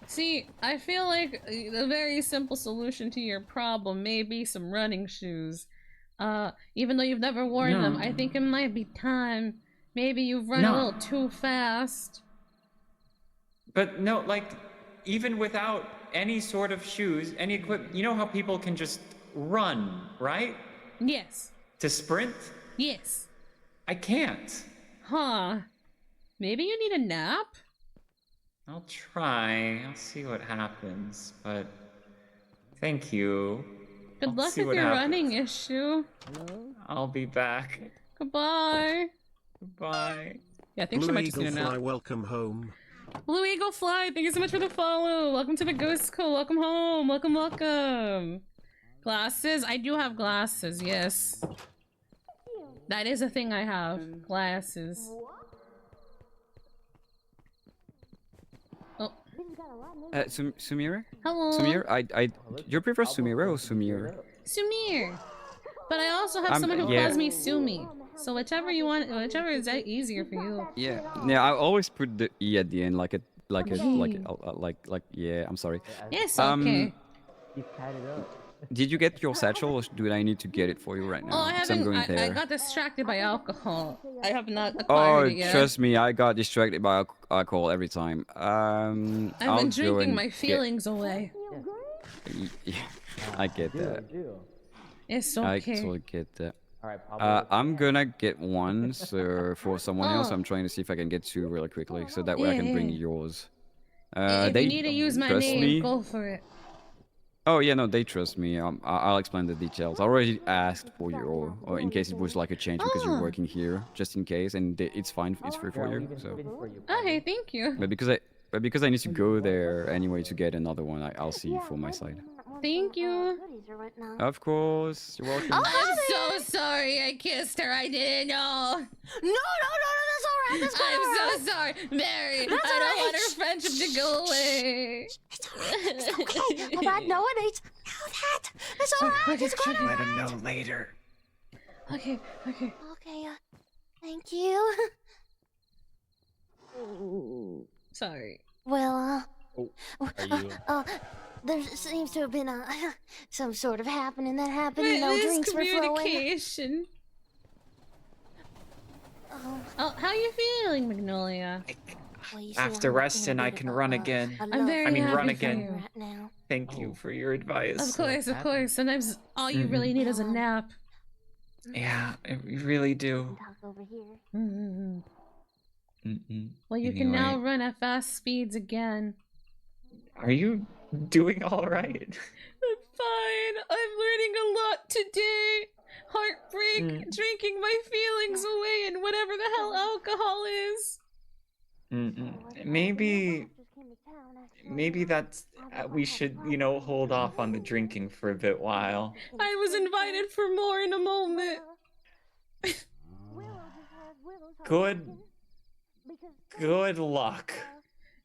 See, I feel like a very simple solution to your problem may be some running shoes. Even though you've never worn them, I think it might be time. Maybe you've run a little too fast. But no, like, even without any sort of shoes, any equipment, you know how people can just run, right? Yes. To sprint? Yes. I can't. Huh. Maybe you need a nap? I'll try. I'll see what happens, but thank you. Good luck with your running issue. I'll be back. Goodbye. Goodbye. Yeah, I think she might just need a nap. Welcome home. Blue Eagle Fly, thank you so much for the follow. Welcome to the Ghost Co. Welcome home. Welcome, welcome. Glasses? I do have glasses, yes. That is a thing I have. Glasses. Oh. Sumire? Hello. Sumire, do you prefer Sumire or Sumire? Sumire. But I also have someone who calls me Sumi. So whichever you want, whichever is easier for you. Yeah. Yeah, I always put the E at the end, like yeah, I'm sorry. Yes, okay. Did you get your satchel, or do I need to get it for you right now? Oh, I haven't. I'm going there. I got distracted by alcohol. I have not acquired it yet. Trust me, I got distracted by alcohol every time. I've been drinking my feelings away. Yeah, I get that. It's okay. I totally get that. I'm gonna get one for someone else. I'm trying to see if I can get two really quickly, so that way I can bring yours. If they you need to use my name, go for it. Oh yeah, no, they trust me. I'll explain the details. I already asked for you, or in case it was like a change because you're working here, just in case, and it's fine. It's free for you. So. Okay, thank you. But because I need to go there anyway to get another one, I'll see you for my side. Thank you. Of course, you're welcome. I'm so sorry I kissed her. I didn't know. No, that's alright. That's I'm so sorry, Mary. I don't want our friendship to go away. It's okay. But I know it ain't. Know that. It's alright. It's good. Let him know later. Okay. Okay, thank you. Sorry. Well, Are you? there seems to have been some sort of happening that happened. You know, This drinks were flowing. communication. Oh, how are you feeling, Magnolia? Well, you see, After I'm resting, I in a can bit of run a again. I'm very happy run for again. you. right now. Thank you for your advice. Of course. Sometimes all you really need is a nap. Yeah, you really do. Talk over here. Well, you can now run at fast speeds again. Are you doing all right? I'm fine. I'm learning a lot today. Heartbreak, drinking my feelings away, and whatever the hell alcohol is. Maybe that's we should, hold off on the drinking for a bit while. I was invited for more in a moment. Good luck.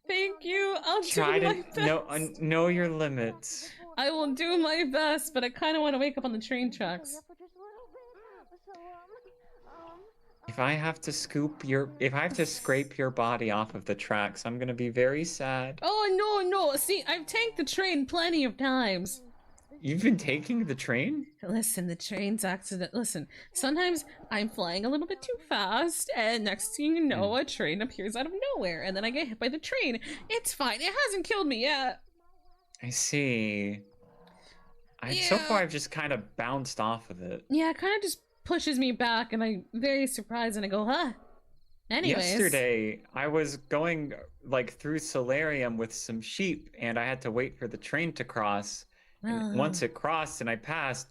Thank you. I'll Try do my to best. know your limits. I will do my best, but I kind of want to wake up on the train tracks. If I have to scrape your body off of the tracks, I'm gonna be very sad. Oh, no. See, I've tanked the train plenty of times. You've been taking the train? Listen, the train's accident. Listen, sometimes I'm flying a little bit too fast, and next thing you know, a train appears out of nowhere, and then I get hit by the train. It's fine. It hasn't killed me yet. I see. So far, I've just kind of bounced off of it. Yeah, it kind of just pushes me back, and I'm very surprised, and I go, huh? Anyways. Yesterday, I was going like through Solarium with some sheep, and I had to wait for the train to cross. And once it crossed and I passed,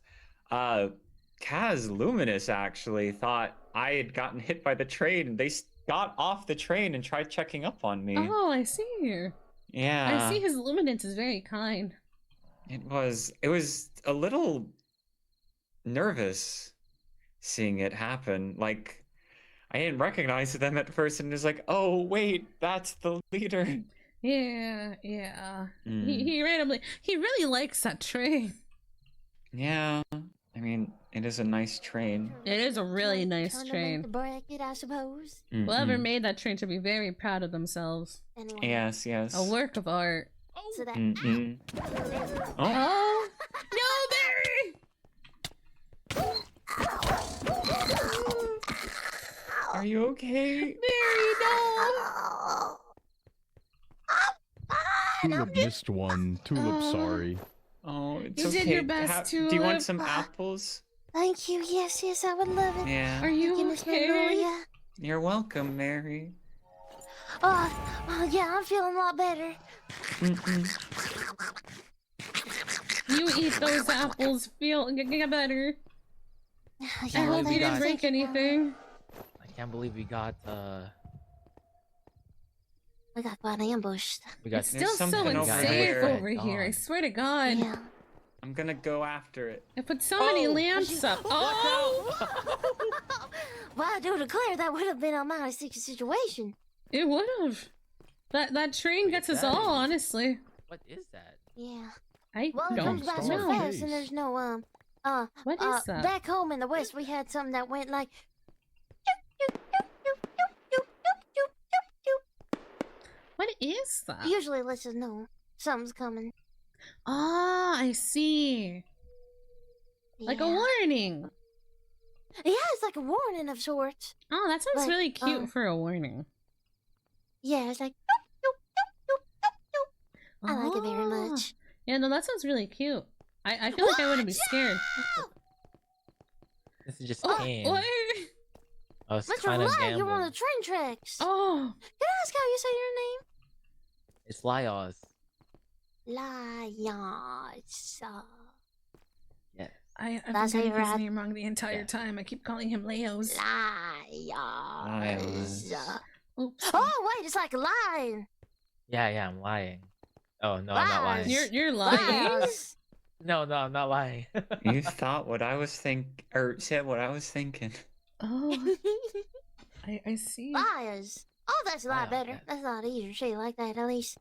Kaz Luminous actually thought I had gotten hit by the train, and they got off the train and tried checking up on me. Oh, I see. Yeah. I see his luminance is very kind. It was a little nervous seeing it happen. Like, I didn't recognize them at first, and it was like, oh wait, that's the leader. Yeah. He really likes that train. Yeah, I mean, it is a nice train. It is a really nice train. Break it, I suppose. Whoever made that train should be very proud of themselves. Anyway. Yes. A work of art. So that. Oh. No, Barry! Are you okay? Barry, no! Tulip missed one. Tulip, sorry. Oh, it's You okay. did your best, Do you want Tulip. some apples? Thank you. Yes, I would love it. Yeah. Are you Thank you, Miss okay? Magnolia. You're welcome, Mary. Oh, yeah, I'm feeling a lot better. You eat those apples, get better. I hope you didn't break anything. I can't believe we got We got quite ambushed. It's still so unsafe over here, I swear to God. Yeah. I'm gonna go after it. I put so many lamps up. Oh! Well, I do declare that would have been a mighty sticky situation. It would have. That train gets us all, honestly. What is that? Yeah. I Well, it don't comes by so know. fast, and there's no What is that? Back home in the West, we had something that went like. What is that? Usually lets us know something's coming. Ah, I see. Like a warning. Yeah, it's like a warning of sorts. Oh, that sounds Like, really cute for a warning. Yeah, it's like. I like it very much. Yeah, no, that sounds really cute. I feel like I wouldn't be scared. This is just Oh, game. what? I was Mr. kind of Lion, you're on gambling. the train tracks. Oh. Can I ask how you say your name? It's Lyos. Lions. Yes. I've been That's getting how you his rap. name wrong the entire time. I keep calling him Leos. Lions. Oops. Oh, wait, it's like a lion. Yeah, I'm lying. Oh no, I'm not lying. You're lying. Lions. No, I'm not lying. You thought what I was said what I was thinking. Oh. I see. Lions. Oh, that's a lot Lions, better. That's a lot easier to say like that, at least.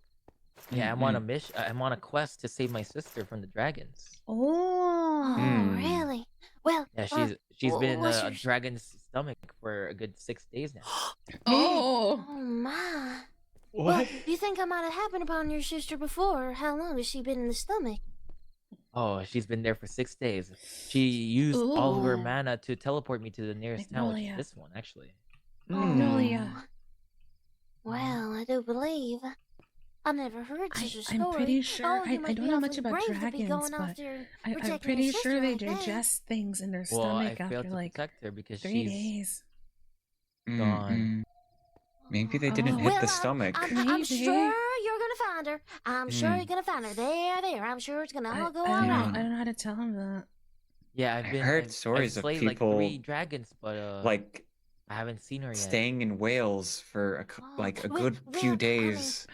Yeah, I'm on a mission. I'm on a quest to save my sister from the dragons. Oh. Really? Well, Yeah, she's been in what's a your- dragon's stomach for a good 6 days now. Oh. Oh, my. What? Well, you think I might have happened upon your sister before? How long has she been in the stomach? Oh, she's been there for 6 days. She used all of her Ooh. mana to teleport me to the nearest town, which Magnolia. is this one, actually. Magnolia. Well, I do believe. I've never heard such a story. I'm pretty sure. Oh, you I must don't be know awfully much about brave to be dragons, going off but there and I'm protecting pretty your sure sister they like that. digest things in their Well, I stomach failed after to like protect her because 3 she's days. gone. Maybe they didn't hit Well, the stomach. I'm Maybe. sure you're gonna find her. I'm sure you're gonna find her. There. I'm sure it's gonna all go all I right. don't know how to tell him that. Yeah, I've heard I've stories of slayed people, like 3 dragons, but like I haven't seen her yet. staying in Wales for a good well, few I days.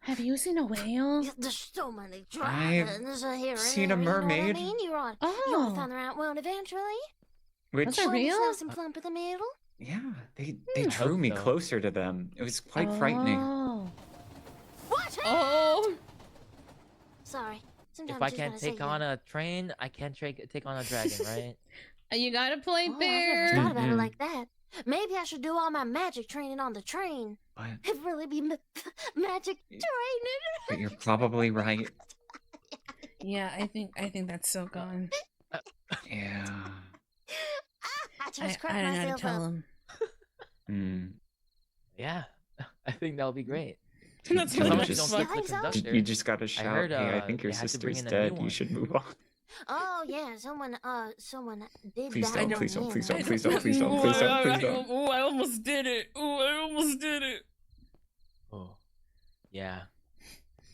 Have you seen a whale? There's so many I've dragons here. seen a You know what I mermaid. mean? You're on. Oh. You'll find the right one eventually. Which That's a One that's real? nice and plump in the middle. yeah, they I drew hope me so. closer to them. It was quite frightening. Oh. What? Oh. Sorry. Sometimes If I just can't gotta say take on a train, I can't take on a dragon, right? You got a point Oh, I there. never thought about it like that. Maybe I should do all my magic training on the train. But, It'd really be magic training. but you're probably right. Yeah, I think that's so gone. Yeah. I just cracked I don't know how to myself tell up. him. Yeah, I think that'll be great. That's As long what as you just- don't You touch the think so? conductor. You just gotta I shout, heard, hey, I think they your had to bring sister's in a new dead. You one. should move on. Oh yeah, someone did Please die. don't, on please don't, me. please don't, please don't, please don't, please don't, please don't. Ooh, I almost did it. Ooh, I almost did it. Oh, yeah.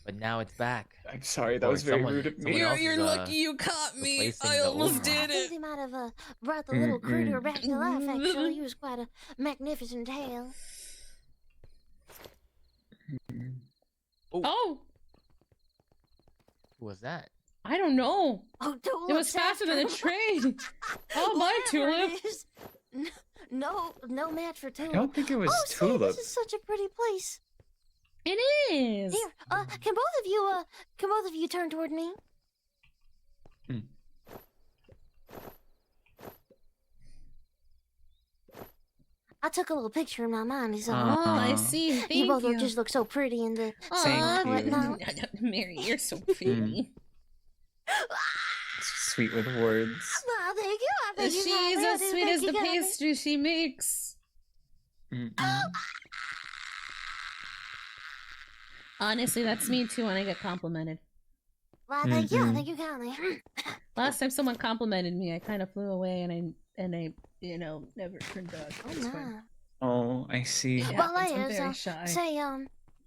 But now it's back. I'm sorry, that Or was very someone- rude of me. someone else You're is, lucky you caught me. replacing I the almost overhaul. did I think it. they might have brought the little critter back to life. Actually, he was quite a magnificent tale. Oh, Who was that? I don't know. Oh, It was faster than a train. Oh, my Whatever Tulip. it is. No match for Tulip. I don't think it was Oh, see, Tulip. this is such a pretty place. It is. Here, can both of you turn toward me? I took a little picture in my mind. So Oh, I see. Thank you both you. just look so pretty in the Aw, whatnot. Mary, you're so pretty. Sweet with words. Well, thank you. I think you She's got as me. I do sweet think as you the got me. pastry she makes. Honestly, that's me too when I get complimented. Well, thank you. I think you got me. Last time someone complimented me, I kind of flew away and I never turned back. Oh, It's no. fine. Oh, I see. Yeah, Well, I'm Liz, very shy. say,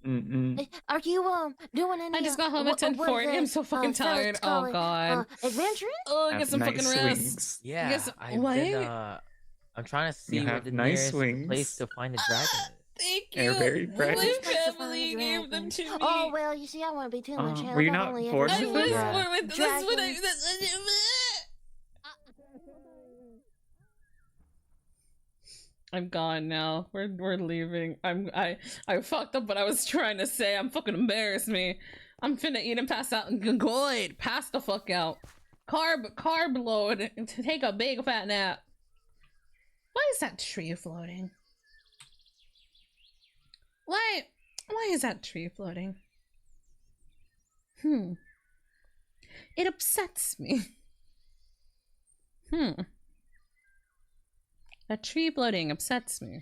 Mm-mm. are you doing any? I just got home at 10:40. I'm so fucking tired. Oh god. Adventuring? Oh, I Have get some nice fucking rest. wings. Yeah, Yes, I've what? been, I'm trying to see You where have the nice nearest place wings. to find the dragon is. Thank They're you. very bright. My Supposed to find family a gave dragon. them to me. Oh well, you see, I wouldn't be too much help. were you I've not only born ever with seen them? I was born with this is what dragons. I'm gone now. We're leaving. I fucked up what I was trying to say. I'm fucking embarrassed me. I'm finna eat and pass out and good. Pass the fuck out. Carb load to take a big fat nap. Why is that tree floating? Why is that tree floating? It upsets me. That tree floating upsets me.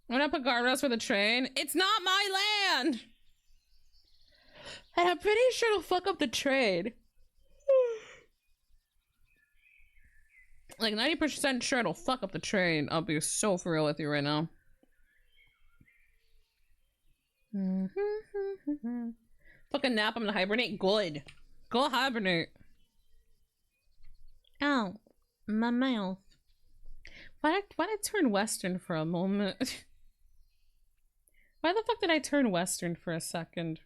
I'm gonna put guardrails for the train. It's not my land! And I'm pretty sure it'll fuck up the train. Like 90% sure it'll fuck up the train. I'll be so for real with you right now. Fucking nap, I'm gonna hibernate. Good. Go hibernate. Ow. My mouth. Why did I turn western for a moment? Why the fuck did I turn western for a second?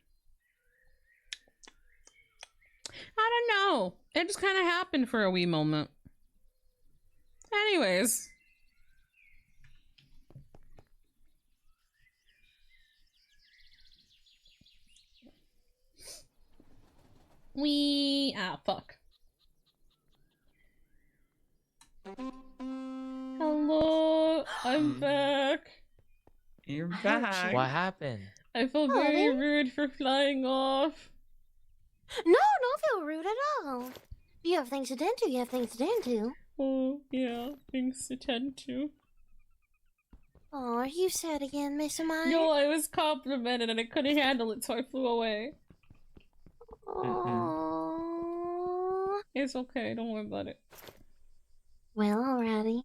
I don't know. It just kind of happened for a wee moment. Anyways. Fuck. Hello, I'm back. You're back. What happened? I feel very rude for flying off. No, don't feel rude at all. You have things to tend to. You have things to tend to. Oh, yeah, things to tend to. Oh, are you sad again, Miss Amaya? No, I was complimented and I couldn't handle it, so I flew away. Oh. It's okay, don't worry about it. Well, alrighty.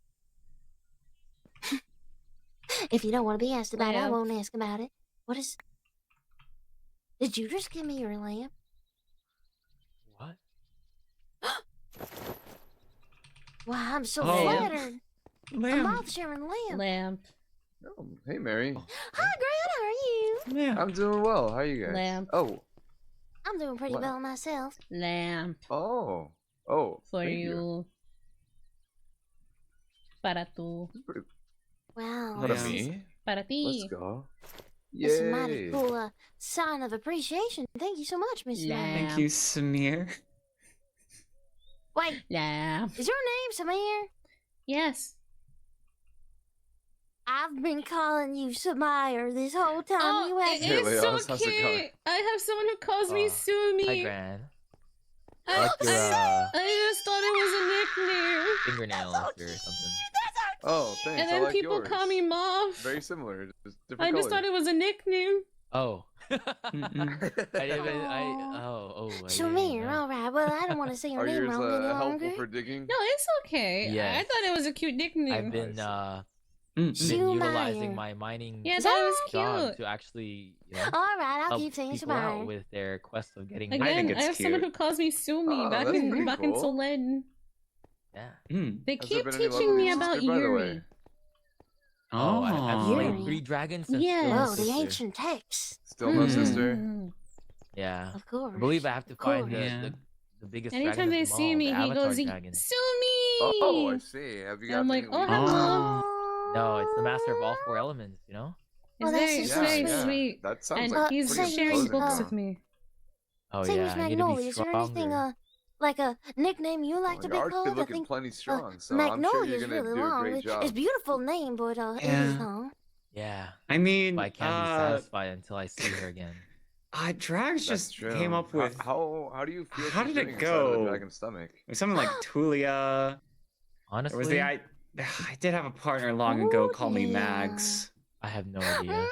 If you don't want to be asked about it, I won't ask about it. What is... Did you just give me your lamp? What? Wow, I'm so Oh. flattered. A Lamp. moth sharing lamp. Lamp. Oh, hey, Mary. Hi, Grant. How are you? I'm doing well. How are you guys? Lamp. Oh. I'm doing pretty What? well myself. Lamp. Oh. Oh. For thank you. Para tú. Wow. Para this is- me? Para ti. Let's go. This is a mighty Yay. cool sign of appreciation. Thank you so much, Miss Amaya. Thank you, Sumire. Wait. Lamp. Is your name Samir? Yes. I've been calling you Sumire this whole time. You it haven't. is so cute. I have someone who calls me Sumi. Hi, Gran. I I like your just thought it was a nickname. fingernails or something. Oh, thanks. And then I like people yours. call me Moth. Very similar, just different I just color. thought it was a nickname. Oh. I didn't. Oh. Sumire, alright. Well, I don't want to say your Are name yours wrong any helpful longer. for digging? No, it's okay. Yes. I thought it was a cute nickname. I've been utilizing my mining Yeah, that was job cute. to actually, Alright, I'll help keep saying people out Sumire. with their quest of getting. Again, I have someone who calls me Sumi Oh, back that's in pretty cool. Solen. Yeah. They Has there keep been any luck teaching with me your about sister, by the way? Yuri. Oh, I've slayed Yuri. 3 dragons and Yeah. still no Whoa, the sister. ancient texts. Still no sister. Yeah. Of course. I believe I have to find course. the biggest Anytime dragon they of them see all, me, the he Avatar goes, dragon. Sumi! Oh, I see. Have you got I'm like, any oh, leads? hello. No, it's the master of all 4 elements, you know? It's very sweet. That sounds And like he's pretty sharing close books now. with me. Oh Singers yeah, I need to be Magnolia, is there anything, stronger. like a nickname you like to You're be already called? I looking think plenty strong, so I'm sure Magnolia's you're gonna really do a long. great job. It's a beautiful name, but it is Yeah. long. Yeah. I mean, But I can't be satisfied until I see her again. Drags That's just true. came up with. How do you feel? How she's did doing it inside of the go? dragon's stomach. It was something like Tulia. Honestly, Or was I did have a partner long ago call me Mags. I have no idea.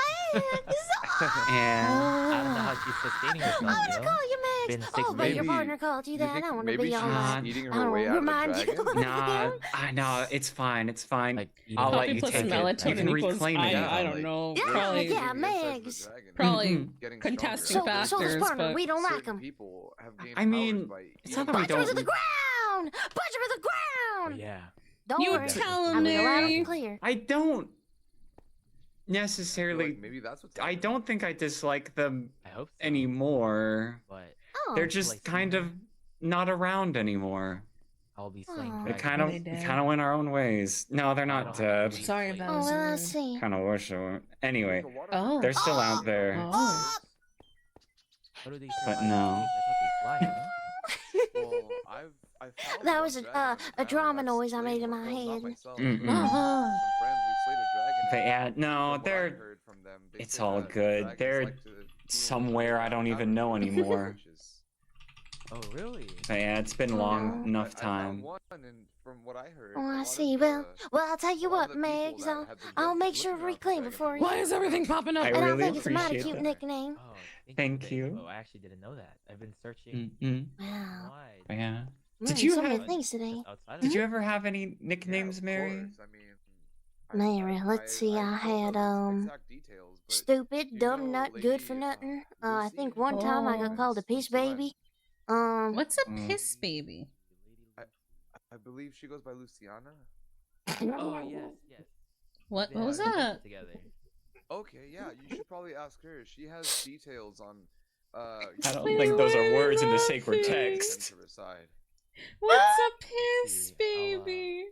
And I don't know how she's sustaining herself, you know? Call you Max. Been 6 Oh, but your days. partner called you that. I want to maybe be all she's right. eating I her don't way out of the remind you. dragon? no, it's fine. It's fine. I'll Coffee let you plus take it. You melatonin can equals reclaim it. I don't know. Yeah, Probably, yeah, Mags. probably Getting contesting So factors, this partner, but we don't like him. People have gained I mean, powers by it's not that we Punch him to don't. the ground! Punch him to the ground! Yeah. Don't You worry. tell I him, mean, loud Mary. and clear. I don't necessarily. maybe that's what's I don't think I dislike them I hope so. anymore. But Oh. They're just kind of not around anymore. I'll be slaying Oh. We dragons. kind of Are they dead? went our own ways. No, they're not dead. sorry about Oh, well, let's see. Kind of wish they were. Anyway, Oh. they're still out there. Oh. How do they But survive? no. I thought they fly, Well, I found That one was dragon a drama that's noise I slayed made in one. my Well, not head. myself, Mm-mm. but Uh-huh. some friends, we slayed a dragon. But and yeah, no, from what I they're heard from them, they it's say all that good. dragons They're like to feed on each somewhere other I don't and even know battle, anymore. which is- Oh, really? But yeah, it's been long enough I found time. one, and from what I heard, Oh, a I lot see. of Well, the- well, I'll tell you a lot what, of the people Megs. that have been I'll make looking sure to around for reclaim it dragons for are you. Why is everything popping up? I And I really think it's a mighty appreciate cute that. nickname. Oh, Thank you. you. Oh, I actually didn't know that. I've been searching Mm-hmm. Wow. wide. Yeah. I'm Did learning you so many have? things today. Outside of Did it. you ever have any nicknames, Mary? Course, I mean, Mary, let's see. I had don't know exact details, but stupid, you dumb know nut, good Lady, for nothing. I Lucy think one time I got Oh. called a piece baby. What's a piss baby? I believe she goes by Luciana. Oh, yes. What Yeah, was we did that? Together. Okay, yeah, you should probably ask her. She has details on. I don't think those are words in the sacred laughing? text. To reside. What's a piss See, baby?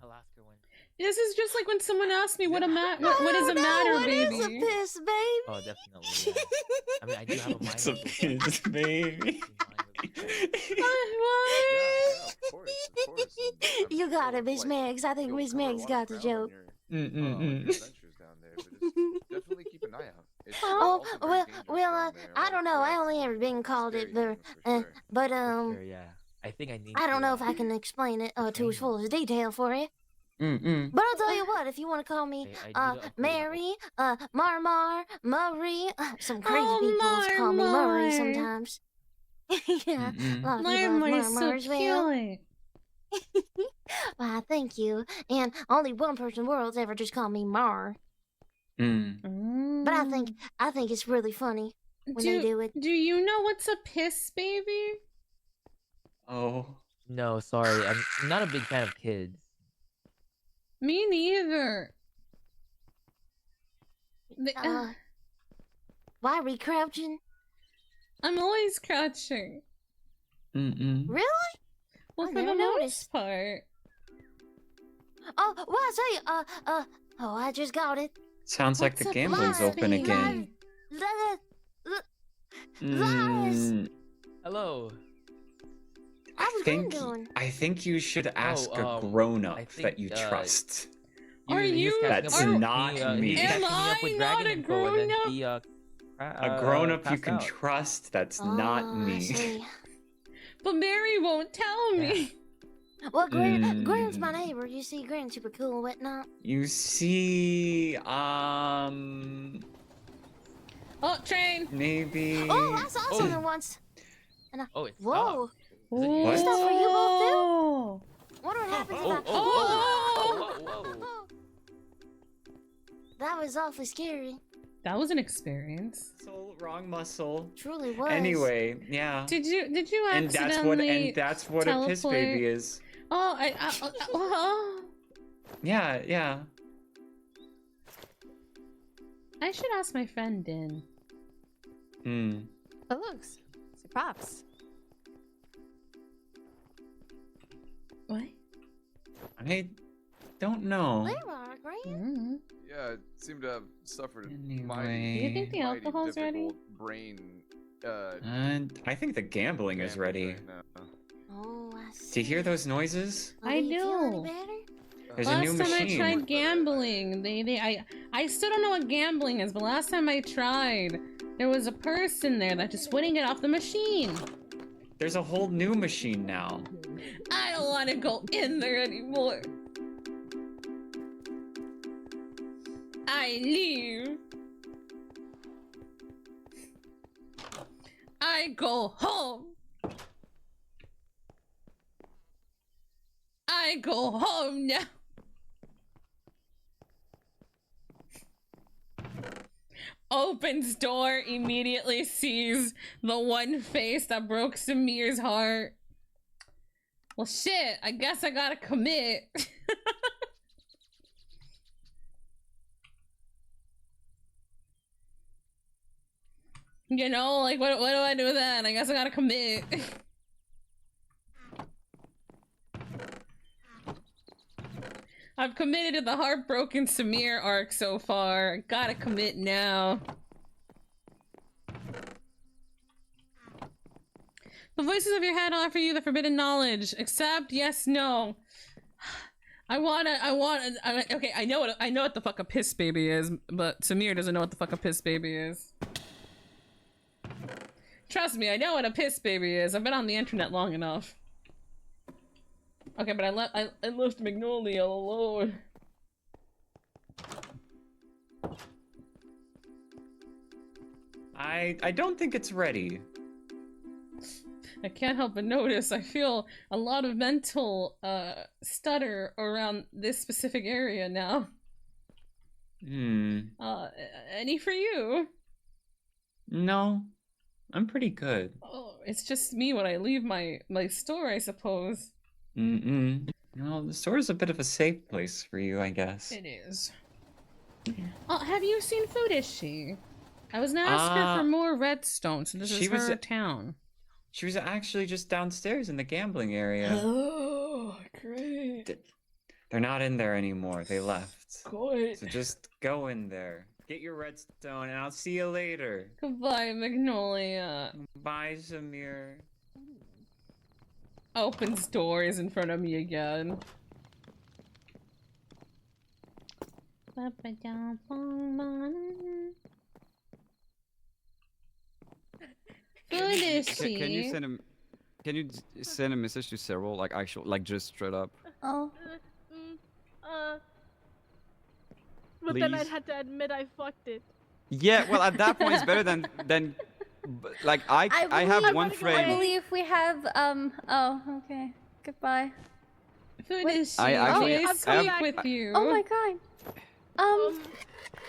I'll ask her when. This is just like when someone asks me what what is a matter, What baby? is a piss baby? Oh, definitely. Yeah. I mean, I do have a mind. What's a piss, baby? What? Of course. And I'm You got sure, it, Miss like, Megs. I think you'll Miss cover a Megs lot got of the ground on joke. your, adventures down there, but just definitely keep an eye out. It's Oh, also very well, dangerous well, down there. I don't know. I only ever been called it, but, but Sure, yeah. I think I need. I don't to, know if I can explain it to its fullest detail for you. Mm-mm. But I'll tell you what, if you want to call me I need to upgrade my Mary, Marmar, Murray, some crazy Oh, people call me Murray Marmar. sometimes. Yeah, Mm-mm. a lot of people have Marmar's so Marmar as well. cute. Why, thank you. And only one person in the world's ever just called me Mar. But I think it's really funny when they do it. Do you know what's a piss baby? Oh. No, sorry. I'm not a big fan of kids. Me neither. Why are we crouching? I'm always crouching. Mm-mm. Really? Well, I for the never most noticed. part. Oh, well, I tell you, oh, I just got it. Sounds like the What's a gambling's piss open baby? again. Mm, Hello. How's think Glenn doing? I think you should ask a I grown-up think, that you trust. Are you? That's not me. He's catching me up with dragon info, and then he A grown-up you passed can out. trust. That's not I me. see. But Mary won't tell me. Well, Grin's my neighbor. You see, Grin's super cool and whatnot. You see, Oh, train. maybe. Oh, I saw something once. And I, Oh, it's whoa. What? Stuff for you both too? Wonder what happens if I... Oh. That was awfully scary. That was an experience. Muscle, wrong muscle. Truly was. Anyway, yeah. Did you And accidentally that's what a piss teleport? baby is. Oh, Yeah. I should ask my friend Din. Oh, look. It's your pops. What? I don't know. There are, Gran. Yeah, it seemed to have suffered Anyway. mighty, Do you think the mighty alcohol's ready? difficult brain. And I think the gambling is ready. Oh, I see. Do you hear those noises? Oh, I do you feel any know. better? There's a Last new time machine. I tried gambling, I still don't know what gambling is, but last time I tried, there was a person there that just wouldn't get off the machine. There's a whole new machine now. I don't want to go in there anymore. I leave. I go home. I go home now. Opens door, immediately sees the one face that broke Sumire's heart. Well, shit, I guess I gotta commit. You know, like, what do I do then? I guess I gotta commit. I've committed to the heartbroken Sumire arc so far. I gotta commit now. The voices of your head offer you the forbidden knowledge. Accept, yes, no. Okay, I know what the fuck a piss baby is, but Sumire doesn't know what the fuck a piss baby is. Trust me, I know what a piss baby is. I've been on the internet long enough. Okay, but I left Magnolia alone. I don't think it's ready. I can't help but notice I feel a lot of mental stutter around this specific area now. Any for you? No, I'm pretty good. Oh, it's just me when I leave my store, I suppose. Well, the store's a bit of a safe place for you, I guess. It is. Have you seen Foodishi? I was gonna ask her for more redstone, so this is her town. She was actually just downstairs in the gambling area. Oh, great. They're not in there anymore. They left. Good. So just go in there. Get your redstone, and I'll see you later. Goodbye, Magnolia. Bye, Sumire. Opens doors in front of me again. Foodishi. Can you send a message to Cyril, like actual, like just straight up? Oh. But then Please? I'd have to admit I fucked it. Yeah, well, at that point, it's better than like I have one I frame. believe we have, oh, okay. Goodbye. Foodishi. I actually I speak with you. Oh my god.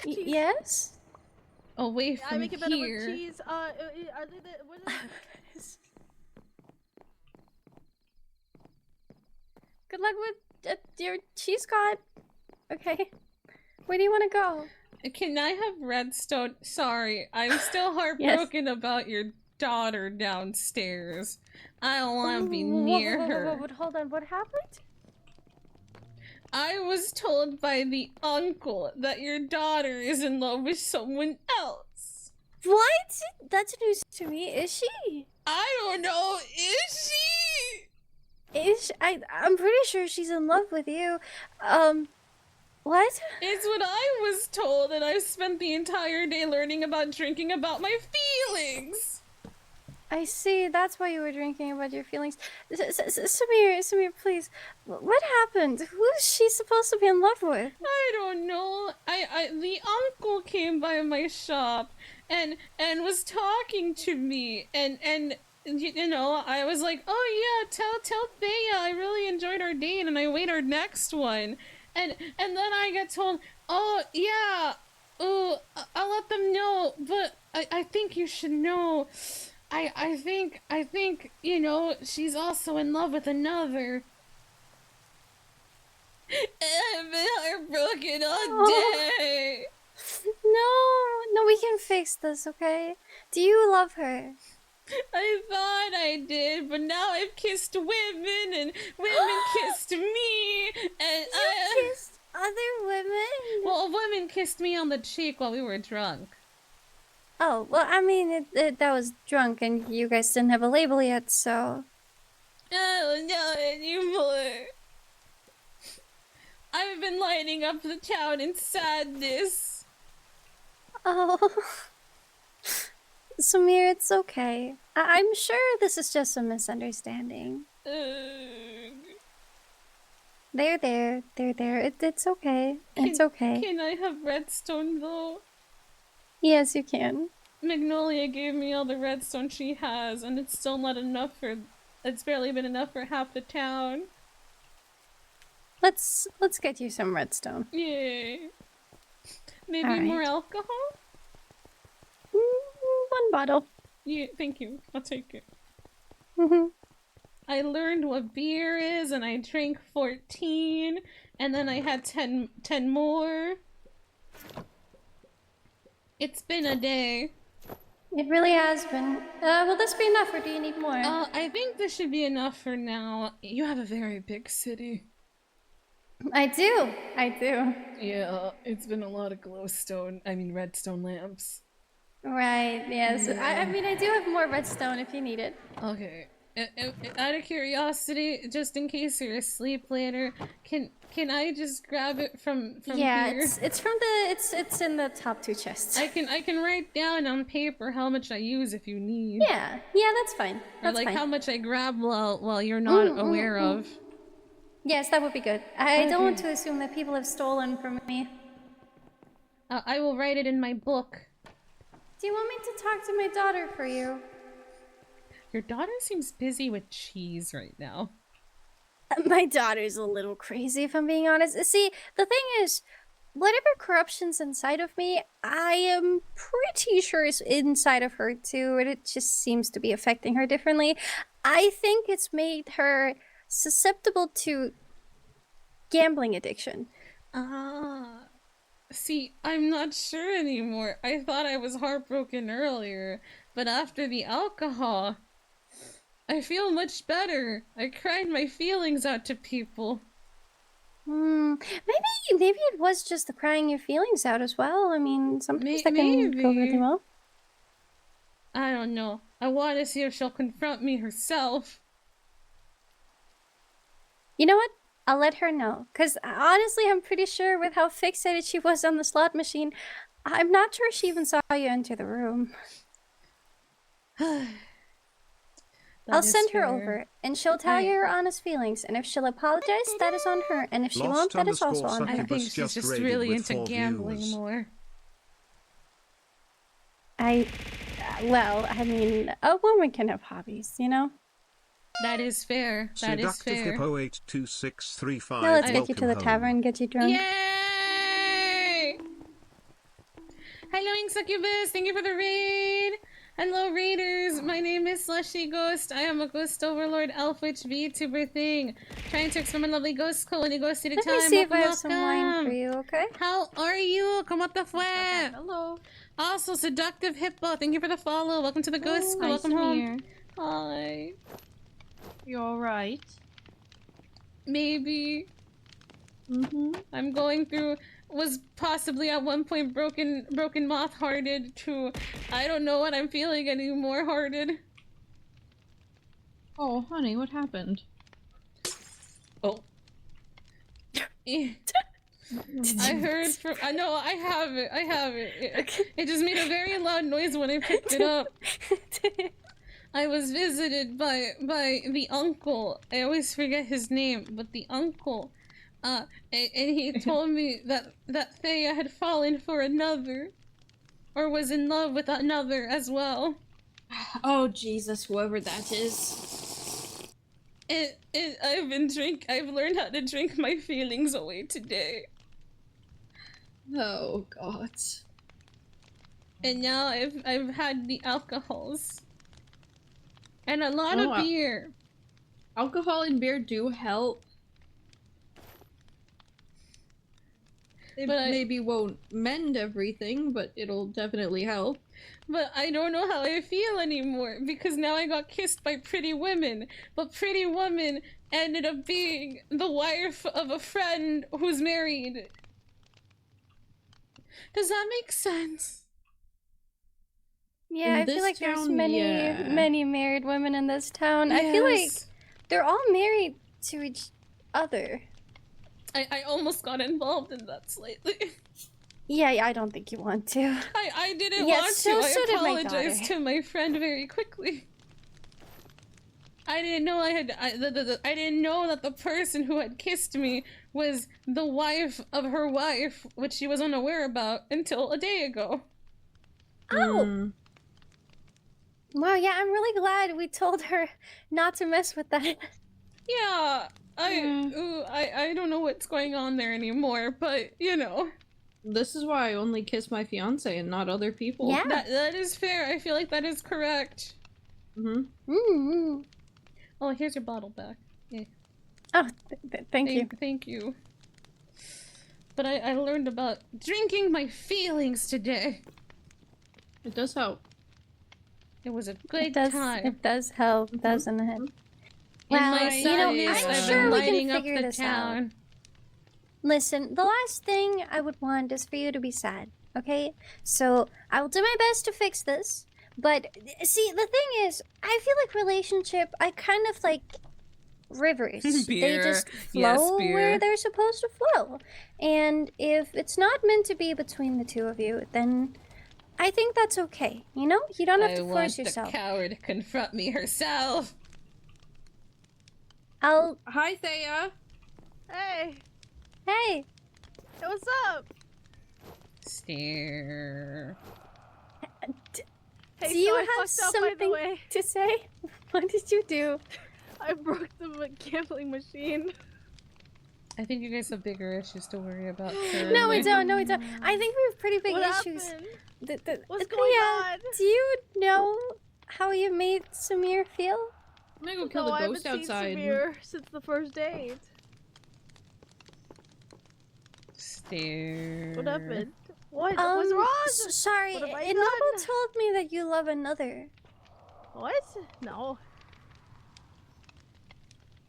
Yes? Away I from make it better with here. cheese. Are they the, what is Good luck with your cheese god. Okay. Where do you want to go? Can I have redstone? Sorry, I'm still heartbroken about your daughter downstairs. I don't want to be near her. Hold on, what happened? I was told by the uncle that your daughter is in love with someone else. What? That's news to me. Is she? I don't know. Is she? I'm pretty sure she's in love with you. What? It's what I was told, and I've spent the entire day learning about drinking about my feelings. I see. That's why you were drinking about your feelings. Sumire, please. What happened? Who is she supposed to be in love with? I don't know. The uncle came by my shop and was talking to me, and you know, I was like, oh yeah, tell Thea I really enjoyed our date and I wait our next one, and then I get told, oh yeah, I'll let them know, but I think you should know. I think, you know, she's also in love with another. I've been heartbroken all day. No, we can fix this, okay? Do you love her? I thought I did, but now I've kissed women, and women kissed me, and You kissed other women? Well, women kissed me on the cheek while we were drunk. Oh, well, I mean, that was drunk, and you guys didn't have a label yet, so... Oh, not anymore. I've been lighting up the town in sadness. Oh... Sumire, it's okay. I'm sure this is just a misunderstanding. They're there. It's okay. It's okay. Can I have redstone, though? Yes, you can. Magnolia gave me all the redstone she has, and it's still not enough for... It's barely been enough for half the town. Let's get you some redstone. Yay. Maybe All right. more alcohol? One bottle. Yeah, thank you. I'll take it. Mm-hmm. I learned what beer is, and I drank 14, and then I had 10 more. It's been a day. It really has been. Will this be enough, or do you need more? I think this should be enough for now. You have a very big city. I do. Yeah, it's been a lot of redstone lamps. Right, yes. Yeah. I mean, I do have more redstone if you need it. Okay. Out of curiosity, just in case you're asleep later, can I just grab it from Yeah, here? it's from the it's in the top two chests. I can write down on paper how much I use if you need. Yeah, that's fine. That's or like fine. how much I grab while you're not aware of. Yes, that would be good. I don't want to assume that people have stolen from me. I will write it in my book. Do you want me to talk to my daughter for you? Your daughter seems busy with cheese right now. My daughter's a little crazy, if I'm being honest. See, the thing is, whatever corruption's inside of me, I am pretty sure is inside of her too, and it just seems to be affecting her differently. I think it's made her susceptible to gambling addiction. See, I'm not sure anymore. I thought I was heartbroken earlier, but after the alcohol, I feel much better. I cried my feelings out to people. Maybe it was just the crying your feelings out as well. I mean, sometimes that can go really well. I don't know. I want to see if she'll confront me herself. You know what? I'll let her know. Because honestly, I'm pretty sure with how fixated she was on the slot machine, I'm not sure she even saw you enter the room. I'll send her over, and she'll tell you her honest feelings. And if she'll apologize, that is on her. And if she won't, that is also on her. I think she's just really into gambling more. Well, I mean, a woman can have hobbies, you know? That is fair. That is fair. Hippo 82635. Now let's get you to the tavern, get you drunk. Yay! Hello, Succubus. Thank you for the raid. Hello, raiders. My name is Slushieghost. I am a ghost overlord, elf witch, VTuber thing. Trying to explore my lovely ghost school and ghost at a time. Let me see if I have some wine for you, okay? How are you? ¿Cómo te fue? Hello. Also, seductive hippo. Thank you for the follow. Welcome to the ghost school. Nice Welcome to home. hear. Hi. You alright? Maybe. I'm going through. Was possibly at one point broken moth hearted to I don't know what I'm feeling anymore hearted. Oh, honey, what happened? Oh. I heard from. I know. I have it. I have it. It just made a very loud noise when I picked it up. I was visited by the uncle. I always forget his name, but the uncle. And he told me that Thea had fallen for another, or was in love with another as well. Oh Jesus, whoever that is. I've learned how to drink my feelings away today. Oh God. And now I've had the alcohols. And a lot of beer. Alcohol and beer do help. It maybe won't mend everything, but it'll definitely help. But I don't know how I feel anymore, because now I got kissed by Pretty Women. But Pretty Woman ended up being the wife of a friend who's married. Does that make sense? Yeah, I feel like there's many married women in this town. I feel like they're all married to each other. I almost got involved in that slightly. Yeah, I don't think you want to. I didn't Yeah, want so to. I did my apologized daughter. to my friend very quickly. I didn't know I didn't know that the person who had kissed me was the wife of her wife, which she was unaware about until a day ago. Oh! Wow, yeah, I'm really glad we told her not to mess with that. Yeah, I don't know what's going on there anymore, but you know. This is why I only kiss my fiance and not other people. Yeah, that is fair. I feel like that is correct. Mm-hmm. Oh, here's your bottle back. Yeah. Oh, thank you. Thank you. But I learned about drinking my feelings today. It does help. It was a good time. It does help, doesn't it? In Well, my you know, sadness, I'm I've sure been we can lighting up figure the this out. town. Listen, the last thing I would want is for you to be sad, okay? So, I will do my best to fix this. But, see, the thing is, I feel like I kind of like rivers. They Beer. just Yes, flow beer. where they're supposed to flow. And if it's not meant to be between the two of you, then I think that's okay. You know? You don't have to force yourself. I want the coward to confront me herself. Hi, Thea. Hey. Hey. Hey, what's up? Stare. Hey, Do you so I have fucked up, by the something way. to say? What did you do? I broke the gambling machine. I think you guys have bigger issues to worry about. No, we don't. No, we don't. I think we have pretty big What issues. happened? What's going on? Do you know how you made Sumire feel? I'm gonna go kill No, the I ghost haven't seen outside. Sumire since the first date. Stare. What happened? What? What's wrong? Sorry, What have I Noble done? told me that you love another. What? No.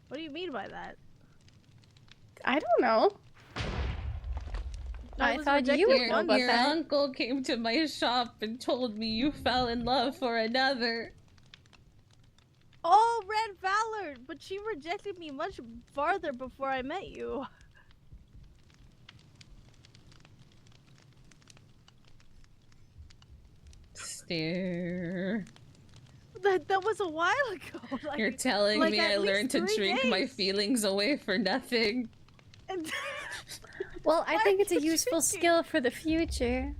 What do you mean by that? I don't know. I thought you would know about Your that. uncle came to my shop and told me you fell in love for another. Oh, Red Valor! But she rejected me much farther before I met you. Stare. That was a while ago. Like, You're telling like me at I learned to least 3 drink my days. feelings away for nothing. And Well, I think it's a useful skill for the future.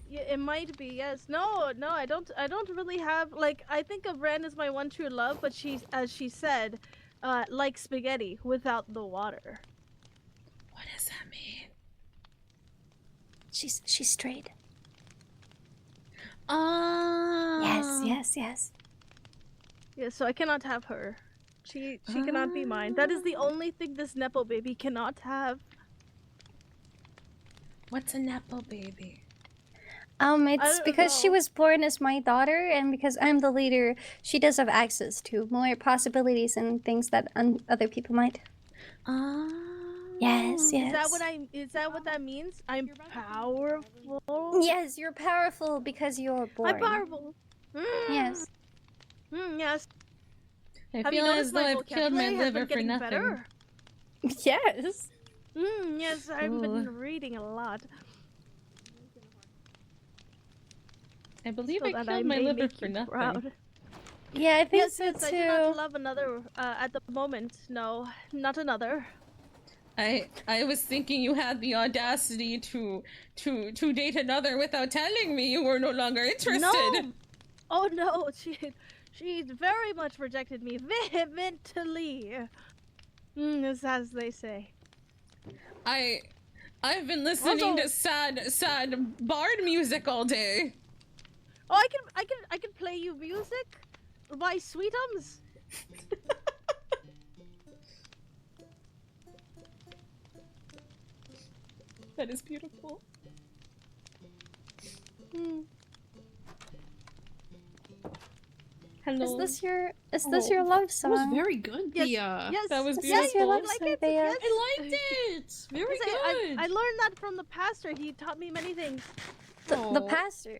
yeah, it might be, yes. No, I don't really have, like, I think of Ren as my one true love, but she's, as she said, like spaghetti without the water. What does that mean? She's straight. Ah. Yes. Yeah, so I cannot have her. She cannot be mine. That is the only thing this Nepo baby cannot have. What's a Nepo baby? It's don't because she know. was born as my daughter, and because I'm the leader, she does have access to more possibilities and things that other people might. Yes. Is that what that means? I'm powerful? Yes, you're powerful because you're born. I'm powerful. Yes. Yes. I Have you feel as noticed though my I've killed my vocabulary has been liver for getting nothing. better? Yes. Yes, I've been reading a lot. I believe So I that killed my may liver make for you nothing. proud. Yeah, I think Yes, so yes, too. I do not love another at the moment. No, not another. I was thinking you had the audacity to date another without telling me you were no longer interested. No. Oh no, she very much rejected me vehemently. As they say. I've been listening to sad bard music all day. Oh, I can play you music by Sweetums. That is beautiful. Hello. Is this your love song? That was very good, Yes, Thea. yes. That was Is beautiful. this your love Like song, it? Thea? Yes. I liked it. Very good. I learned that from the pastor. He taught me many things. The pastor.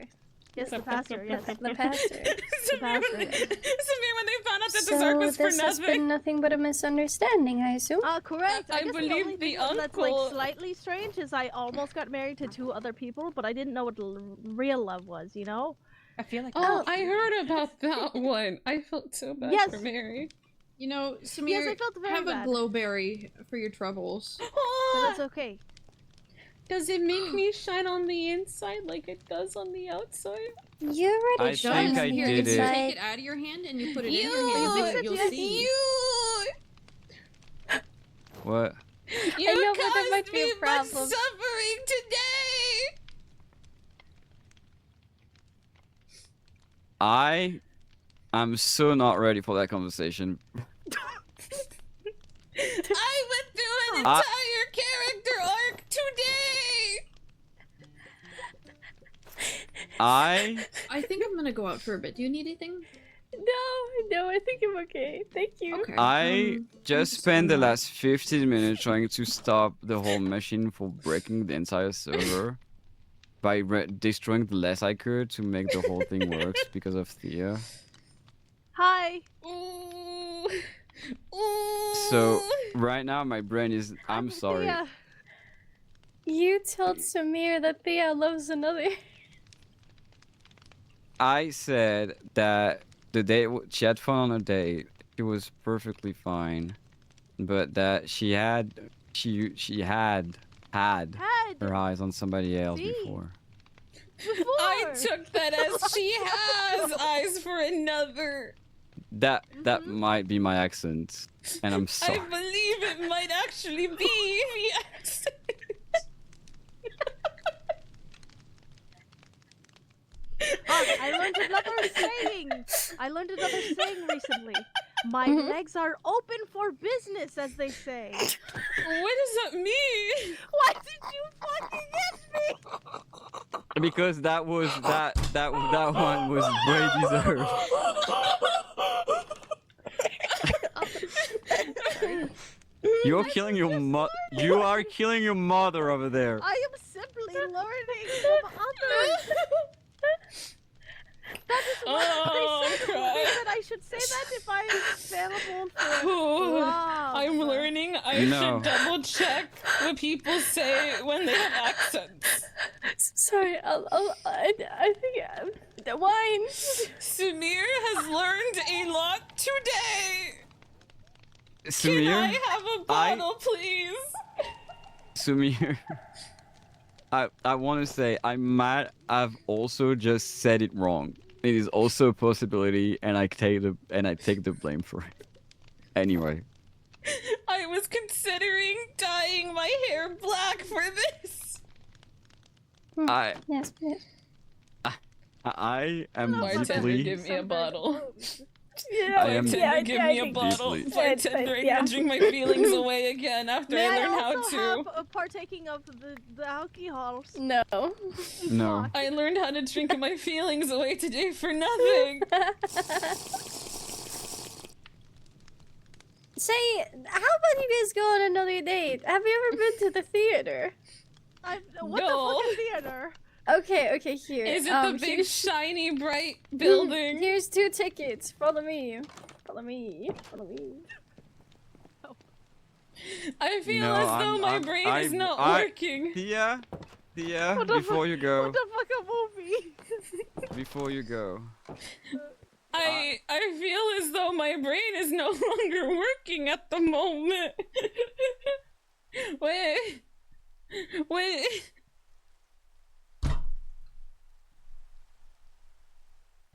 Yes, the pastor. Yes, The pastor. Samir, when they found out that So the Zark was for this has nothing. been nothing but a misunderstanding, I assume. Correct. I guess believe the only the thing that's uncle- like slightly strange is I almost got married to 2 other people, but I didn't know what real love was. You know. I feel like. Oh, I heard about that one. I felt so bad Yes. for Mary. You know, Samir, Yes, I felt very have bad. a glowberry for your troubles. But that's okay. Does it make me shine on the inside like it does on the outside? You already I shone think on I your did it. inside. Take it out of your hand and you put it in You- your hand, Yes, and you'll yes, see. What? You I know, but that might caused be a me much problem. suffering today. I'm so not ready for that conversation. I went through an entire character arc today. I think I'm gonna go out for a bit. Do you need anything? No, I think I'm okay. Thank you. Okay. I just spent the last 15 minutes trying to stop the whole machine from breaking the entire server by destroying the less I could to make the whole thing work because of Thea. Hi. Ooh. So right now my brain is I'm sorry. Yeah. You told Samir that Thea loves another. I said that the day she had fun on a date, it was perfectly fine, but that she had her eyes on somebody else before. I took that as she has eyes for another. That might be my accent, and I'm sorry. I believe it might actually be the accent. I learned another saying. I learned another saying recently. My legs are open for business, as they say. What does that mean? Why did you fucking hit me? Because that one was way deserved. You are killing your You are killing your mother over there. I am simply learning from others. That is what they said to me, that I should say that if I am available for love. I'm learning I No. should double check what people say when they have accents. Sorry, I think the wine. Samir has learned a lot today. Sumir, Can I have a bottle, please? Sumir, I want to say I might have also just said it wrong. It is also a possibility, and I take the blame for it. Anyway, I was considering dyeing my hair black for this. Yes. I am Bartender, deeply. give me a bottle. I am Bartender, give me a bottle. deeply- Bartender, I need to drink my feelings away again after May I learn I how also to. have partaking of the alcohols? No. No. I learned how to drink my feelings away today for nothing. Say, how about you guys go on another date? Have you ever been to the theater? What the fuck is theater? Okay, here. Is it the big, shiny, bright building? Here's 2 tickets. Follow me. I feel No, as though my brain is not working. Tia, What the before you go, What the fuck a movie? before you go. I feel as though my brain is no longer working at the moment. Wait.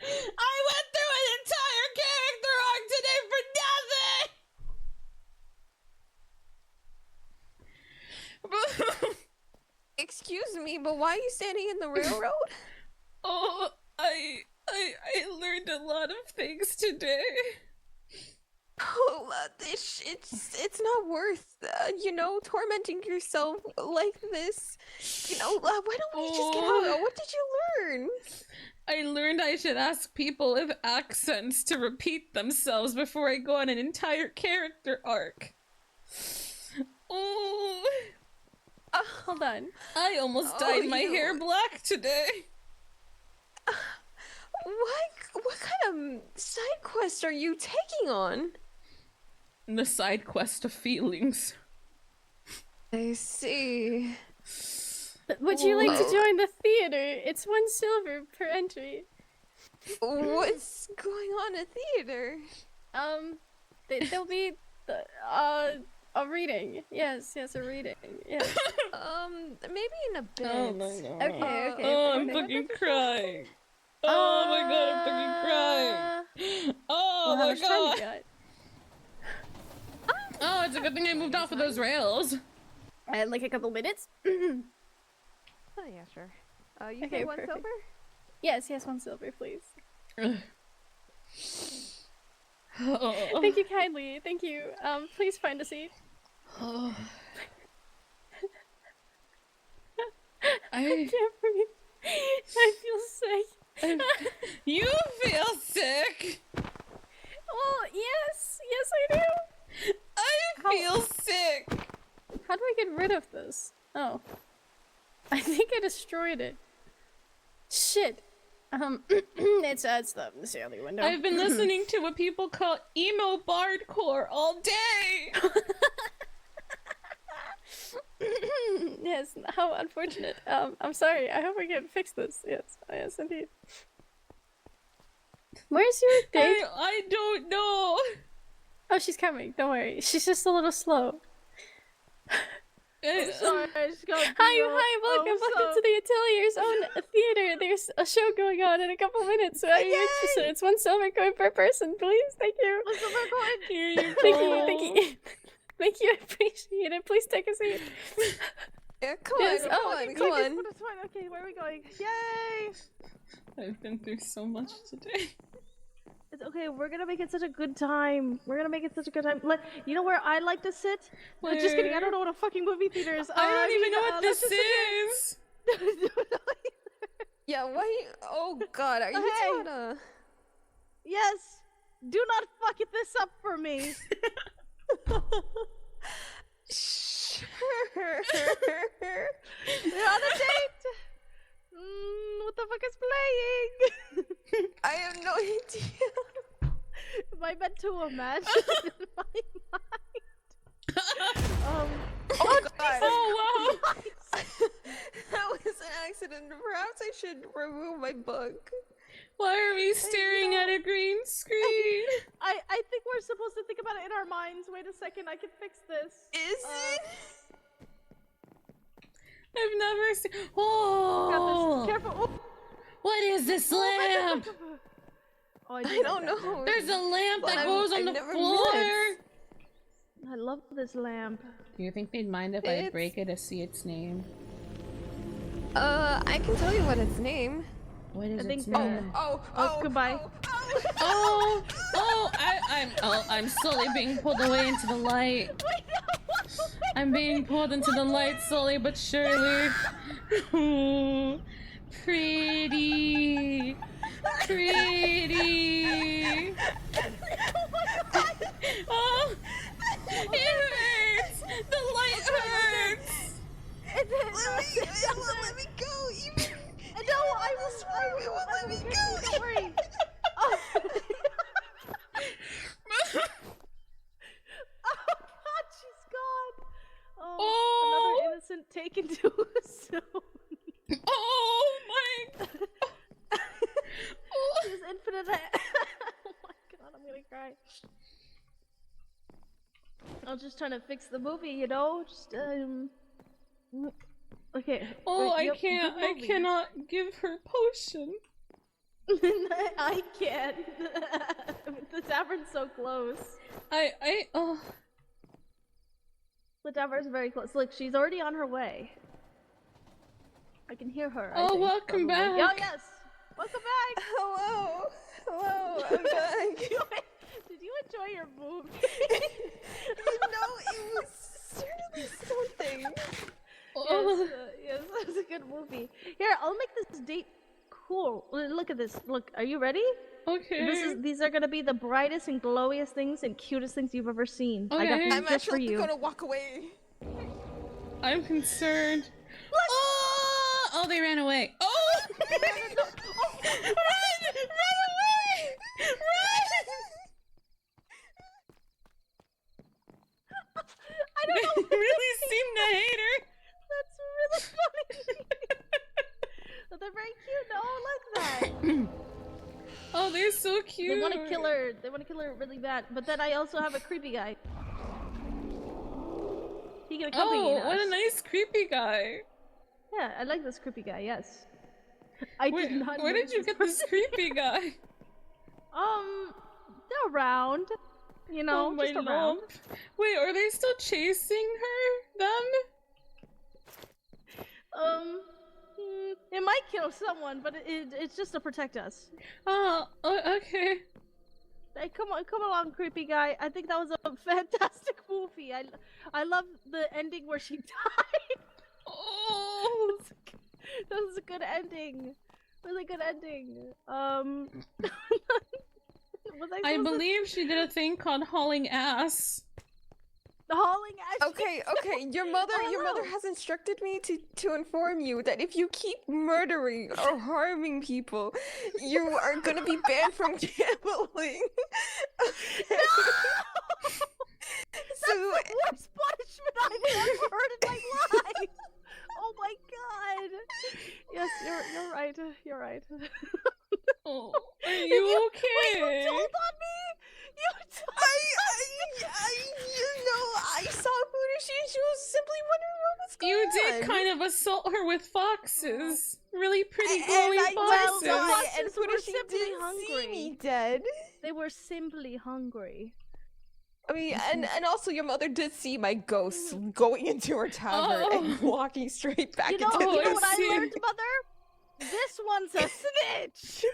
I went through an entire character arc today for nothing! Excuse me, but why are you standing in the railroad? Oh, I learned a lot of things today. Oh, it's not worth, tormenting yourself like this. Why don't we just get out? What did you learn? I learned I should ask people with accents to repeat themselves before I go on an entire character arc. Oh. Hold on. I almost dyed my hair black today. What kind of side quest are you taking on? The side quest of feelings. I see. Would you like to join the theater? It's 1 silver per entry. What's going on at theater? There'll be a reading. Yes, a reading. Yes. Maybe in a bit. Oh my god. Okay. Oh, I'm fucking crying. Oh my god, I'm fucking crying. Oh Well, how my much time god. you got? Oh, it's a good thing I moved off of those rails. Like a couple minutes. Oh yeah, sure. You Okay, said 1 perfect. silver? Yes, 1 silver, please. Oh. Thank you kindly. Thank you. Please find a seat. Oh. I can't breathe. I feel sick. You feel sick? Well, yes, I do. I feel sick. How do I get rid of this? Oh. I think I destroyed it. Shit. It's the early window. I've been listening to what people call emo bardcore all day. Yes, how unfortunate. I'm sorry. I hope I can fix this. Yes, indeed. Where's your date? I don't know. Oh, she's coming. Don't worry. She's just a little slow. Sorry, I just got Hi, welcome to the Atelier's own theater. There's a show going on in a couple minutes. So are you interested? It's 1 silver coin per person, please. Thank you. 1 silver coin. Here you Thank go. you. Thank you. I appreciate it. Please take a seat. Yeah, come Yes, on. okay, It's fine. Okay, where are we going? Yay! I've been through so much today. It's okay. We're gonna make it such a good time. You know where I like to sit? Where? Just kidding. I don't know what a fucking movie theater is. I don't even know what this let's just sit is. Yeah, why? Oh god, are you Hey. trying to... Yes. Do not fuck this up for me. Sure. We're on a date. What the fuck is playing? I have no idea. Am I meant to imagine in my mind? Oh god. Oh wow. That was an accident. Perhaps I should remove my book. Why are we staring at a green screen? I think we're supposed to think about it in our minds. Wait a second, I can fix this. Is it? I've never seen. Oh, Careful. Oh. What is this lamp? Oh, I don't know. There's a lamp that But goes on I've the never floor. met it. I love this lamp. Do you think they'd mind if I break it to see its name? I can tell you what its name. What is its think- name? Oh, goodbye. I'm slowly being pulled away into the light. I'm being pulled into the light slowly but surely. Ooh, pretty. Oh, it hurts. The light hurts. Let me go. No, I will. Let me go. Don't worry. Oh god, she's gone. taken too soon. Oh my! She's infinite. Oh my god, I'm gonna cry. I was just trying to fix the movie, you know. Just Okay. Oh, wait, I can't. I cannot give her potion. I can't. The tavern's so close. Oh. The tavern's very close. Look, she's already on her way. I can hear her. Oh, welcome back. Oh, yes. Welcome back. Hello. Hello. I'm back. Did you enjoy your movie? It was certainly something. Yes, that was a good movie. Here, I'll make this date cool. Look at this. Look, are you ready? Okay. These are gonna be the brightest and glowiest things and cutest things you've ever seen. I got these I'm just for actually you. gonna walk away. I'm concerned. Oh, they ran away. Oh! Run! Run away! Run! I don't know. They really seem to hate her. That's really funny. But they're very cute. Oh, look at that. Oh, they're so cute. They want to kill her. They want to kill her really bad. But then I also have a creepy guy. He can accompany us. Oh, what a nice creepy guy. Yeah, I like this creepy guy. Yes. I did not. Where did you get this creepy guy? They're around. You know, oh, just my around. lump. Wait, are they still chasing her? Them? It might kill someone, but it's just to protect us. Oh, okay. Hey, come along, creepy guy. I think that was a fantastic movie. I love the ending where she died. Oh, that was a good ending. Really good ending. I believe she did a thing called hauling ass. The hauling ass. Okay. Your mother has instructed me to inform you that if you keep murdering or harming people, you are gonna be banned from gambling. That's the worst punishment I've ever heard in my life. Oh my god. Yes, you're right. You're right. Oh, are you okay? Wait, you told on me? I saw footage. She was simply wondering what was going on. You did kind of assault her with foxes. Really pretty glowing and foxes. And were she simply didn't hungry. see me dead. They were simply hungry. I mean, and also your mother did see my ghost going into her tavern and walking straight back into the You know what sea. I learned, Mother? This one's a snitch!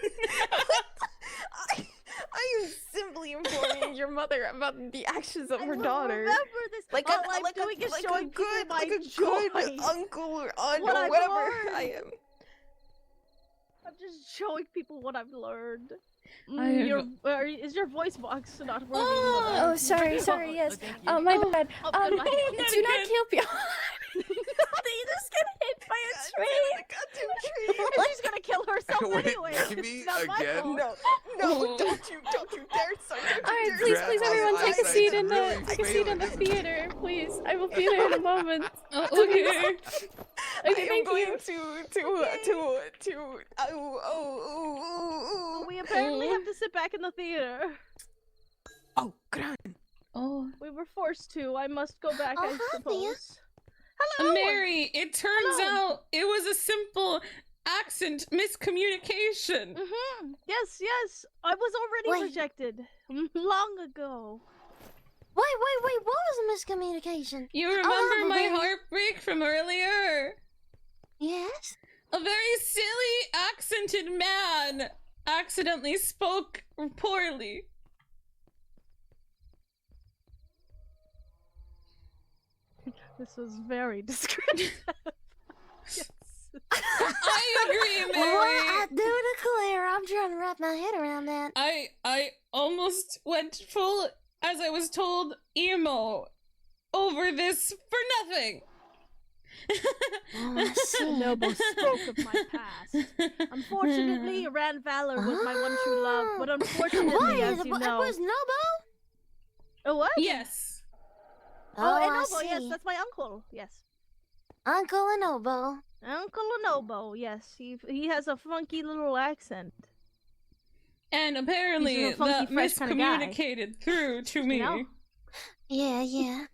I am simply informing your mother about the actions of her daughter. Remember this. Like all I'm doing is showing people my joy. Good uncle or aunt What or I've whatever learned. I am. I'm just showing people what I've learned. I Is your voice box not working? Oh, sorry, yes. My bad. Do not kill people. They just get hit by a tree. And she's gonna kill herself Wait, anyway. maybe It's not my again? fault. No, don't you dare, son. Alright, please, everyone, take a seat in the theater, please. I will be there in a moment. Oh, okay. Okay, thank you. We apparently have to sit back in the theater. Oh, gran. Oh. We were forced to. I must go back, I suppose. Hello! Mary, it turns out it was a simple accent miscommunication. Yes. I was already rejected long ago. Wait, what was a miscommunication? You remember my heartbreak from earlier? Yes? A very silly accented man accidentally spoke poorly. This was very descriptive. Yes. I agree, Mary. Well, I do declare, I'm trying to wrap my head around that. I almost went full, as I was told, emo over this for nothing. Noble spoke of my past. Unfortunately, Ran Valor was my one true love, but unfortunately, as you know... Was Nobo? Oh, what? Yes. Oh, I Nobo, yes, see. that's my uncle, yes. Uncle Anobo. Uncle Anobo, yes. He has a funky little accent. And apparently He's a funky, that fresh kinda guy. miscommunicated through to me. You know? Yeah.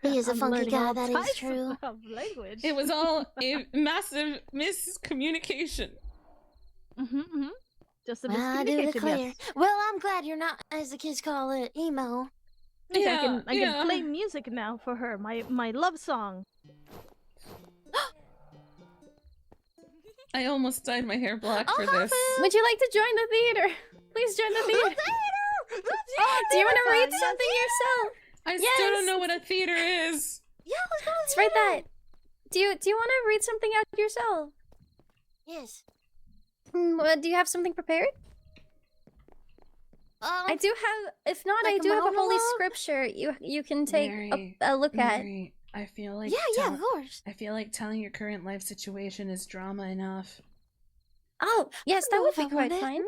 He is a I'm funky learning guy, all that is types true. of language. It was all a massive miscommunication. Just a Well, I do miscommunication, declare. yes. Well, I'm glad you're not, as the kids call it, emo. I think I can play music now for her. My love song. I almost dyed my hair black for this. Would you like to join the theater? Please join the theater. Do you want to read something yourself? I still don't know what a theater is. Yeah, let's go. Let's write that. Do you want to read something out yourself? Yes. Do you have something prepared? I do have. If not, like I a do have a holy monologue? scripture you can take Mary, a look at. Mary, I feel like Yeah, of course. I feel like telling your current life situation is drama enough. Oh, yes, that would be quite fine.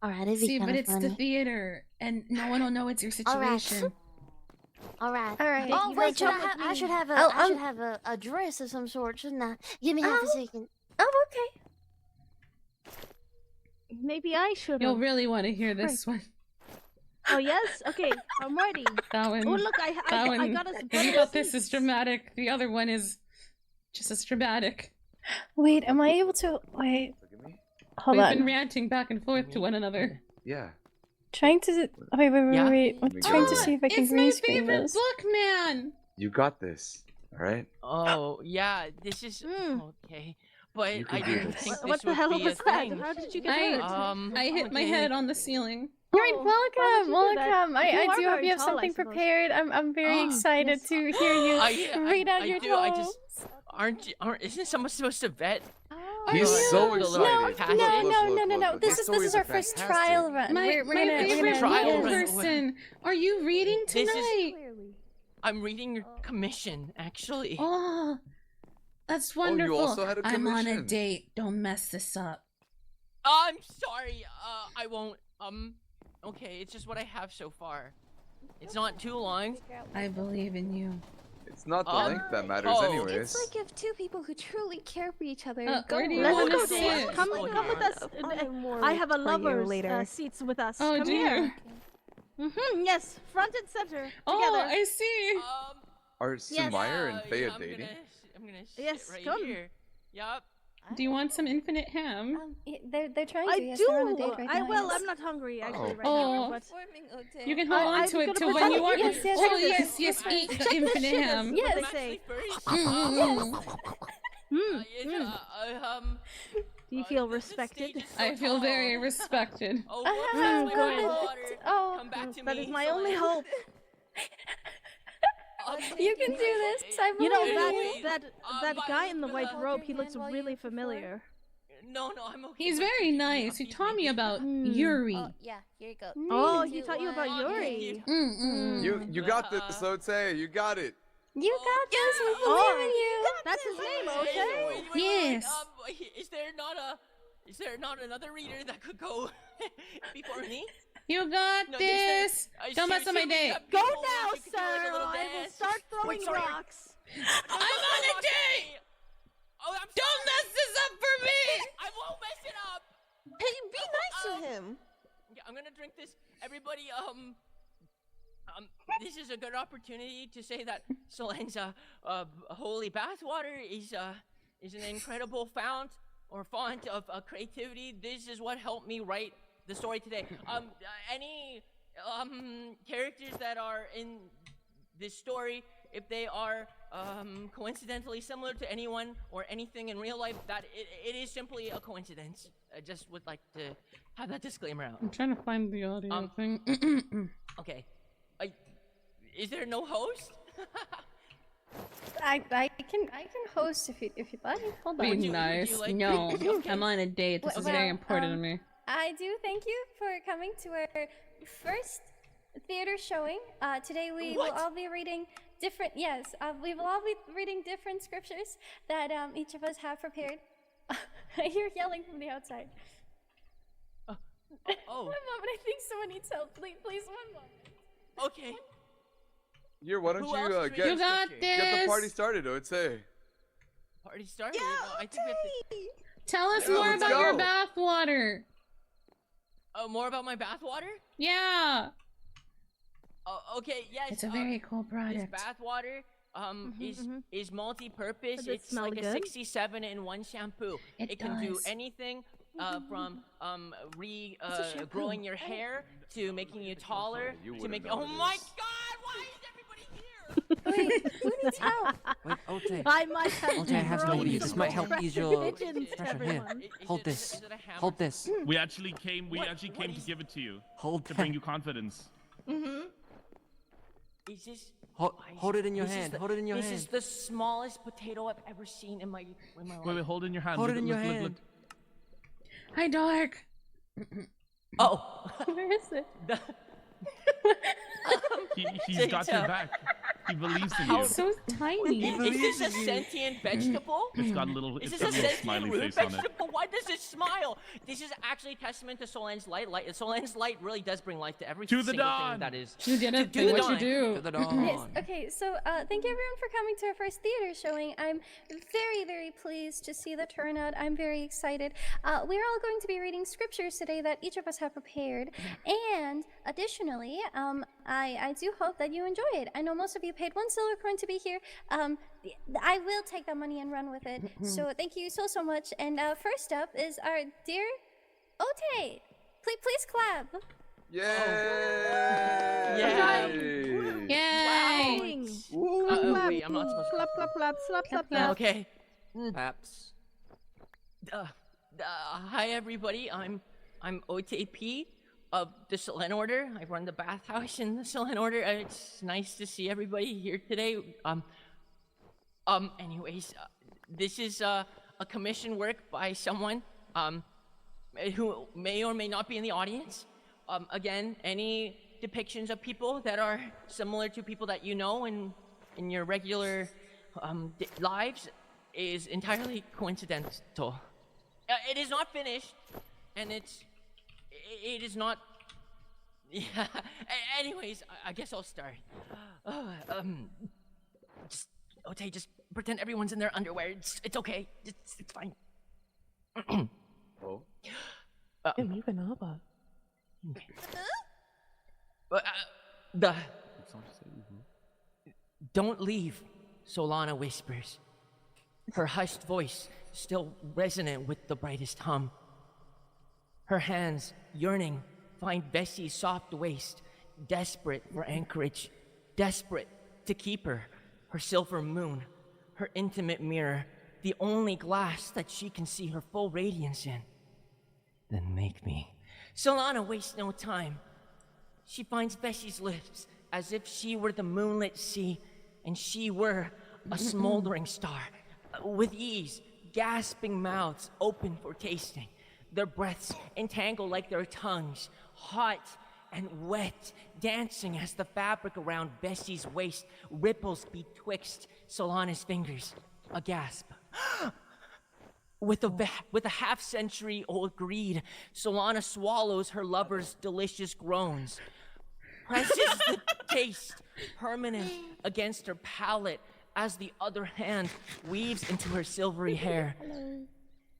Alright, it'd be See, but kinda it's funny. the theater, and no one will know it's your situation. Alright. Alright. Oh, You wait, guys come with I me. should have a dress of some sort, shouldn't I? Give me half a second. Oh, okay. Maybe I should. You'll really want to hear this one. Oh yes. Okay, I'm ready. That one. Oh look, I got us. If you thought this is dramatic, the other one is just as dramatic. Wait, am I able to wait? Hold We've on. been ranting back and forth to one another. Yeah. Trying to wait. Yeah. I'm trying to see if I can It's my green screen favorite this. book, man. You got this. All right. Oh, yeah, this is okay. But You I can do didn't this. think this What the would hell be was a that? thing. How did you get hurt? I hit my head on the ceiling. Right, why would welcome, you do that? welcome. You I are do hope very you have tall, I something suppose. prepared. I'm very excited yes. to hear you read out your do. I poems. just isn't someone supposed to vet? He's so the excited. little Look, passage? No. This is our first trial run. My We're gonna favorite trial real run. person. Are you reading This is- tonight? I'm reading your commission, actually. Oh, that's you wonderful. also had a I'm on a commission. date. Don't mess this up. I'm sorry. I won't. Okay, it's just what I have so far. It's not too long. I believe in you. It's not the length that matters, oh. anyways. It's like if two people who truly care for each other go. Where do you Let's want go to date. sit? Come with us. I have a lover's seats with us. Oh, Come do here. you? Yes, front and center. Oh, together. I see. Are Sumire and Thea dating? I'm gonna sit Yes, right come. here. Yup. Do you want some infinite ham? They're trying to. I Yes, do. they're on a date right now, Well, yes. I'm not hungry actually right Oh. now. But You can hold on I'm to it gonna till when pretend you want. yes, yes, Oh yes. yes, eat the infinite ham. Yes. I'm actually very Do you feel respected? I feel very respected. Oh, good. Oh, come back to that me. is my only hope. You can do this. I You know believe you. that guy in the white robe. He looks really familiar. No, I'm okay. He's very nice. He taught me about Yuri. Oh, yeah, here you go. Oh, Three, he two, taught you about one. Yuri. You got this, Ote. You got it. You got this. We believe in you. That's his name, okay? Yes. Is there not another reader that could go before me? You got No, this. Don't mess up my date. Go now, sir. I will start throwing rocks. I'm on a date. Oh, I'm Don't mess this up for me. I won't mess it up. Hey, be nice to him. Yeah, I'm gonna drink this. Everybody, this is a good opportunity to say that Solen's holy bathwater is an incredible font of creativity. This is what helped me write the story today. Any characters that are in this story, if they are coincidentally similar to anyone or anything in real life, that it is simply a coincidence. I just would like to have that disclaimer out. I'm trying to find the audio thing. Okay. Is there no host? I can host if you'd like. Hold on. Be nice. like- No, Okay. I'm on a date. This is very important to me. I do thank you for coming to our first theater showing. Today we will all be reading different. Yes, we will all be reading different scriptures that each of us have prepared. I hear yelling from the outside. Oh. One moment, I think someone needs help. Please, one moment. Okay. Here, why don't Who you else is get reading got scripture? get the this. party started? I would say. Party started. I think we have to... Tell us Yeah, more let's about your go. bath water. Oh, more about my bathwater? Yeah. Okay, yes. It's a very cool This product. bathwater is multi-purpose. Does it It's smell like a good? 67 in one shampoo. It can do does. anything from growing your hair to making you taller to making. Oh my God! Why is everybody here? Wait, who needs help? Wait, Ote. I might have Ote, I have grown some ideas. some This might help ease your pigeons, pressure. Here, everyone. hold this. Hold this. We actually came to give it to you. Hold to bring you confidence. Is this? Hold it in your hand. Hold it in your hand. This is the smallest potato I've ever seen in my life. Wait, hold it in your hand. Hold look, it in your look, hand. Look, Hi, Dark. Oh. Where is it? He's got your back. He believes in you. It's so tiny. Is this a sentient vegetable? It's got a little, Is it's this got a a little sentient smiley root face on it. vegetable? Why does it smile? This is actually a testament to Solange's light. Solange's light really does bring life to every To the single dawn. thing that is. You did it. To the What dawn. you do? To the dawn. Yes. Okay, so thank you everyone for coming to our first theater showing. I'm very, very pleased to see the turnout. I'm very excited. We're all going to be reading scriptures today that each of us have prepared, and additionally, I do hope that you enjoy it. I know most of you paid 1 silver coin to be here. I will take that money and run with it. So thank you so much. And first up is our dear Ote. Please clap. Yay! Yay! Wait, I'm not supposed to. Clap, clap, clap, slap, slap, slap. Okay. Perhaps. Hi everybody. I'm OTP of the Selene Order. I run the bathhouse in the Selene Order. It's nice to see everybody here today. Anyways, this is a commission work by someone who may or may not be in the audience. Again, any depictions of people that are similar to people that you know in your regular lives is entirely coincidental. It is not finished, and it is not. Yeah. Anyways, I guess I'll start. Just pretend everyone's in their underwear. It's okay. It's fine. Oh. Don't leave, Solana whispers. Her hushed voice still resonant with the brightest hum. Her hands, yearning, find Bessie's soft waist, desperate for anchorage, desperate to keep her silver moon, her intimate mirror, the only glass that she can see her full radiance in. Then make me. Solana wastes no time. She finds Bessie's lips as if she were the moonlit sea and she were a smoldering star. With ease, gasping mouths open for tasting, their breaths entangle like their tongues, hot and wet, dancing as the fabric around Bessie's waist ripples betwixt Solana's fingers. A gasp. With a half-century-old greed, Solana swallows her lover's delicious groans, presses the taste permanent against her palate as the other hand weaves into her silvery hair.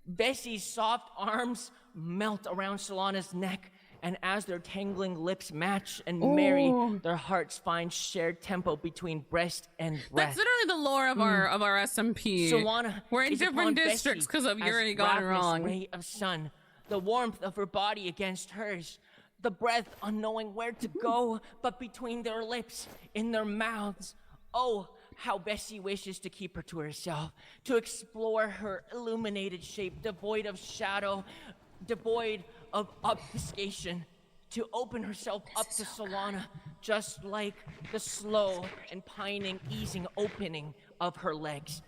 Bessie's soft arms melt around Solana's neck, and as their tangling lips match and marry, their hearts find shared tempo between breast and breath. That's literally the lore of our SMP. Solana We're in is upon different districts Bessie because of as Yuri gone ravenous wrong. ray of sun, the warmth of her body against hers, the breath unknowing where to go, but between their lips, in their mouths. Oh, how Bessie wishes to keep her to herself, to explore her illuminated shape, devoid of shadow, devoid of obfuscation, to open herself up to Solana, just like the slow and pining, easing opening of her legs.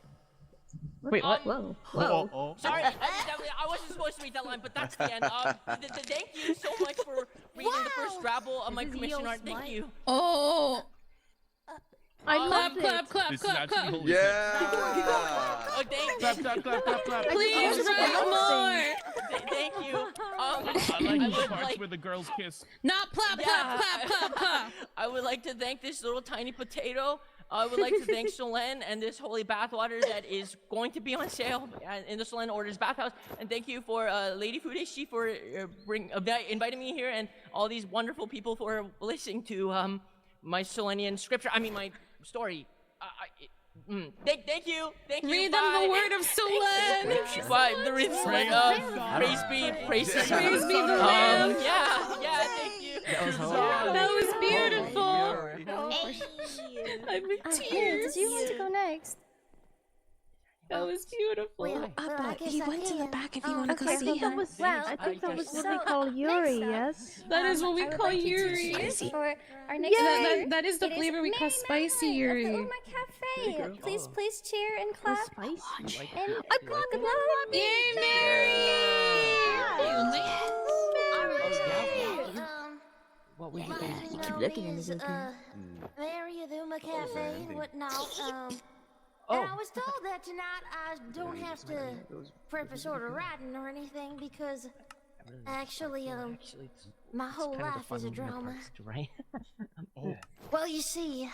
Wait, what? Whoa. Sorry, I wasn't supposed to read that line, but that's the end. Thank you so much for reading the first rabble of my commission art. Thank you. Oh. I love it. This is actually holy Yeah. Oh Clap, clap, clap, clap, clap. Please write more. Thank you. I like the parts where the girls kiss. Not clap, clap, clap, clap, clap. I would like to thank this little tiny potato. I would like to thank Solen and this holy bathwater that is going to be on sale in the Solen Orders bathhouse. And thank you for Lady Fudeshi for inviting me here, and all these wonderful people for listening to my Solenian scripture. I mean, my story. Thank you. Read them the word of Solen. Bye. The read praise be the Lamb. Yeah. Thank you. That was beautiful. I'm in tears. Do you want to go next? That was beautiful. He went to the back if you want to go see him. I think that was what we call Yuri, yes? That is what we call Yuri. For our next That is the flavor we call spicy Yuri. Uma Cafe. Please cheer and clap. Spicy. And clap. Yay, What were you doing? You keep looking at me. Mary at the Uma Cafe and whatnot. And I was told that tonight I don't have to prep a sort of writing or anything because actually, my whole life is a drama. Right? Well, you see,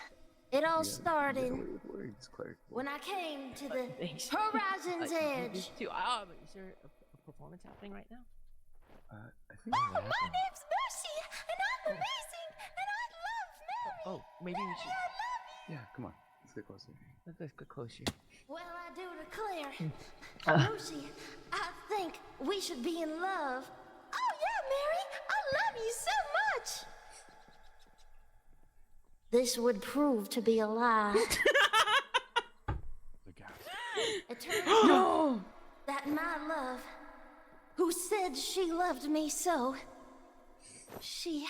it all started when I came to the horizon's edge. Is there a performance happening right now? My name's Mercy, and I'm amazing, and I love Mary. Oh, maybe we should. Yeah, come on. Let's get closer. Let's get closer. Well, I do declare, Lucy, I think we should be in love. Oh yeah, Mary, I love you so much. This would prove to be a lie. It turns out that my love, who said she loved me so, she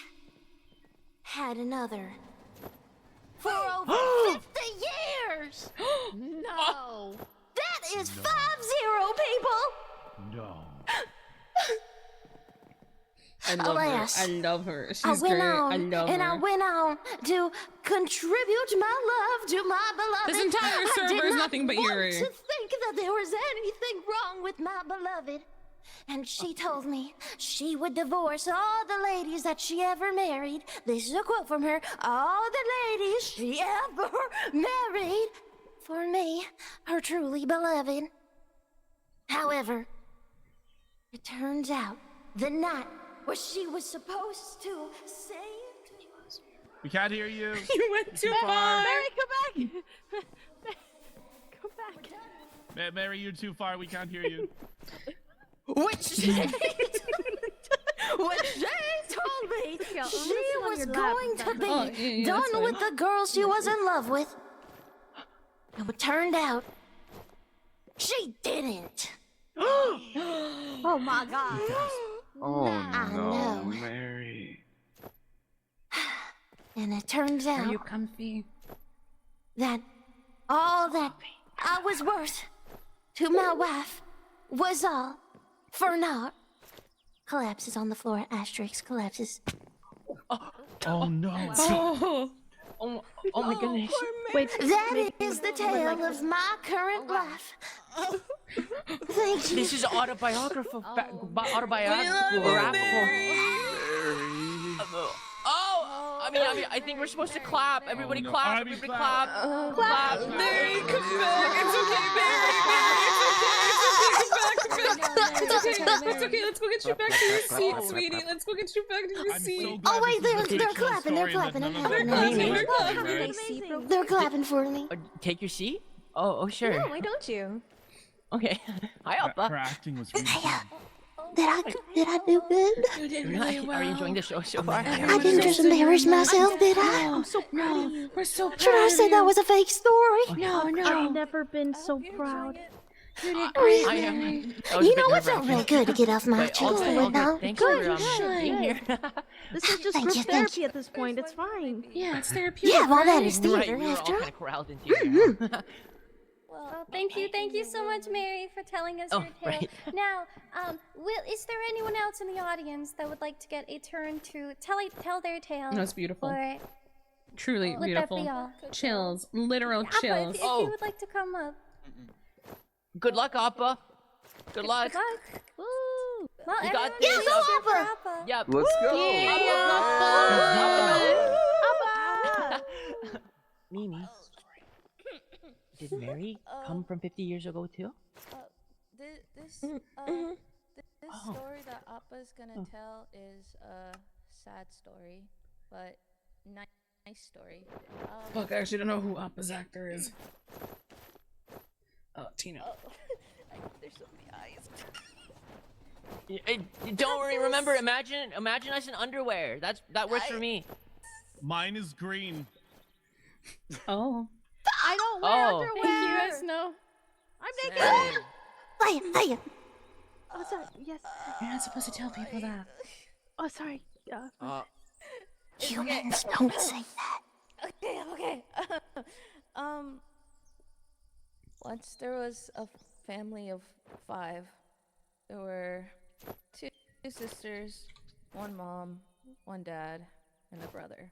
had another. For over 50 years! No! That is 50, people! No. I love her. She's great. I love her. I went on to contribute my love to my beloved. This entire server is nothing but Yuri. I did not want to think that there was anything wrong with my beloved. And she told me she would divorce all the ladies that she ever married. This is a quote from her. All the ladies she ever married. For me, her truly beloved. However, it turns out the night where she was supposed to say it. We can't hear you. You went too far. Mary, come back. Come back. Mary, you're too far. We can't hear you. When she told me she was going to be done with the girl she was in love with, it turned out she didn't. Oh my God. Oh I no, know. Mary. And it turns out Are you comfy? that all that I was worth to my wife was all for naught. Collapses on the floor. Asterisk collapses. Oh no. Oh my goodness. Wait, That is the tale of my current life. Thank you. This is autobiographical. Oh, I think we're supposed to clap. Everybody clap. Everybody clap. Clap. Mary, come back. It's okay, Mary. It's okay. Let's go get you back to your seat, sweetie. Let's go get you back to your seat. Oh wait, they're clapping. They're clapping. They're clapping for me. Take your seat. Oh, sure. No, why don't you? Okay. Hi, Alpha. Her acting was really Did I do good? You did really well. Are you enjoying the show so far? I didn't just embarrass myself, did I? I'm so proud. No, we're so proud. Should I say that was a fake story? I've never been so proud. You did Really? great, I Mary. am. You know, it felt really good to get off my chest and whatnot. Thanks for being here. This is just group therapy at this point. It's fine. Yeah, it's therapeutic. Yeah, well, that is Right, theater we were all after kind all. of corralled into here. Well, thank you so much, Mary, for telling us your tale. Right. Now, is there anyone else in the audience that would like to get a turn to tell their tale? That's beautiful. Or Truly would beautiful. that be all? Chills. Literal Appa, chills. if you would like to come up. Good luck, Appa. Good luck. Good luck. Woo! Well, You got everyone this. please cheer for Appa. Yep. Let's go. Mimi, did Mary come from 50 years ago too? This Oh. story that Appa's gonna tell is a sad story, but nice story. Fuck, I actually don't know who Appa's actor is. Oh, Tina. There's so many eyes. Don't worry. Remember, imagine us in underwear. That works for me. Mine is green. Oh. I don't wear Oh. underwear. You guys know. I'm naked. Hiya. Oh, sorry. Yes. You're not supposed to tell people that. Oh, sorry. Humans don't say that. Okay. Once there was a family of 5. There were two sisters, 1 mom, 1 dad, and a brother.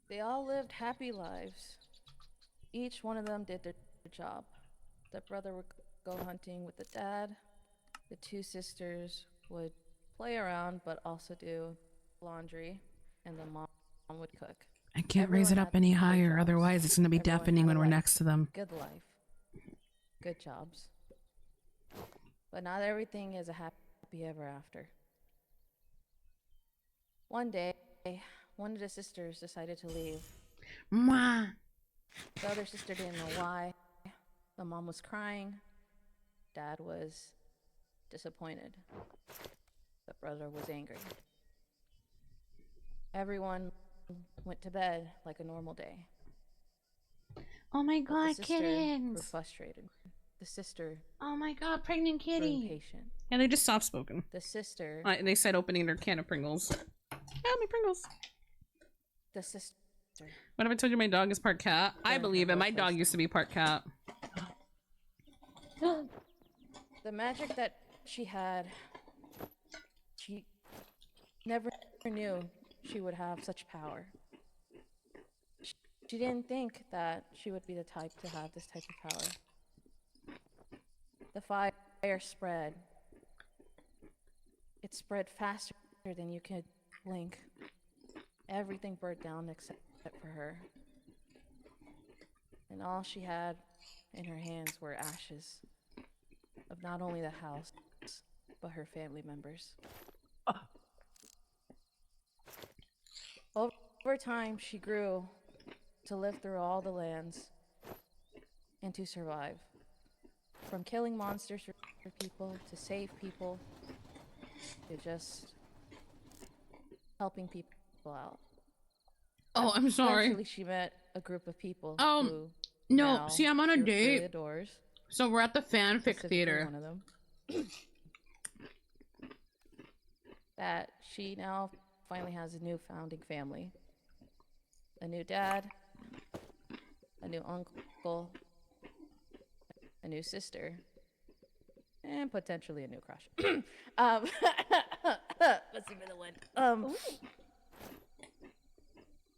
They all lived happy lives. Each one of them did their job. The brother would go hunting with the dad. The 2 sisters would play around but also do laundry, and the mom would cook. I can't raise it up any higher, otherwise it's gonna be Everyone deafening had when a we're life. next to them. Good life. Good jobs. But not everything is a happy ever after. One day, one of the sisters decided to leave. Mwah. The other sister didn't know why. The mom was crying. Dad was disappointed. The brother was angry. Everyone went to bed like a normal day. Oh my But god, the sister grew kittens. frustrated. The sister Oh my god, pregnant grew kitty. impatient. Yeah, they just soft spoken. The sister. They said opening their can of Pringles. Help me, Pringles. The sister. What if I told you my dog is part cat? I believe it. My dog used to be part cat. The magic that she had, she never knew she would have such power. She didn't think that she would be the type to have this type of power. The fire spread. It spread faster than you could blink. Everything burned down except for her. And all she had in her hands were ashes of not only the house, but her family members. Over time, she grew to live through all the lands and to survive. From killing monsters for people, to save people, to just helping people out. Oh, I'm sorry. Eventually, she met a group of people who no, now see, I'm on a she really date. adores. So we're at the fanfic Specifically theater. One of them. That she now finally has a new founding family. A new dad, a new uncle, a new sister, and potentially a new crush. Let's see for the win.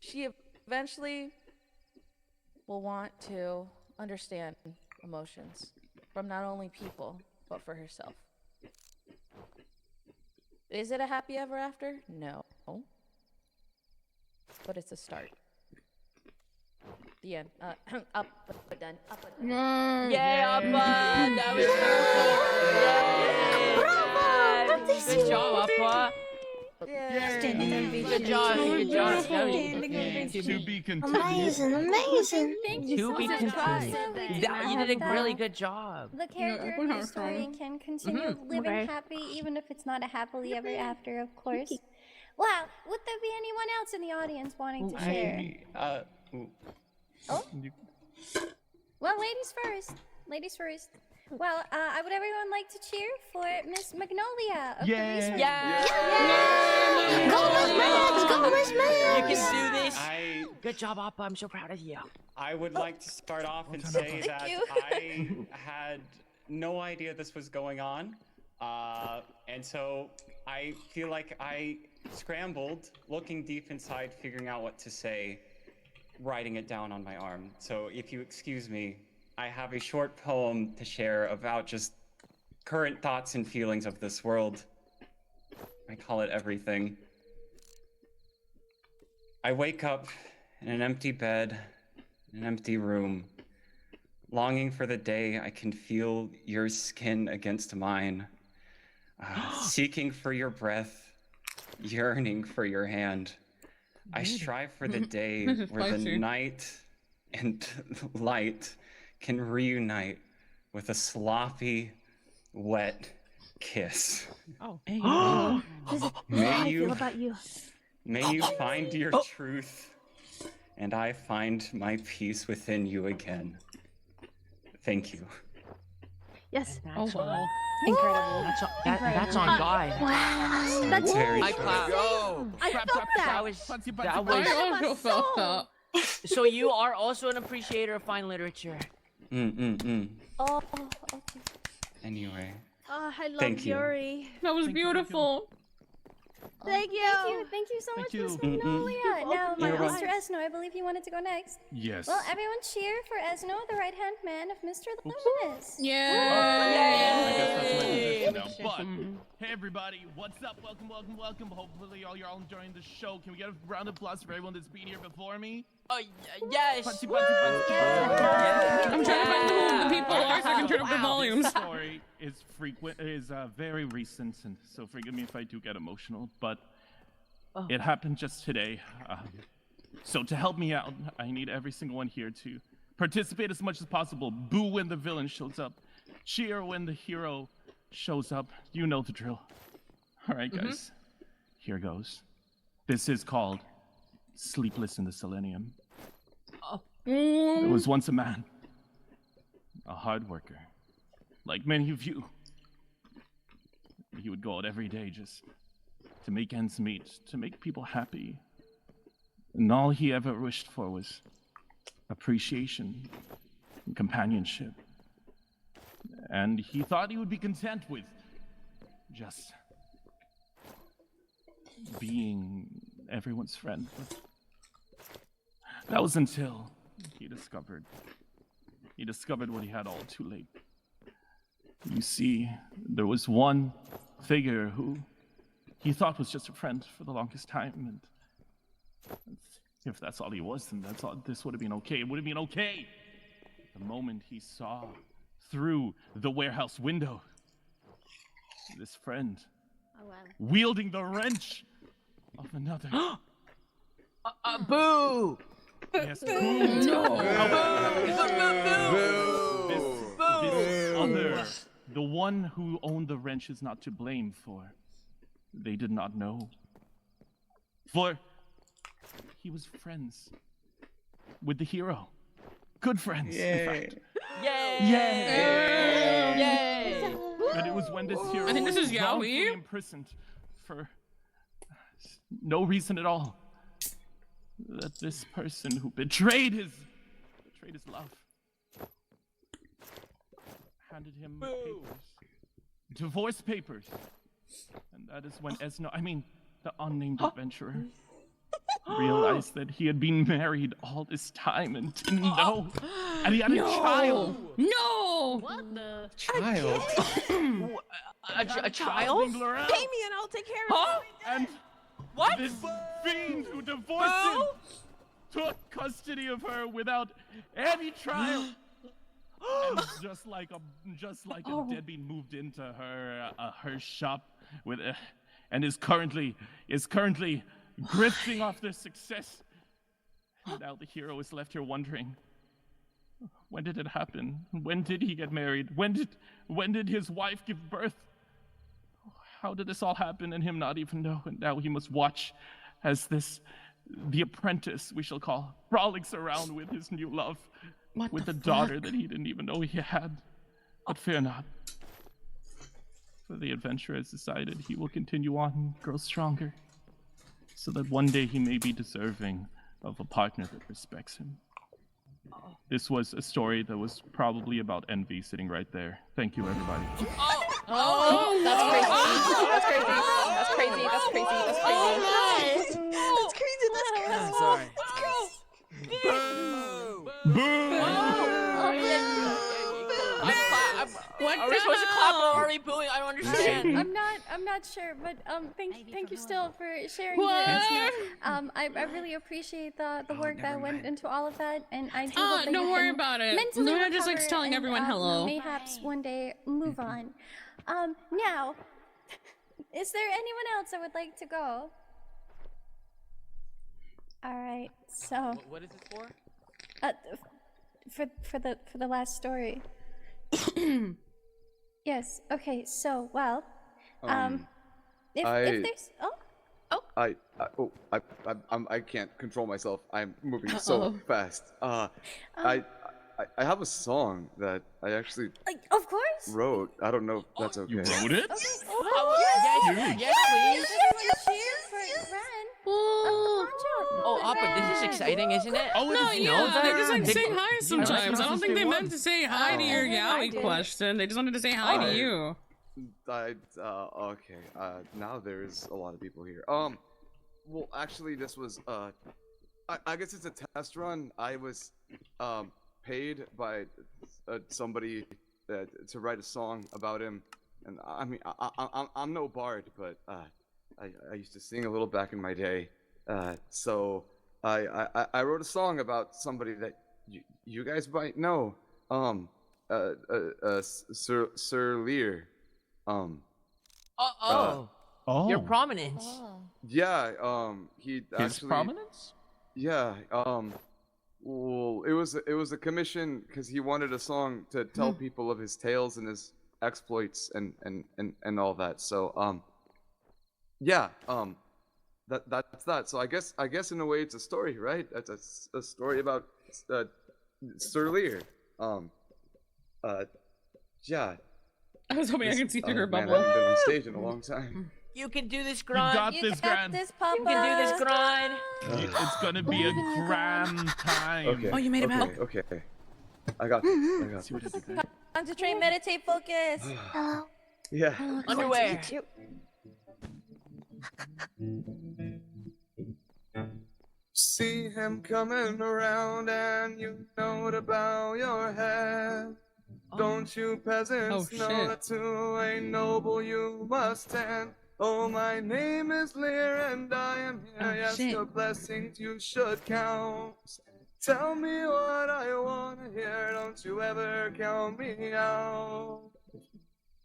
She eventually will want to understand emotions from not only people, but for herself. Is it a happy ever after? No. But it's a start. The end. Up, but done. Up, but done. Yay, Appa! That was so cool. Good job, Appa. Good job. Good job. To be continued. Amazing. To be continued. You did a really good job. The character of the story can continue living Okay. happy even if it's not a happily ever after, of course. Wow, would there be anyone else in the audience wanting to share? Oh? Well, ladies first. Ladies first. Well, I would everyone like to cheer for Miss Magnolia of the research. Go Miss Mags! Go Miss Mags! You can do this. Good job, Appa. I'm so proud of you. I would like to start off and say that I had no idea this was going on. And so I feel like I scrambled, looking deep inside, figuring out what to say, writing it down on my arm. So if you excuse me, I have a short poem to share about just current thoughts and feelings of this world. I call it everything. I wake up in an empty bed, in an empty room, longing for the day I can feel your skin against mine, seeking for your breath, yearning for your hand. I strive for the day where the night and light can reunite with a sloppy, wet kiss. Oh. This is May how I you- feel about you. May you find your truth, and I find my peace within you again. Thank you. Yes. Oh, wow. Incredible. That's on God. Wow. That's very I true. clap. I felt that. That was. I also felt that. So you are also an appreciator of fine literature. Oh, okay. Anyway. Oh, I love Thank you. Yuri. That was beautiful. Thank you. Thank you so much, Thank Miss you. Magnolia. Now, You're Mr. welcome. Esno, I believe you wanted to go next. Yes. Well, everyone cheer for Esno, the right-hand man of Mr. Luminous. I guess that's my position now. But Mm-hmm. hey, everybody, what's up? Welcome. Hopefully, all you're all enjoying the show. Can we get a round of applause for everyone that's been here before me? Oh yes. Punchy. I'm trying to find the people are so I can turn up the volumes. This story is very recent, and so forgive me if I do get emotional, but it happened just today. So to help me out, I need every single one here to participate as much as possible. Boo when the villain shows up. Cheer when the hero shows up. You know the drill. All right, guys. Here goes. This is called Sleepless in the Selenium. There was once a man, a hard worker, like many of you. He would go out every day just to make ends meet, to make people happy. And all he ever wished for was appreciation and companionship. And he thought he would be content with just being everyone's friend. But that was until he discovered what he had all too late. You see, there was one figure who he thought was just a friend for the longest time, and if that's all he was, then this would have been okay. It would have been okay. The moment he saw through the warehouse window this friend wielding the wrench of another. Boo! Yes, boo! No! This other, the one who owned the wrench, is not to blame, for they did not know. For he was friends with the hero. Good friends, in fact. Yay! Yay! Yay! And it was when this hero I think this is was wrongfully Yaoi. imprisoned for no reason at all, that this person who betrayed his love handed him papers, divorce papers. And that is when the unnamed adventurer, realized that he had been married all this time and didn't know. And he had a child. No! What the? Child? A child? Pay me and I'll take care of it. And what? This fiend who divorced him took custody of her without any trial. And just like a deadbeat, moved into her shop with and is currently grifting off their success. And now the hero is left here wondering, when did it happen? When did he get married? When did his wife give birth? How did this all happen and him not even know? And now he must watch as the apprentice, we shall call, frolics around with his new love, with the daughter that he didn't even know he had. But fear not, for the adventurer has decided he will continue on and grow stronger, so that one day he may be deserving of a partner that respects him. This was a story that was probably about envy sitting right there. Thank you, everybody. Oh, that's crazy. That's crazy. That's crazy. That's crazy. That's crazy. That's crazy. That's crazy. I'm sorry. Boo! What Are we supposed to clap or are we booing? I don't understand. I'm not sure, but thank you still for sharing What? I really appreciate the work that went into all of that, and I do hope that don't you worry can about it. mentally Luna just likes recover telling and, everyone hello. Mayhaps one day move on. Now, is there anyone else that would like to go? All right, so. What is this for? For the last story. Yes. Okay. So, well, if there's I can't control myself. I'm moving so fast. I have a song that I actually of course wrote. I don't know if that's okay. You wrote it? Yes, please. Oh, Appa, this is exciting, isn't it? Oh, no, yeah, they just like say hi sometimes. I don't think they meant to say hi to your Yowie question. They just wanted to say hi to you. Okay. Now there's a lot of people here. Well, actually, this was I guess it's a test run. I was paid by somebody to write a song about him, and I mean, I'm no bard, but I used to sing a little back in my day. So I wrote a song about somebody that you guys might know. Sir Lear. Your prominence. Yeah. He His actually. prominence? Yeah. Well, it was a commission because he wanted a song to tell people of his tales and his exploits and all that. So yeah. That's that. So I guess in a way it's a story, right? That's a story about Sir Lear. Yeah. I was hoping I could see through her man, bubble. I haven't been on stage in a long time. You can do this, Grind. You got this, Grind. Papa. You can do this, Grind. It's gonna be a grand time. Okay. Oh, you made it back. Okay. I got this. Concentrate, meditate, focus. Hello. Yeah. Underwear. See him coming around and you know to bow your head. Don't you peasants know that to a noble you must stand? Oh, my name is Lear and I am here. Yes, your blessings you should count. Tell me what I want to hear. Don't you ever count me out.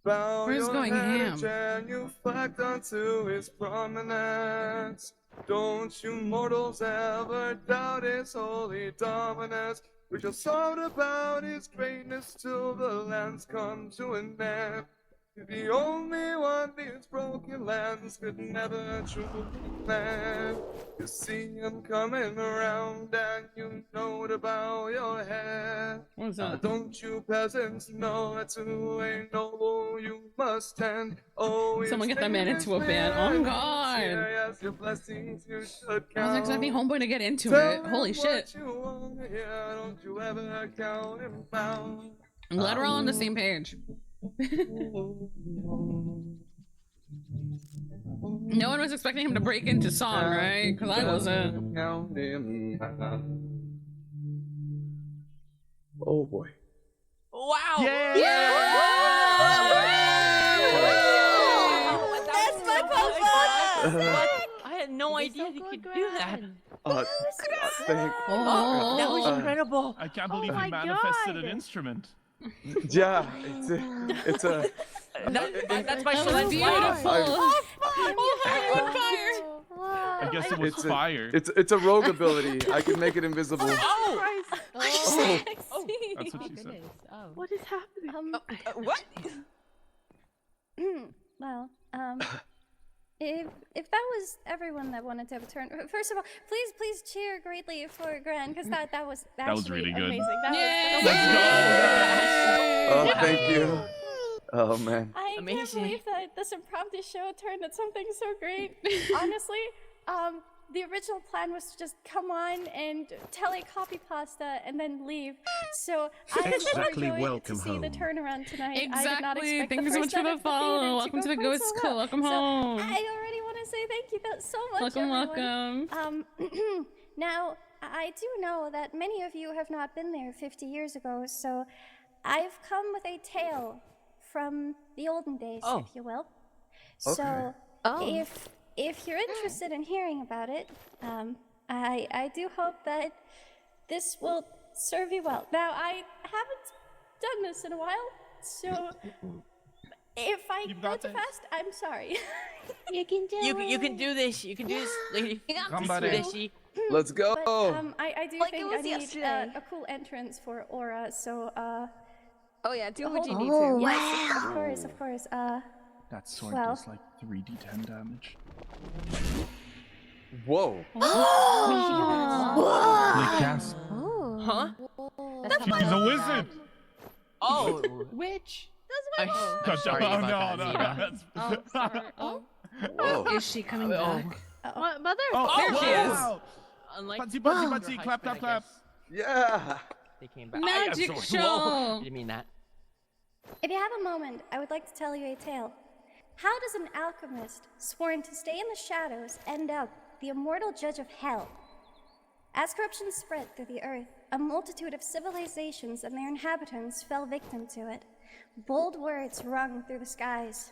Bow Where's your going head ham? and you flocked onto his prominence. Don't you mortals ever doubt his holy dominance. We shall shout about his greatness till the lands come to an end. The only one these broken lands could never truly land. You see him coming around and you know to bow your head. What's that? Don't you peasants know that to a noble you must tend? Oh, Someone get that man into a band. Oh god! Yes, your blessings you should count. I was expecting Homeboy to get into Tell it. Holy him shit. what you wanna hear, don't you ever count him out. I'm glad we're all on the same page. No one was expecting him to break into song, right? Because I wasn't. Oh boy. Wow. That's my papa. I had no idea he could do that. Thank. That was incredible. I can't believe he manifested an instrument. Yeah, it's a. That's my That was son's beautiful. life. I guess it was fire. It's a rogue ability. I can make it invisible. Oh! That's what she said. What is happening? What? Well, if that was everyone that wanted to have a turn, first of all, please cheer greatly for Gran, because that was actually really good. amazing. Oh, thank you. Oh man. I can't believe that this impromptu show turned into something so great. Honestly, the original plan was to just come on and tell a copy pasta and then leave. So I was Exactly, overjoyed welcome to see the home. turnaround tonight. Exactly. I did not expect Thank the you so much first for night the of the follow. theater Welcome to the go Ghost so Club. well. Welcome So home. I already want to say thank you so much, Welcome. everyone. Now, I do know that many of you have not been there 50 years ago, so I've come with a tale from the olden days, Oh. if you will. Okay. So, Oh. if you're interested in hearing about it, I do hope that this will serve you well. Now, I haven't done this in a while, so if I go too fast, I'm sorry. You can do it. You can do this. You can do this, lady. Somebody. This, she- Let's go. But, I do Like it think was I need yesterday. a cool entrance for Aura, so, Oh yeah, do what hold- you need Oh, to. Yes, wow. of course, That sword well- does like 3d10 damage. Whoa. Like gasp. Huh? She's a wizard. Oh. Witch. Oh, no, that's... Oh, sorry. Oh. Whoa. Is she coming back? What, Mother? Oh, There she is. wow. Unlike Patsy, your patsy, high clap, school, clap, I clap. guess. Yeah. They came back. Magic I'm sorry. show. Whoa. Didn't mean that. If you have a moment, I would like to tell you a tale. How does an alchemist sworn to stay in the shadows end up the immortal judge of hell? As corruption spread through the earth, a multitude of civilizations and their inhabitants fell victim to it. Bold words rung through the skies.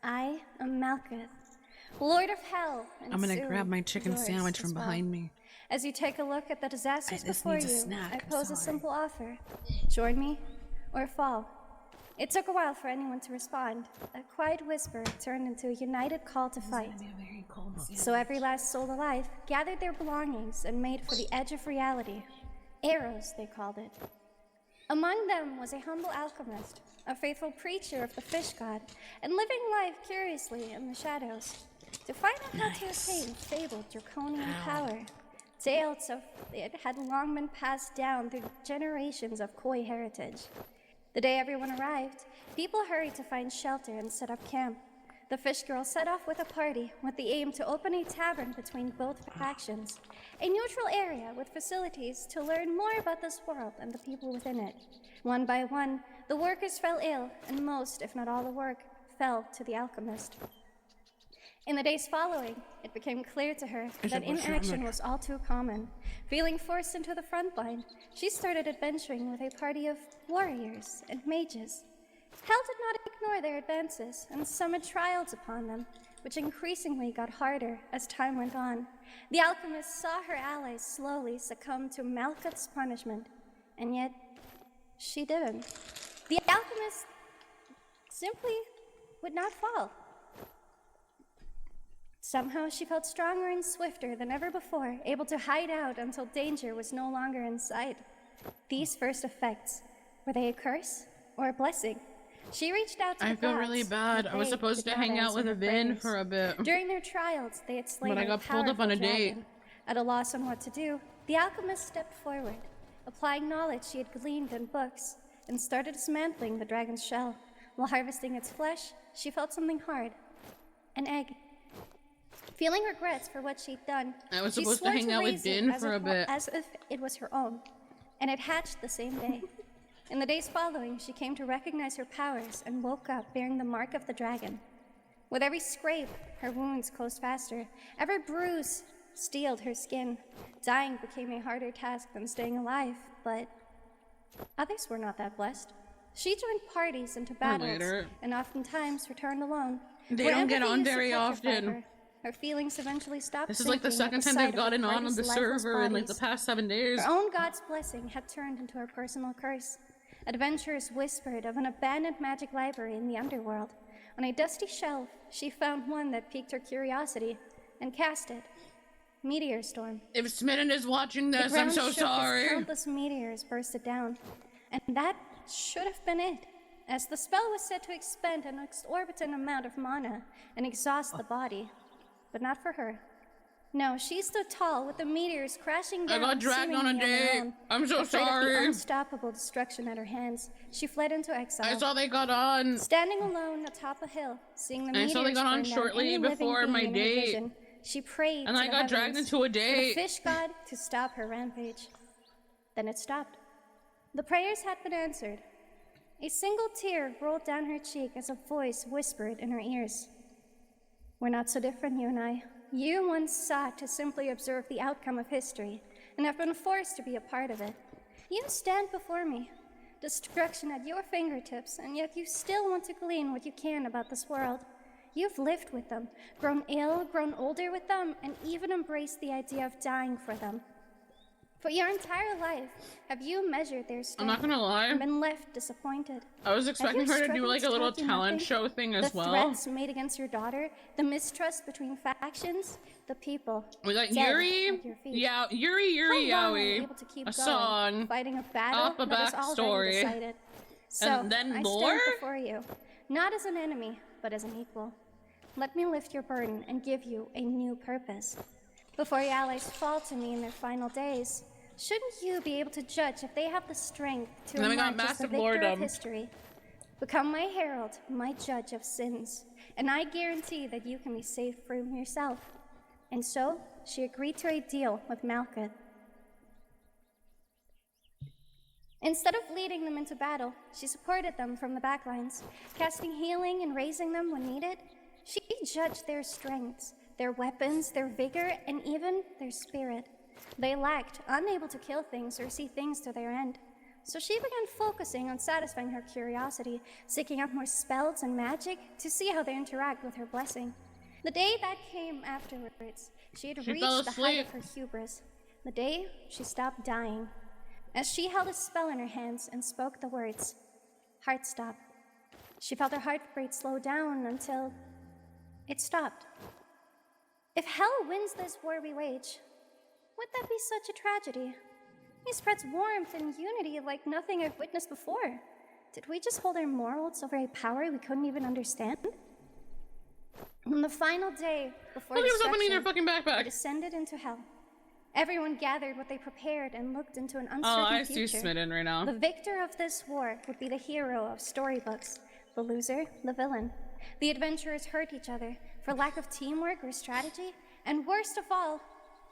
I am Malkuth, Lord of Hell, and I'm gonna soon grab my chicken yours sandwich as from well. behind me. As you take a look at the disasters This before needs a you, snack, I I'm pose a sorry. simple offer. Join me, or fall. It took a while for anyone to respond. A quiet whisper turned into a united call to fight. So every last soul alive gathered their belongings and made for the edge of reality. Arrows, they called it. Among them was a humble alchemist, a faithful preacher of the fish god, and living life curiously in the shadows. To find out how to attain fabled draconian power, tales of it had long been passed down through generations of Koi heritage. The day everyone arrived, people hurried to find shelter and set up camp. The fish girl set off with a party with the aim to open a tavern between both factions, a neutral area with facilities to learn more about this world and the people within it. One by one, the workers fell ill, and most, if not all the work, fell to the alchemist. In the days following, it became clear to her that inaction was all too common. Feeling forced into the front line, she started adventuring with a party of warriors and mages. Hell did not ignore their advances and summoned trials upon them, which increasingly got harder as time went on. The alchemist saw her allies slowly succumb to Malkuth's punishment, and yet she didn't. The alchemist simply would not fall. Somehow she felt stronger and swifter than ever before, able to hide out until danger was no longer in sight. These first effects, were they a curse or a blessing? She reached out to I the feel gods, really bad. but I was they supposed did to not hang out answer with her a Vin prayers. for a bit. During their trials, they had slain But I a got pulled up on a powerful date. dragon. At a loss on what to do, the alchemist stepped forward, applying knowledge she had gleaned in books, and started dismantling the dragon's shell. While harvesting its flesh, she felt something hard. An egg. Feeling regrets for what she'd done, I was she supposed to swore hang out with raise it Din as for a if- bit. as if it was her own, and it hatched the same day. In the days following, she came to recognize her powers and woke up bearing the mark of the dragon. With every scrape, her wounds closed faster. Every bruise steeled her skin. Dying became a harder task than staying alive, but others were not that blessed. She joined parties into battles later. and oftentimes returned alone. They Where don't get empathy on used to very petrify often. Her feelings eventually stopped. This is like the sinking at second time sight they've of her gotten on party's the lifeless server in like the bodies. past 7 days. Her own god's blessing had turned into her personal curse. Adventurers whispered of an abandoned magic library in the underworld. On a dusty shelf, she found one that piqued her curiosity and cast it. Meteor storm. If Smitten is watching The this, I'm ground so shook as sorry. countless meteors bursted down, and that should have been it, as the spell was said to expend an exorbitant amount of mana and exhaust the body, but not for her. No, she stood tall with the meteors crashing I down. got dragged on a seemingly their date. own. I'm so Afraid of sorry. the unstoppable destruction at her hands, she fled into exile. I saw they got on. Standing alone atop a hill, seeing the I meteors saw they got on burn down shortly any living before being my in her date. vision, she prayed And to I the got dragged heavens into a for the date. fish god to stop her rampage. Then it stopped. The prayers had been answered. A single tear rolled down her cheek as a voice whispered in her ears. We're not so different, you and I. You once sought to simply observe the outcome of history, and have been forced to be a part of it. You stand before me, destruction at your fingertips, and yet you still want to glean what you can about this world. You've lived with them, grown ill, grown older with them, and even embraced the idea of dying for them. For your entire life, have you measured their strength? I'm not gonna lie. And been left disappointed? I was expecting her to do like a little talent show thing as well. The threats made against your daughter, the mistrust between factions, the people. We got dead Yuri, at your feet. yeah, Yuri How long were you Yowie, able to keep a going, song, fighting a battle up a that was already backstory, decided? So, and then I more? stand before you, not as an enemy, but as an equal. Let me lift your burden and give you a new purpose. Before your allies fall to me in their final days, shouldn't you be able to judge if they have the strength to And then we got emerge as the massive victor of lordom. history? Become my herald, my judge of sins, and I guarantee that you can be saved from yourself. And so, she agreed to a deal with Malkuth. Instead of leading them into battle, she supported them from the backlines, casting healing and raising them when needed. She judged their strengths, their weapons, their vigor, and even their spirit. They lacked, unable to kill things or see things to their end. So she began focusing on satisfying her curiosity, seeking out more spells and magic to see how they interact with her blessing. The day that came afterwards, she had She reached fell the height asleep. of her hubris. The day she stopped dying. As she held a spell in her hands and spoke the words, heart stop. She felt her heart rate slow down until it stopped. If hell wins this war we wage, would that be such a tragedy? He spreads warmth and unity like nothing I've witnessed before. Did we just hold our morals over a power we couldn't even understand? On the final day before Look, he was opening destruction, their fucking backpack. they descended into hell. Everyone gathered what they prepared and looked into an uncertain Oh, I see future. Smitten right now. The victor of this war would be the hero of storybooks, the loser, the villain. The adventurers hurt each other for lack of teamwork or strategy, and worst of all,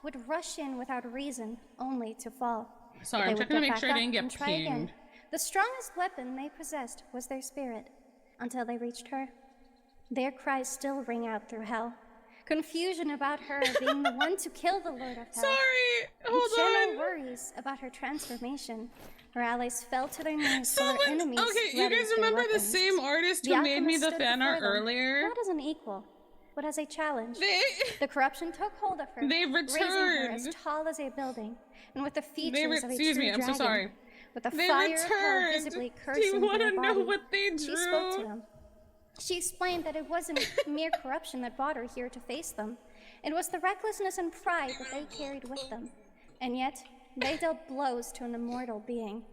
would rush in without reason, only to fall. Sorry, They I'm would checking to get make back sure I up didn't get and try again. pinged. The strongest weapon they possessed was their spirit, until they reached her. Their cries still ring out through hell. Confusion about her being the one to kill the Lord of Hell. Sorry, hold general on. worries about her transformation. Her allies fell to their knees while Someone, her enemies okay, you readied guys their remember the weapons. same artist The who made me alchemist the stood fan art before them, earlier? not as an equal, but as a challenge. The corruption took hold of her, They raising her as returned. tall as a building, and with the features of a excuse true me, I'm so dragon. sorry. With the They fire of hell returned. visibly Do cursing you want their to know body. what they She spoke to drew? them. She explained that it wasn't mere corruption that brought her here to face them. It was the recklessness and pride that they carried with them. And yet, they dealt blows to an immortal being.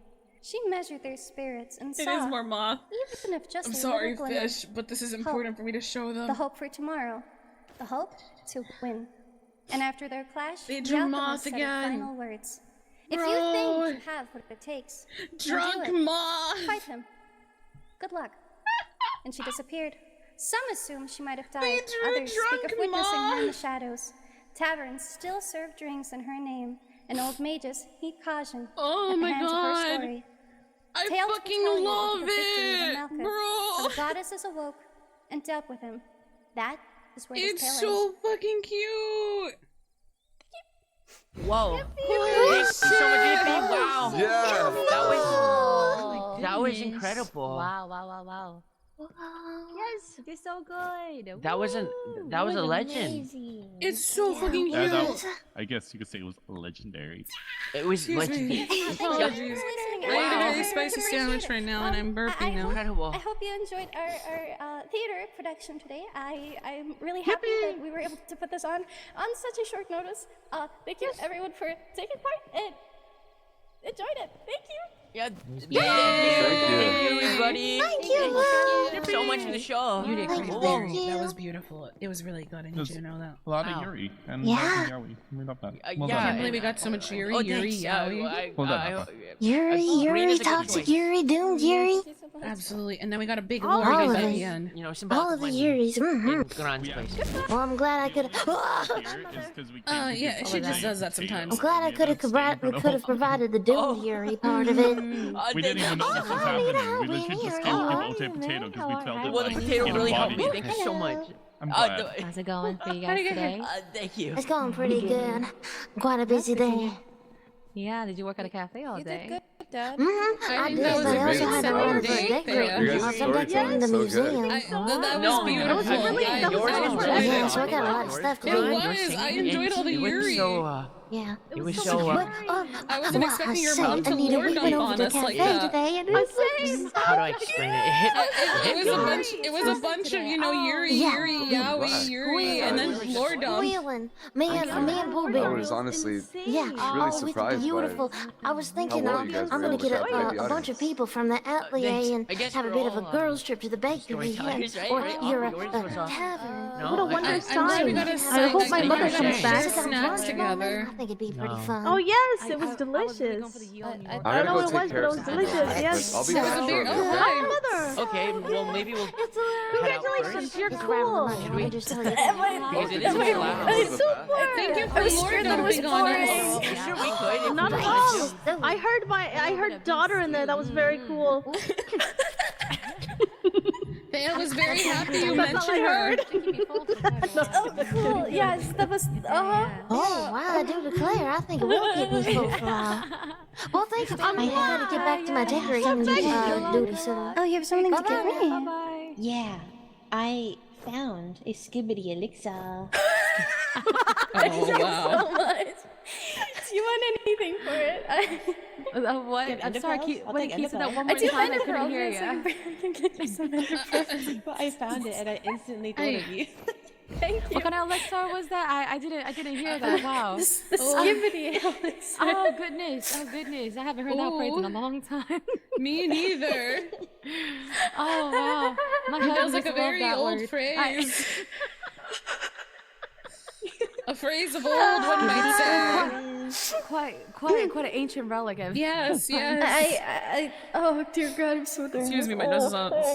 She measured their spirits and It saw, is more moth. even if just I'm a sorry, little glimmer, fish, but this is important for me to show them. the hope for tomorrow, the hope to win. And after their clash, They the drew alchemist moth said again. her final words. If Bro. you think you have what it takes, then do Drunk it. moth. Fight him. Good luck. And she disappeared. Some assume she might have died. drew Others speak of drunk witnessing her in the moth. shadows. Taverns still serve drinks in her name, and old mages heed caution Oh at the my hands of her God. story. I Tales fucking foretell you of love the victory of it, Amalka, bro. how the goddesses awoke and dealt with him. That is where this tale It's ends. so fucking cute. Whoa. Thank you so much, Yippee. Wow. Yeah. That was incredible. Wow, wow, wow, wow. Yes, you're so good. That was a legend. It's so fucking cute. I guess you could say it was legendary. It was Excuse me. legendary. Apologies. I ate a very spicy sandwich right now, and I'm burping now. Incredible. I hope you enjoyed our theater production today. I'm really happy that we were able to put this on such a short notice. Thank you everyone for taking part and enjoyed it. Thank you. Yeah. Thank you. Thank you, everybody. Thank you, Thank you so much for the show. You did great, Whoa. Barry. That was beautiful. It was really good. I need you to know that. A lot Wow. of Yuri and Yeah. Yaoi. We love that. I Well can't done. believe we got so much Yuri. Oh, Yuri, thanks. Yaoi. Well done, Papa. Yuri, Green is a good toxic choice. Yuri, doomed Yuri. Absolutely. And then we got a big All Lord of at it. the end. You know, All of the Yuris. in Grant's place. Well, I'm glad I could. Yeah, she just does that sometimes. I'm glad I could have provided the doomed Yuri part of it. We didn't even know this was happening. We literally just gave Ote potato because we felt it Well, like the potato in a really helped body. me. Thank you so much. I'm glad. How's it going for you guys today? Thank you. It's going pretty good. Quite a busy day. Yeah, did you work at a cafe all day? great, Dad. I did, that was but a I also great had summer one for date decorating. there. Your guys' Some decorating in the storytelling is so museum. good. That was beautiful. that was Yeah, so I got a lot of stuff to It do. was. I enjoyed all the Yuri. Yeah. It was so so. I wasn't expecting your mom to Anita, lord we went up over on to us like cafe that. today, and it How do I explain it? It It hit was a bunch. It was a bunch of Yuri, Yeah. Yuri, Yaoi, Yuri, and then lordom. Squealing. Me and Blueberry. I was honestly Yeah, really oh, it's surprised beautiful. I was thinking, well you guys I'm were gonna able to get captivate the a bunch of audience. people from the atelier and I guess have a we're bit of a all, girls' trip to the bakery, storytellers, right? or Right? you're Yours was, a tavern. No, What a I- wondrous I'm glad we time. got a I hope my sign mother that comes we back. share snacks together. I think it'd be pretty No. fun. Oh yes, it was delicious. I I gotta don't know go what it take was, care but it of was some delicious. business, Yes. but I'll be That back was a big- shortly. oh, Hi, hi. mother. Okay, well maybe we'll. Congratulations, you're cool. Should we? Just tell you. Because it is loud. Thank you for I was scared that it was lording on us. boring. Sure, we could. If Not we at wanted to. all. I heard daughter in there. That was very cool. Thea was very happy you That's all I mentioned her. heard. Oh, cool. Yes, that was. Oh, wow, I do declare, I think it will keep me full for a while. Well, thank you. I gotta get back to my decorating duty, so. Oh, you have something to give me? Bye. Yeah, I found a skibbity elixir. Thank you wow. so much. Do you want anything for it? What? I'm sorry. Can you say that one I more do time? I find it couldn't hear so you. I can get you some enderpearls. But I found it and I instantly thought of you. Thank you. What kind of elixir was that? I didn't hear that. Wow. The skibbity elixir. Oh goodness. Oh goodness. I haven't heard that phrase in a long time. Me neither. Oh wow. My It husband feels like a used to love very that old word. phrase. A phrase of old, one might say. Quite an ancient relic of. Yes, yes. Oh dear God, I'm so tired. Excuse me, my nose is not running.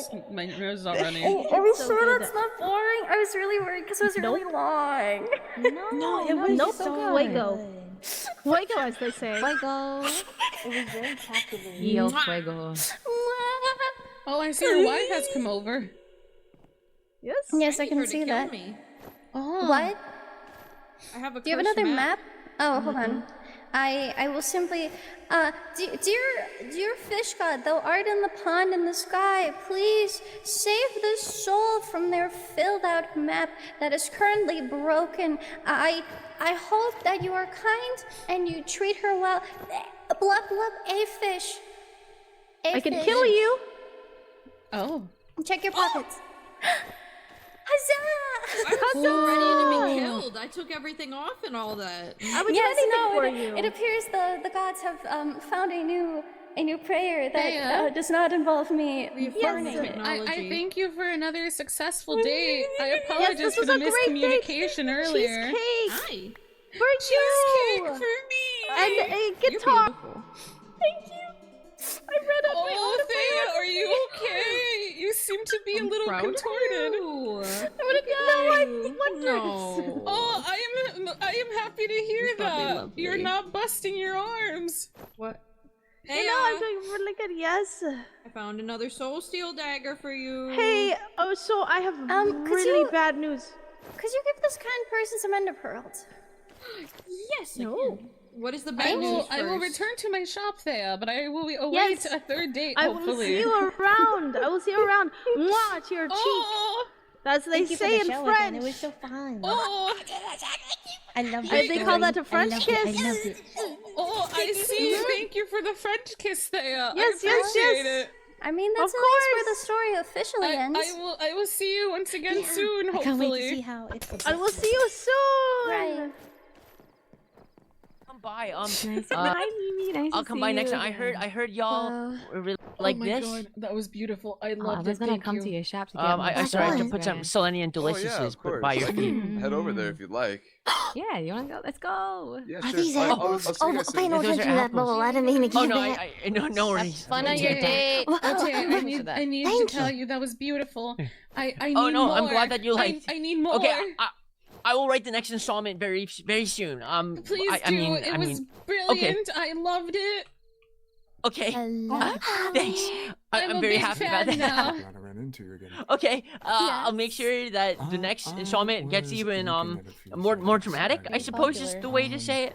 Are we sure that's not boring? I was really worried because it was really long. No, it was Nope. so fuego. Fuego, as they say. Fuego. It was very captivating. Yo fuego. Oh, I see your wife has come over. Yes. Yes, I can see that. Oh. What? I have a Do you have cursed another map? Oh, hold on. I will simply, dear fish god, thou art in the pond in the sky, please save this soul from their filled out map that is currently broken. I hope that you are kind and you treat her well. Blub blub, a fish. I can kill you. Oh. Check your pockets. Huzzah! I was so ready to be killed. I took everything off and all that. I was ready for you. It appears the gods have found a new prayer that does not involve me burning. I thank you for another successful date. I apologize this for was the a great date. miscommunication earlier. Cheesecake. Hi. For you. Cheesecake for me. And a guitar. Thank you. I read up my Oh, own Thea, are you okay? You seem to be a little contorted. I'm wondering. No. Oh, I am happy to hear probably that. lovely. You're not busting your arms. What? Hey, I'm doing really good. Yes. I found another soul steel dagger for you. Hey, oh, so I have could really you- bad news. Could you give this kind person some ender pearls? Yes. No. What is the bad news I will first? return to my shop, Thea, but I will await Yes. a third date, I hopefully. will see you around. I will see you around. Mwah, to your cheek. Oh, That's what they Thank you for say the in show French. again. It was so fun. oh, I love They call that a French I kiss. loved it. oh, I see. Thank you for the French kiss, Thea. Yes, I yes, appreciate yes. it. I mean, that's Of at least where course. the story officially ends. I will see you once again soon, I hopefully. can't wait to see how it's. I will see you soon. Right. Come by. Hi, Mimi. Nice I'll to come see by next you time. I heard y'all were really Oh like my this. God, that was beautiful. I I loved was it. gonna Thank come you. to your shop to get I started to put some Yeah. Selenium Oh yeah, deliciousness of course. by your I feet. can head over there if you'd like. Yeah, you wanna go? Let's go. Yeah, Are sure. these I'll apples? see you guys Pay soon. no Those are attention to that apples. bowl. I didn't mean to give Oh no, that. no worries. Fun on your date. Okay, I Thanks need, for that. I need Thank to tell you that was beautiful. I need Oh no, more. I'm glad that you liked. I need more. Okay, I will write the next installment very soon. Please I do. mean, It I was mean, brilliant. I loved it. okay. Hello. Thanks. I'm very big happy fan about that. now. Glad I ran into you again. Okay, I'll make sure that the next installment gets even more dramatic. I suppose is the way to say it.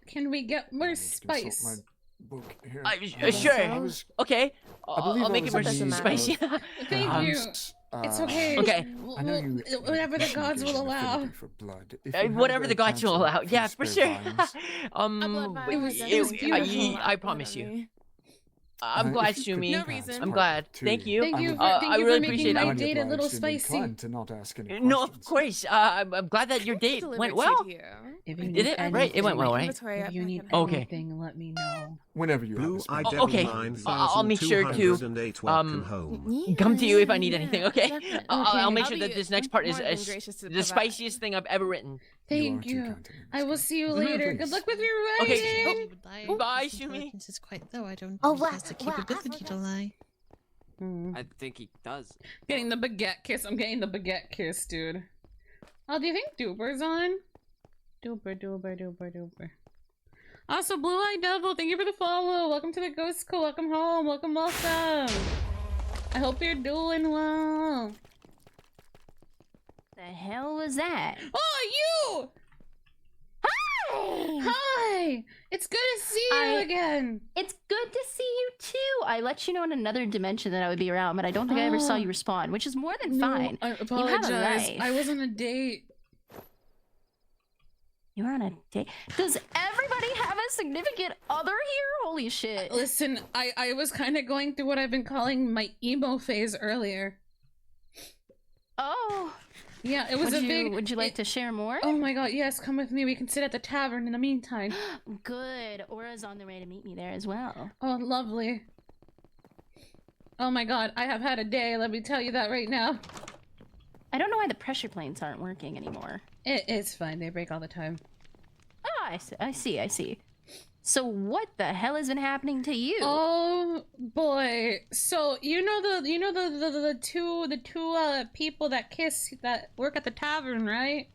Can we get more spice? book here. Sure. Okay. believe I'll I make it was more in need spicy. of Thank you. funds, It's okay. Okay. I know you. Whatever the gods will allow. For blood. If you have Whatever the gods will cancer, allow. Yeah, please for spare sure. violence. It was beautiful. I promise you. I'm if glad, you could Sumi. No reason. I'm glad. to Thank you. Thank you for, I thank you really for appreciate making my it. date a little obliged and spicy. inclined to not ask any No, questions. of course. I'm glad that your date went well. Did it? Right, it went well, right? If you need Okay. anything, let me know. Whenever you Blue Eye Oh, Devil okay. 9208 I'll make sure to welcome home. come to you if I need anything. Okay. definitely. I'll make I'll sure be that this next part is more than gracious to the provide. spiciest thing I've ever written. Thank you. I will see you later. Good luck with your writing. Okay. Bye, Sumi. Is quite though I don't Oh, think he has the capability to lie. I think he does. Getting the baguette kiss. I'm getting the baguette kiss, dude. Oh, do you think Duper's on? Duper. Also, Blue Eye Devil, thank you for the follow. Welcome to the Ghost School. Welcome home. Welcome. I hope you're doing well. The hell was that? Oh, you! Hi! It's good to see you again. It's good to see you too. I let you know in another dimension that I would be around, but I don't think I ever saw you respond, which is more than No, fine. I You have a apologize. life. I was on a date. You were on a date. Does everybody have a significant other here? Holy shit. Listen, I was kind of going through what I've been calling my emo phase earlier. Oh. Yeah, it was Would you like to share more? Oh my god, yes, come with me. We can sit at the tavern in the meantime. Good. Aura's on the way to meet me there as well. Oh, lovely. Oh my god, I have had a day, let me tell you that right now. I don't know why the pressure planes aren't working anymore. It's fine, they break all the time. Oh, I see. So what the hell has been happening to you? Oh boy. So you know the two people that kiss that work at the tavern, right?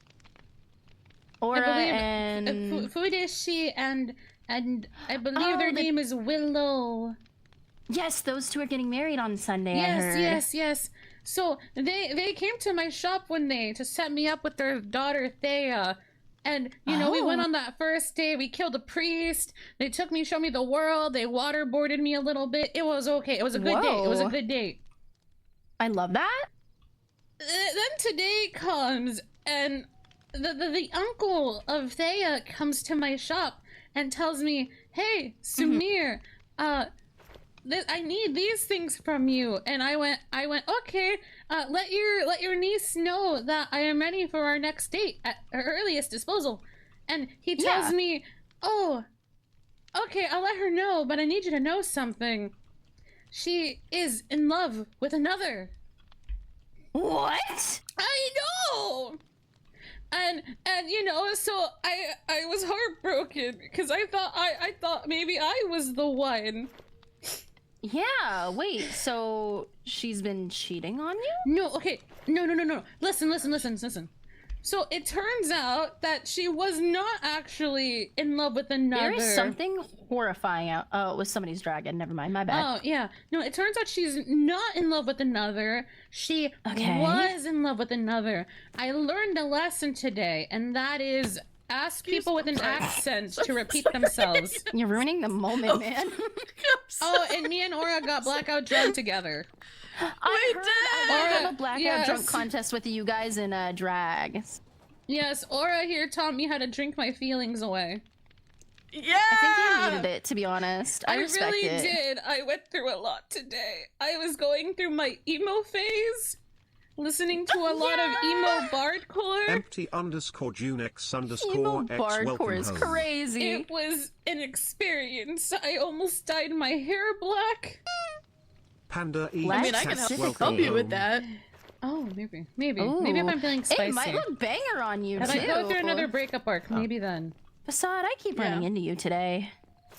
Aura and Fudeshi and I believe their name is Willow. Yes, those two are getting married on Sunday. I heard. Yes. So they came to my shop one day to set me up with their daughter Thea. And, you know, we went on that first day, we killed a priest, they took me, showed me the world, they waterboarded me a little bit. It was okay, it was a good date, it was a good date. I love that. Then today comes, and the uncle of Thea comes to my shop and tells me, hey, Sumire, I need these things from you. And I went, okay, let your niece know that I am ready for our next date at her earliest disposal. And he tells me, oh, okay, I'll let her know, but I need you to know something. She is in love with another. What? I know! And you know, so I was heartbroken because I thought maybe I was the one. Yeah, wait, so she's been cheating on you? No, okay. No. Listen. So it turns out that she was not actually in love with another. There is something horrifying out. Oh, it was somebody's dragon. Never mind, my bad. Oh, yeah. No, it turns out she's not in love with another. She was in love with another. I learned a lesson today, and that is ask people with an accent to repeat themselves. You're ruining the moment, man. Oh, and me and Aura got blackout drunk together. I have a blackout Yes. drunk contest with you guys in drag. Yes, Aura here taught me how to drink my feelings away. Yeah! I think you needed it, to be honest. I respect really it. did. I went through a lot today. I was going through my emo phase, listening to a lot of emo bardcore. Empty_Junex_X welcome home. Crazy. It was an experience. I almost dyed my hair black. Panda E. I mean, I can help you with that. Oh, maybe if I'm feeling spicy. It might look banger on you, If too. I go through another breakup arc, maybe then. Facade, I keep running into you today.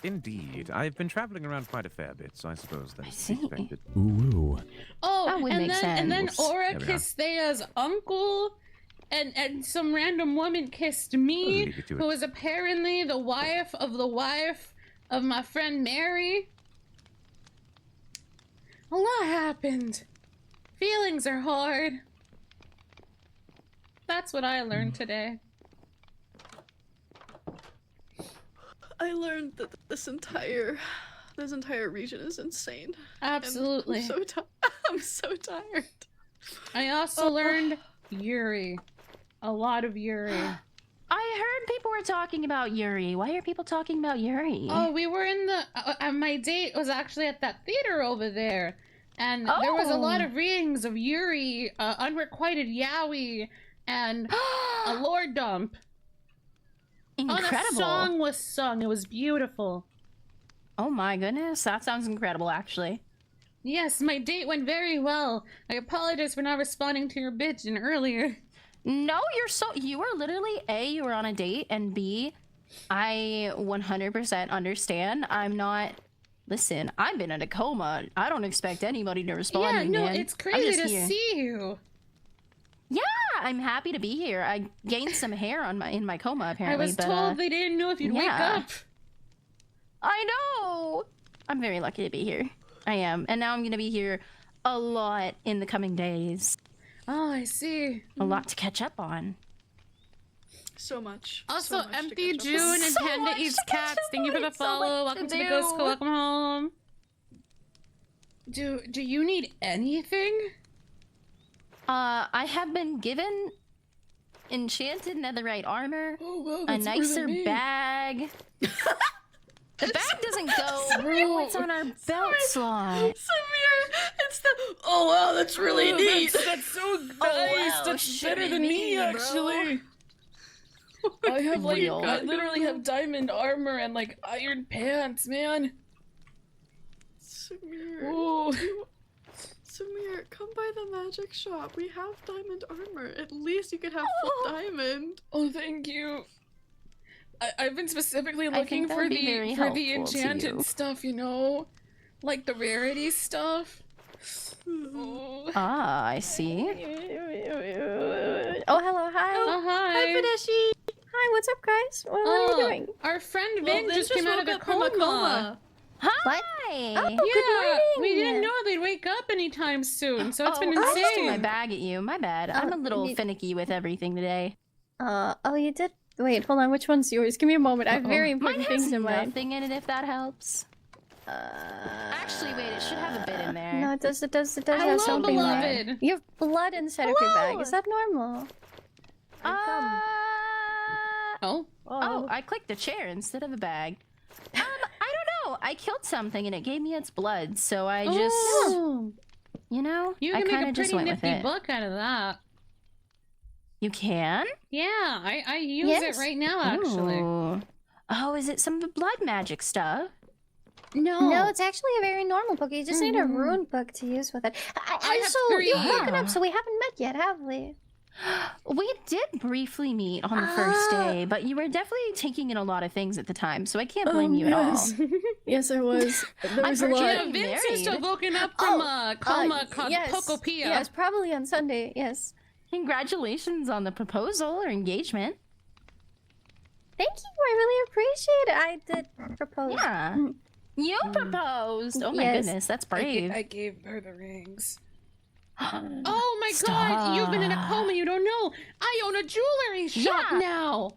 Indeed. I've been traveling around quite a fair bit, so I suppose that's expected. Ooh. Oh, That would make and then sense. Aura There we are. kissed Thea's uncle, and some random woman kissed me, leave you to it. who was apparently the wife of my friend Mary. A lot happened. Feelings are hard. That's what I learned today. I learned that this entire region is insane. Absolutely. And I'm so tired. I also learned Yuri. A lot of Yuri. I heard people were talking about Yuri. Why are people talking about Yuri? Oh, we were in the... my date was actually at that theater over there. And there was a lot of readings of Yuri, unrequited yaoi, and a lore dump. Incredible. And a song was sung. It was beautiful. Oh my goodness, that sounds incredible, actually. Yes, my date went very well. I apologize for not responding to your bitchin' earlier. No, you were literally A, you were on a date, and B, I 100% understand. I'm not... Listen, I've been in a coma. I don't expect anybody to respond to me, no, man. it's crazy to see you. Yeah, I'm happy to be here. I gained some hair in my coma, apparently. I was told they didn't know if you'd wake up. I know! I'm very lucky to be here. I am. And now I'm gonna be here a lot in the coming days. Oh, I see. A lot to catch up on. So much. Also, so much Empty to catch up June on. and Panda Eats Cats. Thank you for the follow. Welcome to the Ghost School. Welcome home. Do you need anything? I have been given enchanted netherite armor, a that's more nicer than me. bag. The bag doesn't go. It's on our belt slot. Samir, it's the. Oh wow, that's really neat. That's so nice. wow, That's shouldn't better than be, me, bro. actually. I have like Real. I literally have diamond armor and like iron pants, man. Samir, Ooh. Samir, come by the magic shop. We have diamond armor. At least you could have full diamond. Oh, thank you. I've been specifically I looking think that for would be very the helpful to you. enchanted stuff, you know, like the rarity stuff. Oh. Ah, I see. Oh, hello, hi. Oh, hi. Hi, Fideshi. Hi, what's up, guys? What are you doing? Our friend Well, Vin Vin just just came out of woke a up from a coma. coma. Hi. Oh, Yeah, good morning. we didn't know they'd wake up anytime soon, so it's been I just threw my insane. bag at you. My bad. I'm a little finicky with everything today. Oh, you did? Wait, hold on. Which one's yours? Give me a moment. I have very important Mine things has in mind. nothing in it, if that helps. Actually, wait. It should have a bit in there. No, it does. It does have Hello, something there. beloved. You have blood inside of your bag. Is that normal? Oh, I clicked a chair instead of a bag. I don't know. I killed something and it gave me its blood, so I just, you know, You I can kind make a of just pretty went with nifty it. book out of that. You can? Yeah, I use Yes. it right now, actually. Ooh. Oh, is it some of the blood magic stuff? No, it's actually a very normal book. You just need a rune book to use with it. I have So 3. you're broken up, so we haven't met yet, have we? We did briefly meet on the first day, but you were definitely taking in a lot of things at the time, so I can't blame you at all. Yes, there was. There was a heard you lot. got Vin seems to have married. woken up from a coma called yes, Pocopia. Yes, probably on Sunday. Yes. Congratulations on the proposal or engagement. Thank you. I really appreciate it. I did propose. Yeah. You proposed. Oh my Yes. goodness, that's brave. I gave her the rings. Oh my god, you've been in a coma, you don't know. I own a jewelry shop Yeah. now.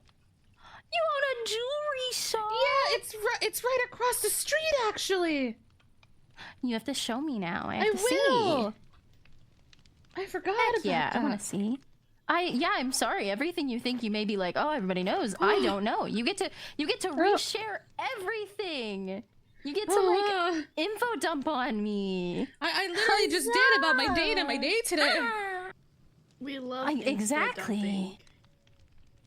You own a jewelry shop? Yeah, it's right across the street, actually. You have to show me now. I I have to will. see. I forgot Heck about yeah, that. I want to see. I'm sorry. Everything you think you may be like, oh, everybody knows. I don't know. You get to reshare everything. You get to like info dump on me. I literally just did about my date and my day today. We love Exactly.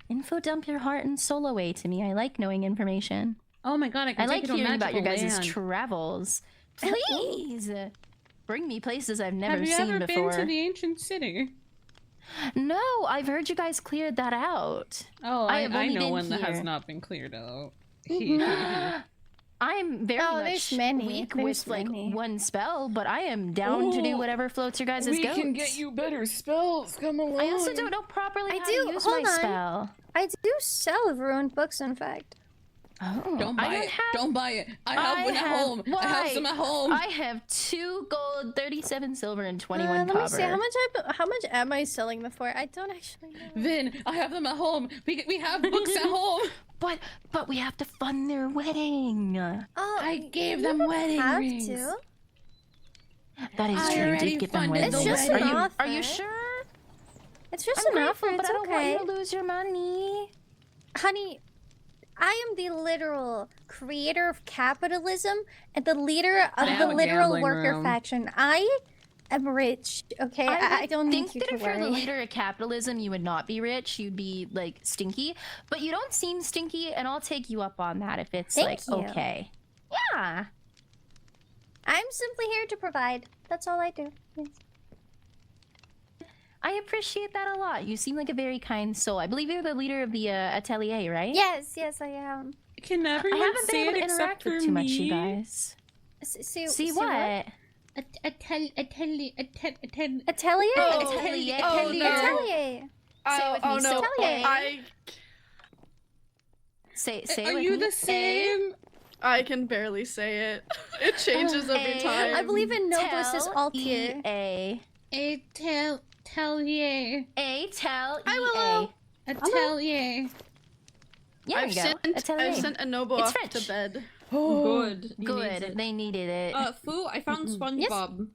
Info dump your heart and soul away to me. I like knowing information. Oh my god, I can I take like you to a hearing about your magical guys' land. travels. Please bring me places I've never Have you seen ever before. been to the ancient city? No, I've heard you guys cleared that out. Oh, I I have only know been one that has here. not been cleared out. I'm very there's much many. weak There's with like many. one spell, but I am down to do Ooh, whatever floats your guys' we goats. can get you better spells. Come along. I also don't know properly I how do. to use Hold my on. spell. I do sell ruined books, in fact. Oh, Don't buy it. Don't buy it. I have one at home. I have some at home. I have 2 gold, 37 silver, and 21 Let copper. me see. How much am I selling them for? I don't actually know. Vin, I have them at home. We have books at home. But we have to fund their wedding. Oh, I gave you them don't wedding have rings. To. That is I true. You already did give them funded wedding the rings. wedding. Are you sure? It's just I'm an offer. grateful, but It's I don't okay. want you to lose your money. Honey, I am the literal creator of capitalism and the leader of I the have a literal gambling worker room. faction. I am rich, okay? I don't need you think to that if you're the worry. leader of capitalism, you would not be rich. You'd be like stinky. But you don't seem stinky, and I'll take you up on that if it's Thank like you. okay. Yeah. I'm simply here to provide. That's all I do. Yes. I appreciate that a lot. You seem like a very kind soul. I believe you're the leader of the atelier, right? Yes, yes, I am. Can I everyone haven't say been it able to interact except for with too much, you me? guys. See what? Atelier? Atelier. Oh, Atelier. Atelier. Say it with me. So I say it Are with you me. the same? I can barely say it. It changes every time. I believe in Nobles is Altier. Atelier. Atelier. Atelier. Atelier. Yeah, I've there you go. Atelier. I've sent a Noble It's off French. to bed. Good. He needs Good. it. They needed it. Fu, I found SpongeBob.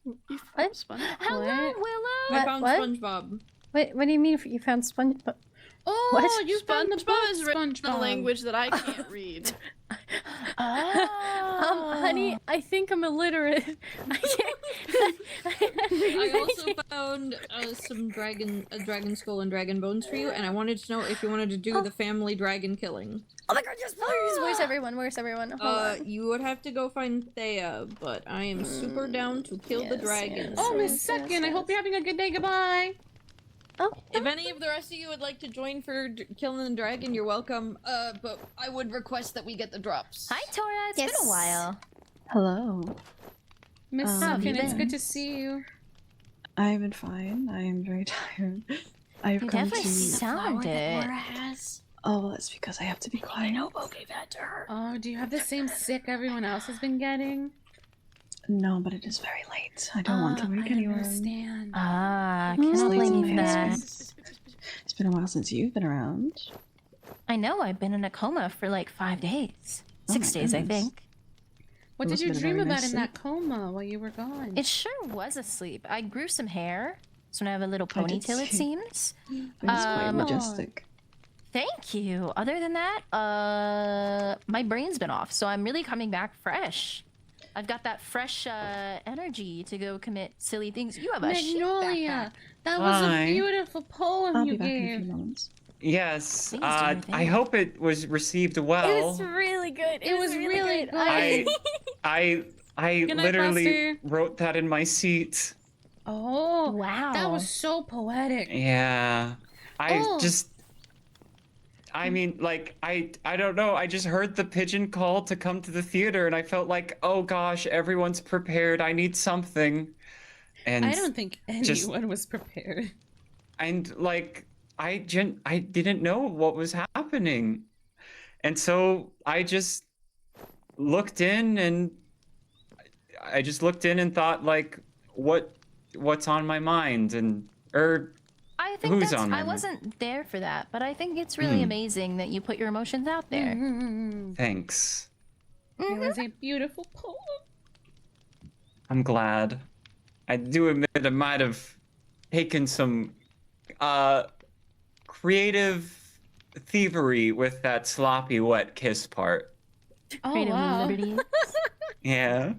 What? Hello, Willow. I found What? SpongeBob. What do you mean you found SpongeBob? Oh, What? you found the book, SpongeBob is written in a SpongeBob. language that I can't read. Honey, I think I'm illiterate. I can't. I also found some dragon skull and dragon bones for you, and I wanted to know if you wanted to do the family dragon killing. Oh my god, yes, please! Where's everyone? Where's everyone? Hold on. You would have to go find Thea, but I am super down to kill the dragons. Oh, Miss Second, I hope you're having a good day. Goodbye. Oh. If any of the rest of you would like to join for killing the dragon, you're welcome. But I would request that we get the drops. Hi, Tora. It's been a while. Hello. Miss How have Second, you it's been? good to see you. I've been fine. I am very tired. I've You come definitely to. sound it. Oh, well, that's because I have to be quiet. gave that to her. Oh, do you have the same sick everyone else has been getting? No, but it is very late. I don't want to wake anyone. Understand. Ah, It's cannot late blame in you for my that. house. It's been a while since you've been around. I know. I've been in a coma for like 5 days. Oh 6 my days, I goodness. think. What It did must you have been a dream very about nice in that coma while you were gone? It sure was asleep. I grew some hair, so now I have a little I did ponytail, it see. seems. It was quite majestic. Thank you. Other than that, my brain's been off, so I'm really coming back fresh. I've got that fresh energy to go commit silly things. You have a shit Magnolia, backpack. that was Hi. a beautiful poem I'll you be back in a gave. few moments. Yes, Please do your thing. I hope it was received well. It was really good. It was really good. I Good night, literally Buster. wrote that in my seat. Oh, wow. That was so poetic. Yeah. Oh. I mean, like, I don't know. I just heard the pigeon call to come to the theater, and I felt like, oh gosh, everyone's prepared. I need something. And I don't think just- anyone was prepared. and like, I didn't know what was happening, and so I just looked in, and thought, like, what's on my mind, and I think who's that's. on my I mind? wasn't there for that, but I think it's really Hmm. amazing that you put your emotions out there. Thanks. It was a beautiful poem. I'm glad. I do admit I might have taken some creative thievery with that sloppy wet kiss part. Oh, Creative wow. liberties. Yeah.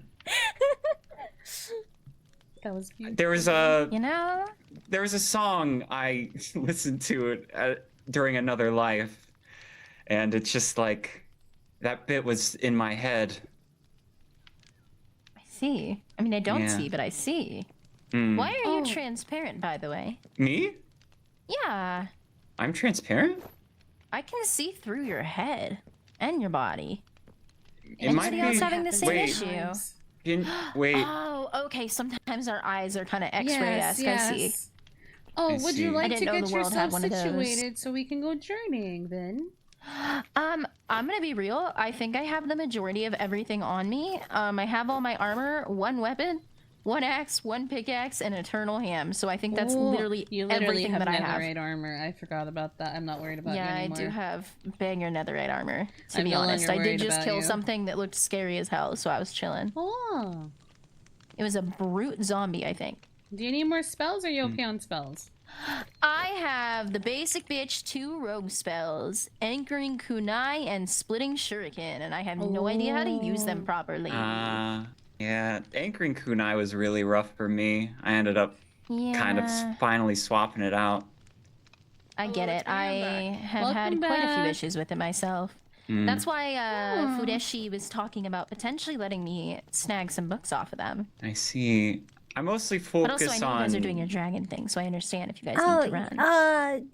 That was beautiful. There was a a song I listened to during another life, and it's just like that bit was in my head. I see. I mean, I don't Yeah. see, but I see. Mm. Why are you transparent, by the way? Me? Yeah, I'm transparent? I can see through your head and your body. It might Anybody else be- having the same wait. issue? Wait. Oh, okay. Sometimes our eyes are kind of X-ray-esque. I see. Oh, I would see. you I like didn't to know get the world had yourself one of those. situated so we can go journeying then? I'm gonna be real. I think I have the majority of everything on me. I have all my armor, one weapon, 1 axe, 1 pickaxe, and eternal ham. So I think that's Ooh, literally you literally everything have that I have. netherite armor. I forgot about that. I'm not worried about you Yeah, I anymore. do have banger netherite armor, to I'm be no honest. longer I did worried just about kill you. something that looked scary as hell, so I was chilling. Oh. It was a brute zombie, I think. Do you need more spells, or are you okay on spells? I have the basic bitch 2 rogue spells, Anchoring Kunai and Splitting Shuriken, and I have no idea how to use them properly. Yeah, anchoring kunai was really rough for me. I ended up kind of Yeah. finally swapping it out. I get it. I have had Welcome quite a few back. issues with it myself. Mm. That's why Fudeshi was talking about potentially letting me snag some books off of them. I see. I mostly But also, focus I know on. you guys are doing your dragon thing, so I understand if you guys need to run.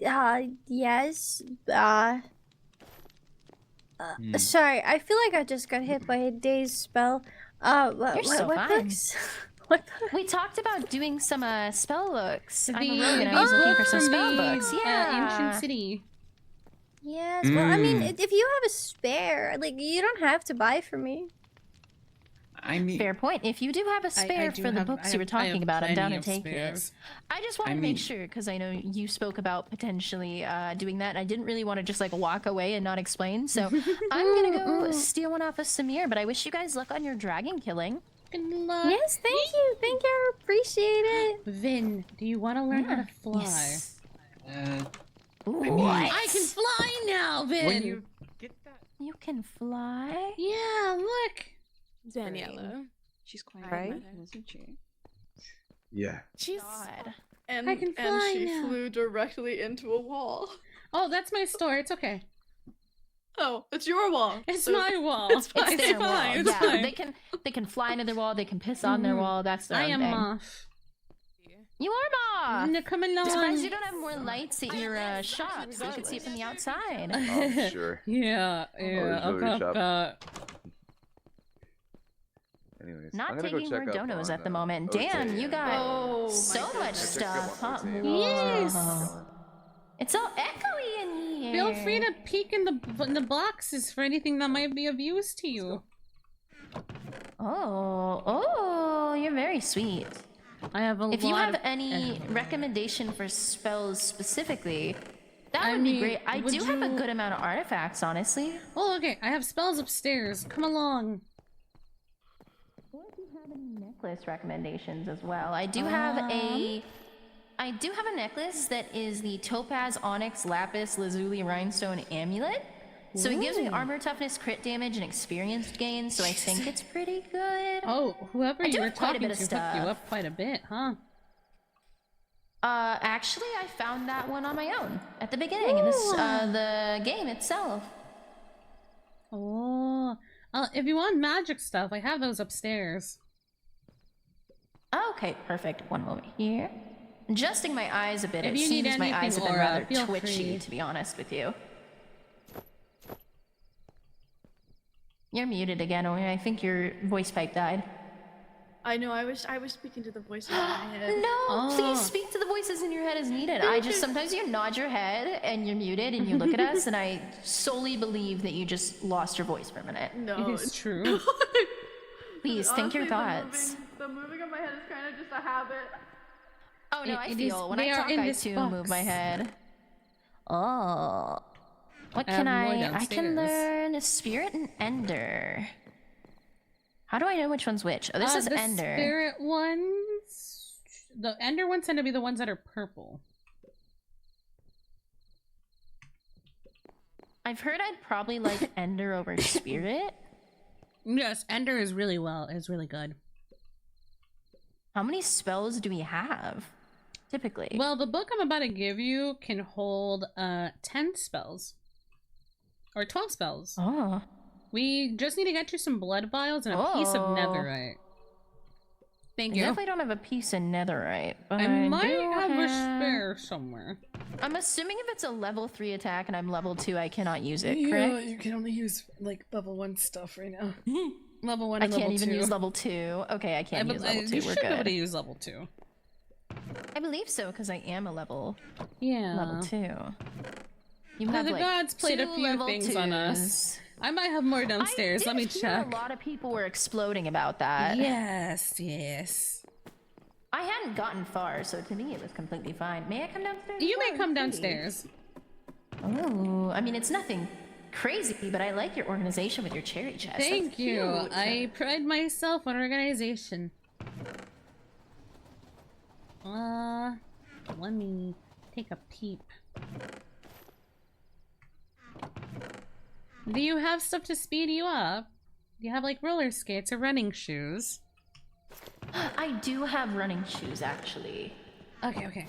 Yes. Hmm. Sorry, I feel like I just got hit by a dazed spell. You're so what fine. books? We talked about doing some spell books. I'm a The- rogue and I the was looking for book some from spell the, books. Yeah. Ancient City. Yes. Well, I mean, Mm. if you have a spare, like, you don't have to buy for me. I mean, Fair point. If you do have a spare do for the have- books I you were have- I talking have about, I'm down plenty to of take spares. it. I just want I to mean- make sure, because I know you spoke about potentially doing that. I didn't really want to just like walk away and not explain, so I'm gonna go steal one off of Sumire. But I wish you guys luck on your dragon killing. Good luck. Yes, thank you. Thank you. I appreciate it. Vin, do you want to learn how to fly? Yes. I can fly now, Vin. When you You can fly? Yeah, look. Daniela. She's quite Right? right, isn't she? Yeah. Jeez. God. And, I can and fly she now. flew directly into a wall. Oh, that's my store. It's okay. Oh, it's your wall. It's so my wall. It's fine. It's their wall. fine. It's Yeah, fine. they can fly into their wall. They can piss on their wall. That's their I own am thing. Moth. You are Moth. No, come along. Surprised you don't have more lights at your shop so you can see it from the outside. Oh, sure. Yeah, there's I'll jewelry pop shop. that. Anyways, Not I'm gonna go taking check more up donos on, at the moment. Ote Dan, you and, got so much checked up stuff, on huh? Ote. Yes. Whoa. It's all echoey in here. Feel free to peek in the boxes for anything that might be of use to you. Oh, you're very sweet. I have a If you lot have of any recommendation for spells specifically, that I would be mean, great. I would do have a you- good amount of artifacts, honestly. Oh, okay. I have spells upstairs. Come along. Or if you have any necklace recommendations as well. I do have a necklace that is the Topaz, Onyx, Lapis, Lazuli, Rhinestone Amulet. So it gives me Ooh. armor, toughness, crit damage, and experience gain, so I think it's pretty good. Oh, whoever I you do were have quite a talking bit to of hooked you stuff. up quite a bit, huh? Actually, I found that one on my own at the beginning of this, the game itself. Oh, if you want magic stuff, I have those upstairs. Okay, perfect. One moment here. Adjusting my eyes a bit. If It you need seems my anything, eyes have been Aura, rather feel twitchy, free. to be honest with you. You're muted again, or I think your voice pipe died. I know. I was speaking to the voices in my head. No, please speak to the voices in your head as needed. I just sometimes you nod your head and you're muted and you look at us, and I solely believe that you just lost your voice for a minute. No, It is true. Please think your Honestly, thoughts. The moving of my head is kind of just a habit. Oh no, I It feel is- when they I are talk, in I this too box. move my head. Oh, what I can have more I can downstairs. learn Spirit and Ender. How do I know which one's which? Oh, this is the Ender. Spirit ones. The Ender ones tend to be the ones that are purple. I've heard I'd probably like Ender over Spirit. Yes, Ender is really good. How many spells do we have? Typically. Well, the book I'm about to give you can hold 10 spells. Or 12 spells. Oh. We just need to get you some blood vials and a piece of Oh. netherite. Thank I you. definitely don't have a piece of netherite, but I might do have a spare somewhere. I'm assuming if it's a level 3 attack and I'm level 2, I cannot use it, Yeah, correct? you can only use like level 1 stuff right now. Level 1 I and can't level even 2. use level 2. Okay, I can't use level 2. You We're should be able good. to use level 2. I believe so, because I am a level Yeah. level 2. You Well, have the like gods played a 2 few level things on 2s. us. I might have more downstairs. Let me I did hear check. a lot of people were exploding about that. Yes, yes. I hadn't gotten far, so to me it was completely fine. May I come downstairs? You may come please? downstairs. Oh, I mean, it's nothing crazy, but I like your organization with your cherry chest. Thank That's you. cute. I pride myself on organization. Let me take a peep. Do you have stuff to speed you up? Do you have like roller skates or running shoes? I do have running shoes, actually. Okay.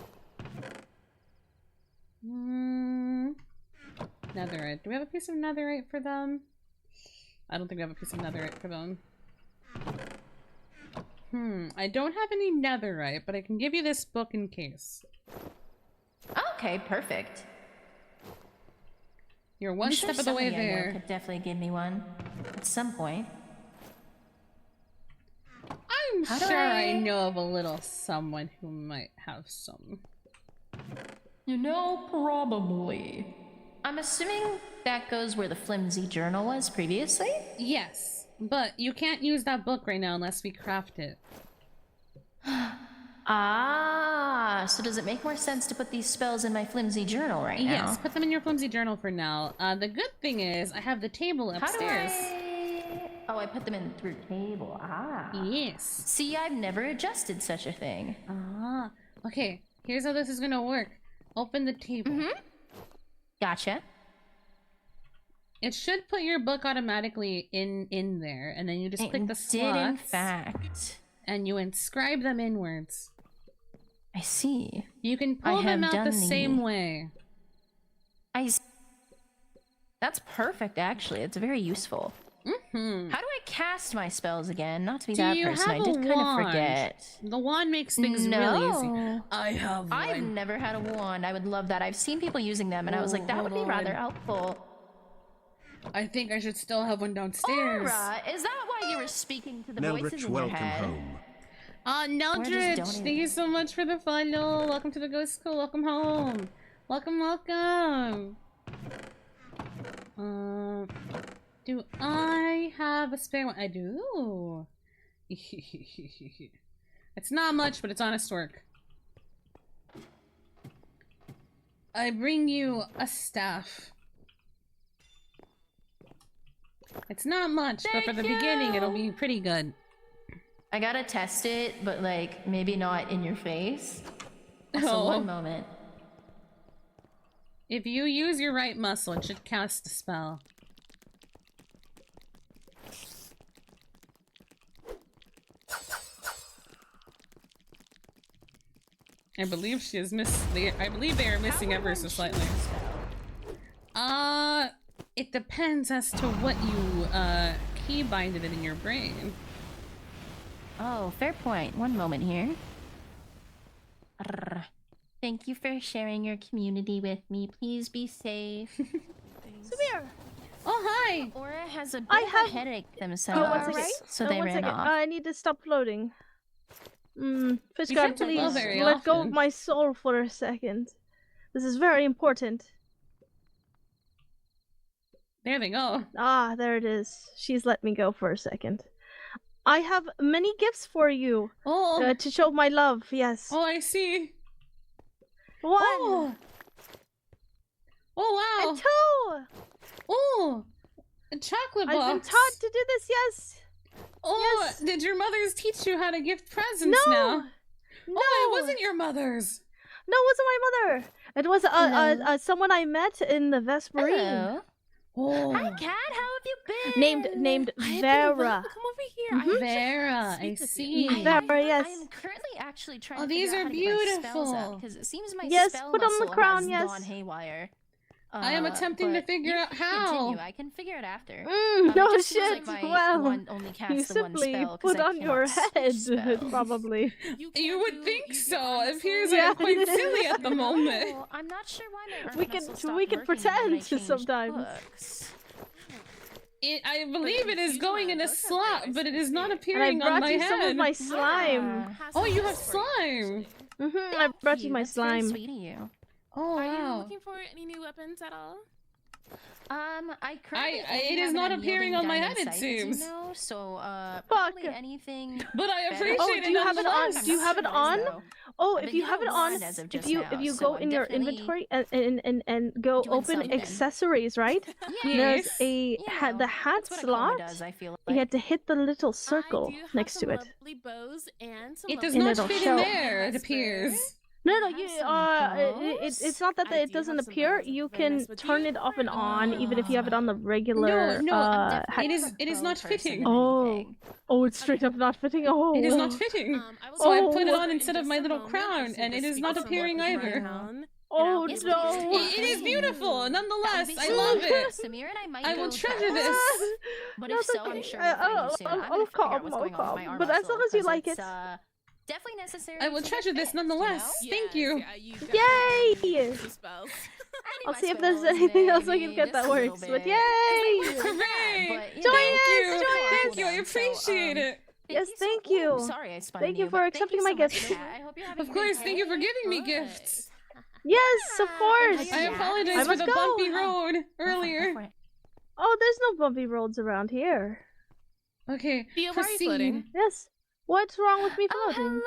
Netherite. Do we have a piece of netherite for them? I don't think we have a piece of netherite for them. I don't have any netherite, but I can give you this book in case. Okay, perfect. You're one step of the way somebody I know there. could definitely give me one at some point. I'm How do sure I I know of a little someone who might have some. You know, probably. I'm assuming that goes where the flimsy journal was previously? Yes, but you can't use that book right now unless we craft it. Ah, so does it make more sense to put these spells in my flimsy journal right now? Yes, put them in your flimsy journal for now. The good thing is I have the table upstairs. Oh, I put them in through table. Ah. Yes. See, I've never adjusted such a thing. Ah. Okay, here's how this is gonna work. Open the table. Gotcha. It should put your book automatically in there, and then you just click the slots. Did in fact. And you inscribe them inwards. I see. You can pull them out the same way. That's perfect, actually. It's very useful. How do I cast my spells again? Not to be that person, I did kind of forget. The wand makes things really easy. I have one. I've never had a wand. I would love that. I've seen people using them, and I was like, that would be rather helpful. I think I should still have one downstairs. Aura, is that why you were speaking to the voices Neldritch, in your welcome head? home. Neldritch, thank you so much for the follow. Welcome to the Ghost School. Welcome home. Welcome. Do I have a spare one? I do. It's not much, but it's honest work. I bring you a staff. It's not much, but for the beginning, it'll be pretty good. I gotta test it, but like, maybe not in your face. So one moment. If you use your right muscle, it should cast a spell. I believe she is I believe they are missing ever so slightly. It depends as to what you key binded it in your brain. Oh, fair point. One moment here. Thank you for sharing your community with me. Please be safe. Sumire! Oh, hi! Aura has a bit of a headache themselves, so they ran off. I need to stop floating. Fish You God, shouldn't please float very let go of often. my soul for a second. This is very important. There they go. Ah, there it is. She's let me go for a second. I have many gifts for you. To show my love, yes. Oh, I see. One. Oh, wow. And two. Oh, a chocolate box. I've been taught to do this, yes. Oh, yes. Did your mothers teach you how to gift presents now? No. Oh, it wasn't your mother's. No, it wasn't my mother. It was someone I met in the Vesperine. Hello. Oh. Hi, Cat. How have you been? Named Vera. Come over here. Vera, I see. Vera, yes. I am currently actually trying Oh, to these figure are out how to get my spells beautiful. up, because it seems my Yes, spell put on the muscle crown, has yes. gone haywire. I am attempting to but figure you out can how. Continue. I can figure it after. No it just feels shit. like my Well, one only casts you the one simply spell, 'cause put I on your cannot head, switch spells. probably. You would think so. It appears Yeah. I'm quite silly at the moment. Oh, I'm not sure why my We arm can muscle stopped we can working when I pretend changed sometimes. books. I believe it is going in a slot, but it is not And I appearing on brought my you head. some of my slime. Oh, you have slime. I brought you my That's very slime. sweet of you. Oh, Are you wow. looking for any new weapons at all? I currently it is not appearing on my head, it seems. So, probably anything. But I better. appreciate Oh, it. do you have it on? nonetheless. Do you have it on? Oh, I've if been you have it getting on, one as of if just you now, go so in I'm your definitely inventory and go doing open something. accessories, right? There's a the hat that's what a slot. coma does, I feel You had to hit the little circle next to it. Bows and some It does And not it'll fit show. in there, it appears. No, you it's not that it doesn't appear. You can turn it off and on even if you have it on the regular. No, it is not fitting. Oh, it's straight up not fitting. Oh, It is not fitting. So I put it on instead of my little crown, and it is not appearing either. Oh no! It is beautiful, nonetheless. I love it. Samir and I might I will go treasure try this. But if so, I'm sure we'll find you soon. I'm gonna figure out what's going on with my arm But as muscle, long as you 'cause like it's, it. definitely necessary. I will to treasure get this fixed, nonetheless. you know? Thank you. Yay! I'll see if there's anything else I can get that works. But yay! Hooray! But, Join Thank us! you. Join us! Thank you. I appreciate it. Yes, thank you. Sorry, I spun Thank you you, for but thank accepting you my so much gift. for that. I hope you're having Of a good course, thank you for day. giving me gifts. Yes, of course. I apologize for the bumpy road earlier. Oh, there's no bumpy roads around here. Okay, Thea, why are you proceed. floating? Yes. What's wrong with me floating?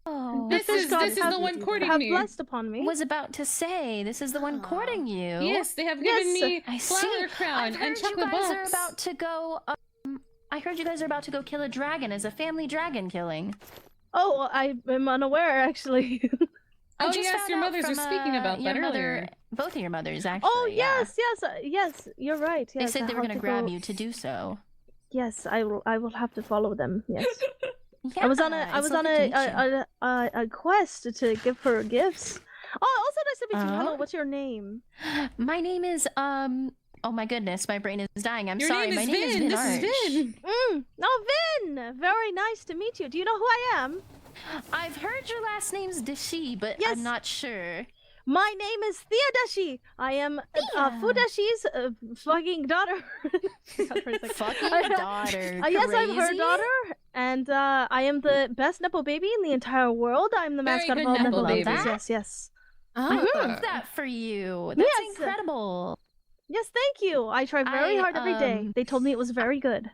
Oh, This is the one courting have me. blessed upon me. Was about to say this is the one courting you. Yes, they have given me I flower see. crown I've heard and chocolate you guys box. are about to go. I heard you guys are about to go kill a dragon as a family dragon killing. Oh, well, I am unaware actually. I Oh just yes, found your out mothers were from, speaking about your that mother, earlier. Both of your mothers, actually. Oh yeah. yes, you're right. They Yes, said I they were have going to to grab go- you to do so. Yes, I will have to follow them. Yes. Yeah, I was on it's lovely to meet you. a quest to give her gifts. Oh, also nice to meet you. Hello, Oh. what's your name? My name is Oh my goodness, my brain is dying. I'm Your sorry. name My is name is Vin. Vin This is Arch. Vin. Oh, Vin. Very nice to meet you. Do you know who I am? I've heard your last name's Dashi, but Yes. I'm not sure. My name is Thea Dashi. I am Fudashi's fucking daughter. Fucking daughter. Yes, I'm her Crazy? daughter, and I am the best Nepo baby in the entire world. I'm the Very mascot of good all Nepo Nepo baby. babies. Yes, yes. I Mhm. love that for you. That's Yes. incredible. Yes, thank you. I try very hard every day. They told me it was very good.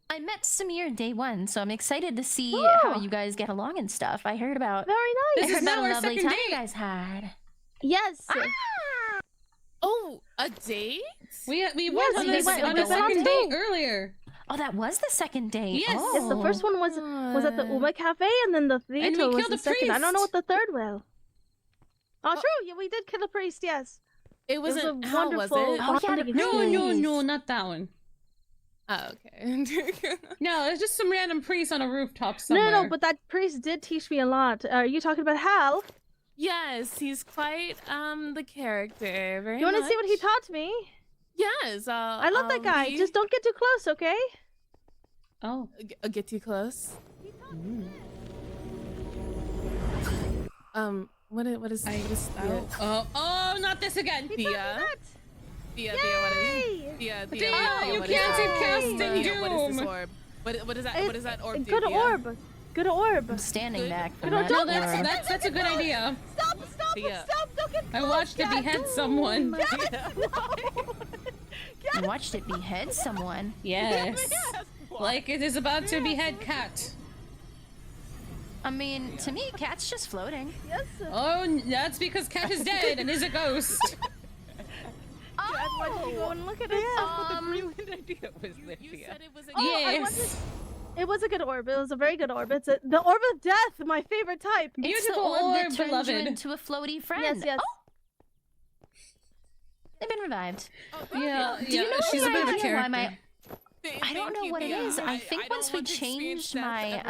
I met Samir day one, so I'm excited to see Oh. how you guys get along and stuff. I heard about. Very I nice. This heard is about now a our lovely second time you date. guys had. Yes. Oh, a date? We went Yes, on we this went on on a a second date. date earlier. Oh, that was the second date. Yes. Oh. Yes, the first one was at the Uma Cafe, and then the theater was killed the a second. I don't know what priest. the third will. Oh, true. Yeah, we did kill a priest. Yes. It was wasn't. a How was wonderful it? Oh, yeah, bonding No, experience. no, not that one. Oh, okay. No, it's just some random priest on a rooftop somewhere. No, but that priest did teach me a lot. Are you talking about Hal? Yes, he's quite the character. Very. You want to see what he much. taught me? Yes. I love that guy. Just don't get too close, okay? Oh. Get too close. What is this? Oh, not this again. Thea. Thea, what is Yay! Thea, you what can't is keep casting Thea, what is this doom. orb? What is that? What is that orb do? Good Thea? orb. Good orb. I'm standing back from No, that. don't- No, that's a good idea. Stop! Thea. Don't get I watched it behead someone. You watched it behead someone. Yes. Like it is about to behead Cat. I mean, to me, Cat's just floating. Yes. Oh, that's because Cat is dead and is a ghost. Why don't you go and look at it? Brilliant idea was there, You Thea. said it was a Yes. It was a good orb. It was a very good orb. It's the orb of death, my favorite type. It's the Beautiful orb that orb, turns beloved. you into a floaty friend. Yes, yes. Oh! They've been revived. Yeah, Do you know she's the a bit of a idea why character. my... I don't know what it is. I think once we changed my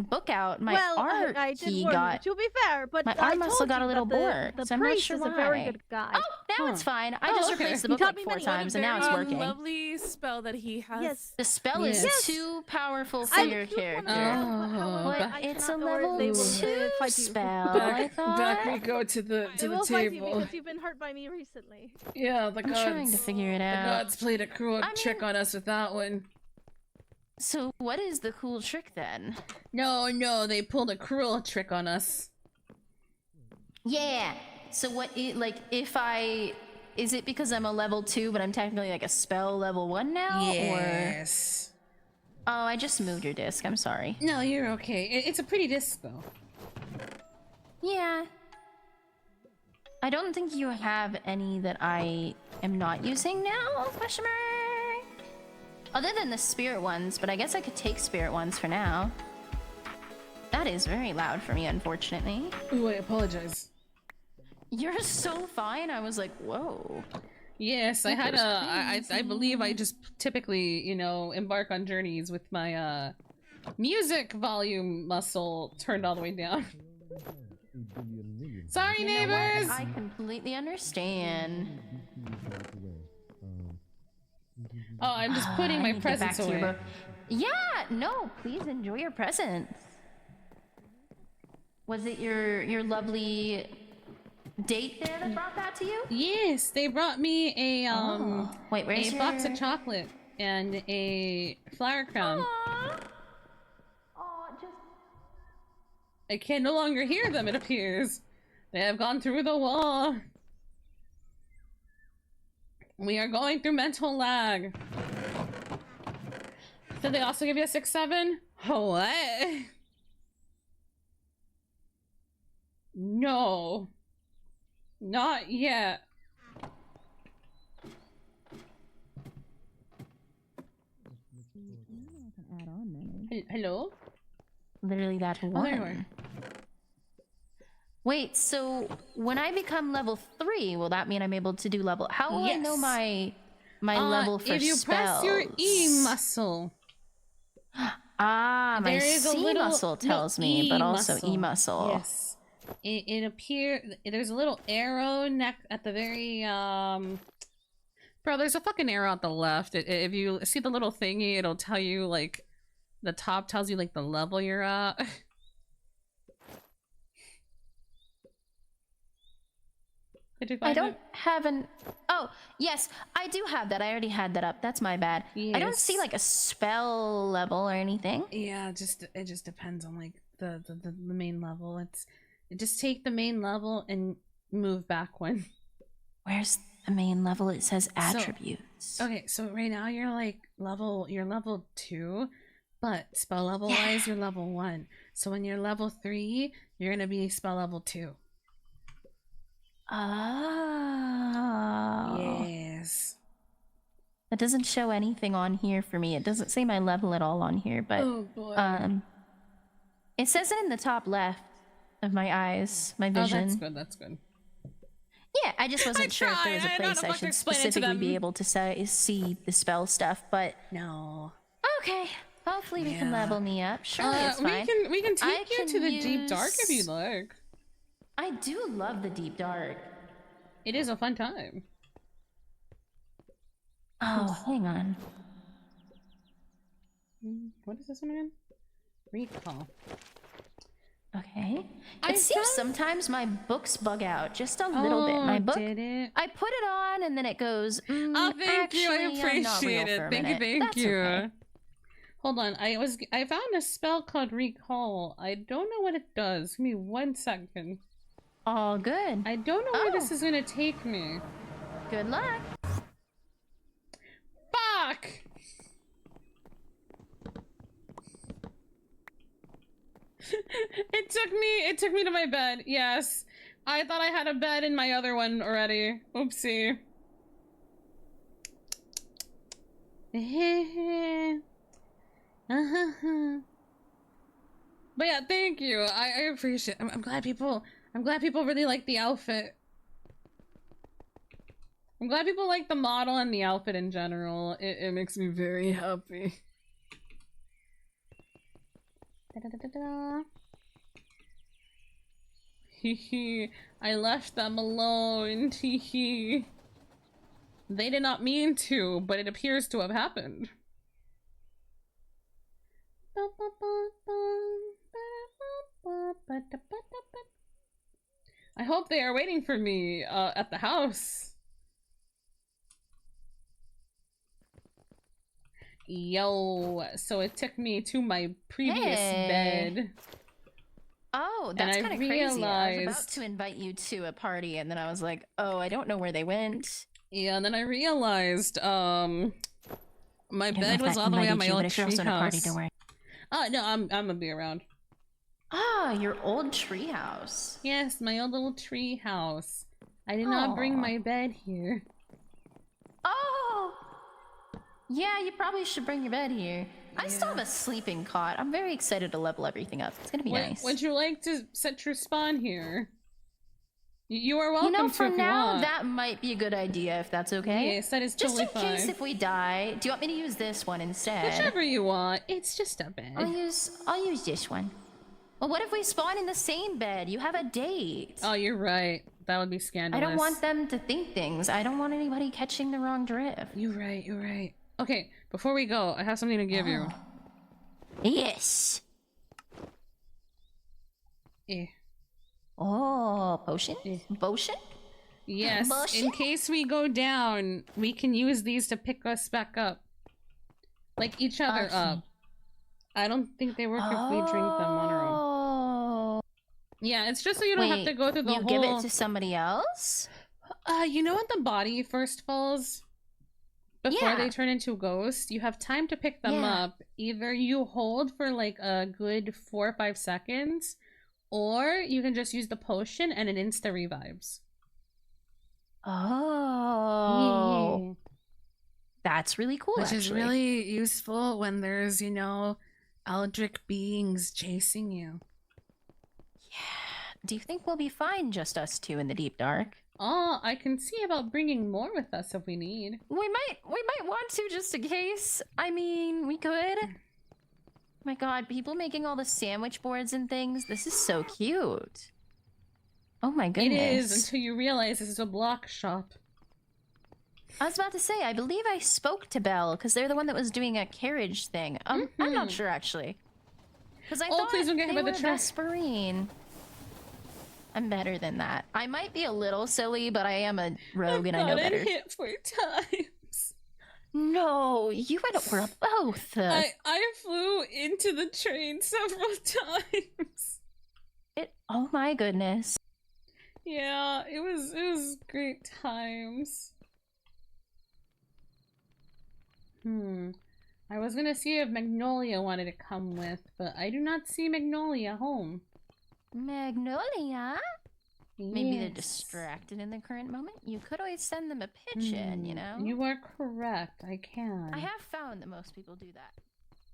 book out, my art I did key warn got... you, to be fair, but my I arm muscle told got a you little that bored, The so I'm not priest sure is why. a very good guy. Oh, now it's fine. I Oh, just okay. replaced the He book taught like me 4 many times, and now it's working. Lovely spell that he has. Yes. The spell is Yes. too powerful for your character. However, But it's a cannot know where level they 2 will fight you. spell, I thought. Back we go to the They will fight you table. because you've been hurt by me recently. Yeah, the I'm gods. trying to figure it The out. gods played a cruel trick on us with that one. So what is the cool trick then? No, they pulled a cruel trick on us. Yeah. So what? Like if I is it because I'm a level 2, but I'm technically like a spell level 1 now? Yes. Or... Oh, I just moved your disc. I'm sorry. No, you're okay. It's a pretty disc, though. Yeah. I don't think you have any that I am not using now, question mark? Other than the spirit ones, but I guess I could take spirit ones for now. That is very loud for me, unfortunately. Ooh, I apologize. You're so fine. I was like, whoa. Yes, I had I believe I just typically, you know, embark on journeys with my music volume muscle turned all the way down. Sorry, You know neighbors! what? I completely understand. Oh, I'm just putting I my need to get back presents to your away. book. Yeah, no, please enjoy your presents. Was it your lovely date there that brought that to you? Yes, they brought me a Wait, where's a box of chocolate and a flower crown. I can no longer hear them, it appears. They have gone through the wall. We are going through mental lag. Did they also give you a 6-7? What? No. Not yet. Hello? Literally that Oh, one. there you are. Wait, so when I become level 3, will that mean I'm able to do level? How will I know Yes. my level for if you spells? press your E muscle. Ah, my There is a C little- muscle no, tells me, but also E-muscle. E muscle. Yes. It appears there's a little arrow at the very Bro, there's a fucking arrow at the left. If you see the little thingy, it'll tell you like the top tells you like the level you're at. Did you I find don't it? have an... Oh, yes, I do have that. I already had that up. That's my bad. I don't see Yes. like a spell level or anything. Yeah, it just depends on like the main level. Just take the main level and move back one. Where's the main level? It says attributes. Okay, so right now you're level 2, but spell level wise you're level 1. So when you're level 3, you're gonna be spell level 2. Oh. Yes. It doesn't show anything on here for me. It doesn't say my level at all on here, but Oh, boy. it says it in the top left of my eyes, my vision. Oh, that's good. Yeah, I just wasn't sure if there was a place I should specifically be able to see the spell stuff, but no. Okay, hopefully we can level me up. Surely it's fine. We can take you can to the deep dark if you use- like. I do love the deep dark. It is a fun time. Oh, hang on. What is this one again? Recall. Okay. It seems sometimes my books bug out just a little bit. My book, did it? I put it on and then it goes. Oh, thank you. I actually, I'm not real appreciate it. for a Thank you. minute." Thank That's you. okay. Hold on. I found a spell called Recall. I don't know what it does. Give me 1 second. All good. I don't know where this is gonna take me. Good luck. Fuck! It took me to my bed. Yes. I thought I had a bed in my other one already. Oopsie. But yeah, thank you. I appreciate it. I'm glad people really like the outfit. I'm glad people like the model and the outfit in general. It makes me very happy. Da-da-da-da-da. Hee I left them alone. Hee They did not mean to, but it appears to have happened. I hope they are waiting for me at the house. Yo, so it took me to my previous bed. Oh, And that's I kind of crazy. I was about realized- to invite you to a party, and then I was like, oh, I don't know where they went. Yeah, and then I realized, my I don't know bed if was that all the way on invited my you, old but if you're also in a party, treehouse. don't worry. Oh, no, I'm gonna be around. Ah, your old treehouse. Yes, my old little tree house. I did not bring Aw. my bed here. Oh! Yeah, you probably should bring your bed here. I still have a sleeping cot. I'm very excited to level everything up. It's gonna be nice. Would you like to set your spawn here? You are welcome You know, to for if you now, want. that might be a good idea if that's okay. Yes, that is Just totally in case fine. if we die, do you want me to use this one instead? Whichever you want. It's just a bed. I'll use this one. Well, what if we spawn in the same bed? You have a date. Oh, you're right. That would be I scandalous. don't want them to think things. I don't want anybody catching the wrong drift. You're right, you're right. Okay, before we go, I have something to give you. Yes. Eh. Oh, potion? Potion? Yes, Potion? in case we go down, we can use these to pick us back up. Like each other up. I don't think they work if we drink them on our own. Yeah, it's just so you don't have to go through the you whole... give it to somebody else? You know when the body first falls? Before Yeah. they turn into ghosts, you have time to pick them Yeah. up. Either you hold for like a good 4 or 5 seconds, or you can just use the potion and it insta revives. Oh. That's really cool, Which is actually. really useful when there's, you know, eldritch beings chasing you. Do you think we'll be fine, just us two in the deep dark? Oh, I can see about bringing more with us if we need. We might want to, just in case. I mean, we could. Oh my god, people making all the sandwich boards and things. This is so cute. Oh my goodness. It is, until you realize this is a block shop. I was about to say, I believe I spoke to Belle, because they're the one that was doing a carriage thing. I'm not sure, actually. Because I thought please don't get they hit by were the truck. Vesperine. I'm better than that. I might be a little silly, but I am a rogue and I know better. hit 4 times. No, you and we're both. I flew into the train several times. Oh my goodness. Yeah, it was great times. I was gonna see if Magnolia wanted to come with, but I do not see Magnolia home. Magnolia? Maybe they're Yes. distracted in the current moment. You could always send them a pigeon, you know? You are correct. I can. I have found that most people do that.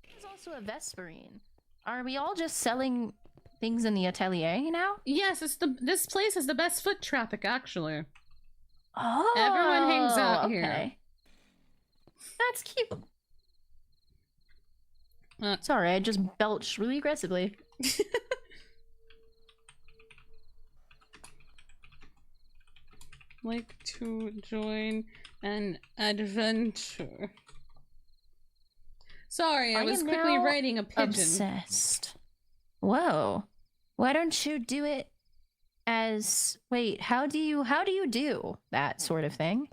There's also a Vesperine. Are we all just selling things in the atelier now? Yes, this place has the best foot traffic, actually. Oh, Everyone hangs out here. okay. That's cute. Sorry, I just belched really aggressively. Like to join an adventure. Sorry, I was am quickly now writing a pigeon. Obsessed. Whoa. Why don't you do it as... Wait, how do you do that sort of thing?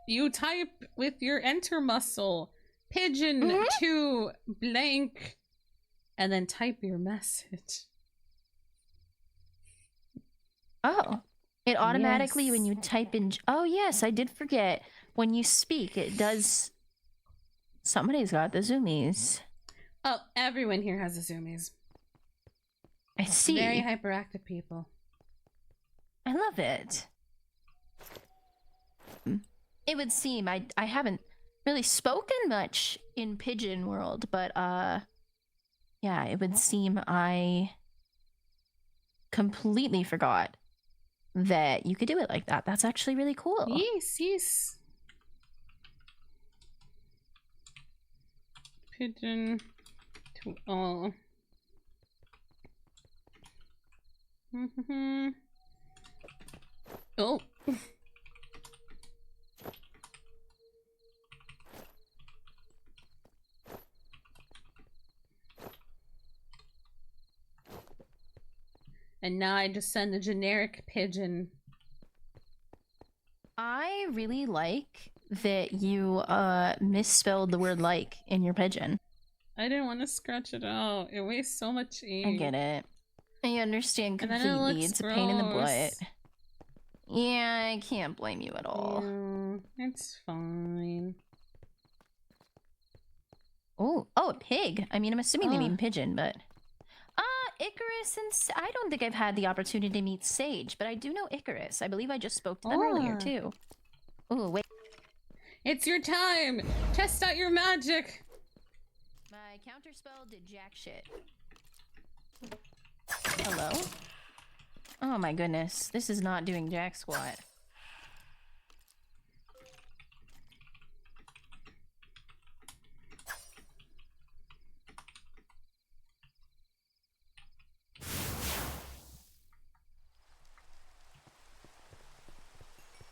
You type with your enter muscle, pigeon to blank, and then type your message. Oh. It automatically, when Yes. you type in... Oh, yes, I did forget. When you speak, it does... Somebody's got the zoomies. Oh, everyone here has the zoomies. I see. Very hyperactive people. I love it. It would seem I haven't really spoken much in pigeon world, but yeah, it would seem I completely forgot that you could do it like that. That's actually really cool. Yes, yes. Pigeon to all. Oh. And now I just send a generic pigeon. I really like that you misspelled the word like in your pigeon. I didn't want to scratch it out. It wastes so much ink. I get it. I understand And then it completely. looks It's a pain in the butt. gross. Yeah, I can't blame you at all. Yeah, it's fine. Oh, a pig. I mean, I'm assuming they Ah. mean pigeon, but... Icarus and... I don't think I've had the opportunity to meet Sage, but I do know Icarus. I believe I just spoke to them earlier, Ah. too. Oh, wait. It's your time! Test out your magic! My counterspell did jack shit. Hello? Oh my goodness. This is not doing jack squat.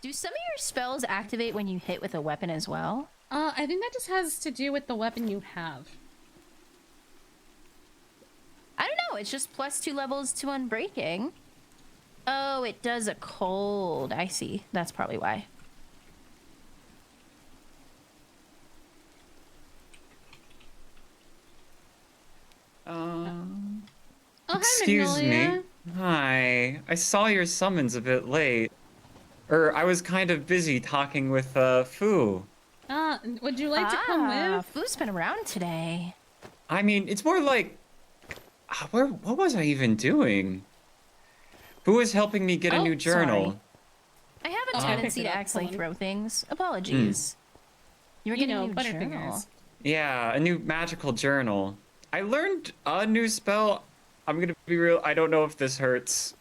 Do some of your spells activate when you hit with a weapon as well? I think that just has to do with the weapon you have. I don't know, it's just +2 levels to unbreaking. Oh, it does a cold. I see. That's probably why. Oh, Excuse hi, me. Magnolia. Hi. I saw your summons a bit late. I was kind of busy talking with, Fu. Would you like to come with? Fu's been around today. I mean, it's more like... what was I even doing? Fu was helping me get a new journal. I have a Oh, I tendency picked it to up. accidentally Hold throw things. Apologies. You were getting a new journal. Butterfingers. Yeah, a new magical journal. I learned a new spell. I'm gonna be real, I don't know if this hurts.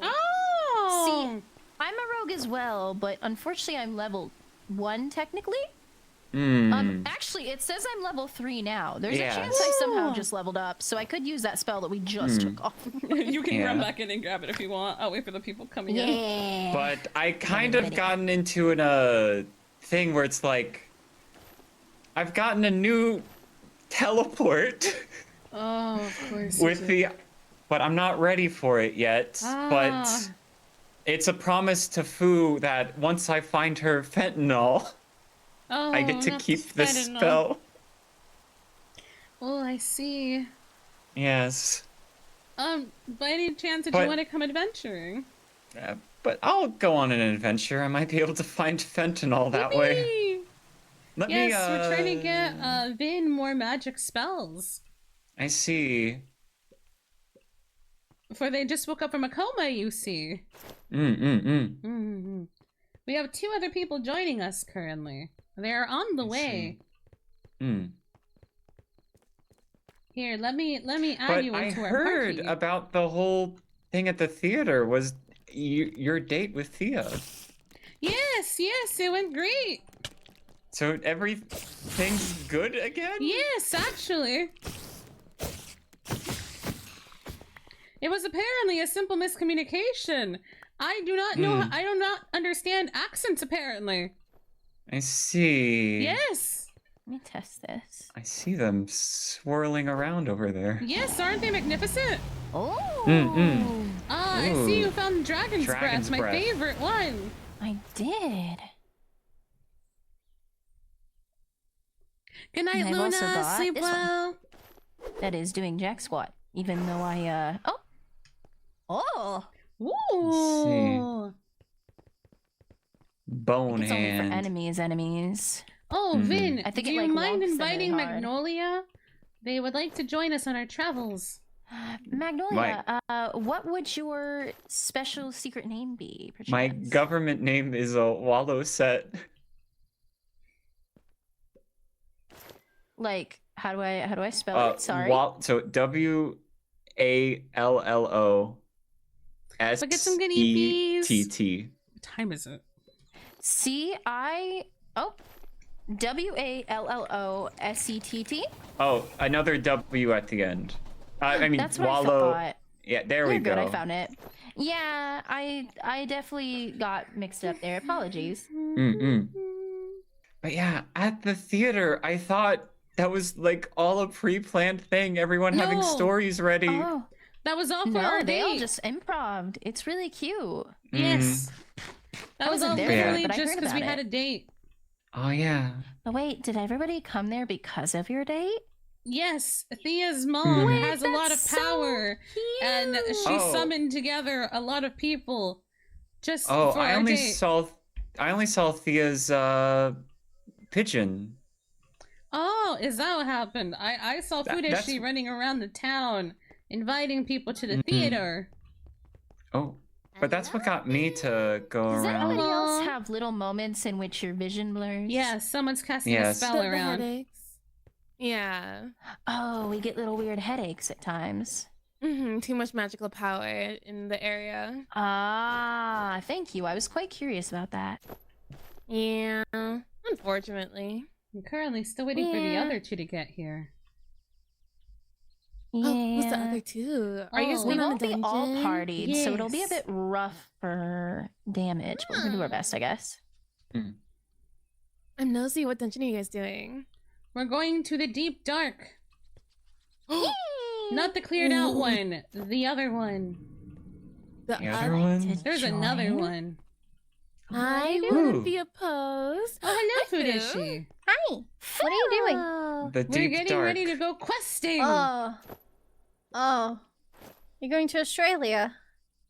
Oh! See, I'm a rogue as well, but unfortunately I'm level 1 technically. Actually, it says I'm level 3 now. There's a chance I somehow just leveled up, so I could use that spell that we just took off. You can run Yeah. back in and grab it if you want. I'll wait for the people coming in. Yeah. But I kind of gotten into a thing where it's like, I've gotten a new teleport Oh, of course. with but I'm not ready for it yet. But it's a promise to Fu that once I find her fentanyl, I get to not keep the this fentanyl. spell. Oh, I see. Yes. By any chance, did But- you want to come adventuring? But I'll go on an adventure. I might be able to find fentanyl that way. Yippee! Let yes, me, we're trying to get Vin more magic spells. I see. For they just woke up from a coma, you see. Mm-mm-mm. We have 2 other people joining us currently. They're on the way. Here, let me add But you I into our heard party. about the whole thing at the theater was your date with Thea. Yes, it went great. So everything's good again? Yes, actually. It was apparently a simple miscommunication. I do not know. I do not understand accents, apparently. I see. Yes. Let me test this. I see them swirling around over there. Yes, aren't they magnificent? Oh. I see you found Dragon's Dragon's Breath, my Breath. favorite one. I did. Good night, And I've also Luna. got Sleep this one. well. That is doing jack squat, even though I Oh. Ooh. Bone It's only for hand. enemies. Oh, Vin, I think do it you like mind wonks them inviting really hard. Magnolia? They would like to join us on our travels. Magnolia, what would your special secret name be? My perchance? government name is a Wallow Set. Like, how do I spell it? Sorry. So WALLOSSETT. But get some guinea peas. What time is it? WALLOSETT. Oh, another W at the end. I mean, That's what Wallow. I thought. Yeah, there You're we good, go. I found it. Yeah, I definitely got mixed up there. Apologies. But yeah, at the theater, I thought that was like all a pre-planned thing. Everyone having No. stories ready. Oh. That was all for No, our they all date. just improv. It's really cute. Yes. That I was all wasn't there, literally but I just heard because we about had it. a date. Oh yeah. But wait, did everybody come there because of your date? Yes, Thea's mom Wait, has a lot of power, and she Oh. summoned together a lot of people just Oh, for I our only date. saw Thea's pigeon. Oh, is that what happened? I saw That's- Fudeshi running around the town, inviting people to the Mhm. theater. Oh, but that's what got me to go Does around. anybody else have little moments in which your vision blurs? Yeah, someone's casting a Yes. spell The around. headaches. Yeah. Oh, we get little weird headaches at times. Too much magical power in the area. Ah, thank you. I was quite curious about that. Yeah. Unfortunately. I'm currently still waiting for the Yeah. other two to get here. Yeah. Oh, who's the other two? Are you guys we going on a won't be all dungeon? partied, so it'll be a Yes. bit rough for damage, but we're gonna do our best, I guess. I'm nosy. What dungeon are you guys doing? We're going to the deep dark. Not the cleared out one, the other one. The other one? There's another one. I Ooh. wouldn't be opposed. Oh, hello, Hi, Fudeshi. Hi. What are you doing? The We're deep getting dark. ready to go questing. Oh. You're going to Australia?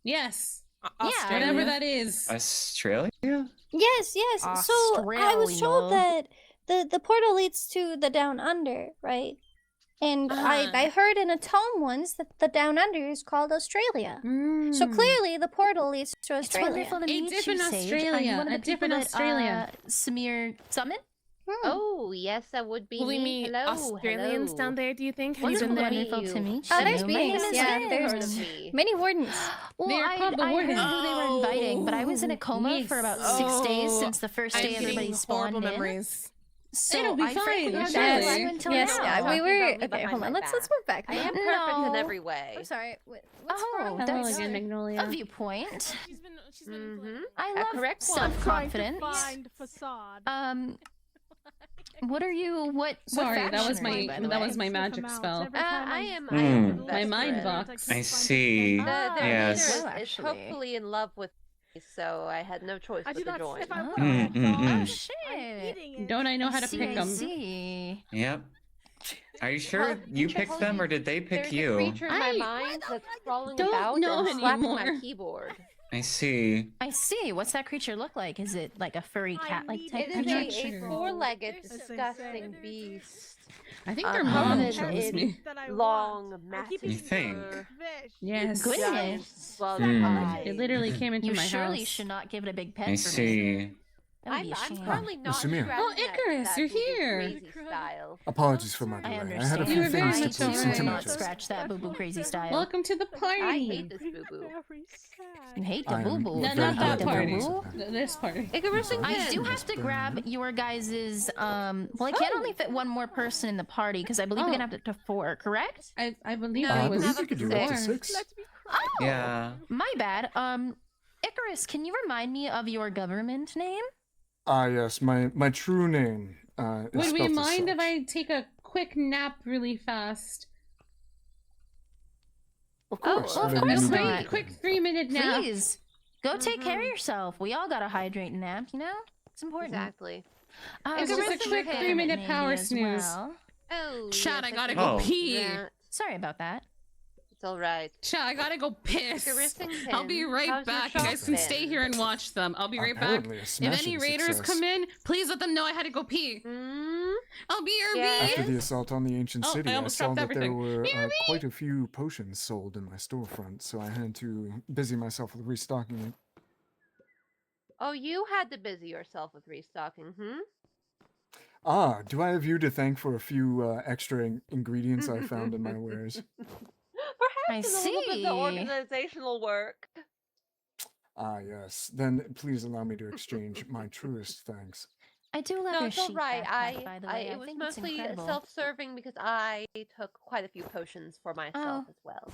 Yes. Yeah. Whatever that is. Australia? Yes, yes. So I was told that the portal leads to the Down Under, right? And I heard in a tome once that the Down Under is called Australia. So clearly the portal leads to It's Australia. wonderful to A meet different you, Sage. Are you Australia, one of a the people different that, Australia. Samir summoned? Oh, yes, that would be Will we me. meet Hello, Australians hello. down there, do you think? Have you Wonderful been there? to meet you. Oh, there's My name beings. is Yeah, Liz. there's me. many wardens. Well, They are called the I heard Wardens. who they were inviting, but I was in a coma for about 6 days since the first day I'm everybody getting spawned horrible in. memories. So It'll be I fine, frankly yes, didn't yes. know until Yes, now. yeah, we Talking were. about me Okay, behind hold my on. Let's back. move back. I am No. perfect in every way. I'm sorry. What's Oh, wrong? Hello that's again, Magnolia. a viewpoint. She's been I A love correct one. self-confidence. Find facade. What are you? What? Sorry, what that was faction are you, my by the that way? was my magic spell. I am Hmm. My mind box. I see. The Yes. leader is hopefully in love with me, so I had no choice but to join. Shit. Don't I know how to see, pick I them? see. Yep. Are you sure you picked them or did they pick There's you? a creature in my mind that's crawling don't about know and slapping my anymore. keyboard. I see. I see. What's that creature look like? Is it like a furry cat-like type It creature? is a four-legged, disgusting beast. I think their covered mom chose in me. long, massive You think? fur. Yes. Goodness. Bug Hmm. eyes. It literally came into You my surely house. should not give it a big pet I for me. see. That would be a I'm shame. currently not Samir. strapped Oh, in that- Icarus, that you're booby here. crazy style. Apologies for my I delay. I had a understand. few You were very things to much do. alright. Seem to Do not notice. scratch that boo-boo crazy style. Welcome to the I party. hate this boo-boo. You hate the I am boo-boo. No, very not that happy party. about This party. Icarus and I Ken. do have to grab your guys's, well, I can only fit one more person in the party, because I believe we can have it to 4, correct? I believe No, I I was believe you could do it up to four. 6. Yeah. My bad. Icarus, can you remind me of your government name? Ah, yes. My true name is Would we spelled as mind if such. I take a quick nap really fast? Of course. of maybe course you not. need- Quick 3-minute nap. Please, go take care of yourself. We all gotta hydrate and nap, you know? It's important. Exactly. It's just a what's quick your 3-minute government power name as snooze. well? Oh, Chat, yes, I gotta can go Oh. do pee. that. Sorry about that. It's alright. Chat, I gotta go piss. Icarus and I'll be Ken, right how's your back. You guys can shop stay been? here and watch them. I'll be right back. Apparently a If smashing any raiders success. come in, please let them know I had to go pee. I'll be your Yeah. After bee. the assault on the ancient Oh, I city, I almost saw dropped that there everything. were BRB! quite a few potions sold in my storefront, so I had to busy myself with restocking it. Oh, you had to busy yourself with restocking, Ah, do I have you to thank for a few extra ingredients I found in my wares? Perhaps a little bit of organizational work. Ah, yes. Then please allow me to exchange my truest thanks. I do love No, your it's all sheep right. backpack, by the way. It I was think it's mostly incredible. self-serving because I took quite a few potions for myself as well.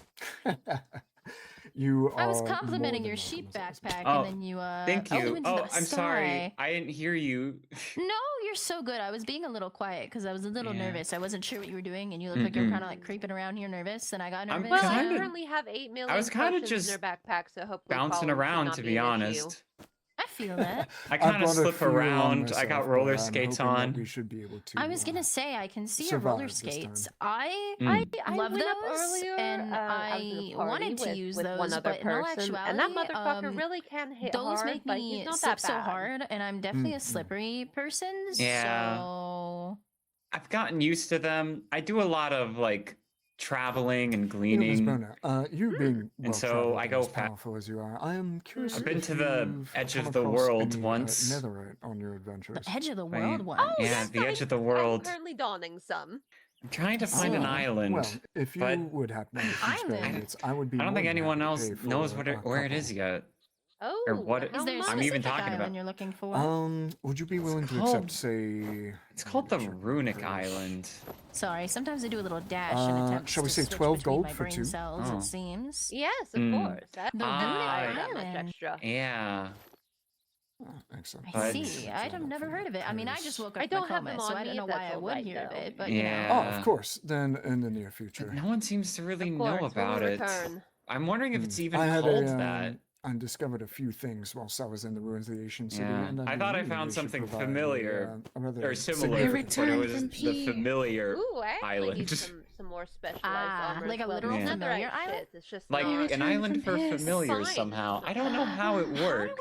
You I was are complimenting more your than sheep backpack, Oh, and then you, thank you. flew into Oh, the I'm sorry. sky. I didn't hear you. No, you're so good. I was being a little quiet because I was a little Yeah. nervous. I wasn't sure what you were doing, and you looked like you were Mm-mm. kind of like creeping around here nervous, and I got I'm nervous. Well, I kinda- currently have 8 million I was kinda potions in just their backpack, so hopefully Bouncing problems should around, not to be be an honest. issue. I feel that. I kind of brought a slip few on around. I myself, got but roller I'm skates hoping that on. We should be able to. I was gonna say I can see your roller survive this time. skates. I I love went up those, earlier, and I was at I a party wanted to use with one those, other but in all person, actuality, and that motherfucker really can hit those hard, make but he's me not slip that so bad. hard, and I'm definitely a slippery person. Yeah. So I've gotten used to them. I do a lot of like traveling and You know, Ms. gleaning. Berner, you being And so well-traveled I and go as fa- powerful as you are, I am curious I've been if to the you've edge come of the across world any, once. netherite on your adventures. the edge of the Right. world one. Oh, Yeah, yes, the edge of the I'm world. currently donning some. I'm trying to find an Oh. island. Well, if you but would happen to have a few spare Island? minutes, I would be I don't more think than anyone happy to else pay knows for what a where it is couple. yet. Oh, Or what it- Is there a I'm even specific talking island about. you're looking for? Would you be willing to called- accept, say... It's called the Runic Island. Sorry, sometimes I do a little dash in attempts shall we to say switch 12 between gold my for brain 2? cells. Oh. It seems. Yes, of Mm. course. That The doesn't Runic require that much Island. extra. Yeah. Excellent. I But- see. I've never heard of it. I mean, I just woke up I from don't have coma, them so on I don't me know if why that's I all would right, hear of though. it. But Yeah. Oh, of course. Then in the near future. No one seems to really Of know course, when about we it. return. I'm wondering if it's even I had called a, that. I discovered a few things whilst I was in the ruins of the ancient city. Yeah. And I thought I believe found they should something provide familiar a rather or similar, significant but it Return was from the P. familiar Ooh, I actually island. need some more specialized armor. like as a well. literal It's familiar netherite island? shit, It's just Like not... an return island from for piss. familiars Fine. somehow. I don't know how it worked.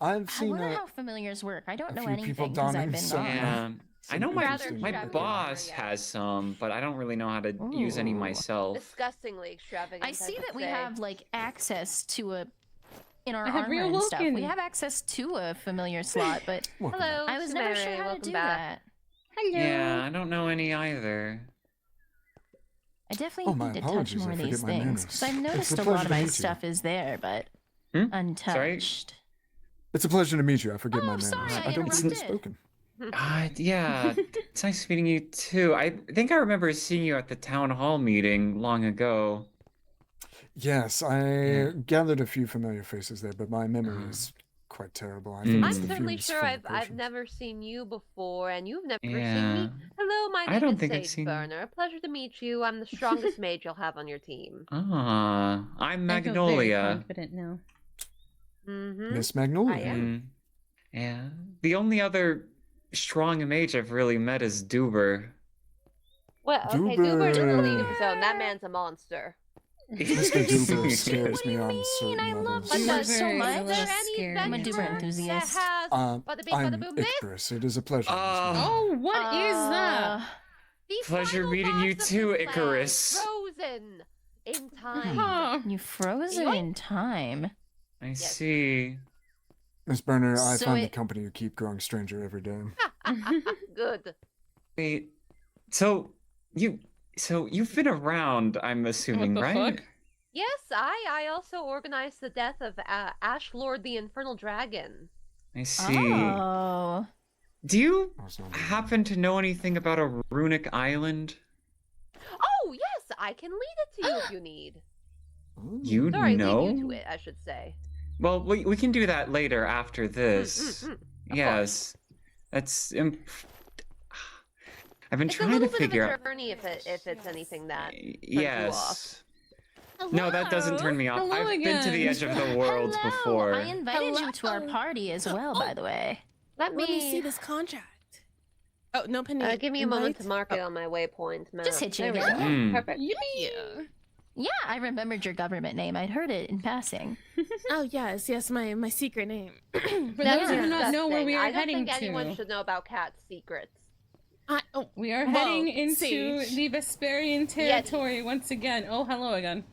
I've I seen wonder a, how familiars work. I don't a know few people anything because I've donning been some, gone. Yeah. I know my Rather my extravagant boss armor, yeah. has some, but I don't really know how to use any Ooh. myself. Disgustingly extravagant. I see should that we say. have like access to a in our I have armor and stuff. reawoken. We have access to a familiar slot, but Hello, I was never sure Sumire, how to welcome do back. that. Hello. Yeah, I don't know any either. I definitely my need to touch apologies, more I of forget these my things manners. because I've It's noticed a a lot pleasure of to my meet you. stuff is there, but Sorry? untouched. It's a pleasure to meet you. I forget my manners. sorry, I I don't believe it's interrupted. spoken. Yeah, it's nice meeting you too. I think I remember seeing you at the town hall meeting long ago. Yes, I gathered a few familiar faces there, but my memory is quite terrible. I think I'm it's the certainly fumes sure from I've the I've potions. never seen you before, and you've never seen Yeah. me. Hello, my I name don't is think I've Sage seen- Burner. A pleasure to meet you. I'm the strongest mage you'll have on your team. Ah, I'm I feel very Magnolia. confident now. Mm-hmm. Miss Magnolia. I am. Mm, yeah. The only other strong mage I've really met is Duber. Well, okay, Duber doesn't Duber. lead his own. That man's a monster. Mr. Duber scares me on certain I love levels. But Duber does so is much. there any I'm a Duber adventurer enthusiast. that has bada bing, I'm bada boom this? Icarus. It is a pleasure. Oh, what is that? The Pleasure final meeting you boss of too, this land, Icarus. Frozen in time. Huh. You frozen in time. I see. Miss Burner, I So find the it- company you keep growing stranger every day. Good. Wait, so you've been around, I'm assuming, What the right? fuck? Yes, I also organized the death of Ash Lord the Infernal Dragon. I see. Oh. Do you I was not- happen to know anything about a runic island? Oh, yes, I can lead it to you if you need. You Sorry, know? lead you to it, I should say. Well, we can do that later after this. Of Yes. That's I've been It's a trying little to bit figure of a out. journey if it's anything that turns Yes. No, that doesn't turn me off. Hello I've been to the again. edge of the world Hello. before. I invited you to our party as well, by the way. Let Let me see me this contract. Oh, no, Penny. give me a moment invite? to mark it on my waypoint map. Just hit you There we again. go. Mm. Perfect. Yeah. Yeah, I remembered your government name. I'd heard it in passing. Oh, yes, my secret name. For That's those who do not know where disgusting. we are I don't heading think anyone to, should know about Cat's secrets. we are Well, heading into Sage. the Vesperian territory once again. Oh, hello again.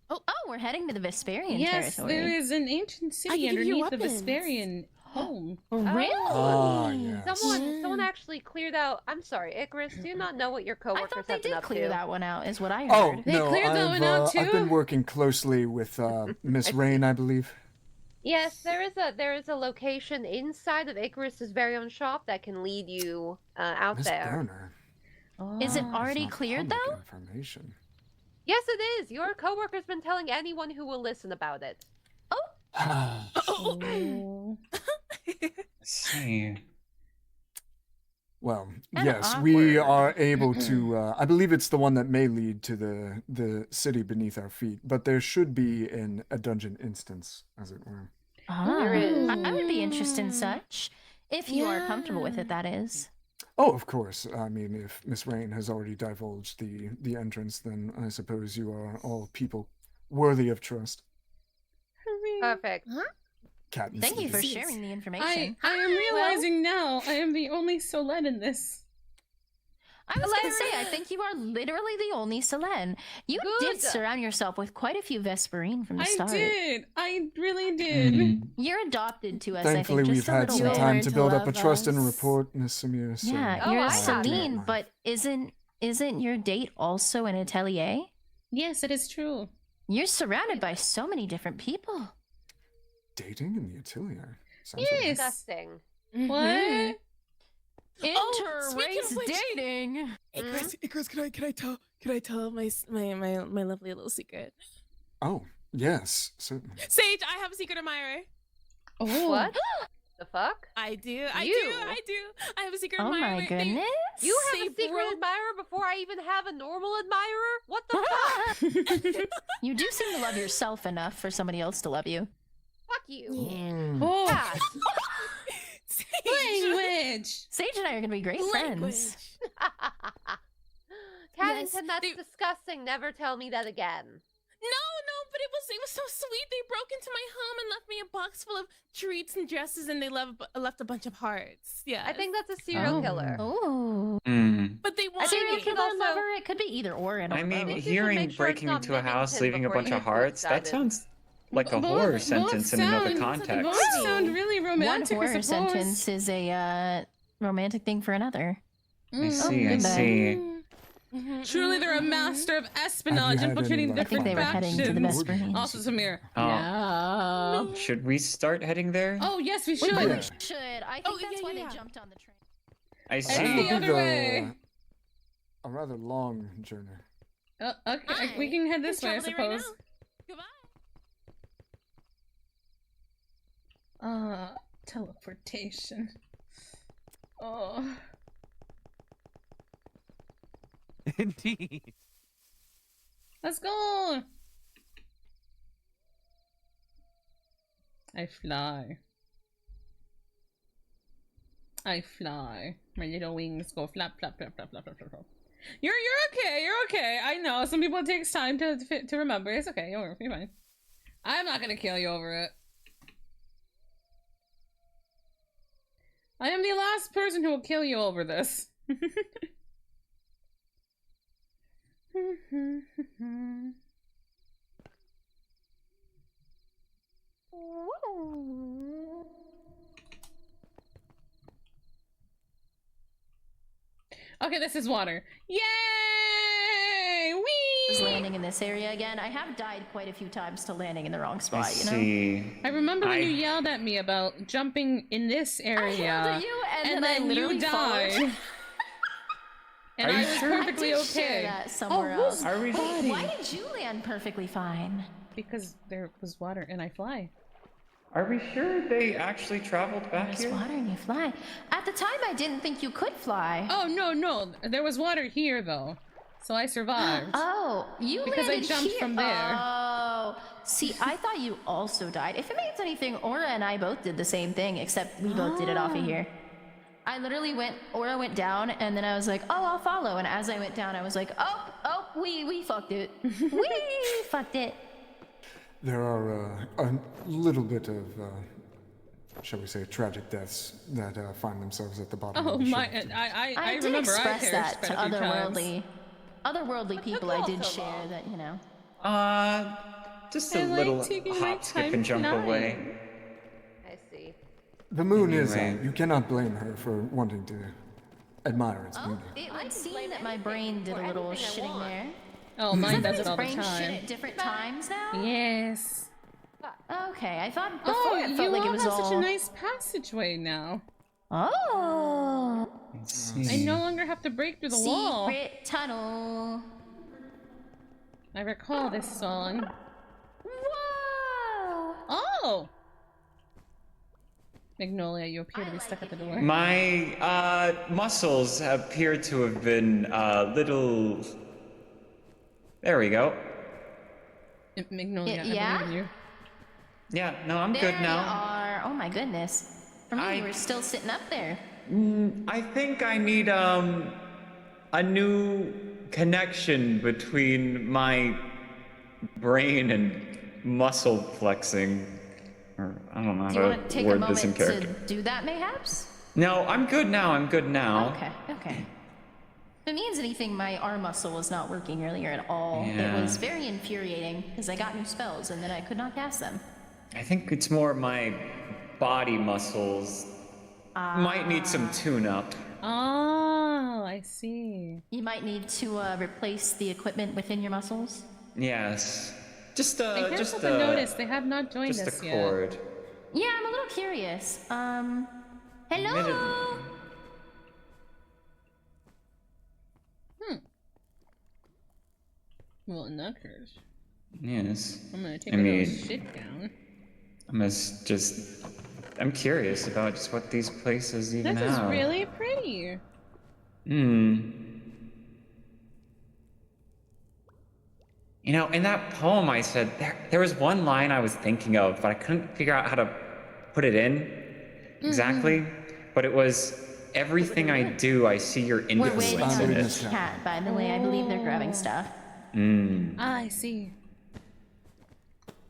Oh, we're heading to the Vesperian Yes, territory. there is an ancient I city can give you underneath the weapons. Vesperian home. Really? Ah, yes. Someone actually cleared out. I'm sorry, Icarus. Do you not know what your I coworkers thought they have been did up clear to? that one out, is what I heard. Oh, They no, cleared that I've, one out I've been too? working closely with Miss Rain, I believe. Yes, there is a location inside of Icarus's very own shop that can lead you out Miss there. Burner. Is it Oh. already Not cleared, public though? Information. Yes, it is. Your coworker's been telling anyone who will listen about it. Oh. See. Well, Kinda yes, we awkward. are able to. I believe it's the one that may lead to the city beneath our feet, but there should be a dungeon instance, as it were. There is. I would be interested in such. If you are comfortable with it, that is. Oh, of course. I mean, if Miss Rain has already divulged the entrance, then I suppose you are all people worthy of trust. Perfect. Cat and Thank you for Steve. sharing the information. I am realizing now I am the only Solette in this. I was gonna say, I think you are literally the only Selene. You did surround yourself with quite a few Vesperine from the start. I really did. You're adopted to us, Thankfully, I think, we've just a had little some bit. time to build up a trust and rapport, Miss Samir. So Yeah, you're a Celine, but isn't your date also an atelier? Yes, it is true. You're surrounded by so many different people. Dating in the atelier? Sounds Yes. Disgusting. What? Inter-race dating. Icarus, can I tell my lovely little secret? Oh, yes, certainly. Sage, I have a secret admirer. Oh. What? The fuck? I do. I have a secret Oh admirer. my goodness. You have a secret admirer before I even have a normal admirer? What the fuck? You do seem to love yourself enough for somebody else to love you. Fuck you. Oh. Pass. Language. Sage and I are gonna be great friends. Caddington, that's disgusting. Never tell me that again. No, but it was so sweet. They broke into my home and left me a box full of treats and dresses, and they left a bunch of hearts. Yeah, I think that's a serial killer. Oh. But they A wanted serial me. killer lover? It could be either or. I mean, both. hearing breaking into a house, leaving a bunch of hearts, that sounds like a horror sentence in another context. Both sound really romantic. One horror I suppose. sentence is a romantic thing for another. I see. Truly, they're a master of espionage, infiltrating different they were heading to the factions. Also, Samir. Oh. Should we start heading there? Oh, yes, we should. We should. I think that's why they jumped on the train. I This see. will be other way. a rather long journey. Okay, we can head this way, I suppose. Teleportation. Oh. Indeed. Let's go. I fly. I fly. My little wings go flap, flap, flap, flap, flap, flap, flap, flap. You're okay. You're okay. I know some people it takes time to remember. It's okay. You're fine. I'm not gonna kill you over it. I am the last person who will kill you over this. Okay, this is water. Yay! Whee! Is landing in this area again. I have died quite a few times to landing in the wrong spot, I you know? see. I remember when you yelled at me about jumping in this area. I yelled at you and then I literally you died. followed. And I was perfectly I did okay. share that somewhere else. Are we? Wait, why did you land perfectly fine? Because there was water and I fly. Are we sure they actually traveled back There's here? water and you fly. At the time, I didn't think you could fly. Oh, no. There was water here, though. So I survived. Oh, you Because I landed jumped here. from there. Oh, see, I thought you also died. If it means anything, Aura and I both did the same thing, except we both did it off of here. I literally Aura went down, and then I was like, oh, I'll follow. And as I went down, I was like, oh, we fucked it. We fucked it. There are a little bit of, shall we say, tragic deaths that find themselves at the bottom Oh of the my! ship. I did remember express I that perished to quite a few times. otherworldly people. I did share that, you know. Just I a like little taking my hop, skip, time and jump flying. away. I see. The moon is Anyway. out. You cannot blame her for wanting to admire its beauty. It would seem that my brain did a little shitting there. Oh, mine does it all the Brain shit time. at different times now? Yes. Okay, I thought before it felt like it was have all... such a nice passageway now. Oh. I no longer have to break through the wall. Secret tunnel. I recall this song. Whoa! Oh! Magnolia, you appear to be stuck at the door. My muscles appear to have been little. There we go. Magnolia, Yeah? I believe in you. Yeah, no, I'm there good now. you are. Oh my goodness. For me, you were still sitting up there. I think I need a new connection between my brain and muscle flexing. Or I don't know Do you how want to to take a word this in moment to character. do that, mayhaps? No, I'm good now. I'm good now. Okay. If it means anything, my arm muscle was not working earlier at all. Yeah. It was very infuriating because I got new spells and then I could not cast them. I think it's more my body muscles might need some tune-up. Oh, I see. You might need to replace the equipment within your muscles. Yes. Just I can't help but notice they have not joined just us a yet. cord. Yeah, I'm a little curious. Hello? Well, in that case, Yes. I'm gonna take a little shit down. I'm curious about just what these places even This is have. really pretty. You know, in that poem I said, there was one line I was thinking of, but I couldn't figure out how to put it in exactly. But it was, everything I do, I see your We're influence waiting on in this it. cat, by the way. I believe they're grabbing stuff. I see.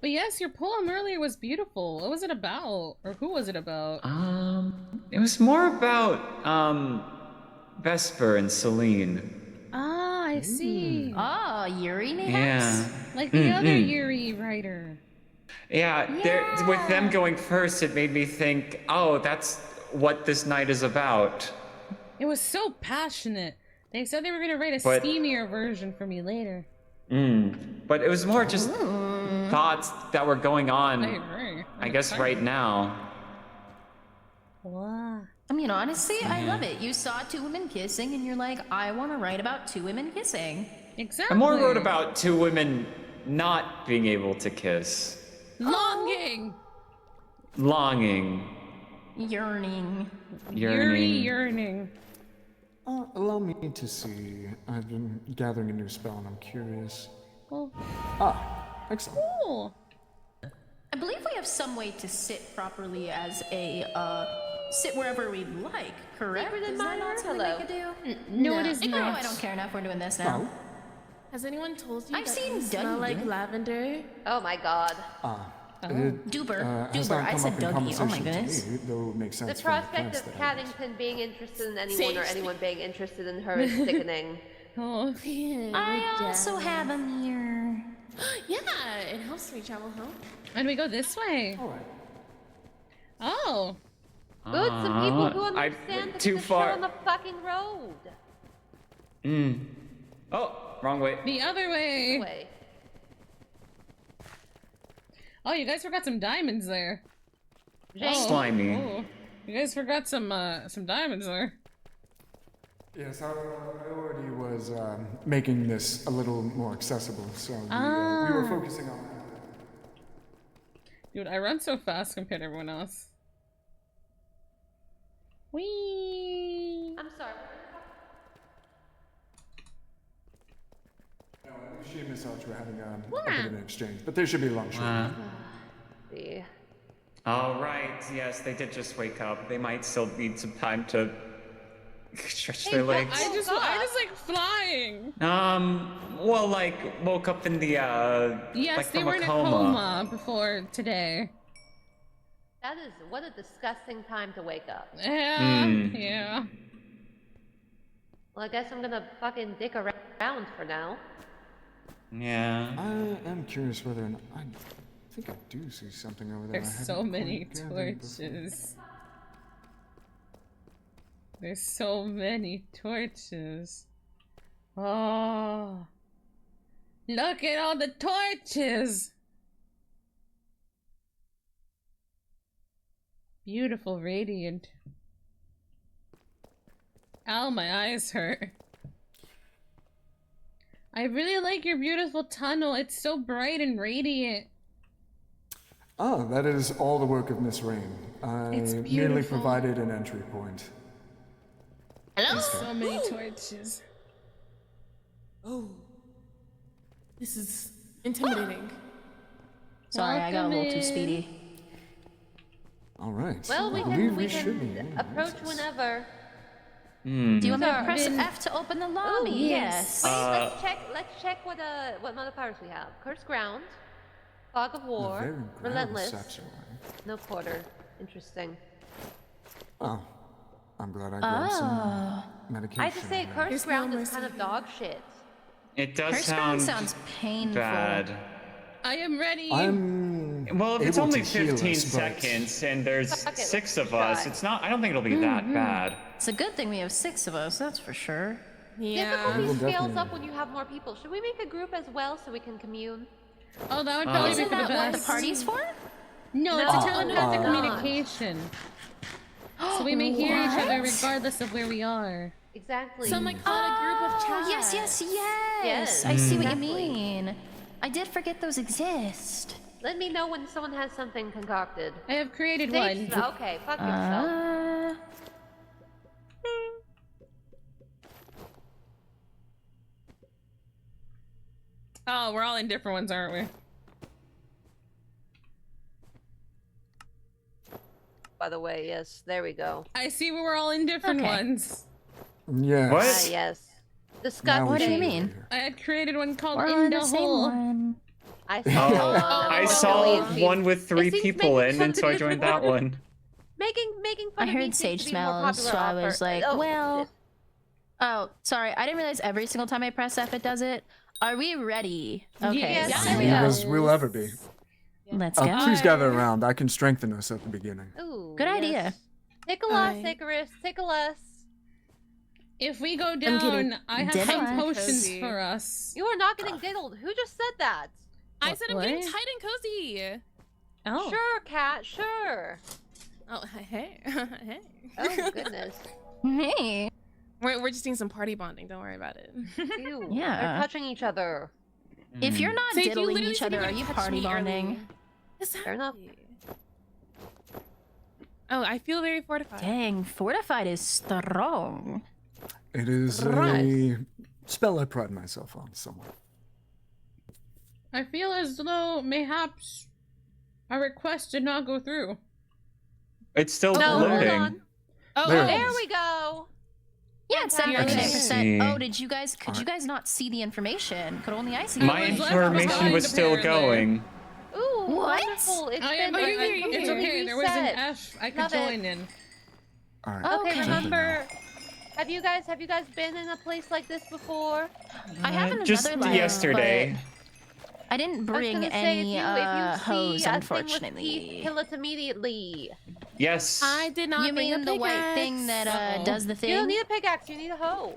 But yes, your poem earlier was beautiful. What was it about? Or who was it about? It was more about, Vesper and Celine. Ah, I see. Oh, Yuri, mayhaps? Yeah. Like the other Yuri writer. Yeah, with them going first, it made me think, oh, that's what this night is about. It was so passionate. They said they were gonna write a But- steamier version for me later. But it was more just thoughts that were going on, I agree. I guess, right now. Wow. I mean, honestly, I love it. You saw two women kissing, and you're like, I want to write about two women kissing. Exactly. I more wrote about two women not being able to kiss. Longing. Longing. Yearning. Yearning. Allow me to see. I've been gathering a new spell and I'm curious. Oh. Excellent. Cool. I believe we have some way to sit properly as a, sit wherever we like, correct? Deeper than Is that mine not or something hello? we could do? No, it is No, not. I don't care enough. We're doing this now. Has anyone told you I've that seen you smell Dougie like do it. lavender? Oh my god. Duber. Has Duber. not I come said up in Dougie. Oh my conversation to goodness. me, though it makes sense The from the prospect plants of that I use. Paddington being interested in anyone or Sage. anyone being interested in her is sickening. Oh. I also have a mirror. Yeah, it helps me travel home. And we go this way. Oh. Good, some people who I understand went that too there's a far. show on the fucking road. Oh, wrong way. The other way. Way. Oh, you guys forgot some diamonds there. Slimy. Oh. You guys forgot some diamonds there. Yes, our priority was making this a little more accessible, so we were focusing on. Dude, I run so fast compared to everyone else. Whee! I'm sorry. She and Miss Arch were having a bit of an exchange, but they should be along shortly. See. All right, yes, they did just wake up. They might still need some time to stretch their legs. I just like flying. Well, like, woke up in the, Yes, like they from were a in a coma. coma before today. That is, what a disgusting time to wake up. Yeah, yeah. Well, I guess I'm gonna fucking dick around for now. Yeah. I am curious whether or not I think I do see something over there. There's I so haven't many quite gathered before. torches. There's so many torches. Oh. Look at all the torches. Beautiful, radiant. Ow, my eyes hurt. I really like your beautiful tunnel. It's so bright and radiant. Oh, that is all the work of Miss Rain. I It's merely beautiful. provided an entry point. Hello? So many torches. Oh. This is intimidating. Sorry, I got a little too speedy. All right. Well, I we believe can should be. approach whenever. Do you want me to Sorry. press F to open the lobby? Ooh, Yes. Wait, let's check what modifiers we have. Cursed ground, fog of war, relentless. No quarter. Interesting. Oh, I'm glad I grabbed some medication. I have to say, cursed ground is kind of dog shit. It does Cursed ground sound sounds painful. bad. I am ready. Well, if it's able only to heal 15 us, but- seconds and there's Fuck it, 6 let's of us, try. it's not. I don't think it'll be that bad. It's a good thing we have 6 of us, that's for sure. Difficulty We'll scales definitely- up when you have more people. Should we make a group as well so we can commune? Oh, that would probably be Isn't for the that what best. the party's for? No, No, it's a no, telepathic no. communication. So we may hear each other regardless of where we are. Exactly. Some like call it a group of chat. Yes. I see what you mean. I did forget those exist. Let me know when someone has something concocted. I have created Stage- one. Okay, fuck yourself. Oh, we're all in different ones, aren't we? By the way, yes, there we go. I see we're all in different ones. Yes. What? Yes. Now Disgusting. we What do you should be mean? here. I had created one called We're In on the the same Hole. one. I saw. I saw one with 3 seems people making in, and so I something joined that one. Making I fun of me heard seems sage to be more smells, so popular I was offer. like, Oh, well. shit. Oh, sorry. I didn't realize every single time I press F it does it. Are we ready? Okay. Yes. here we go. As we'll ever be. Let's go. Please gather around. I can strengthen us at the beginning. Ooh, Good yes. idea. Tickle us, Icarus. Tickle us. If we go kidding. down, I have Diddle some us. potions Cozy. for us. You are not getting diddled. Who just said that? I said I'm getting What? tight and cozy. Oh. Sure, cat. Sure. Oh, hey. Hey. Oh goodness. Hey. We're just doing some party bonding. Don't worry about it. Ew. Yeah. They're touching each other. If you're not Sage, you diddling literally each said you other, are would you touch party me bonding? earlier. Fair enough. Oh, I feel very fortified. Dang, fortified is strong. It is Right. a spell I pride myself on somewhat. I feel as though mayhaps our request did not go through. It's still No, hold loading. on. Oh, There it there is. we go. Yeah, it's at Fantastic. 99%. Oh, See. could you guys not see the information? Could only I see My it? was left information behind, was still apparently. going. Ooh, What? wonderful. It's I been am. completely It's okay. There was an reset. F I could Love it. join in. All right. Okay, Okay. remember. Have you guys been in a place like this before? I have another Just life, yesterday. but I didn't I was bring gonna say, any if you hose, see a thing with unfortunately. teeth, kill it immediately. Yes. I did not You bring mean a the white pickaxe. thing that does the thing? You don't need a pickaxe. You need a hoe.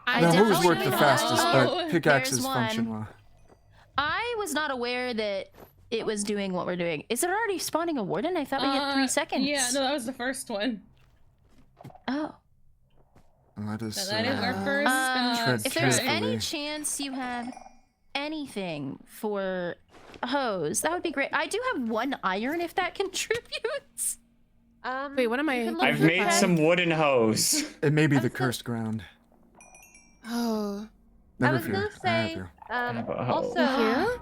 I The definitely hose work the not. fastest, Oh, but pickaxes there's function one. well. I was not aware that it was doing what we're doing. Is it already spawning a warden? I thought we had 3 seconds. Yeah, no, that was the first one. Oh. That is. That is our first. Tread If there's carefully. any chance you have anything for a hose, that would be great. I do have 1 iron if that contributes. Wait, what am I? I've made some wooden hose. It may be the cursed ground. Oh. Never I was fear. gonna I have say, you. also,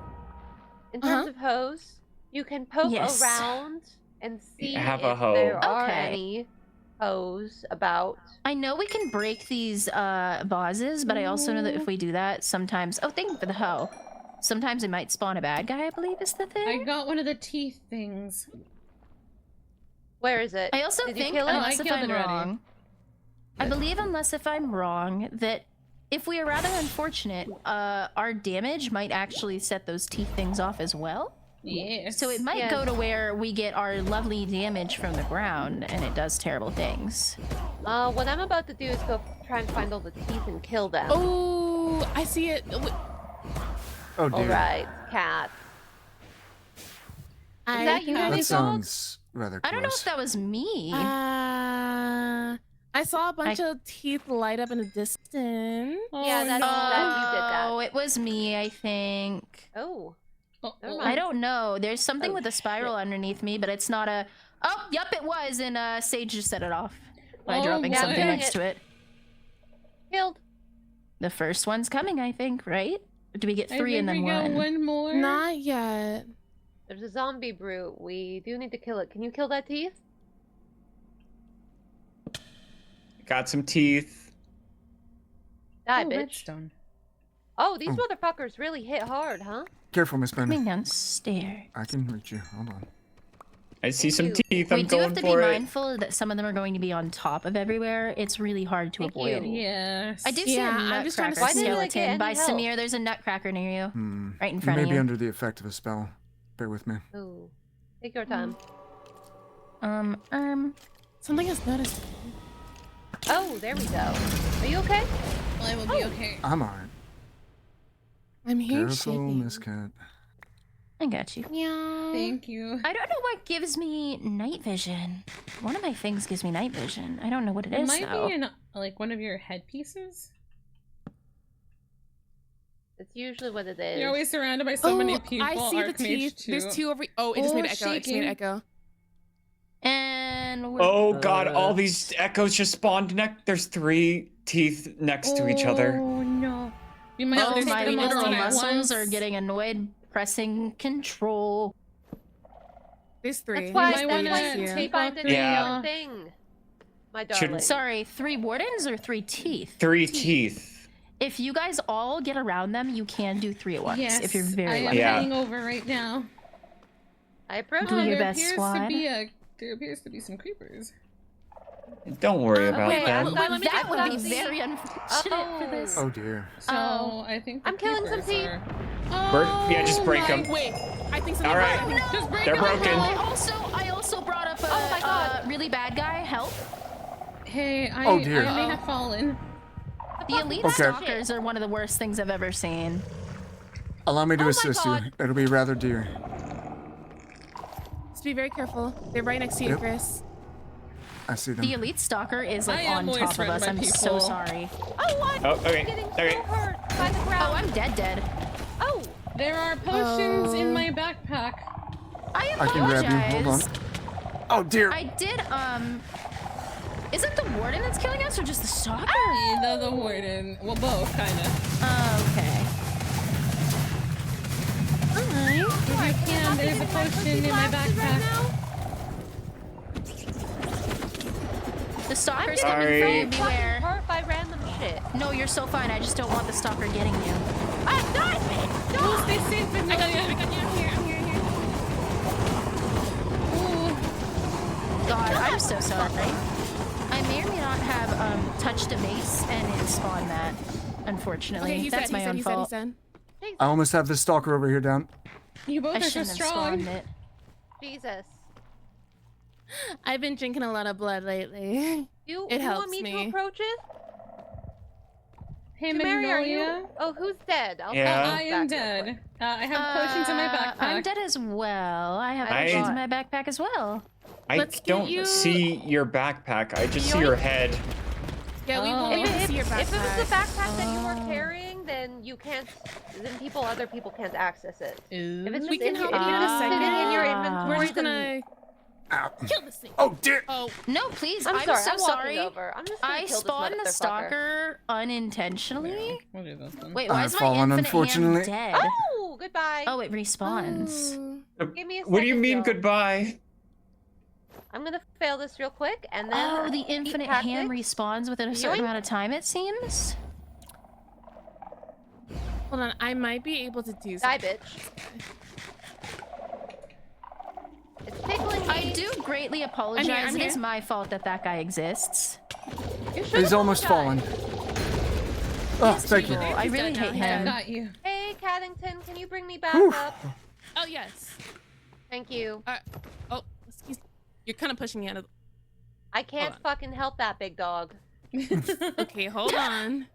in terms of hose, you can poke Yes. around and see Have a if hoe. there are Okay. any hose about. I know we can break these vases, but I also know that if we do that, sometimes... Oh, thank you for the hoe. Sometimes it might spawn a bad guy, I believe is the thing. I got one of the teeth things. Where is it? I also Did you think, kill it? unless I if killed I'm it already. wrong, I believe, unless if I'm wrong, that if we are rather unfortunate, our damage might actually set those teeth things off as well. Yes. So it might go to where we get our lovely damage from the ground, and it does terrible things. What I'm about to do is go try and find all the teeth and kill them. Oh, I see it. Oh dear. All right, cat. Is that you, That Honey Dog? sounds rather I don't know close. if that was me. I saw a bunch of teeth light up in the distance. Yeah, that's that you did that. Oh, it was me, I think. Oh. Never I mind. don't know. There's something Oh, with a spiral underneath me, but it's not a... Oh, yep, it was, and Sage just set it off by Oh, dropping yeah, something dang next it. to it. Killed. The first one's coming, I think, right? Or do we get I 3 and think then we got 1? one more. Not yet. There's a zombie brute. We do need to kill it. Can you kill that teeth? Got some teeth. Die, Oh, bitch. redstone. Oh, these motherfuckers really hit hard, huh? Careful, Miss Coming Ben. downstairs. I can reach you. Hold on. I see some teeth. We I'm do going have to be for it. mindful that some of them are going to be on top of everywhere. It's really hard to avoid. Yes. I do see a I'm just trying nutcracker to see. skeleton by Samir. There's a nutcracker near you, right in front You of may be you. under the effect of a spell. Bear with me. Ooh. Take your time. Something has noticed. Oh, there we go. Are you okay? I will be okay. I'm alright. I'm here. Careful, Miss Cat. I got you. Yeah. Thank you. I don't know what gives me night vision. One of my things gives me night vision. I don't know what it It is might though. be in like one of your headpieces. It's usually what it is. You're always surrounded by so many people. I see the Archmage teeth. too. There's two over. Oh, it just made an echo. It just made an echo. And Oh god, all these echoes just spawned there's 3 teeth next to each other. Oh no. You might have Oh, to take my them all little on at muscles once. are getting annoyed pressing control. There's 3. That's why might wanna you take find off a Yeah. thing. My Should- darling. Sorry, 3 wardens or 3 teeth? 3 teeth. If you guys all get around them, you can do 3 at once. Yes, if you're I very am lucky. Yeah. heading over right now. I approach Do you. your there best, appears squad. to be there appears to be some creepers. Don't worry about okay, that. well, let me That get would be some very teeth. unfortunate for this. Oh dear. So I think the I'm killing some creepers teeth. Yeah, just break them. Wait, I think something. All right. Just break They're them all. broken. I also brought up a Oh my God. really bad guy. Help. Hey, I Oh, dear. may have fallen. The elite Okay. stalkers are one of the worst things I've ever seen. Allow me to Oh my assist you. God. It'll be rather dear. Just be very careful. They're right next to you, Yep. Chris. I see them. The elite stalker is like I am on always top of threatened us. by I'm so people. sorry. Oh, Oh, okay. I'm getting Okay. so hurt by the ground. Oh, I'm dead. Oh, There are potions in my backpack. I I can grab you. Hold on. apologize. Oh dear. I did. Is it the warden that's killing us or just the stalker? The warden. Well, both kind of. Oh, okay. Alright. If you can, there's a potion in my backpack. The stalker's Sorry. coming for you. fucking Beware. hurt by random shit. No, you're so fine. I just don't want the stalker getting you. Ah, die! Oh, stay safe with me. I got you. I'm here. God, I'm so sorry. I may or may not have touched a base and it spawned that. Unfortunately, Okay, he's that's dead. my He's dead. own He's dead. fault. He's dead. I almost have this stalker over here down. You both I are so shouldn't have strong. spawned it. Jesus. I've been drinking a lot of blood lately. You It helps want me to me. approach it? Hey, Mary, are you? Magnolia. Oh, who's dead? I'll Yeah. follow I am back real quick. dead. I have potions in my backpack. I'm dead as well. I have I- potions in my backpack as well. I Let's get don't you- see your backpack. I just see your head. Yeah, we won't be able to see your If it was the backpack. backpack that you were carrying, then you can't. Then other people can't access it. If it's We just can in help your, you in a if it's second. sitting in your Ah. inventory, We're just then- gonna Ow. kill this thing. Oh dear. Oh, No, please. I'm sorry. so I'm walking sorry. over. I'm just gonna I kill this spawned the motherfucker. stalker unintentionally. We'll do this then. Wait, why I've is my fallen, infinite unfortunately. hand dead? Oh, goodbye. Oh, it respawns. Give me a What do you second, mean Joe. goodbye? I'm gonna fail this real quick, and then. Oh, the infinite hand respawns within a certain Yoink. amount of time, it seems. hold on. I might be able to do Die, something. bitch. It's tickling me. I do greatly apologize. I'm It here. is my fault that that guy exists. You should He's almost fallen. apologize. Oh, thank you. I really hate him. Got you. Hey, Caddington, can you bring me back Whew. up? Oh yes. Thank you. Oh, excuse me. You're kind of pushing me out of. I can't fucking help that big dog. Okay, hold on.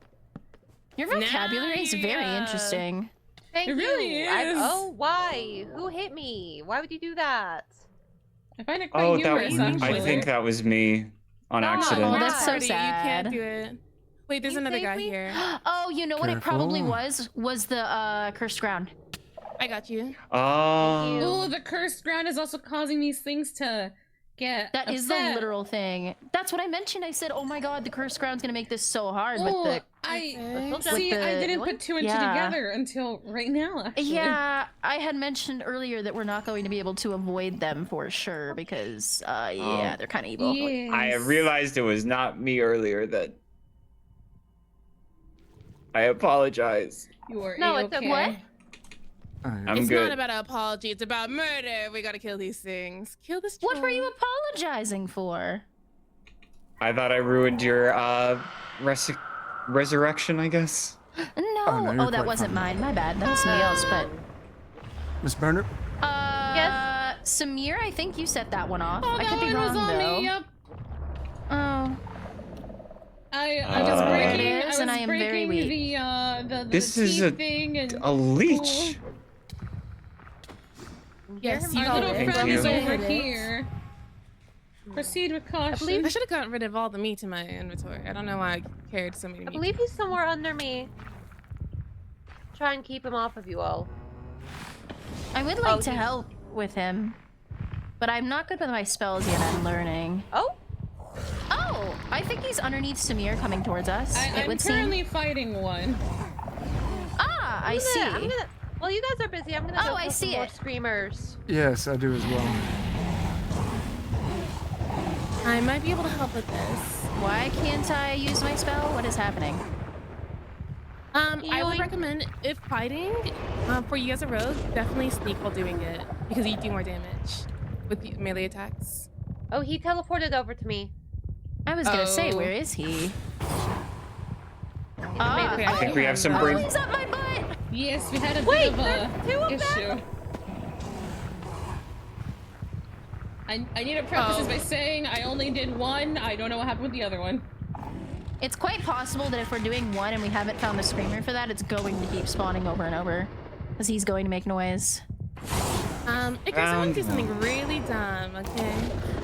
Your vocabulary is very interesting. Thank It you. really is. Oh, why? Who hit me? Why would you do that? I find it quite Oh, humorous, I actually. think that was me on accident. Oh, that's so Party, sad. You can't do it. Wait, there's You another saved guy me? here. Oh, you know what it probably Careful. was the cursed ground. I got you. Oh. Oh, the cursed ground is also causing these things to get That is the upset. literal thing. That's what I mentioned. I said, "Oh my god, the cursed ground's gonna make this so hard." But Oh, the I see. I didn't put two and two together until right now. Actually. Yeah, I had mentioned earlier that we're not going to be able to avoid them for sure because, yeah, they're kind of evil. Yes. I realized it was not me earlier that. I apologize. You are No, it's okay. What? I'm good. It's not about an apology. It's about murder. We gotta kill these things. Kill this troll. What were you apologizing for? I thought I ruined your resurrection, I guess. No. Oh, that wasn't mine. My bad. That was somebody else. But Miss Bernard. yes. Sumire, I think you set that one off. Oh, I could be that wrong one was on though. me. Yep. Oh. I was breaking. It is, I was and I am very breaking weak. the This is a thing and leech. Yes, our little Thank friend you. is over here. Proceed with caution. I should have gotten rid of all the meat in my inventory. I don't know why I carried so many meat. I believe he's somewhere under me. Try and keep him off of you all. I would like to help with him, but I'm not good with my spells yet. I'm learning. Oh, I think he's underneath Sumire coming towards us. I'm currently fighting one. Ah, I see. Well, you guys are busy. I'm gonna go I kill see some more it. screamers. Yes, I do as well. I might be able to help with this. Why can't I use my spell? What is happening? I would recommend, if fighting, for you as a rogue, definitely sneak while doing it because you do more damage with melee attacks. Oh, he teleported over to me. I was gonna say, where is he? I think we have some brain. He's up my butt! Yes, we had a Wait, bit of there's two of issue. them? I need to preface this by saying I only did one. I don't know what happened with the other one. It's quite possible that if we're doing one and we haven't found the screamer for that, it's going to keep spawning over and over. Because he's going to make noise. It goes on to do something really dumb, okay?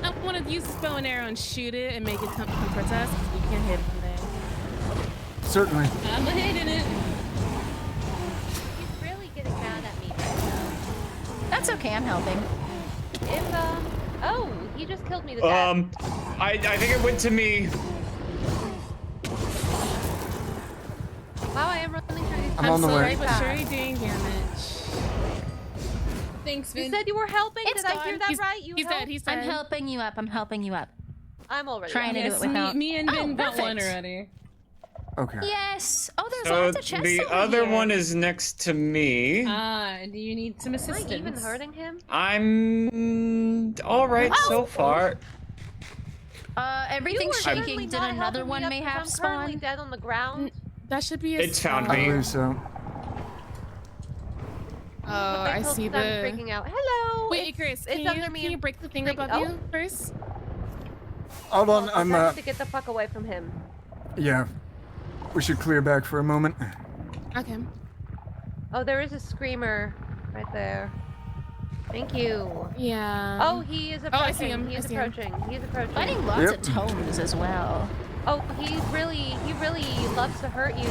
I want to use this bow and arrow and shoot it and make it come towards us because we can't hit it from there. Certainly. I'm hitting it. He's really getting mad at me right now. That's okay, I'm helping. If, oh, he just killed me to death. I think it went to me. Wow, I am running through these. I'm on the way. But surely doing damage. Thanks, Vin. You said you were helping. It's Did I hear that right? He's dead. He's dead. I'm helping you up. I'm helping you up. I'm already trying to do it without. Me and Vin got perfect. one already. Okay. Yes. Oh, there's So lots of chests the over other here. one is next to me. Do you need some assistance? Am I even hurting him? I'm all right so far. Everything's shaking. Did another one may have I'm currently spawned? dead on the ground. That should be a It's found I me. believe so. Oh, I see I'm the. freaking out. Hello. Wait, Icarus, it's under me. Can you break the thing above you first? Hold on, I I'm have to get the fuck away from him. Yeah. We should clear back for a moment. Okay. Oh, there is a screamer right there. Thank you. Yeah. Oh, he is approaching. I see him. He is I see him. approaching. He is approaching. Finding lots of tomes as well. Oh, he really loves to hurt you.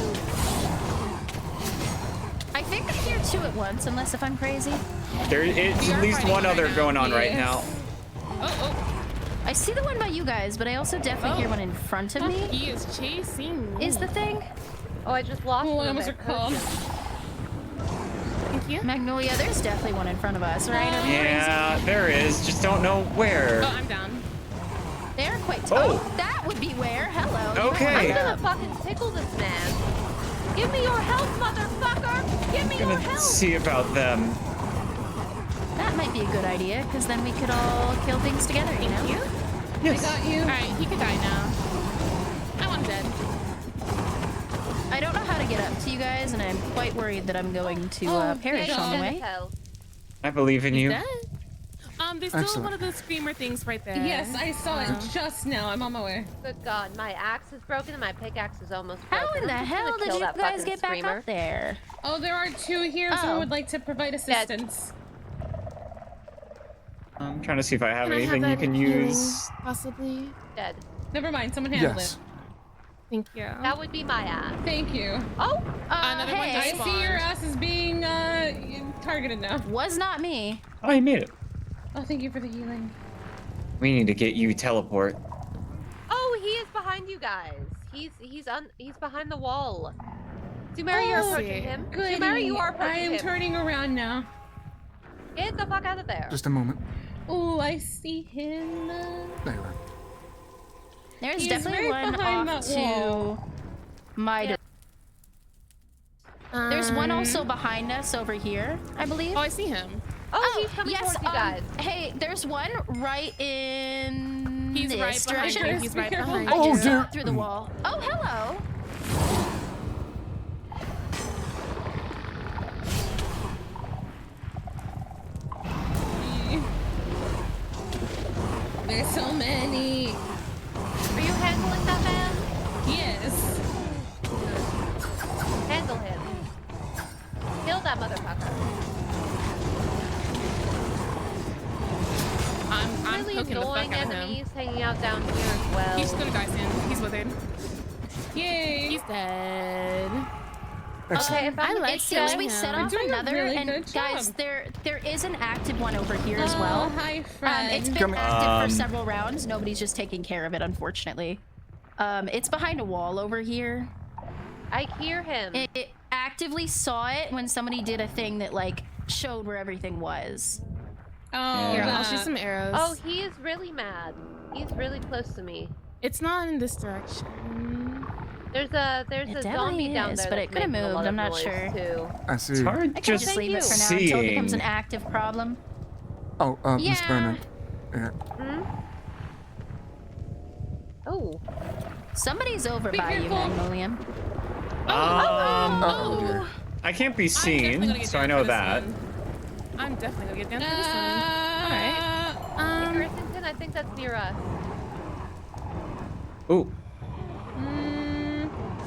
I think I hear two at once, unless if I'm crazy. There is at least one other going on right now. I see the one by you guys, but I also definitely hear one in front of me. He is chasing me. Is the thing? Oh, I just lost Oh, I him a almost bit. recalled. Thank you. Magnolia, there's definitely one in front of us, right? Are we Yeah, there is. Just don't know where. Oh, I'm down. They're quite. Oh. That would be where. Hello. Okay. I'm gonna fucking tickle this man. Give me your help, motherfucker! Give me your Gonna help! see about them. That might be a good idea, because then we could all kill things together, you know? Yes. I got you. Alright, he could die now. I want him dead. I don't know how to get up to you guys, and I'm quite worried that I'm going to perish on the way. I believe in you. Dead. There's still Excellent. one of the screamer things right there. Yes, I saw it just now. I'm on my way. Good God, my axe is broken and my pickaxe is almost How broken. in the I'm just gonna hell did kill you that guys fucking get back screamer. up there? Oh, there are two here, so I would like to provide assistance. I'm trying to see if I have Can I anything have you that can healing, use. Possibly. Dead. Never mind, someone handled Yes. it. Thank you. That would be my axe. Thank you. Oh, Another one I just see your spawned. ass is being targeted now. Was not me. Oh, you made it. Oh, thank you for the healing. We need to get you teleport. oh, he is behind you guys. He's behind the wall. Sumire, you're approaching him. Goody. Sumire, you are approaching I am him. turning around now. Get the fuck out of there. Just a moment. Oh, I see him. There you are. There's He's definitely right one behind off that to wall. my. There's one also behind us over here, I believe. Oh, I see him. Oh, he's coming yes, towards you guys. Hey, there's one right in He's this right behind direction. you. He's right behind I you. just saw it through the wall. Oh, hello. There's so many. Are you handling that man? Yes. Handle him. Kill that motherfucker. I'm really poking the fuck annoying out of him. enemies hanging out down here as well. He's gonna die soon. He's withered. Yay. He's dead. Okay, if I'm It seems we set off another, really and good guys, job. there is an active one over here as well. Hi, friend. It's been active for several rounds. Nobody's just taking care of it, unfortunately. It's behind a wall over here. I hear him. It actively saw it when somebody did a thing that like showed where everything was. Oh, Here, I'll shoot some arrows. Oh, he is really mad. He's really close to me. It's not in this direction. There's a It zombie definitely down is, there. but that's it could have making a moved. lot I'm of not noise, sure. Too. I see. It's hard I can just just leave it for now until it becomes an seeing. active problem. Oh, Miss Yeah. Berner. Yeah. Oh. Somebody's over Be by you, careful. Magnolium. Oh dear. I can't be definitely gonna seen, get so I down know for this that. one. I'm definitely gonna get down for this one. Alright. Harrisonton, I think that's near us. Ooh.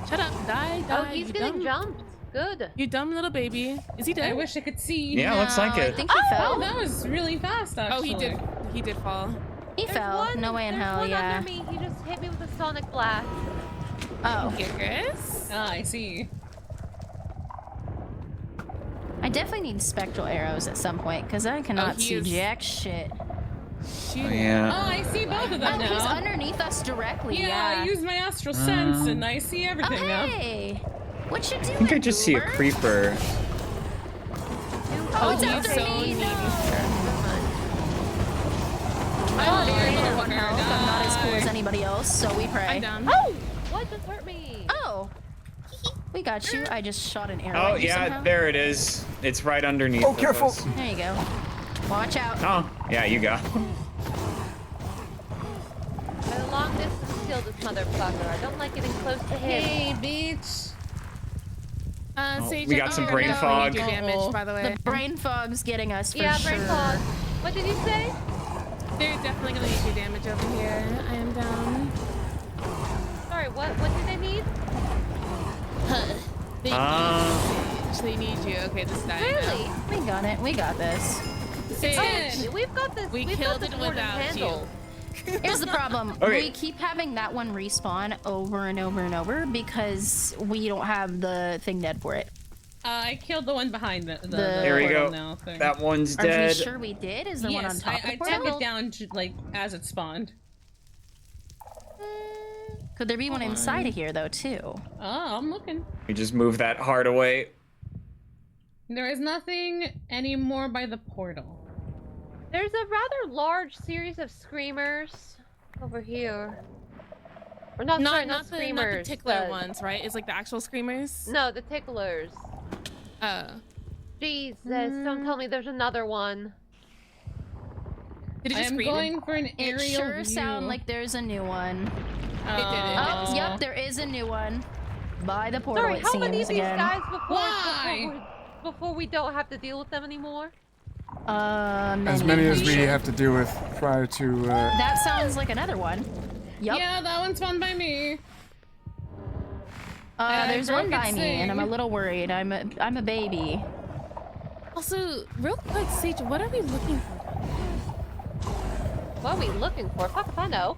Shut up. Die. Oh, Die. he's you getting dumb, jumped. Good. You dumb little baby. Is he dead? I wish I could see. Yeah, looks like I it. think he fell. Oh, that was really fast, actually. Oh, he did fall. He fell. No way in hell, There's one yeah. under me. He just hit me with a sonic blast. Oh. Yes. Ah, I see. I definitely need spectral arrows at some point because I cannot he see is- jack shit. Oh, yeah. Oh, I see both of them Oh, he's now. underneath us directly. Yeah, I use my astral sense and I see everything Oh, now. hey! What you doing, I think I just see a Boomer? creeper. Oh, it's he's after so me! needy. No! Oh, I'm very low on motherfucker, health. I'm not as cool as die. anybody else, so we pray. I'm down. Oh! What just hurt me? Oh! We got you. I just shot an arrow Oh, at you yeah, somehow. there it is. It's right underneath. Oh, of careful. us. There you go. Watch out. Oh, yeah, you go. I long distance kill this motherfucker. I don't like getting close to him. Hey, bitch. Sage, we got I some think brain you're gonna need fog. your damage, by the way. The brain fog's getting us for Yeah, sure. brain fog. What did you say? They're definitely gonna need your damage over here. I am down. Sorry, what do they need? They need you. Okay, this is dying now. Really? We got it. We got this. Sage, We've got this. we we've killed got it this more than without handled. Here's the problem. Okay. We keep having that one respawn over and over and over because we don't have the thing dead for it. I killed the one behind the There we portal go. now thing. That one's Are dead. we sure we did? Is the one on Yes, top of the I portal? took it down like as it spawned. Could there be one inside of here though too? Oh, I'm looking. We just move that heart away. There is nothing anymore by the portal. There's a rather large series of screamers over here. Or not, sorry, not the screamers. tickler the- ones, right? It's like the actual screamers. No, the ticklers. Oh. Jesus, don't tell me there's another one. Did it I just am scream? going for an It aerial sure view. sound like there's a new one. Oh, Yep, there is a new one. By the portal, Sorry, it how seems many of these again. guys Why? before we don't have to deal with them anymore? As many as we have to deal with prior to. That sounds like another one. Yep. Yeah, that one's spawned by me. There's one broke by its me, and I'm a thing. little worried. I'm a baby. Also, real quick, Sage, what are we looking for? What are we looking for? Fuck if I know.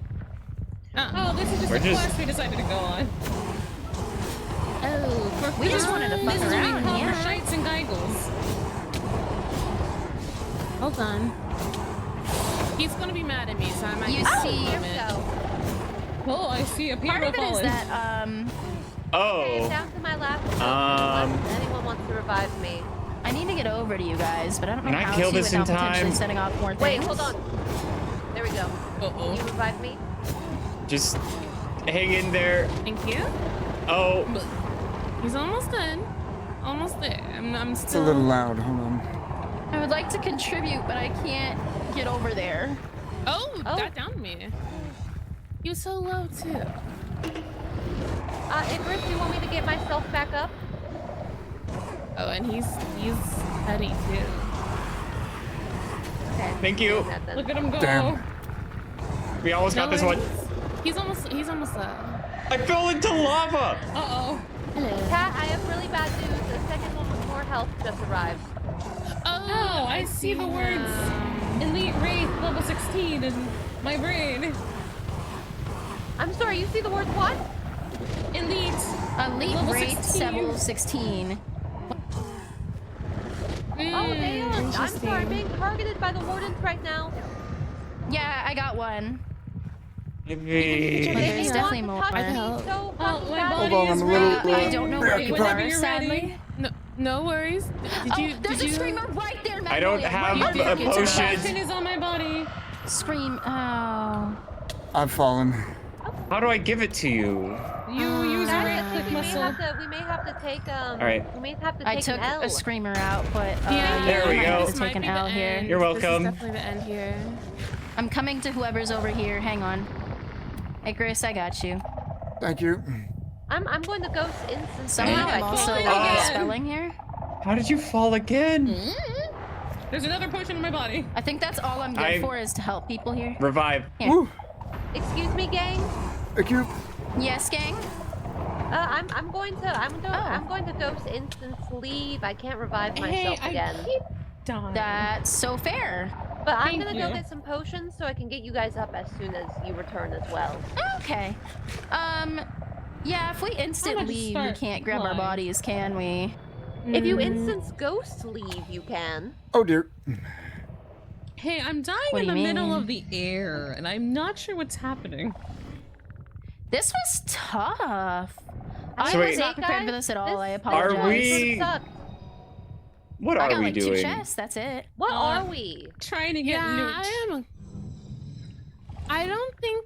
Oh, this is just We're a just- quest we decided to go on. Oh, for We just wanted to fuck This is what we around, call yeah. for shites and giggles. Hold on. He's gonna be mad at me, so I might You just see- leave it. Oh, I see a Part of it is that, Okay, down to my last unless anyone wants to revive me. I need to get over to you guys, but I don't know Can I how kill to this without in potentially time? setting off more things. Wait, hold on. There we go. Uh-oh. You revive me? Just hang in there. Thank you. Oh. He's almost done. Almost there. I'm still. It's a little loud. Hold on. I would like to contribute, but I can't get over there. Oh, got down to me. He was so low too. Icarus, do you want me to get myself back up? Oh, and he's heady too. Okay. Thank you. Look at him go. Damn. We almost got this one. He's almost I fell into lava. Uh-oh. Kat, I have really bad news. The second one with more health just arrived. Oh, I see the words Elite Wraith level 16 in my brain. I'm sorry, you see the words what? Elite Elite Wraith 16. level 16. Oh, damn. I'm sorry, I'm being targeted by the wardens right now. Yeah, I got one. Maybe. But there's definitely more. So Oh, my Hold body on, is I'm a little ready. I don't know where you Whenever are, you're sadly. ready. No worries. There's a screamer right there, Magnolia. I don't have a potion. Potion is on my body. Scream. Oh. I've fallen. How do I give it to you? You use your right click We may muscle. have to take Alright. we may have to I take took an L. a screamer out, but There we I go. have This to might take an be the L here. end. You're welcome. This is definitely the end here. I'm coming to whoever's over here. Hang on. Hey, Chris, I got you. Thank you. I'm going to ghost instance. Somehow now. I'm also again. spelling here. How did you fall again? There's another potion in my body. I think that's all I'm good for is to help people here. Revive. Here. Woo. Excuse me, gang. Thank you. Yes, gang. I'm going to ghost instance leave. I can't revive myself again. That's so fair. But I'm Thank gonna you. go get some potions so I can get you guys up as soon as you return as well. Okay. Yeah, if we instant I'm gonna leave, we start can't grab our flying. bodies, can we? If you instance ghost leave, you can. Oh dear. Hey, I'm dying What in do the you middle mean? of the air, and I'm not sure what's happening. This was tough. I So was wait, not prepared for this at all. I apologize. Are we? What I are got we like doing? 2 chests. That's it. What are we? Trying to get loot. I don't think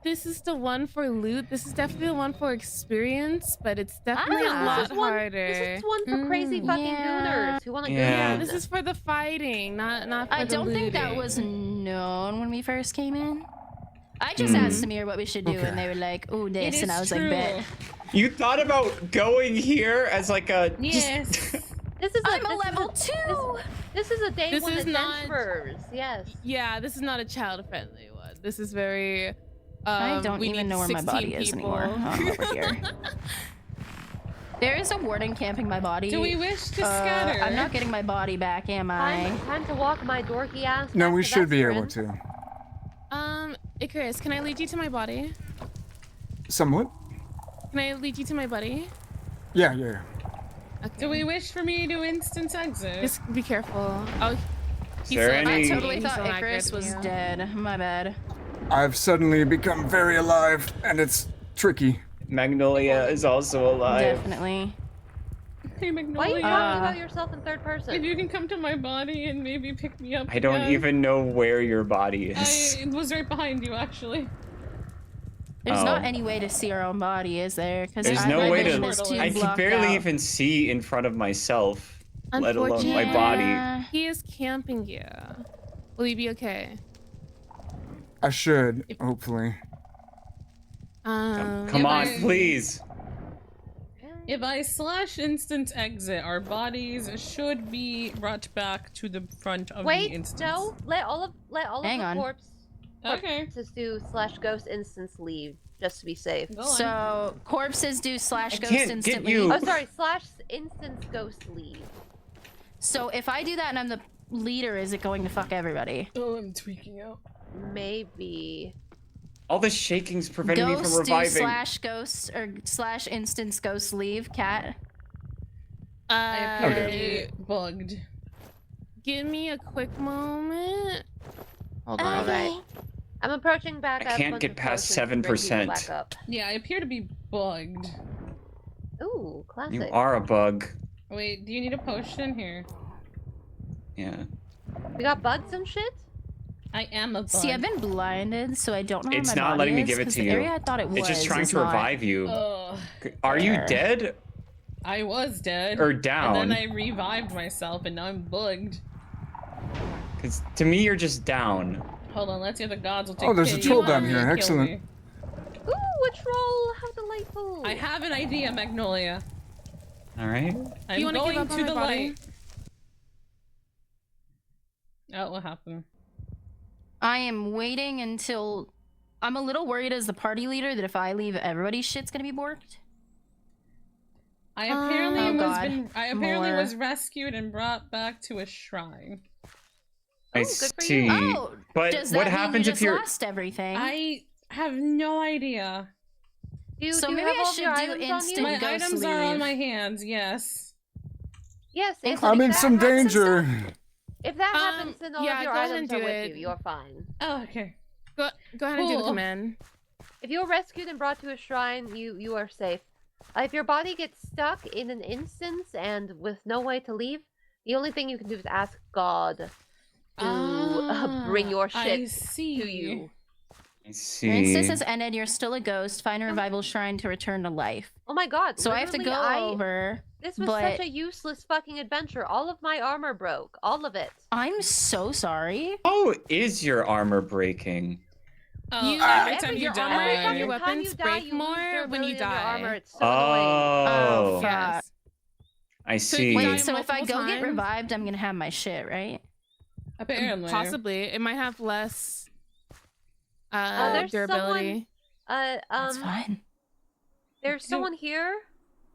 this is the one for loot. This is definitely the one for experience, but it's definitely a lot harder. This is one for crazy fucking gooners who want to go. Yeah, this is for the fighting, not for I the don't think that looting. was known when we first came in. I just asked Samir what we should do, and they were like, "Oh, this," and I was like, "Bet." You thought about going here as like a. Yes. This is I'm a level 2. This is a day This one is not- adventurers. Yes. Yeah, this is not a child-friendly one. This is very. I don't we even need know where my 16 body is people. anymore. Oh, I'm over here. There is a warden camping my body. Do we wish to scatter? I'm not getting my body back, am I? Time to walk my dorky ass. No, back we to should be Vesperin. able to. Icarus, can I lead you to my body? Somewhat. Can I lead you to my buddy? Yeah. Do we wish for me to instance exit? Just be careful. Oh, I totally thought Icarus was dead. My bad. I've suddenly become very alive, and it's tricky. Magnolia is also alive. Definitely. Hey, Why are Magnolia. you talking about yourself in third person? If you can come to my body and maybe pick me up. I don't again. even know where your body is. I was right behind you, actually. There's Oh. not any way to see our own body, is there? Because There's no way to. I can barely even see in front of myself, let alone my body. He is camping you. Will you be okay? I should, hopefully. Come on, please. If I slash instance exit, our bodies should be brought back to the front of the Wait, instance. no. Let all of Hang the on. corpses do /ghost instance leave just to be safe. So corpses do /ghost can't instant get you. leave. Oh, sorry. /instance ghost leave. So if I do that and I'm the leader, is it going to fuck everybody? Oh, I'm tweaking out. Maybe. All this shaking's preventing me from Ghosts do reviving. /ghost or /instance ghost leave. Cat. I appear to be bugged. Give me a quick moment. Hold on. Alright. I'm approaching back I up. can't get past 7%. Yeah, I appear to be bugged. Ooh, classic. You are a bug. Wait, do you need a potion here? Yeah. We got bugs and shit? I am a bug. See, I've been blinded, so I don't know where It's my not body letting me is, give it 'cause to the you. area I thought it was It's just trying is to not. revive you. Ugh. Are you There. dead? I was dead. Or down. And then I revived myself, and now I'm bugged. Because to me, you're just down. Hold on, let's see if the gods will take Oh, there's a pity troll on down me here. and kill Excellent. me. Ooh, a troll! How delightful! I have an idea, Magnolia. All right. I'm you wanna give going up on to my the body? light. Oh, what happened? I am waiting until... I'm a little worried as the party leader that if I leave, everybody's shit's gonna be borked. I apparently Oh God, more. was rescued and brought back to a shrine. I see. Oh, but does what that mean happens you if just you're? lost everything? I have no idea. So do you maybe have I all should your do items on you? instant My ghost items are on leave. my hands, yes. Yes, if I'm in that some happens- danger. If that happens, then all yeah, of your go ahead items and are do with it. you. You're fine. Oh, okay. Go ahead and do the Cool. command. If you're rescued and brought to a shrine, you are safe. If your body gets stuck in an instance and with no way to leave, the only thing you can do is ask God to bring your shit to you. I see. Your instance has ended. You're still a ghost. Find a revival shrine to return to life. Oh my God! So I have to go over. This was but such a useless fucking adventure. All of my armor broke. All of it. I'm so sorry. How is your armor breaking? You every time you your die. armor, Every your fucking weapons break more when you die. It's so annoying. Oh. Yes. I So see. Wait, so if I multiple go get times- revived, I'm gonna have my shit, right? Apparently. Possibly. It might have less There's durability. That's fine. There's someone here.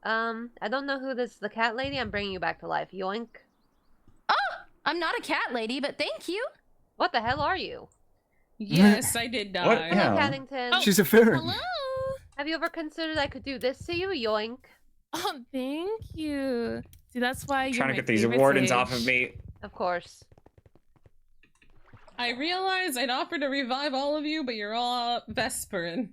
I don't know who this. The cat lady. I'm bringing you back to life. Yoink. Oh, I'm not a cat lady, but thank you. What the hell are you? Yes, I did die. What? Hello, Yeah. Paddington. She's a ferret. Hello. Have you ever considered I could do this to you? Yoink. Oh, thank you. See, that's why you're Trying to my get these favorite wardens sage. off of me. Of course. I realized I'd offered to revive all of you, but you're all Vesperin.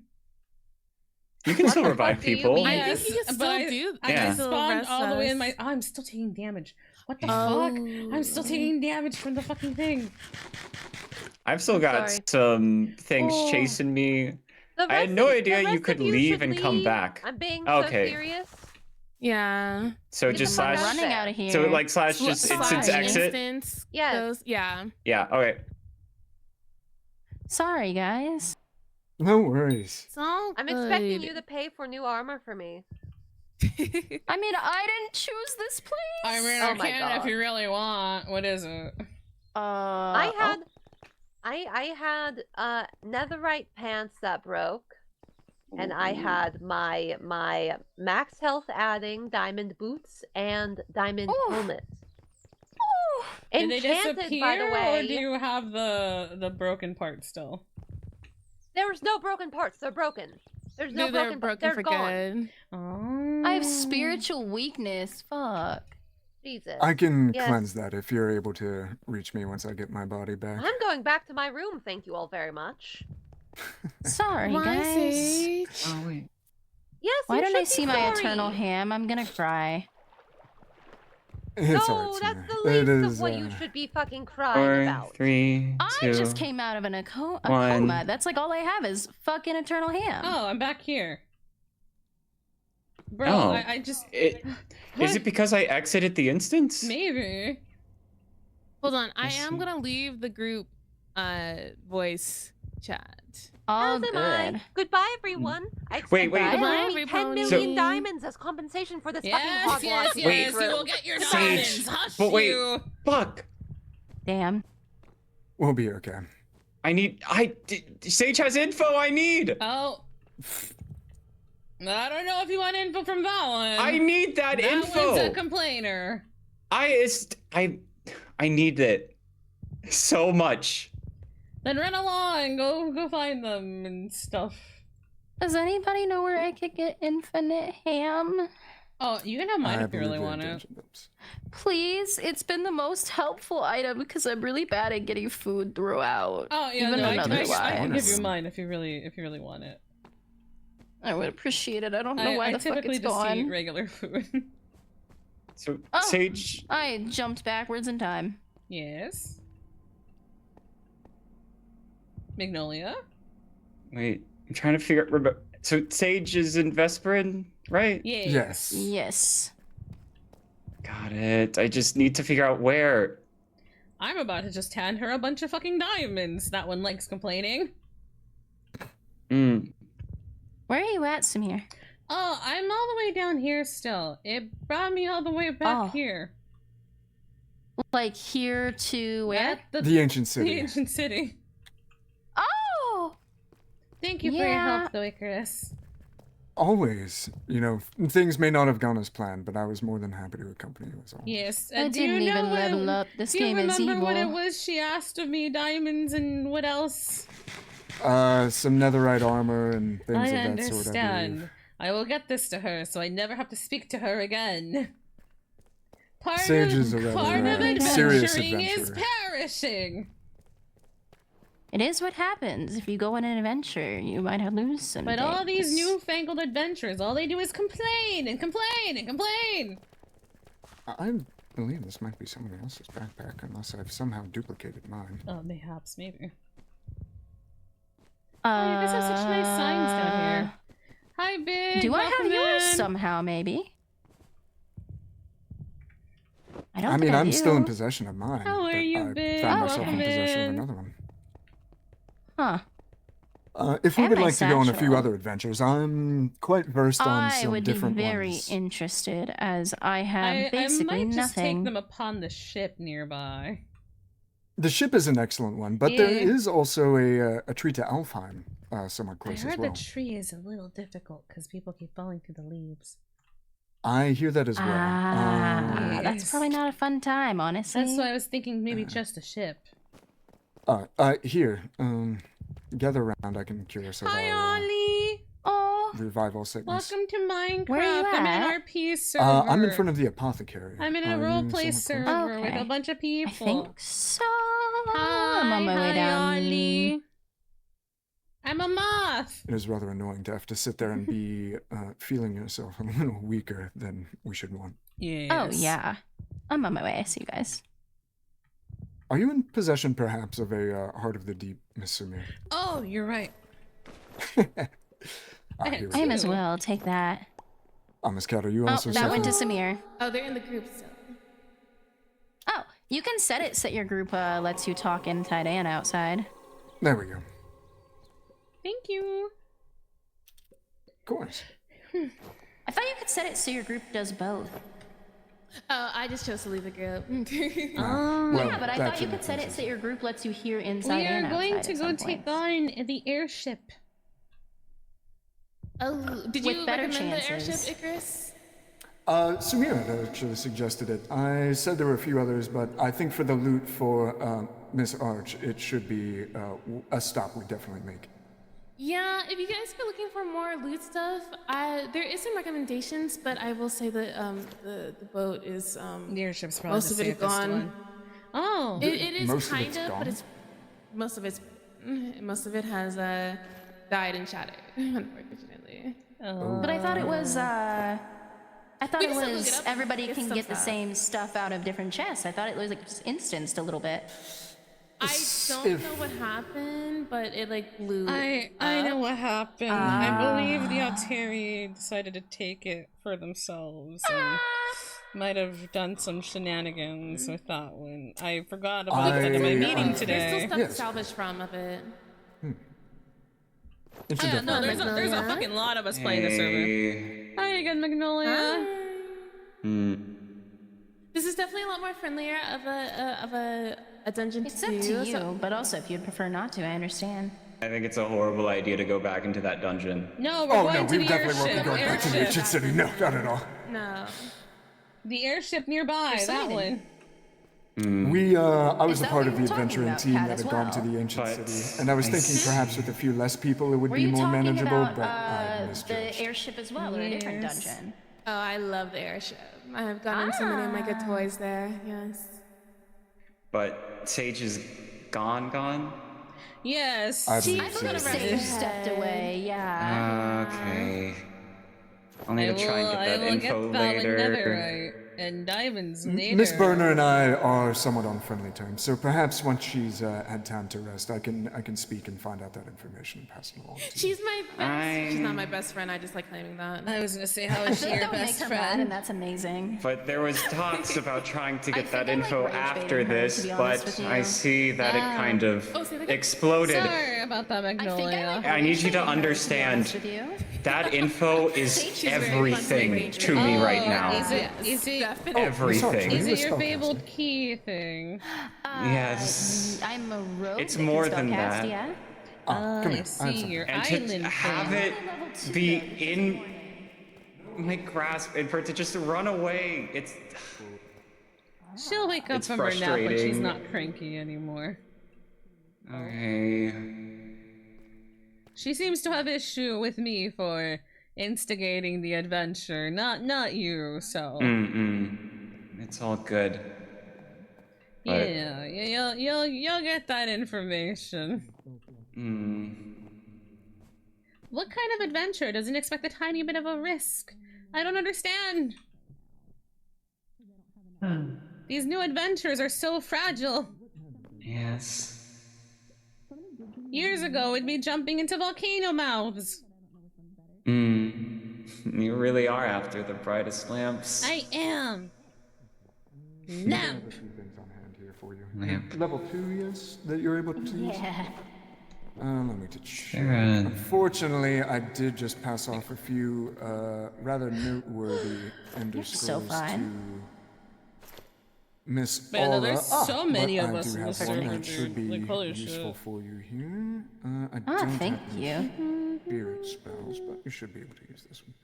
You can still revive do you people. mean? I think you Yes, can but still do. I Yeah. spawned rest all the way in us. my. I'm still taking damage. What the Oh. fuck? I'm still taking damage from the fucking thing. I've still got sorry. some things Oh. chasing me. The I had rest no of- the idea you rest could of leave should and come leave. back. I'm being Okay. so serious. Yeah. So Get just the fuck slash. out Running out of here. So like slash just Slash instance exit. instance Yes. goes- yeah. Yeah. Okay. Sorry, guys. No worries. It's all I'm expecting good. you to pay for new armor for me. I mean, I didn't choose this place. I mean, Oh I my can if God. you really want. What is it? I had netherite pants that broke, and I had my max health adding diamond boots and diamond helmet. Did they Enchanted, disappear, by the way. or do you have the broken part still? There's no broken parts. They're broken. There's no They're broken parts. broken They're for gone. good. Oh. I have spiritual weakness. Fuck. Jesus. I can Yes. cleanse that if you're able to reach me once I get my body back. I'm going back to my room. Thank you all very much. Sorry, Why, guys. Sage? Oh wait. Yes. Why you don't should I be see my sorry. eternal ham? I'm gonna cry. It's No, alright, that's Sumire. the It least of is, what you should be fucking crying 4, about. 3, 2. I just came out of a 1. coma. That's like all I have is fucking eternal ham. Oh, I'm back here. Bro, Oh. I just. Is it because I exited the instance? Maybe. Hold on. I Let's am see. gonna leave the group voice chat. All As am I. good. Goodbye, everyone. I Wait, wait. Goodbye, Goodbye, 10 million everybody. diamonds as compensation for this Yes, fucking hogwash. yes, Wait. yes. You will get your Sage. diamonds. Hush But wait. you. Fuck. Damn. We'll be okay. Sage has info I need. Oh. I don't know if you want info from that one. I need that info. One's a complainer. I need it so much. Then run along, go find them and stuff. Does anybody know where I could get infinite ham? Oh, you can have mine I if you really believe want they're it. dungeon lips. Please, it's been the most helpful item because I'm really bad at getting food throughout. Oh yeah, even no, in other I can give you lives. mine if you really want it. I would appreciate it. I don't know why I the fuck typically it's just gone. eat regular food. So, Oh, Sage. I jumped backwards in time. Yes. Magnolia. Wait, I'm trying to figure out. So Sage is in Vesperin, right? Yes. Yes. Got it. I just need to figure out where. I'm about to just hand her a bunch of fucking diamonds. That one likes complaining. Where are you at, Sumire? Oh, I'm all the way down here still. It brought me all the way back here. Like here to where? The ancient city. The ancient city. Oh! Thank you for your help, though, Icarus. Always, you know, things may not have gone as planned, but I was more than happy to accompany you as always. Yes. I do you didn't know even what level up. This do you game is remember what it evil. was she asked of me? Diamonds and what else? Some netherite armor and things I of that understand. sort, I believe. I will get this to her, so I never have to speak to her again. Part Sage is a rather serious adventuring is adventurer. perishing. It is what happens if you go on an adventure. You might lose some But all these things. newfangled adventures, all they do is complain and complain and complain. I believe this might be someone else's backpack, unless I've somehow duplicated mine. Oh, maybe. Oh, you guys have such nice signs down here. Hi, Big. Do I have welcome yours in. somehow, maybe? I don't I mean, think I I'm do. still in possession of mine. How are but you, I Big? found myself Welcome in possession in. of another one. Huh. If we And would my like to go on a few satchel. other adventures, I'm quite versed on I some would be different very ones. interested, as I have I basically might just take nothing. them upon the ship nearby. The ship is an excellent one, but there Yeah. is also a tree to Alfheim somewhat I close heard as well. the tree is a little difficult because people keep falling through the leaves. I hear that as well. That's probably not a fun time, honestly. That's why I was thinking maybe just a ship. Here, gather around. I can cure us of Hi, our Ollie. revival sickness. Welcome to Minecraft. Where are you I'm at? in RP server. I'm in front of the apothecary. I'm in Are a you roleplay somewhat server close? with a bunch of people. I think so. Hi, I'm on my way down. Ollie. I'm a moth. It is rather annoying to have to sit there and be feeling yourself a little weaker than we should want. Yes. Oh, yeah. I'm on my way. I see you guys. Are you in possession, perhaps, of a Heart of the Deep, Miss Sumire? Oh, you're right. Here I we am go. as well. Take that. Miss Cat, are you Oh, also that went to suffering? Sumire. Oh, they're in the group still. Oh, you can set it. Set your group lets you talk inside and outside. There we go. Thank you. Of course. I thought you could set it so your group does both. Oh, I just chose to leave the group. Yeah, but I thought you could set it so your group lets you hear inside We are and going outside to at go some take point. on the airship. Oh, did With you better recommend chances. the airship, Icarus? Sumire had actually suggested it. I said there were a few others, but I think for the loot for Miss Arch, it should be a stop we definitely make. Yeah, if you guys are looking for more loot stuff, there is some recommendations, but I will say that the boat is the airship's probably most the of it is safest gone. one. Oh, it is Most of kind it's of, gone? but it's most of it has died and shattered, unfortunately. But I thought it was. I thought We it can still look was it up, everybody get can some get the stuff. same stuff out of different chests. I thought it was like just instanced a little bit. I don't know what happened, but it like blew. I know what happened. I believe the Alteri decided to take it for themselves and might have done some shenanigans with that one. I forgot about that in my meeting There's today. still stuff to salvage from of it. It should Yeah, no, definitely there's a fucking lot of us playing the server. Hi again, Magnolia. This is definitely a lot more friendlier of a dungeon It's to up do. to you, so- but also if you'd prefer not to, I understand. I think it's a horrible idea to go back into that dungeon. No, we're Oh going no, to we the definitely won't be airship. going back to the ancient city. No, not at all. No. The airship nearby, that Exciting. one. I was Is a that part what of the you were talking adventuring about, team Kat, that as had gone to well? the ancient But city, and I was thinking perhaps with a few less people it would Were be you more talking manageable, about but I the misjudged. airship as well, or a different Yes. dungeon? Oh, I love the airship. I have gotten so many of my good toys there. Yes. But Sage is gone? Yes. I I believe believe so. Sage stepped away, yeah. Okay. I'll need to try and get that info later. And diamonds Miss Burner and I are somewhat on friendly terms, so perhaps once she's had time to rest, I can speak and find out that information and pass it along to you. She's my best. She's not my best friend. I just like claiming that. I was gonna say, how is she your best friend? And that's amazing. But there was talks about trying to get that think I like info rage after baiting her, this, to be honest but with I you. see that it kind of say that- exploded. Sorry about that, Magnolia. I need you to understand that info is everything to me right now. Is it Everything. Is it your fabled key thing? Yes. I'm a rogue. It's that can more than spellcast, that. Yeah. I see your And island to have thing. it be in my grasp and for it to just run away, it's She'll wake up It's from her nap when she's frustrating. not cranky anymore. okay. She seems to have issue with me for instigating the adventure, not you. So It's all good. But, yeah, you'll get that information. What kind of adventure doesn't expect a tiny bit of a risk? I don't understand. These new adventures are so fragile. Yes. Years ago, we'd be jumping into volcano mouths. You really are after the brightest lamps. I am. I have Lamp. a few things on hand here for you. Lamp. Level 2, yes, that you're able to use? Yeah. Let me just check. Sure. Unfortunately, I did just pass off a few rather noteworthy Ender You're so Scrolls fine. to Miss Man, Aura. there's so many but of I us do in have this one server, that should be dude. Like, holy useful shit. for you here. I Oh, don't thank have you. spirit spells, but you should be able to use this one.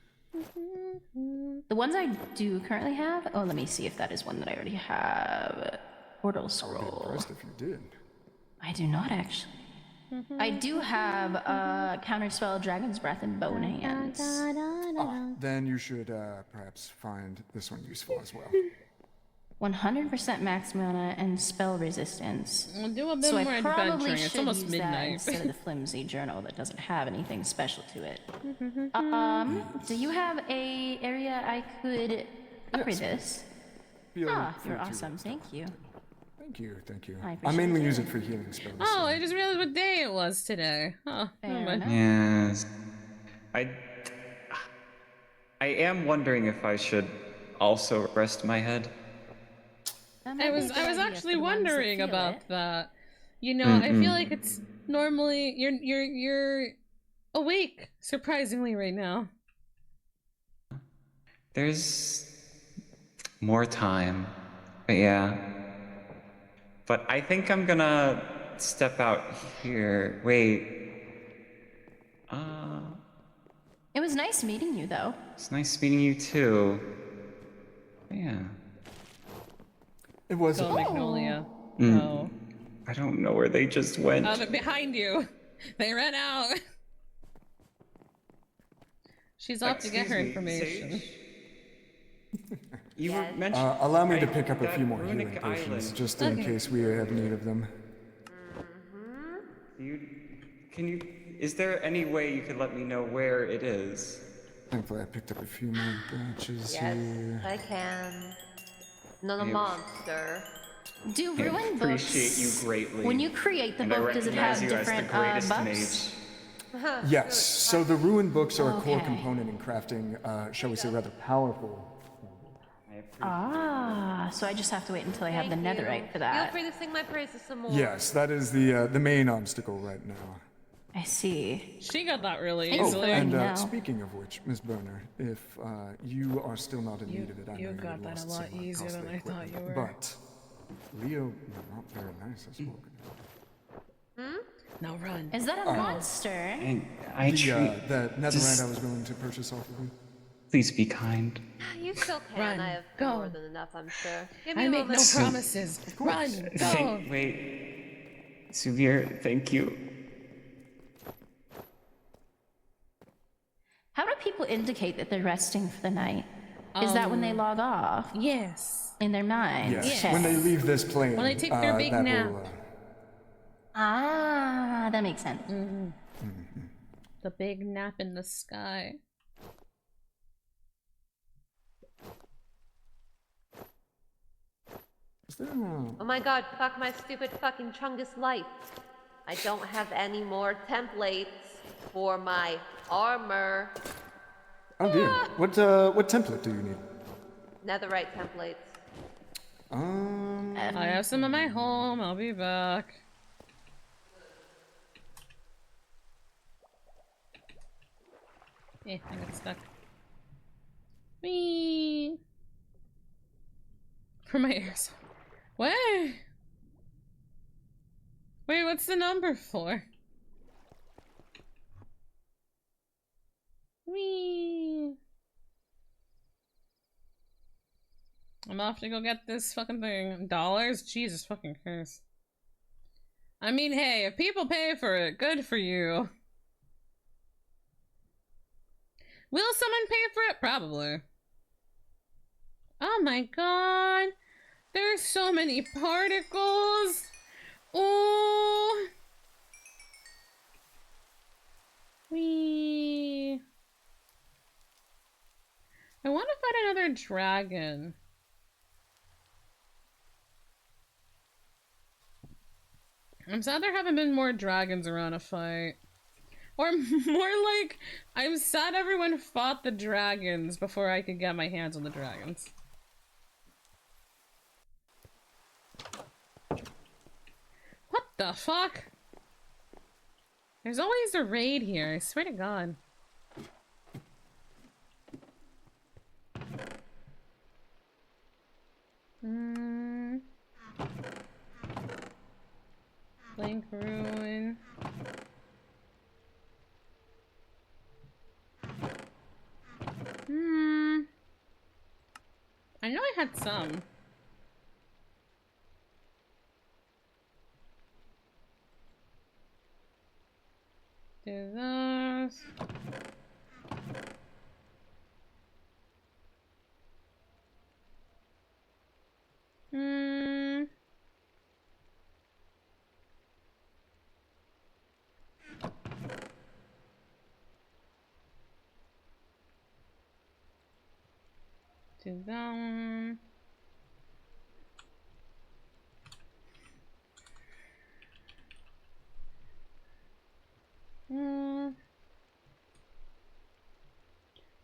The ones I do currently have. Oh, let me see if that is one that I already have. Portal I would be scroll. impressed if you did. I do not actually. I do have counterspell, Dragon's Breath, and Bone Hands. Then you should perhaps find this one useful as well. 100% max mana and spell resistance. We'll do a bit So more I probably adventuring. It's should almost use that midnight. instead of the flimsy journal that doesn't have anything special to it. Do you have a area I could upgrade this? Feel Ah, free you're to. awesome. Thank you. Thank you, thank you. I I appreciate mainly it. use it for healing spells. Oh, I just realized what day it was today. Oh, never Fair mind. enough. Yes. I am wondering if I should also rest my head. That might I be a was good idea actually for the ones that wondering feel about it. that. You know, I feel like it's normally you're awake surprisingly right now. There's more time. But yeah. But I think I'm gonna step out here. Wait. It was nice meeting you, though. It's nice meeting you too. Yeah. It was. Go, Magnolia. Mm. Oh. I don't know where they just went. They're behind you. They ran out. She's off to get her Excuse me, information. Sage? You were mentioning. Allow me to pick up a that few more runic healing potions, island. just in Okay. case we have need of them. Is there any way you could let me know where it is? Thankfully, I picked up a few more branches Yes, here. I can. Not a Yeah. monster. Do I ruin appreciate books. you greatly. When you create the and I book, does it recognize have you as the different greatest buffs? mage. Yes, so the rune books are a core Okay. component in crafting, shall we say, rather powerful. Ah, so I just have to wait until I have the Thank you. netherite for Feel that. free to sing my praises some more. Yes, that is the main obstacle right now. I see. She got that really Thanks easily. for And letting me know. speaking of which, Miss Burner, if you are still not in need of it, I you know got you that lost a lot some easier than costly I thought you equipment, were. But Leo, you're not very nice as spoken. Now run. Is that a monster? And I The netherite just- I was willing to purchase off of you. Please be kind. You still can. Run, I have go. more than enough, I'm sure. Give me I a make moment. no promises. Run, go. Wait. Sumire, thank you. How do people indicate that they're resting for the night? Is that when they log off? Yes. In their minds? Yes. When they leave this plane. When they take their big that nap. will, That makes sense. The big nap in the sky. Oh my god, fuck my stupid fucking Chungus life. I don't have any more templates for my armor. Oh dear. What template do you need? Netherite templates. I have some in my home. I'll be back. I got stuck. Whee! For my airsoft. Wait! Wait, what's the number for? Whee! I'm off to go get this fucking thing. $? Jesus fucking Christ. I mean, hey, if people pay for it, good for you. Will someone pay for it? Probably. Oh my god. There's so many particles. Oh. Whee. I want to fight another dragon. I'm sad there haven't been more dragons around a fight. Or more like, I'm sad everyone fought the dragons before I could get my hands on the dragons. What the fuck? There's always a raid here, I swear to God. Blank ruin. I know I had some. Do those. Do that one.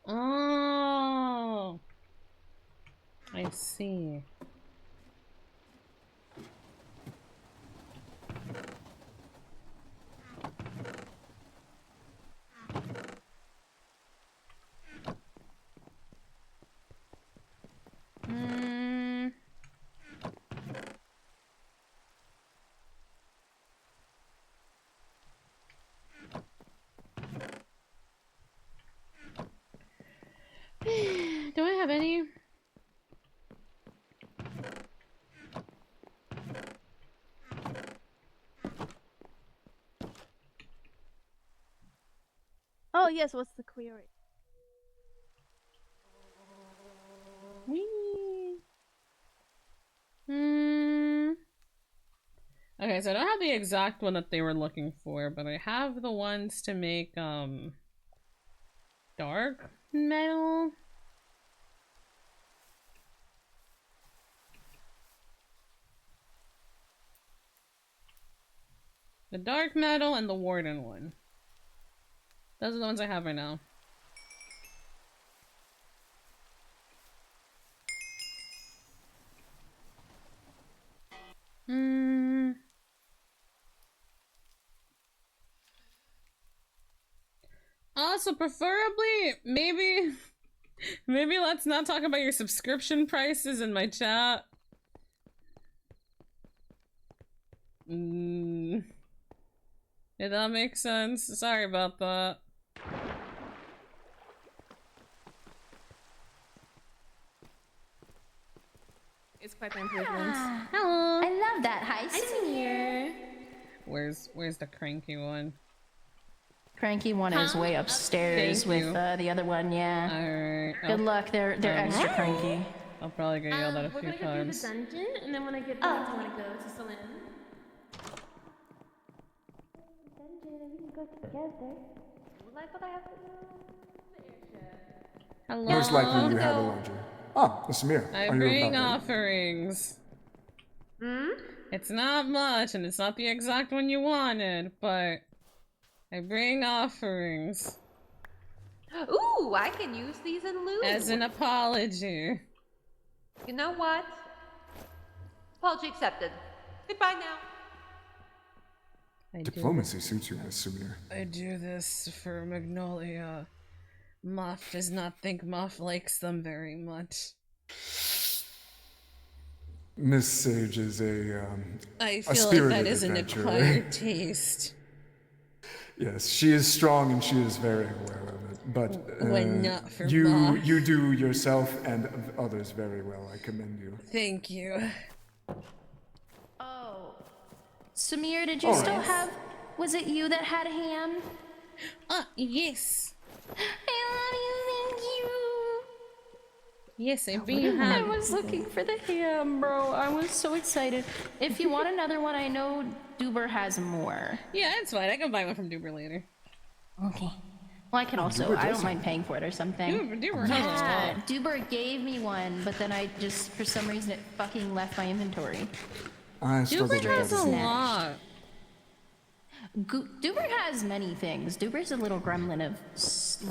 Oh, I see. Do I have any? Oh yes, what's the query? Whee. Okay, so I don't have the exact one that they were looking for, but I have the ones to make dark metal. The dark metal and the warden one. Those are the ones I have right now. Also, preferably, maybe let's not talk about your subscription prices in my chat. Did that make sense? Sorry about that. It's quite the improvement. Hello. I love that. Hi, Sumire. Where's the cranky one? Cranky one is way upstairs Thank with you. the other one. Yeah. Alright. Good luck. They're extra cranky. I'll probably get yelled at a We're few gonna go times. through the dungeon, and then when I get back, I want to go to Celine. Hello. Most likely you have a larger. Ah, Sumire. I are you bring about ready? offerings. It's not much, and it's not the exact one you wanted, but I bring offerings. Ooh, I can use these in lieu. As an apology. You know what? Apology accepted. Goodbye now. Diplomacy suits you, Miss Sumire. I do this for Magnolia. Moth does not think Moth likes them very much. Miss Sage is a I a feel like spirited that is an adventurer. acquired taste. Yes, she is strong and she is very aware of it. But When not for you Moth. you do yourself and others very well. I commend you. Thank you. Oh. Sumire, did you Oh, still yes. have... Was it you that had ham? Yes. I love you, thank you. Yes, I bring I ham. was looking for the ham, bro. I was so excited. If you want another one, I know Duber has more. Yeah, it's fine. I can buy one from Duber later. Okay. Well, I can also. Duber I don't does mind paying for it or something. Duber has a Yeah, lot. Duber gave me one, but then I just, for some reason, it fucking left my inventory. I struggle Duber has a lot. Duber has many things. Duber's a little gremlin of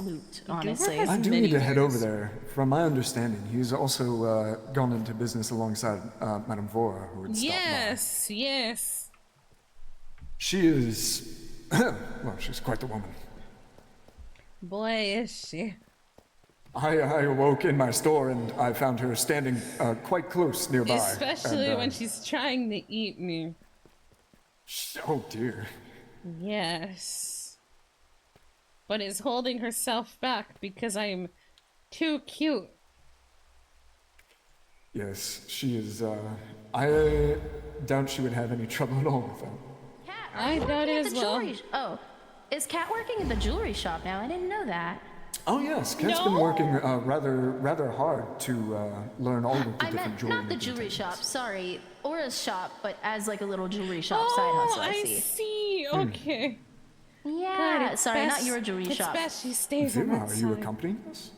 loot, honestly. I do need to head over there. From my understanding, he's also gone into business alongside Madame Vora, who would stop by. Yes, yes. She is, well, she's quite the woman. Boy, is she. I awoke in my store and I found her standing quite close nearby. Especially and, when she's trying to eat me. Oh dear. Yes. But is holding herself back because I'm too cute. Yes, she is. I doubt she would have any trouble at all with that. I doubt it as well. Oh, is Kat working at the jewelry shop now? I didn't know that. Oh yes, Kat's been working rather hard to learn all of the I different meant jewelry. not the jewelry shop. Sorry, Aura's shop, but as like a little jewelry shop side Oh, hustle. I see. see. Okay. Yeah, God, it's sorry, not best- your jewelry it's shop. best she stays on Zima, that are you side. accompanying us?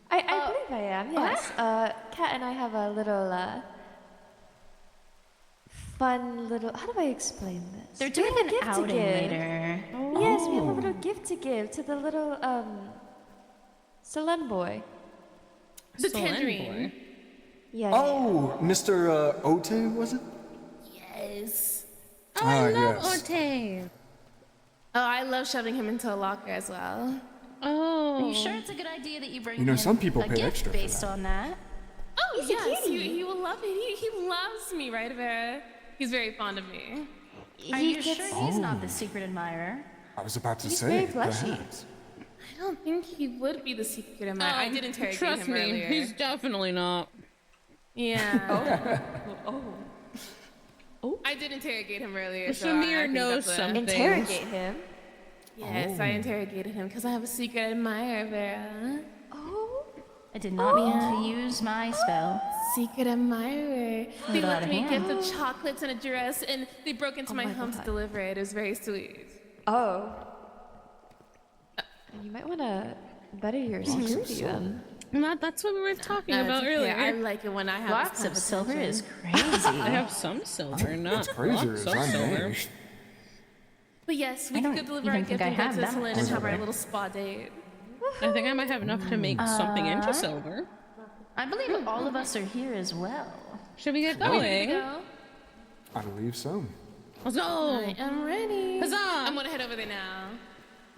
I believe I am, yes. Kat and I have a little, fun little... How do I explain this? They're We doing have a an gift to outing give. later. Yes, we have a little gift to give to the little, Solen boy. The tangerine. Yeah. Oh, Mr. Ote, was it? Yes. Oh, I love Ote. Oh, I love shoving him into a locker as well. Oh. Are you sure it's a good idea that you bring You know, him some people a pay gift extra for based that. on that? Oh, He's a yes, cutie. he will love it. He loves me, right, Vera? He's very fond of me. Are He you gets- sure he's not the secret admirer? I was about to He's say, very fleshy. perhaps. I don't think he would be the secret admirer. I did interrogate Trust him me, earlier. he's definitely not. Yeah. I did interrogate him earlier. So I Sumire think knows that's a- something. Interrogate him. Yes, I interrogated him because I have a secret admirer, Vera. I did not mean to use my spell. Secret admirer. They Got left a me a hand. gift of chocolates and a dress, and they broke into my my home to God. deliver it. It was very sweet. Oh. You might want to better your security then. Matt, that's what we were talking No, about it's okay. earlier. I like it when I have Lots this of silver is conversation. crazy. I have some silver, not What's crazier lots is of I'm silver. managed. But yes, I we don't could go deliver our even gift think I and go have to that Celine much and have our silver. little spa date. I think I might have enough to make something into silver. I believe all of us are here as well. Should we get Are we ready going? to go? I believe so. Let's go! I am ready. Huzzah! I'm gonna head over there now.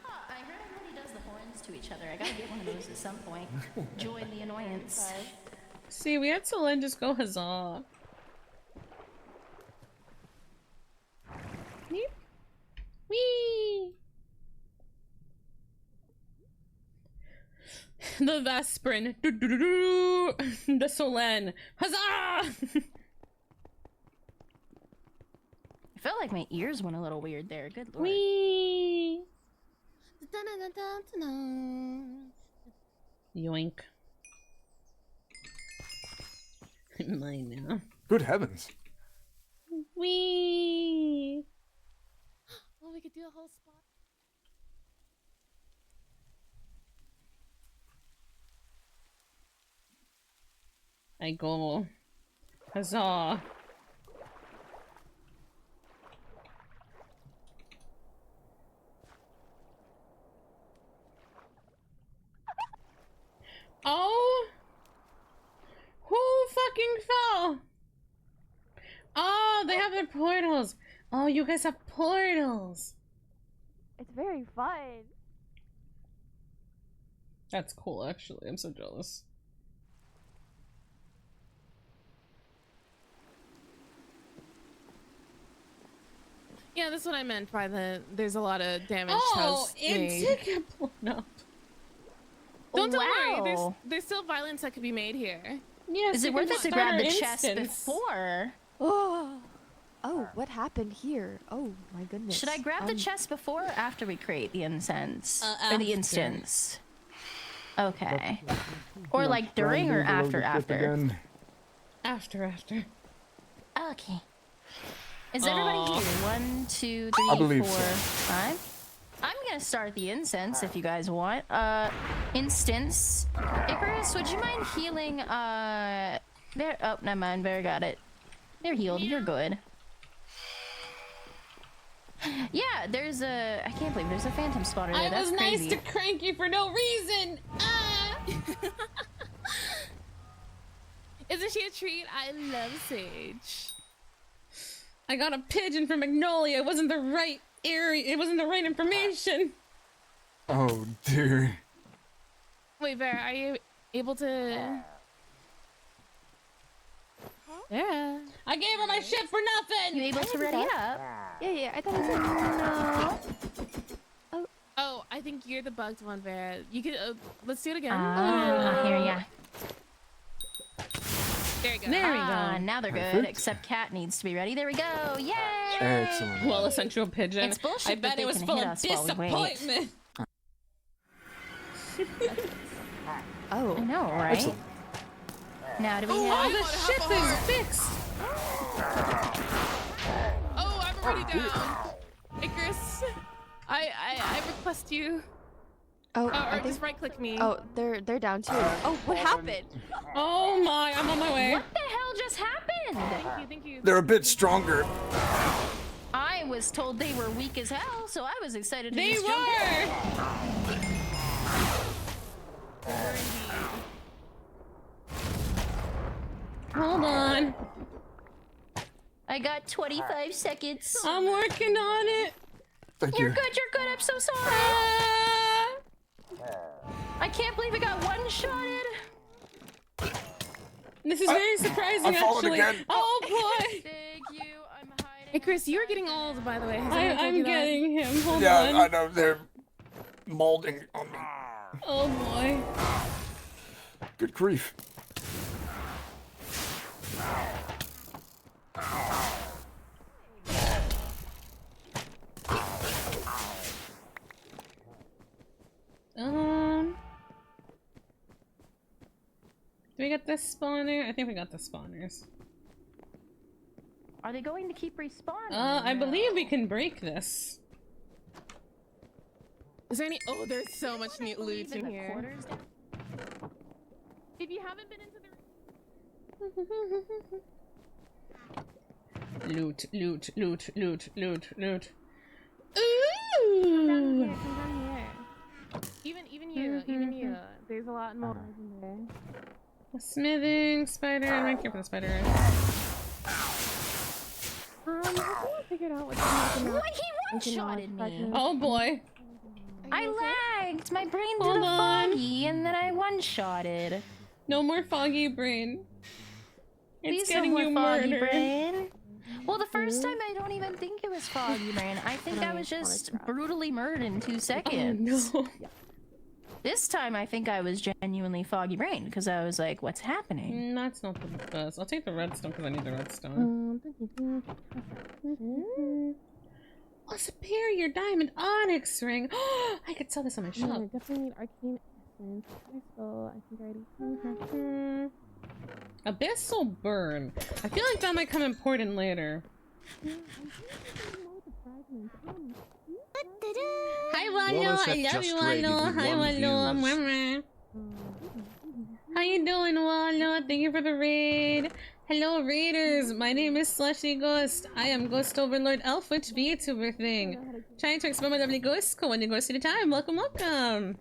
I heard everybody does the horns to each other. I gotta get one of those at some point. Join the annoyance. See, we had Solen just go huzzah. Yeep. Whee! The Vesprin. Do-do-do-do. The Solen. Huzzah! I felt like my ears went a little weird there. Good lord. Whee! Yoink. Mine now. Good heavens. Wee. Oh, we could do a whole spot. I go. Huzzah. Oh! Who fucking fell? Oh, they have their portals. Oh, you guys have portals. It's very fun. That's cool, actually. I'm so jealous. Yeah, that's what I meant by there's a lot of damage. Oh, it did get blown up. Don't worry, there's still violence that could be made here. Yes, Is it worth it to grab the chest before? Oh, what happened here? Oh my goodness. Should I grab the chest before or after we create the incense? Or After. the instance? Okay. Or like during or after? Again. After. Okay. Is everybody here? 1, 2, 3, I believe 4, so. 5. I'm gonna start the incense if you guys want. Instance. Icarus, would you mind healing, there? Oh, never mind. Bear got it. They're healed. You're good. Yeah, there's a... I can't believe there's a phantom spotter there. I was That's crazy. nice to Cranky for no reason. Isn't she a treat? I love Sage. I got a pigeon from Magnolia. It wasn't the right area. It wasn't the right information. Oh dear. Wait, Bear, are you able to... Yeah. I gave her my ship for nothing. You able to ready up? Yeah, I thought it was it. Oh, I think you're the bugged one, Bear. You could, let's do it again. Here ya. There you go. There we go. Now they're good, Perfect. except Cat needs to be ready. There we go. Yay! Excellent. Well, a sensual pigeon. It's bullshit I that bet they it was can full hit of us while we wait. disappointment. Oh, I know, right? Excellent. Now do we Oh, have... the ship is fixed. Oh, I'm already down. Icarus, I request you. Oh, Or I just think. right-click me. Oh, they're down too. Oh, what happened? Oh my, I'm on my way. What the hell just happened? Thank you. They're a bit stronger. I was told they were weak as hell, so I was excited to They just jump in. were. Hold on. I got 25 seconds. I'm working on it. Thank You're you. good, you're good. I'm so sorry. I can't believe it got one-shotted. This is very surprising, I followed actually. again. Oh boy. Thank you. I'm hiding. Icarus, you're getting old, by the way. Has anyone told I'm you that? getting him. Hold Yeah, on. I know they're molding on me. Oh boy. Good grief. Do we get this spawner? I think we got the spawners. Are they going to keep respawning? I believe we can break this. Is there any? Oh, there's so much neat loot in here. Quarters down? If you haven't been into the Loot. Come down Ooh! here. Even you. There's a lot more in there. A smithing spider. I'm not here for the spider. I haven't figured out what's What? He one-shotted me. Oh boy. I lagged. My brain did Hold a on. foggy, and then I one-shotted. No more foggy brain. It's Please no getting more you foggy murdered. brain. Well, the first time I don't even think it was foggy brain. I think I was just brutally murdered in 2 seconds. Oh, no. This time I think I was genuinely foggy brain because I was like, what's happening? That's not the best. I'll take the redstone because I need the redstone. Oh, superior diamond onyx ring. I could sell this on my shop. I definitely need arcane essence. I think I already. Abyssal burn. I feel like that might come important later. Hi Wallo, I love you Wallo. Hi Wallo. How you doing Wallo? Thank you for the raid. Hello raiders, my name is Slushieghost. I am Ghost Overlord Elfwitch VTuber thing. Trying to explore my lovely ghost school when you go to the time. Welcome, welcome.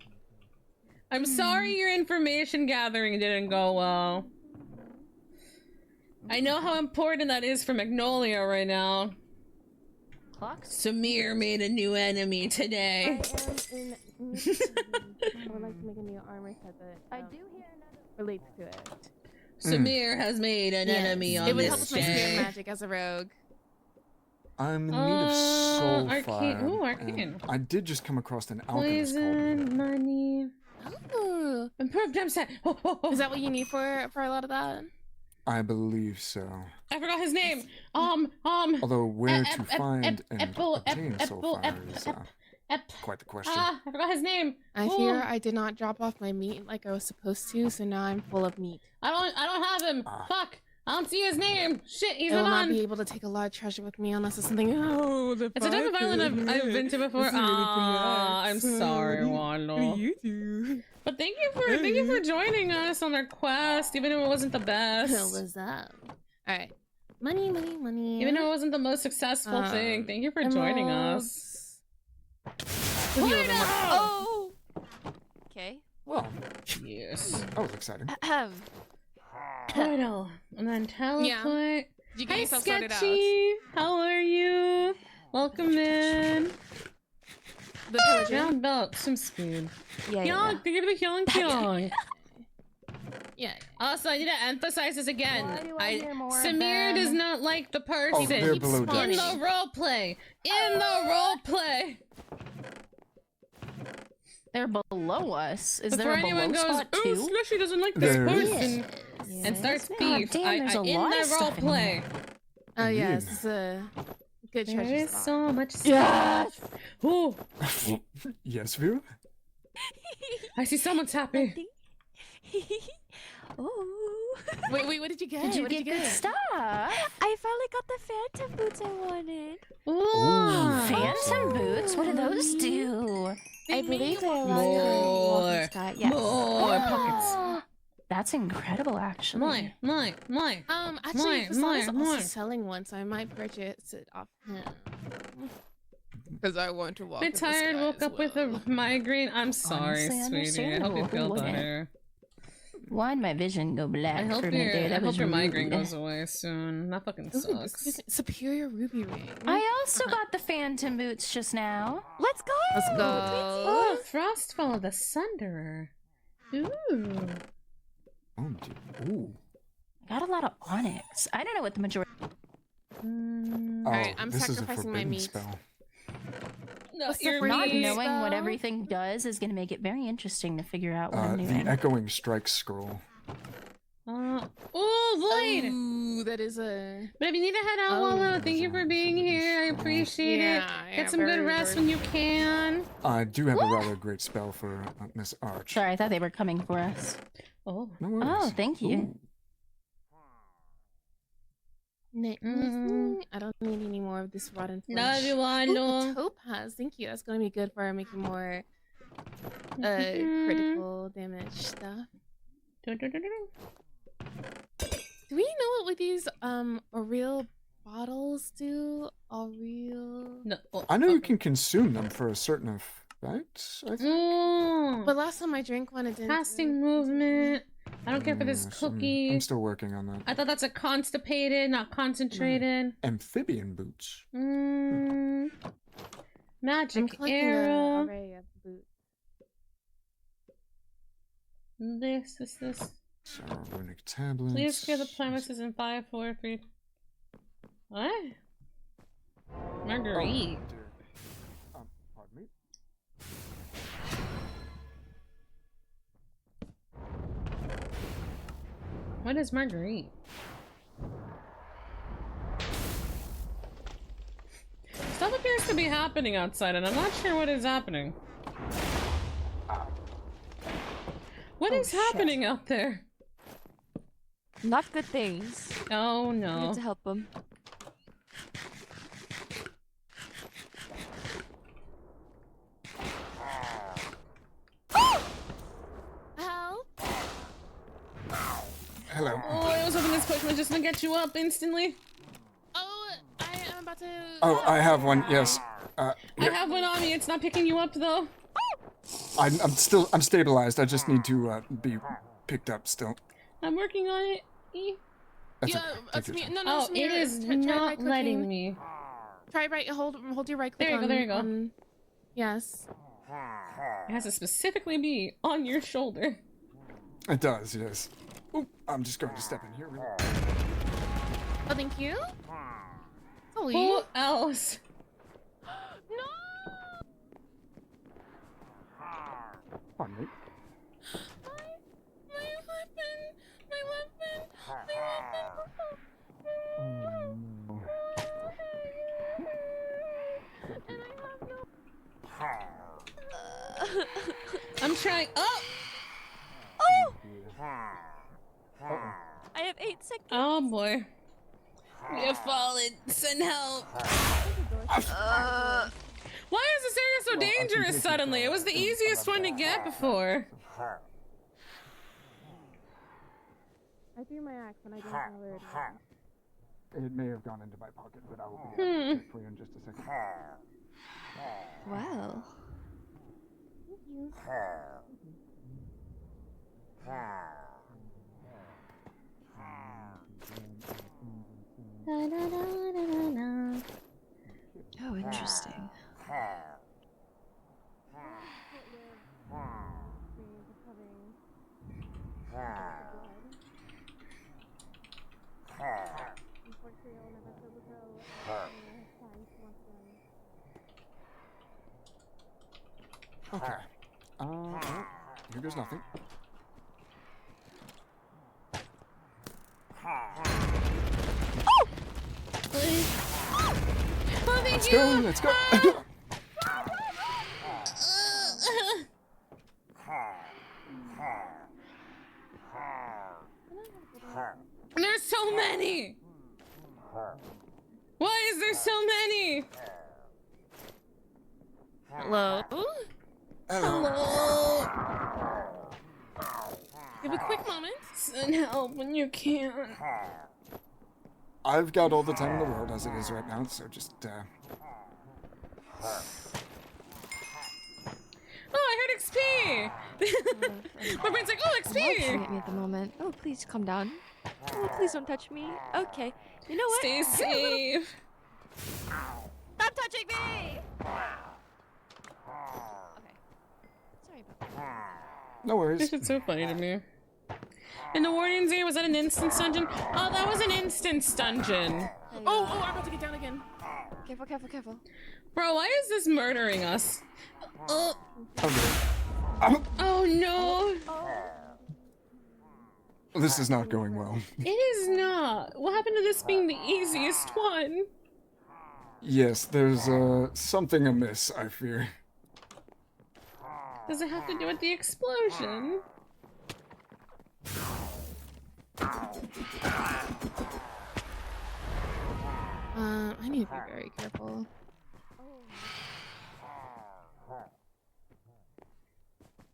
I'm sorry your information gathering didn't go well. I know how important that is for Magnolia right now. Sumire made a new enemy today. I would like to make a new armor set that I do hear another relates to it. Sumire has made an enemy on it would this help with my day. spirit magic as a rogue. I'm in need of soul arcane. fire. Ooh, arcane. I did just come across an alchemist called Poison, money. Ooh. Improved gem set. Is that what you need for a lot of that? I believe so. I forgot his name. Although where to find and obtain soul fire is quite the question. I forgot his name. I fear I did not drop off my meat like I was supposed to, so now I'm full of meat. I don't have him. Fuck. I don't see his name. Shit, he's I will not not on. be able to take a lot of treasure with me unless it's something. Oh, the It's a type of island I've been to before. I'm sorry, Wallo. you do? But thank you for joining us on our quest, even if it wasn't the best. What's up? All right, money. Even though it wasn't the most successful thing, thank you for joining us. Oh. Okay. Well. Yes. That was exciting. Portal and then teleport. Yeah. You get Hi, yourself sorted out. Sketchy. How are you? Welcome in. The pillager. Round belt, some speed. Yeah. Kyong, thank you for the Kyong. Yeah. Also, I need to emphasize this again. Why do I hear more of Samir them? does not like the person. Oh, they're below deck. In the roleplay. In the roleplay. They're below us. Is Before there a below anyone goes, spot ooh, too? Slushy doesn't like this There person, is. and starts God beef. damn, there's a in lot the of stuff in roleplay. here. Oh yes, it's a good There treasure is spot. so much Yes. stuff. Ooh, Yes, Vera? I see someone's happy. Ooh. Wait, what did you get? Did you What get good stuff? I finally got the phantom boots I wanted. Ooh. Phantom boots? What do those do? I believe they allow More. you to yes. More pockets. That's incredible, actually. Mine. Actually, Fasad is more. also selling one, so I might purchase it off him. Because I want to walk. Bit tired, woke up with a migraine. I'm sorry, Honestly, sweetie. I hope you understandable. feel Who wouldn't? better. Why'd my vision go black I hope for a minute there? That was your rude. migraine goes away soon. That fucking Ooh, sucks. superior ruby ring. I also got the phantom boots just now. Let's go. Let's go. Oh, Frostfall of the Sunderer. Ooh. Oh, dude. Ooh. I got a lot of onyx. I don't know what the majority. Alright, I'm this sacrificing my is a forbidden meat. spell. What's the Your first Not meat. knowing what everything does is going to make it very interesting to figure out what I'm The doing. Echoing Strike Scroll. Oh, Void! Ooh, that is a. But if you need to head out, Wallo, thank you for being here. I appreciate it. Get some good rest when you can. I do have a rather great spell for Miss Arch. Sorry, I thought they were coming for us. Oh. No worries. Oh, thank you. Ooh. I don't need any more of this rotten flesh. Love you, Ooh, Wallo. the topaz. Thank you. That's gonna be good for making more critical damage stuff. Do we know what these real bottles do? No. I know you can consume them for a certain effect, I think. But last time I drank one, it didn't. Casting movement. I don't care for this Yes, cookie. I'm still working on that. I thought that's a constipated, not concentrated. Amphibian boots. Magic collecting arrow. an array of boots. This. So, runic tablets. Please clear the premises in 5, 4, 3. What? Marguerite. Pardon me? What is Marguerite? Stuff appears to be happening outside, and I'm not sure what is happening. What is happening out there? Not good things. Oh We no. need to help them. Help! Hello. Oh, I was hoping this potion was just gonna get you up instantly. Oh, I am about to. Oh, I have one. Yes. I have one on me. It's not picking you up though. I'm stabilized. I just need to be picked up still. I'm working on it. That's Yeah, okay. Take your time. no, Oh, it is try not right-clicking. letting me. Try right. Hold your right click. There you go. There you go. on- Yes. It has to specifically be on your shoulder. It does, yes. Oh, I'm just going to step in here. Really. Oh, thank you. Holy. Who else? Pardon me. My weapon. I'm trying. Oh! Oh! I have 8 seconds. Oh boy. We have fallen. Send help. Why is this area so dangerous suddenly? It was the easiest one to get before. I threw my axe and I didn't know where it was. It may have gone into my pocket, but I will be able to check for you in just a second. Wow. Oh, interesting. Okay. Here goes nothing. Oh, thank Let's you. go. Let's go. There's so many. Why is there so many? Hello? Hello. Give a quick moment. Send help when you can. I've got all the time in the world as it is right now, so just Oh, I heard XP! My brain's like, oh, Looking XP! at me at the moment. Oh, please calm down. Oh, please don't touch me. Okay. You know what? Stay safe. Stop touching me! Okay. Sorry about that. no worries. This is so funny to me. In the Warden's area, was that an instance dungeon? Oh, that was an instance dungeon. Oh, I'm about to get down again. Careful, careful, careful. Bro, why is this murdering us? Oh no! This is not going well. It is not. What happened to this being the easiest one? Yes, there's something amiss, I fear. Does it have to do with the explosion? I need to be very careful.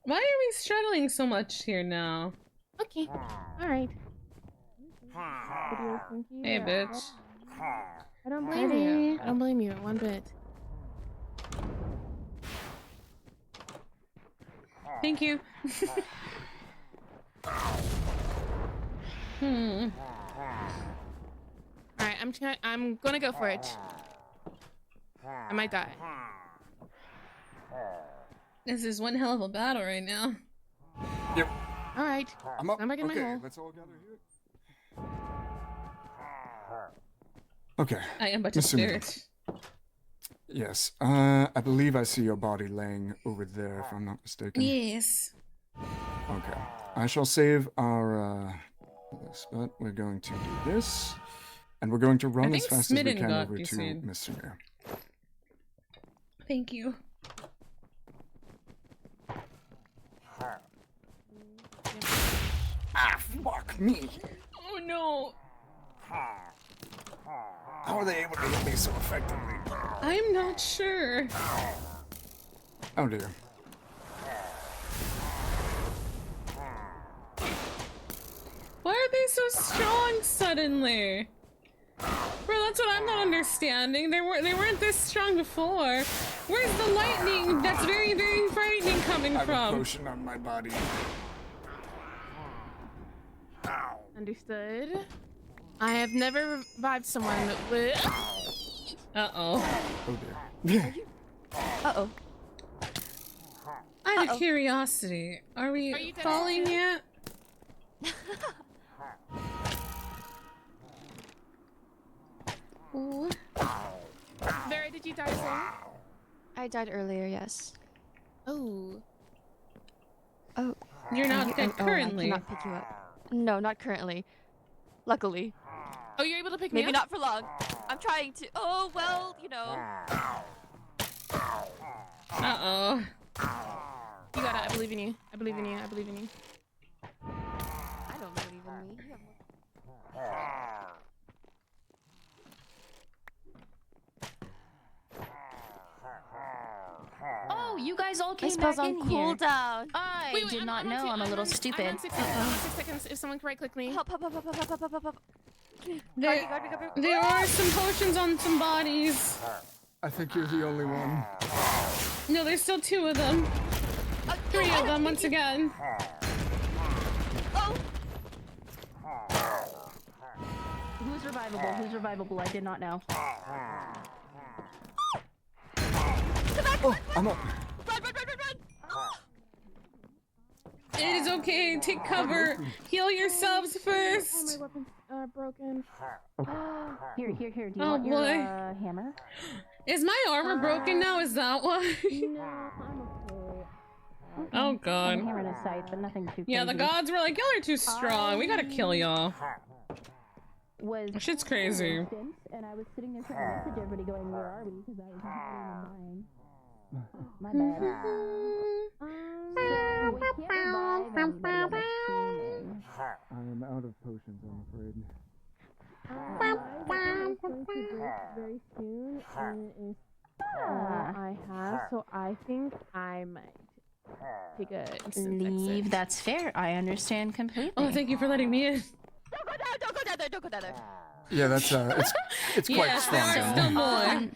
Why are we struggling so much here now? Okay. Alright. Hey, bitch. I don't blame you. I don't blame you one bit. Thank you. Alright, I'm gonna go for it. I might die. This is one hell of a battle right now. Yep. Alright. I'm up. I'm back in my Okay, hole. let's all gather here. Okay. I am but a Miss Sumire. spirit. Yes. I believe I see your body laying over there, if I'm not mistaken. Yes. Okay. I shall save our this, but we're going to do this, and we're going to run as think fast as we Smitten can got over to DC'd. Miss Sumire. Thank you. Ah, fuck me. Oh no. How are they able to hit me so effectively? I'm not sure. Oh dear. Why are they so strong suddenly? Bro, that's what I'm not understanding. They weren't this strong before. Where's the lightning that's very, very frightening coming I have from? a potion on my body. Understood. I have never revived someone with. Uh-oh. Oh dear. Uh-oh. Out of curiosity, are we falling yet? Ooh. Vera, did you die soon? I died earlier, yes. Oh. Oh. You're not dead currently. I cannot pick you up. No, not currently. Luckily. Oh, you're able to pick me up? Maybe not for long. I'm trying to. Oh, well, you know. Uh-oh. You got it. I believe in you. I believe in you. I believe in you. I don't believe in me. You have Oh, you guys all My came spell's back on in here. cooldown. I did not know. I'm a little stupid. I'm on 6 seconds. If someone can right click me. Help, help, help, help, help, help, help, help. There are some potions on some bodies. I think you're the only one. No, there's still 2 of them. 3 of them once again. Who's revivable? Who's revivable? I did not know. Oh, I'm up. It is okay. Take cover. Heal yourselves first. Oh, my weapon's broken. Here. Do you Oh, want your boy. hammer? Is my armor broken now? Is that why? No, I'm okay. Oh I'm god. hammering a sight, but nothing too crazy. Yeah, the gods were like, y'all are too strong. We gotta kill y'all. Was Shit's crazy. and I was sitting there trying to message everybody going, where are we? Because I was dying. My bad. So we can't revive anybody, I'm assuming. I am out of potions, I'm afraid. I'm going to break very soon, and it's all I have, so I think I might take a instant Leave, exit. that's fair. I understand completely. Oh, thank you for letting me in. Don't go down, don't go down there, don't go down there. Yeah, that's it's quite Yes, strong. there are still more.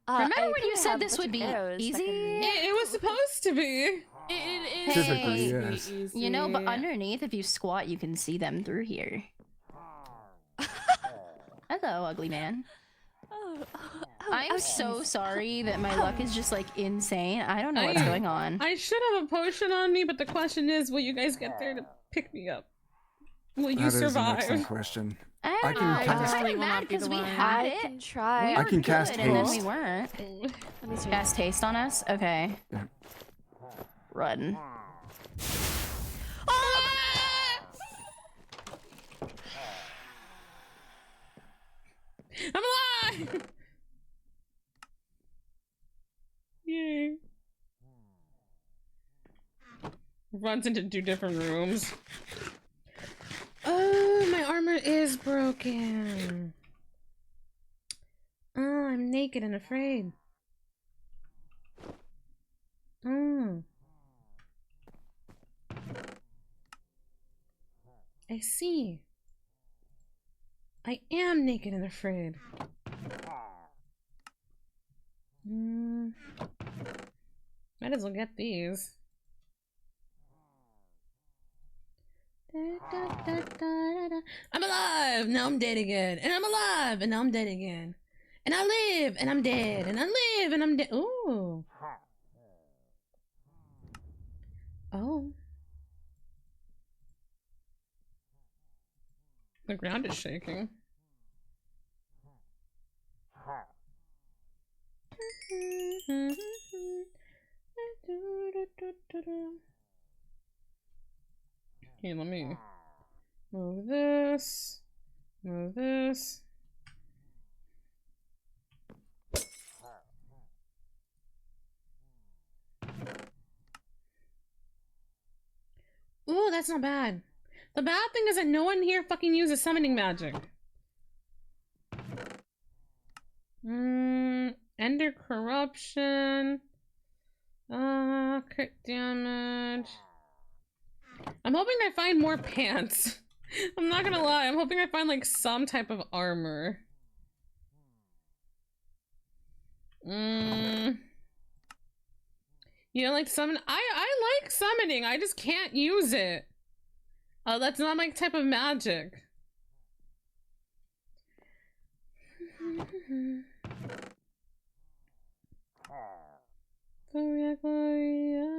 Remember when you said this would be easy? It was supposed to be. It is Typically, supposed to be yes. easy. You know, but underneath, if you squat, you can see them through here. Hello, ugly man. I'm so sorry that my luck is just like insane. I don't know what's going on. I should have a potion on me, but the question is, will you guys get there to pick me up? Will you That is an survive? excellent question. I I can I'm cast. kind of mad because we had it. can try. We I were can cast good, and then we haste. weren't. Let me see. Cast haste on us? Okay. Yeah. Run. I'm alive! Yay. Runs into 2 different rooms. Oh, my armor is broken. Oh, I'm naked and afraid. Oh. I see. I am naked and afraid. Might as well get these. I'm alive! Now I'm dead again. And I'm alive! And now I'm dead again. And I live! And I'm dead! And I live! And I'm dead! Ooh! Oh. The ground is shaking. Okay, let me move this. Move this. that's not bad. The bad thing is that no one here fucking uses summoning magic. Ender corruption. Crit damage. I'm hoping I find more pants. I'm not gonna lie, I'm hoping I find like some type of armor. You know, like summon. I like summoning. I just can't use it. That's not my type of magic. Gloria, glorious.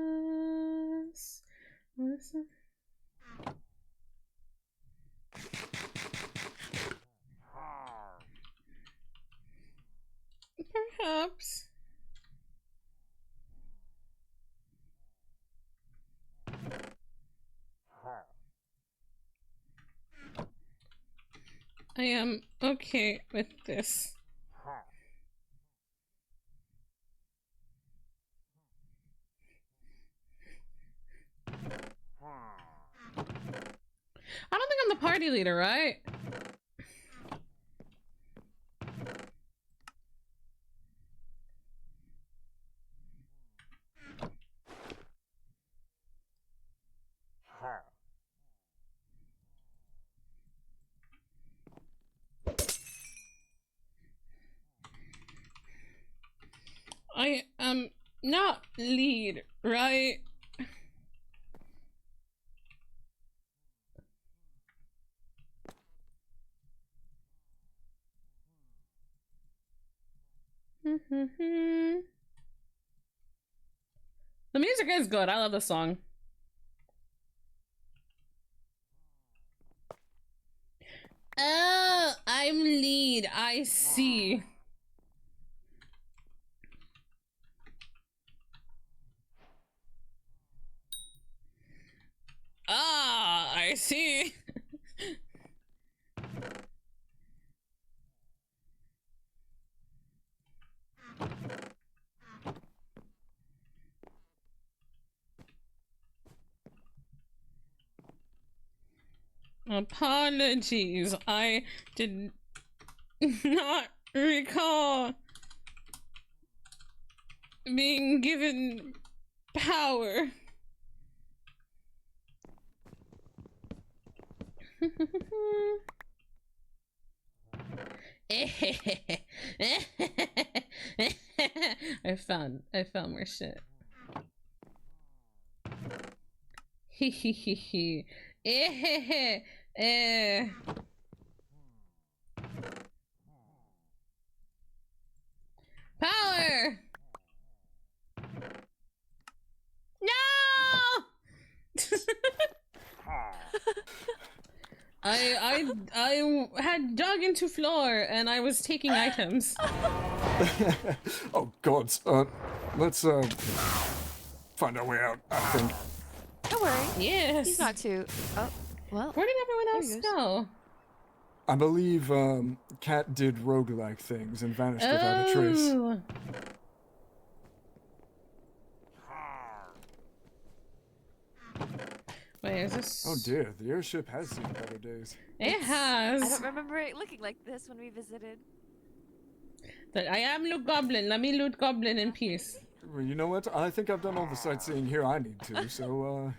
Perhaps. I am okay with this. I don't think I'm the party leader, right? I am not lead, right? The music is good. I love the song. Oh, I'm lead. I see. Ah, I see. Apologies. I did not recall being given power. I found more shit. Hehehehe. Power! No! I had dug into floor and I was taking items. Oh gods. Let's find our way out, I think. Don't worry. Yes. He's not too. Oh, well. Where did everyone else go? I believe Cat did roguelike things and vanished without a trace. Oh. Wait, is this? Oh dear, the airship has seen better days. It has. I don't remember it looking like this when we visited. That I am Loot Goblin. Let me loot Goblin in peace. Well, you know what? I think I've done all the sightseeing here I need to, so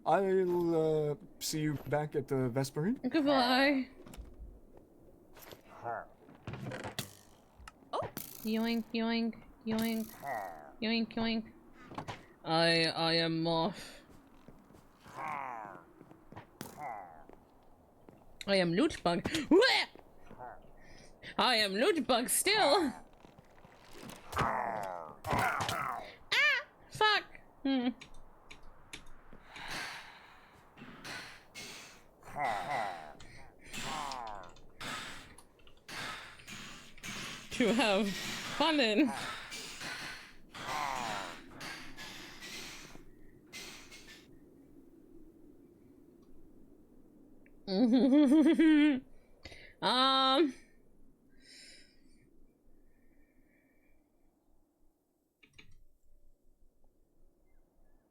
I'll see you back at the Vesperine. Goodbye. Oh! Yoink, yoink, yoink, yoink, yoink. I am moth. I am loot bug. I am loot bug still. Ah! Fuck. To have fun.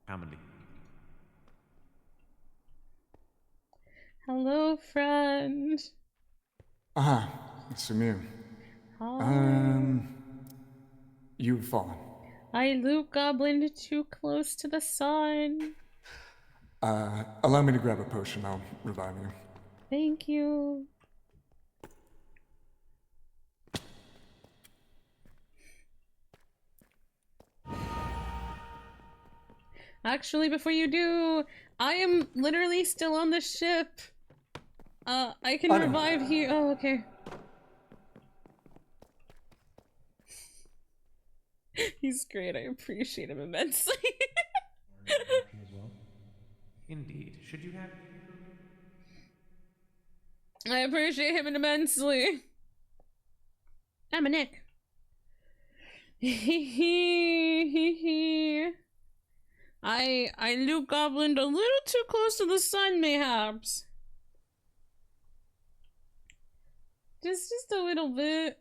Family. Hello, friend. Sumire. Hi. You've fallen. I loot goblin too close to the sun. Allow me to grab a potion. I'll revive you. Thank you. Actually, before you do, I am literally still on the ship. I can revive here. Oh, okay. He's great. I appreciate him immensely. Indeed. Should you have? I appreciate him immensely. I'm a Nick. I loot goblin a little too close to the sun, mayhaps. Just a little bit.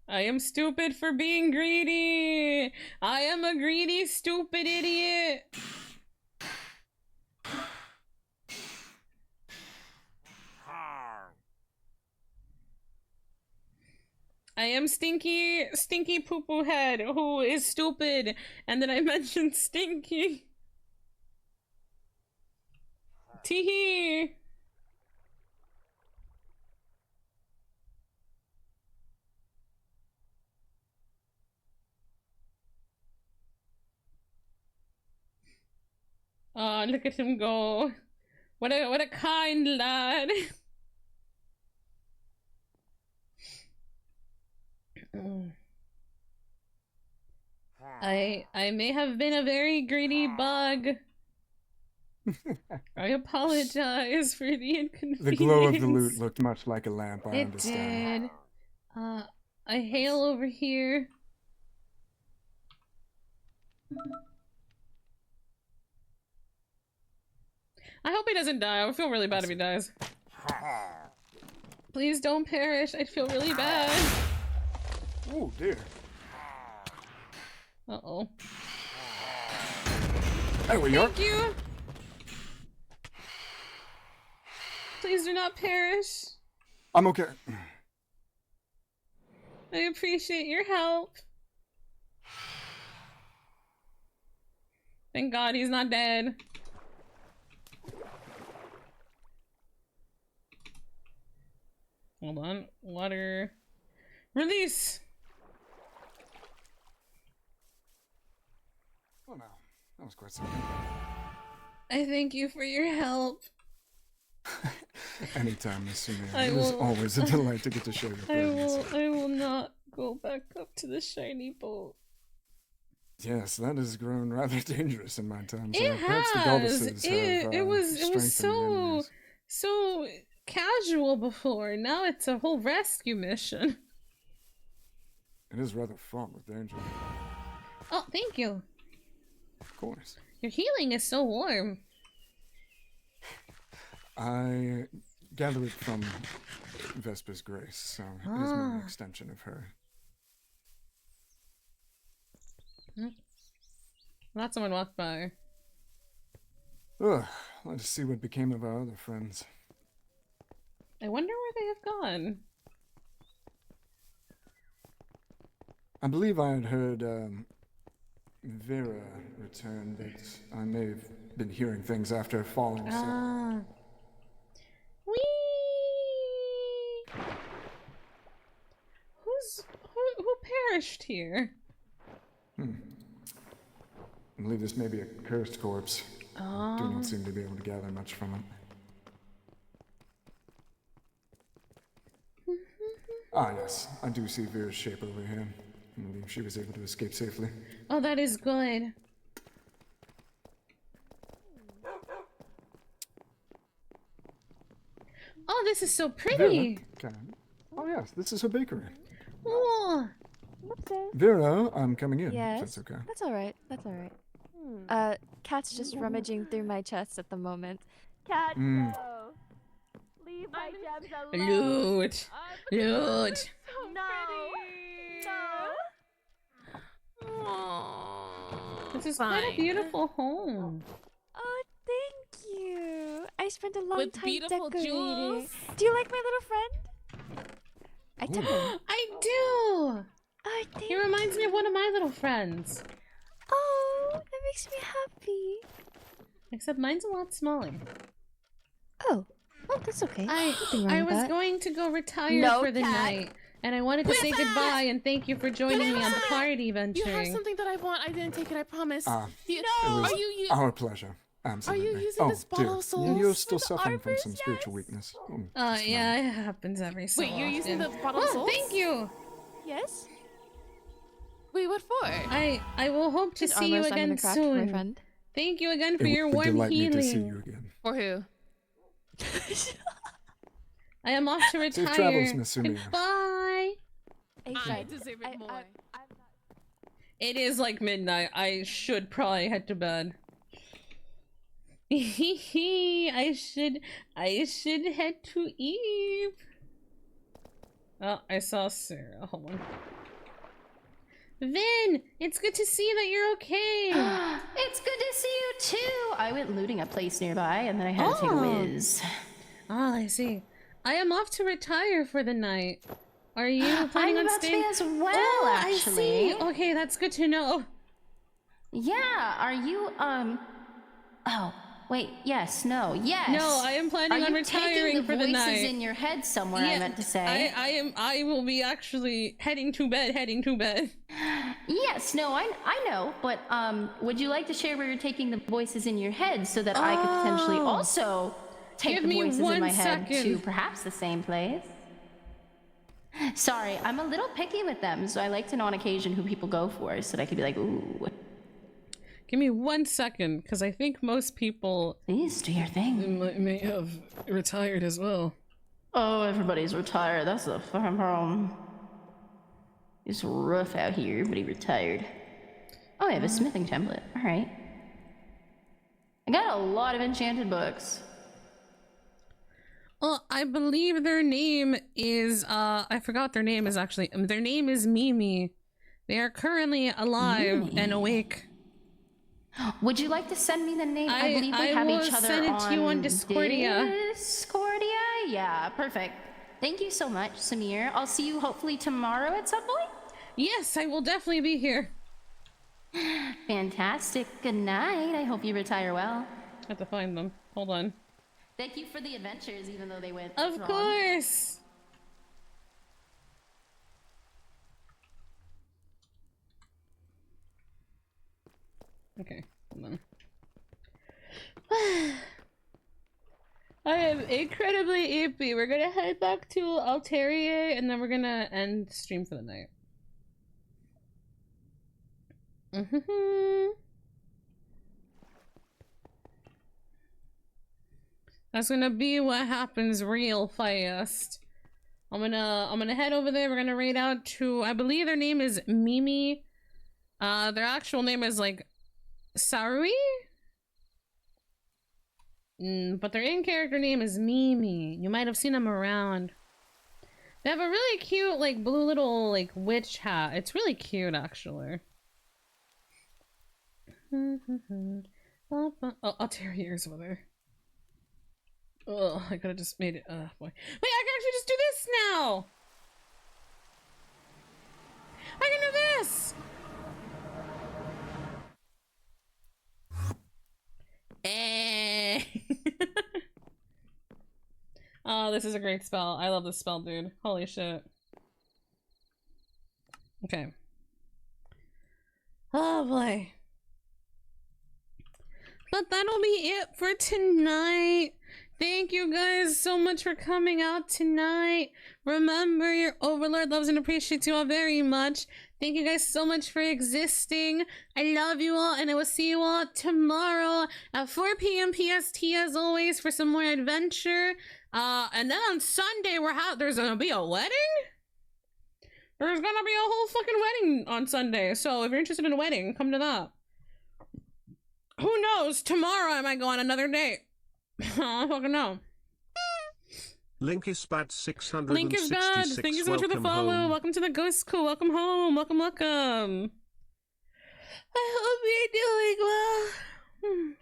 I am stupid for being greedy. I am a greedy, stupid idiot. I am stinky poo-poo head who is stupid, and then I mentioned stinky. Teehee. Oh, look at him go. What a kind lad. I may have been a very greedy bug. I apologize for the inconvenience. The glow of the loot looked much like a lamp, I It understand. did. I hail over here. I hope he doesn't die. I would feel really bad if he dies. Please don't perish. I'd feel really bad. Oh dear. Uh-oh. There we are. Thank you. Please do not perish. I'm okay. I appreciate your help. Thank God he's not dead. Hold on. Water. Release! Oh no. That was quite something. I thank you for your help. Anytime, Miss Sumire. I It is will- always a delight to get to show your presence. I will not go back up to the shiny boat. Yes, that has grown rather dangerous in my time. So It perhaps the has. goddesses have, It was strengthened the enemies. so casual before. Now it's a whole rescue mission. It is rather fraught with danger. Oh, thank you. Of course. Your healing is so warm. I gather it from Vesper's grace, so it is merely an Ah. extension of her. Not someone walked by. Ugh, let us see what became of our other friends. I wonder where they have gone. I believe I had heard Vera returned, but I may have been hearing things after falling. So. Ah. Whee! Who perished here? I believe this may be a cursed corpse. Do Oh. not seem to be able to gather much from it. Ah, yes, I do see Vera's shape over here. I believe she was able to escape safely. Oh, that is good. Oh, this is so pretty. Vera? Okay. Oh, yes, this is her bakery. Oh. Vera, I'm coming in. Yes. If that's okay. That's alright. That's alright. Cat's just rummaging through my chest at the moment. Cat, Mm. no. Leave you pie gems a lot. Loot. Loot. So no. This is quite a beautiful home. Oh, thank you. I spent a long With time beautiful decorating. jewels. Do you like my little friend? I took him. I do. Oh, He reminds me of one of my little friends. Oh, that makes me happy. Except mine's a lot smaller. Oh, that's okay. I was going to go retire for the night, and I wanted to say goodbye and thank you for joining me on the party venturing. You have something that I want. I didn't take it. I promise. It was our pleasure. Absolutely. Are you using this bottle of souls You're still for the suffering from arbors? some spiritual weakness. Yeah, it happens every so Wait, you're using often. the bottle of souls? Thank you. Yes. Wait, what for? I will hope to see you again soon. My friend. Thank you again for It your would warm delight me healing. to see you again. For who? I am off to retire. Safe travels, Miss Sumire. Goodbye. I deserve it more. It is like midnight. I should probably head to bed. I should head to Eve. Oh, I saw Sarah. Hold on. Vin, it's good to see that you're okay. It's good to see you too. I went looting a place nearby and then I had to take a whiz. Oh, I see. I am off to retire for the night. Are you planning on about to staying? be as well, Oh, actually. I see. Okay, that's good to know. Yeah, are you, oh, wait, yes, no, yes. No, I am planning on retiring for the night. Are you taking the voices in your head somewhere, I meant to say? I will be actually heading to bed. Yes, no, I know, but, would you like to share where you're taking the voices in your head so that I could potentially also take the voices in my head to perhaps the same place? Sorry, I'm a little picky with them, so I like to know on occasion who people go for so that I could be like, ooh. Give me 1 second, because I think most people... Please do your thing. May have retired as well. Oh, everybody's retired. That's the fucking problem. It's rough out here. Everybody retired. Oh, I have a smithing template. Alright. I got a lot of enchanted books. Well, I believe their name is, I forgot their name is actually, their name is Mimi. They are currently alive and awake. Would you like to send me the name? I believe we have each other send it to you on Discordia. Discordia? Yeah, perfect. Thank you so much, Sumire. I'll see you hopefully tomorrow at some point. Yes, I will definitely be here. Fantastic. Good night. I hope you retire well. I have to find them. Hold on. Thank you for the adventures, even though they went Of wrong. course. Okay, hold on. I am incredibly eepy. We're gonna head back to Altaria and then we're gonna end stream for the night. That's gonna be what happens real fast. I'm gonna head over there. We're gonna raid out to, I believe their name is Mimi. Their actual name is like Sarui? But their in-character name is Mimi. You might have seen them around. They have a really cute, like, blue little, like, witch hat. It's really cute, actually. Oh, I'll tear your ears over there. Oh, I could've just made it, boy. Wait, I can actually just do this now! I can do this! Oh, this is a great spell. I love this spell, dude. Holy shit. Okay. Oh boy. But that'll be it for tonight. Thank you guys so much for coming out tonight. Remember, your overlord loves and appreciates you all very much. Thank you guys so much for existing. I love you all, and I will see you all tomorrow at 4 p.m. PST as always for some more adventure. And then on Sunday there's gonna be a wedding? There's gonna be a whole fucking wedding on Sunday. So if you're interested in a wedding, come to that. Who knows? Tomorrow I might go on another date. I don't fucking know. Link is bad 666. Link is bad. Thank you so much for the follow. Home. Welcome to the Ghost School. Welcome home. Welcome, welcome. I hope you're doing well.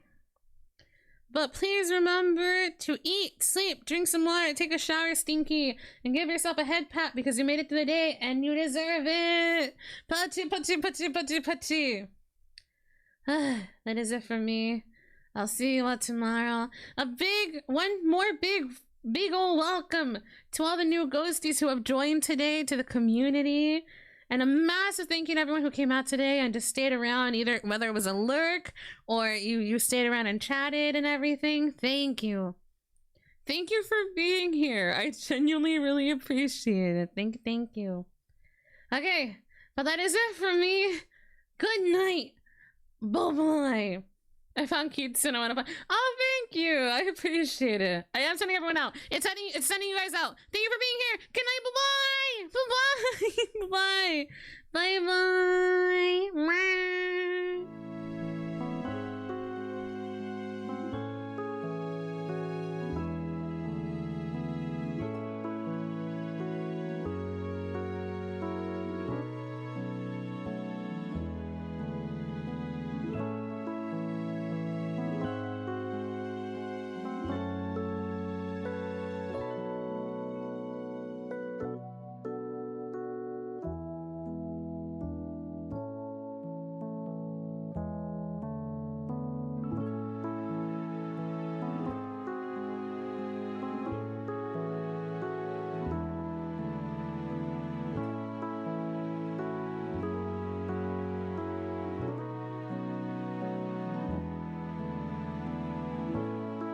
But please remember to eat, sleep, drink some water, take a shower, Stinky, and give yourself a head pat because you made it through the day and you deserve it. Patchy, patchy, patchy, patchy, patchy. That is it for me. I'll see you all tomorrow. One more big ol' welcome to all the new ghosties who have joined today to the community. And a massive thank you to everyone who came out today and just stayed around, either whether it was a lurk or you stayed around and chatted and everything. Thank you. Thank you for being here. I genuinely really appreciate it. Thank you. Okay, but that is it for me. Good night. Bye-bye. I found cute and I want to find. Oh, thank you. I appreciate it. I am sending everyone out. It's sending you guys out. Thank you for being here. Good night. Bye-bye. Bye-bye. Bye-bye. Bye-bye.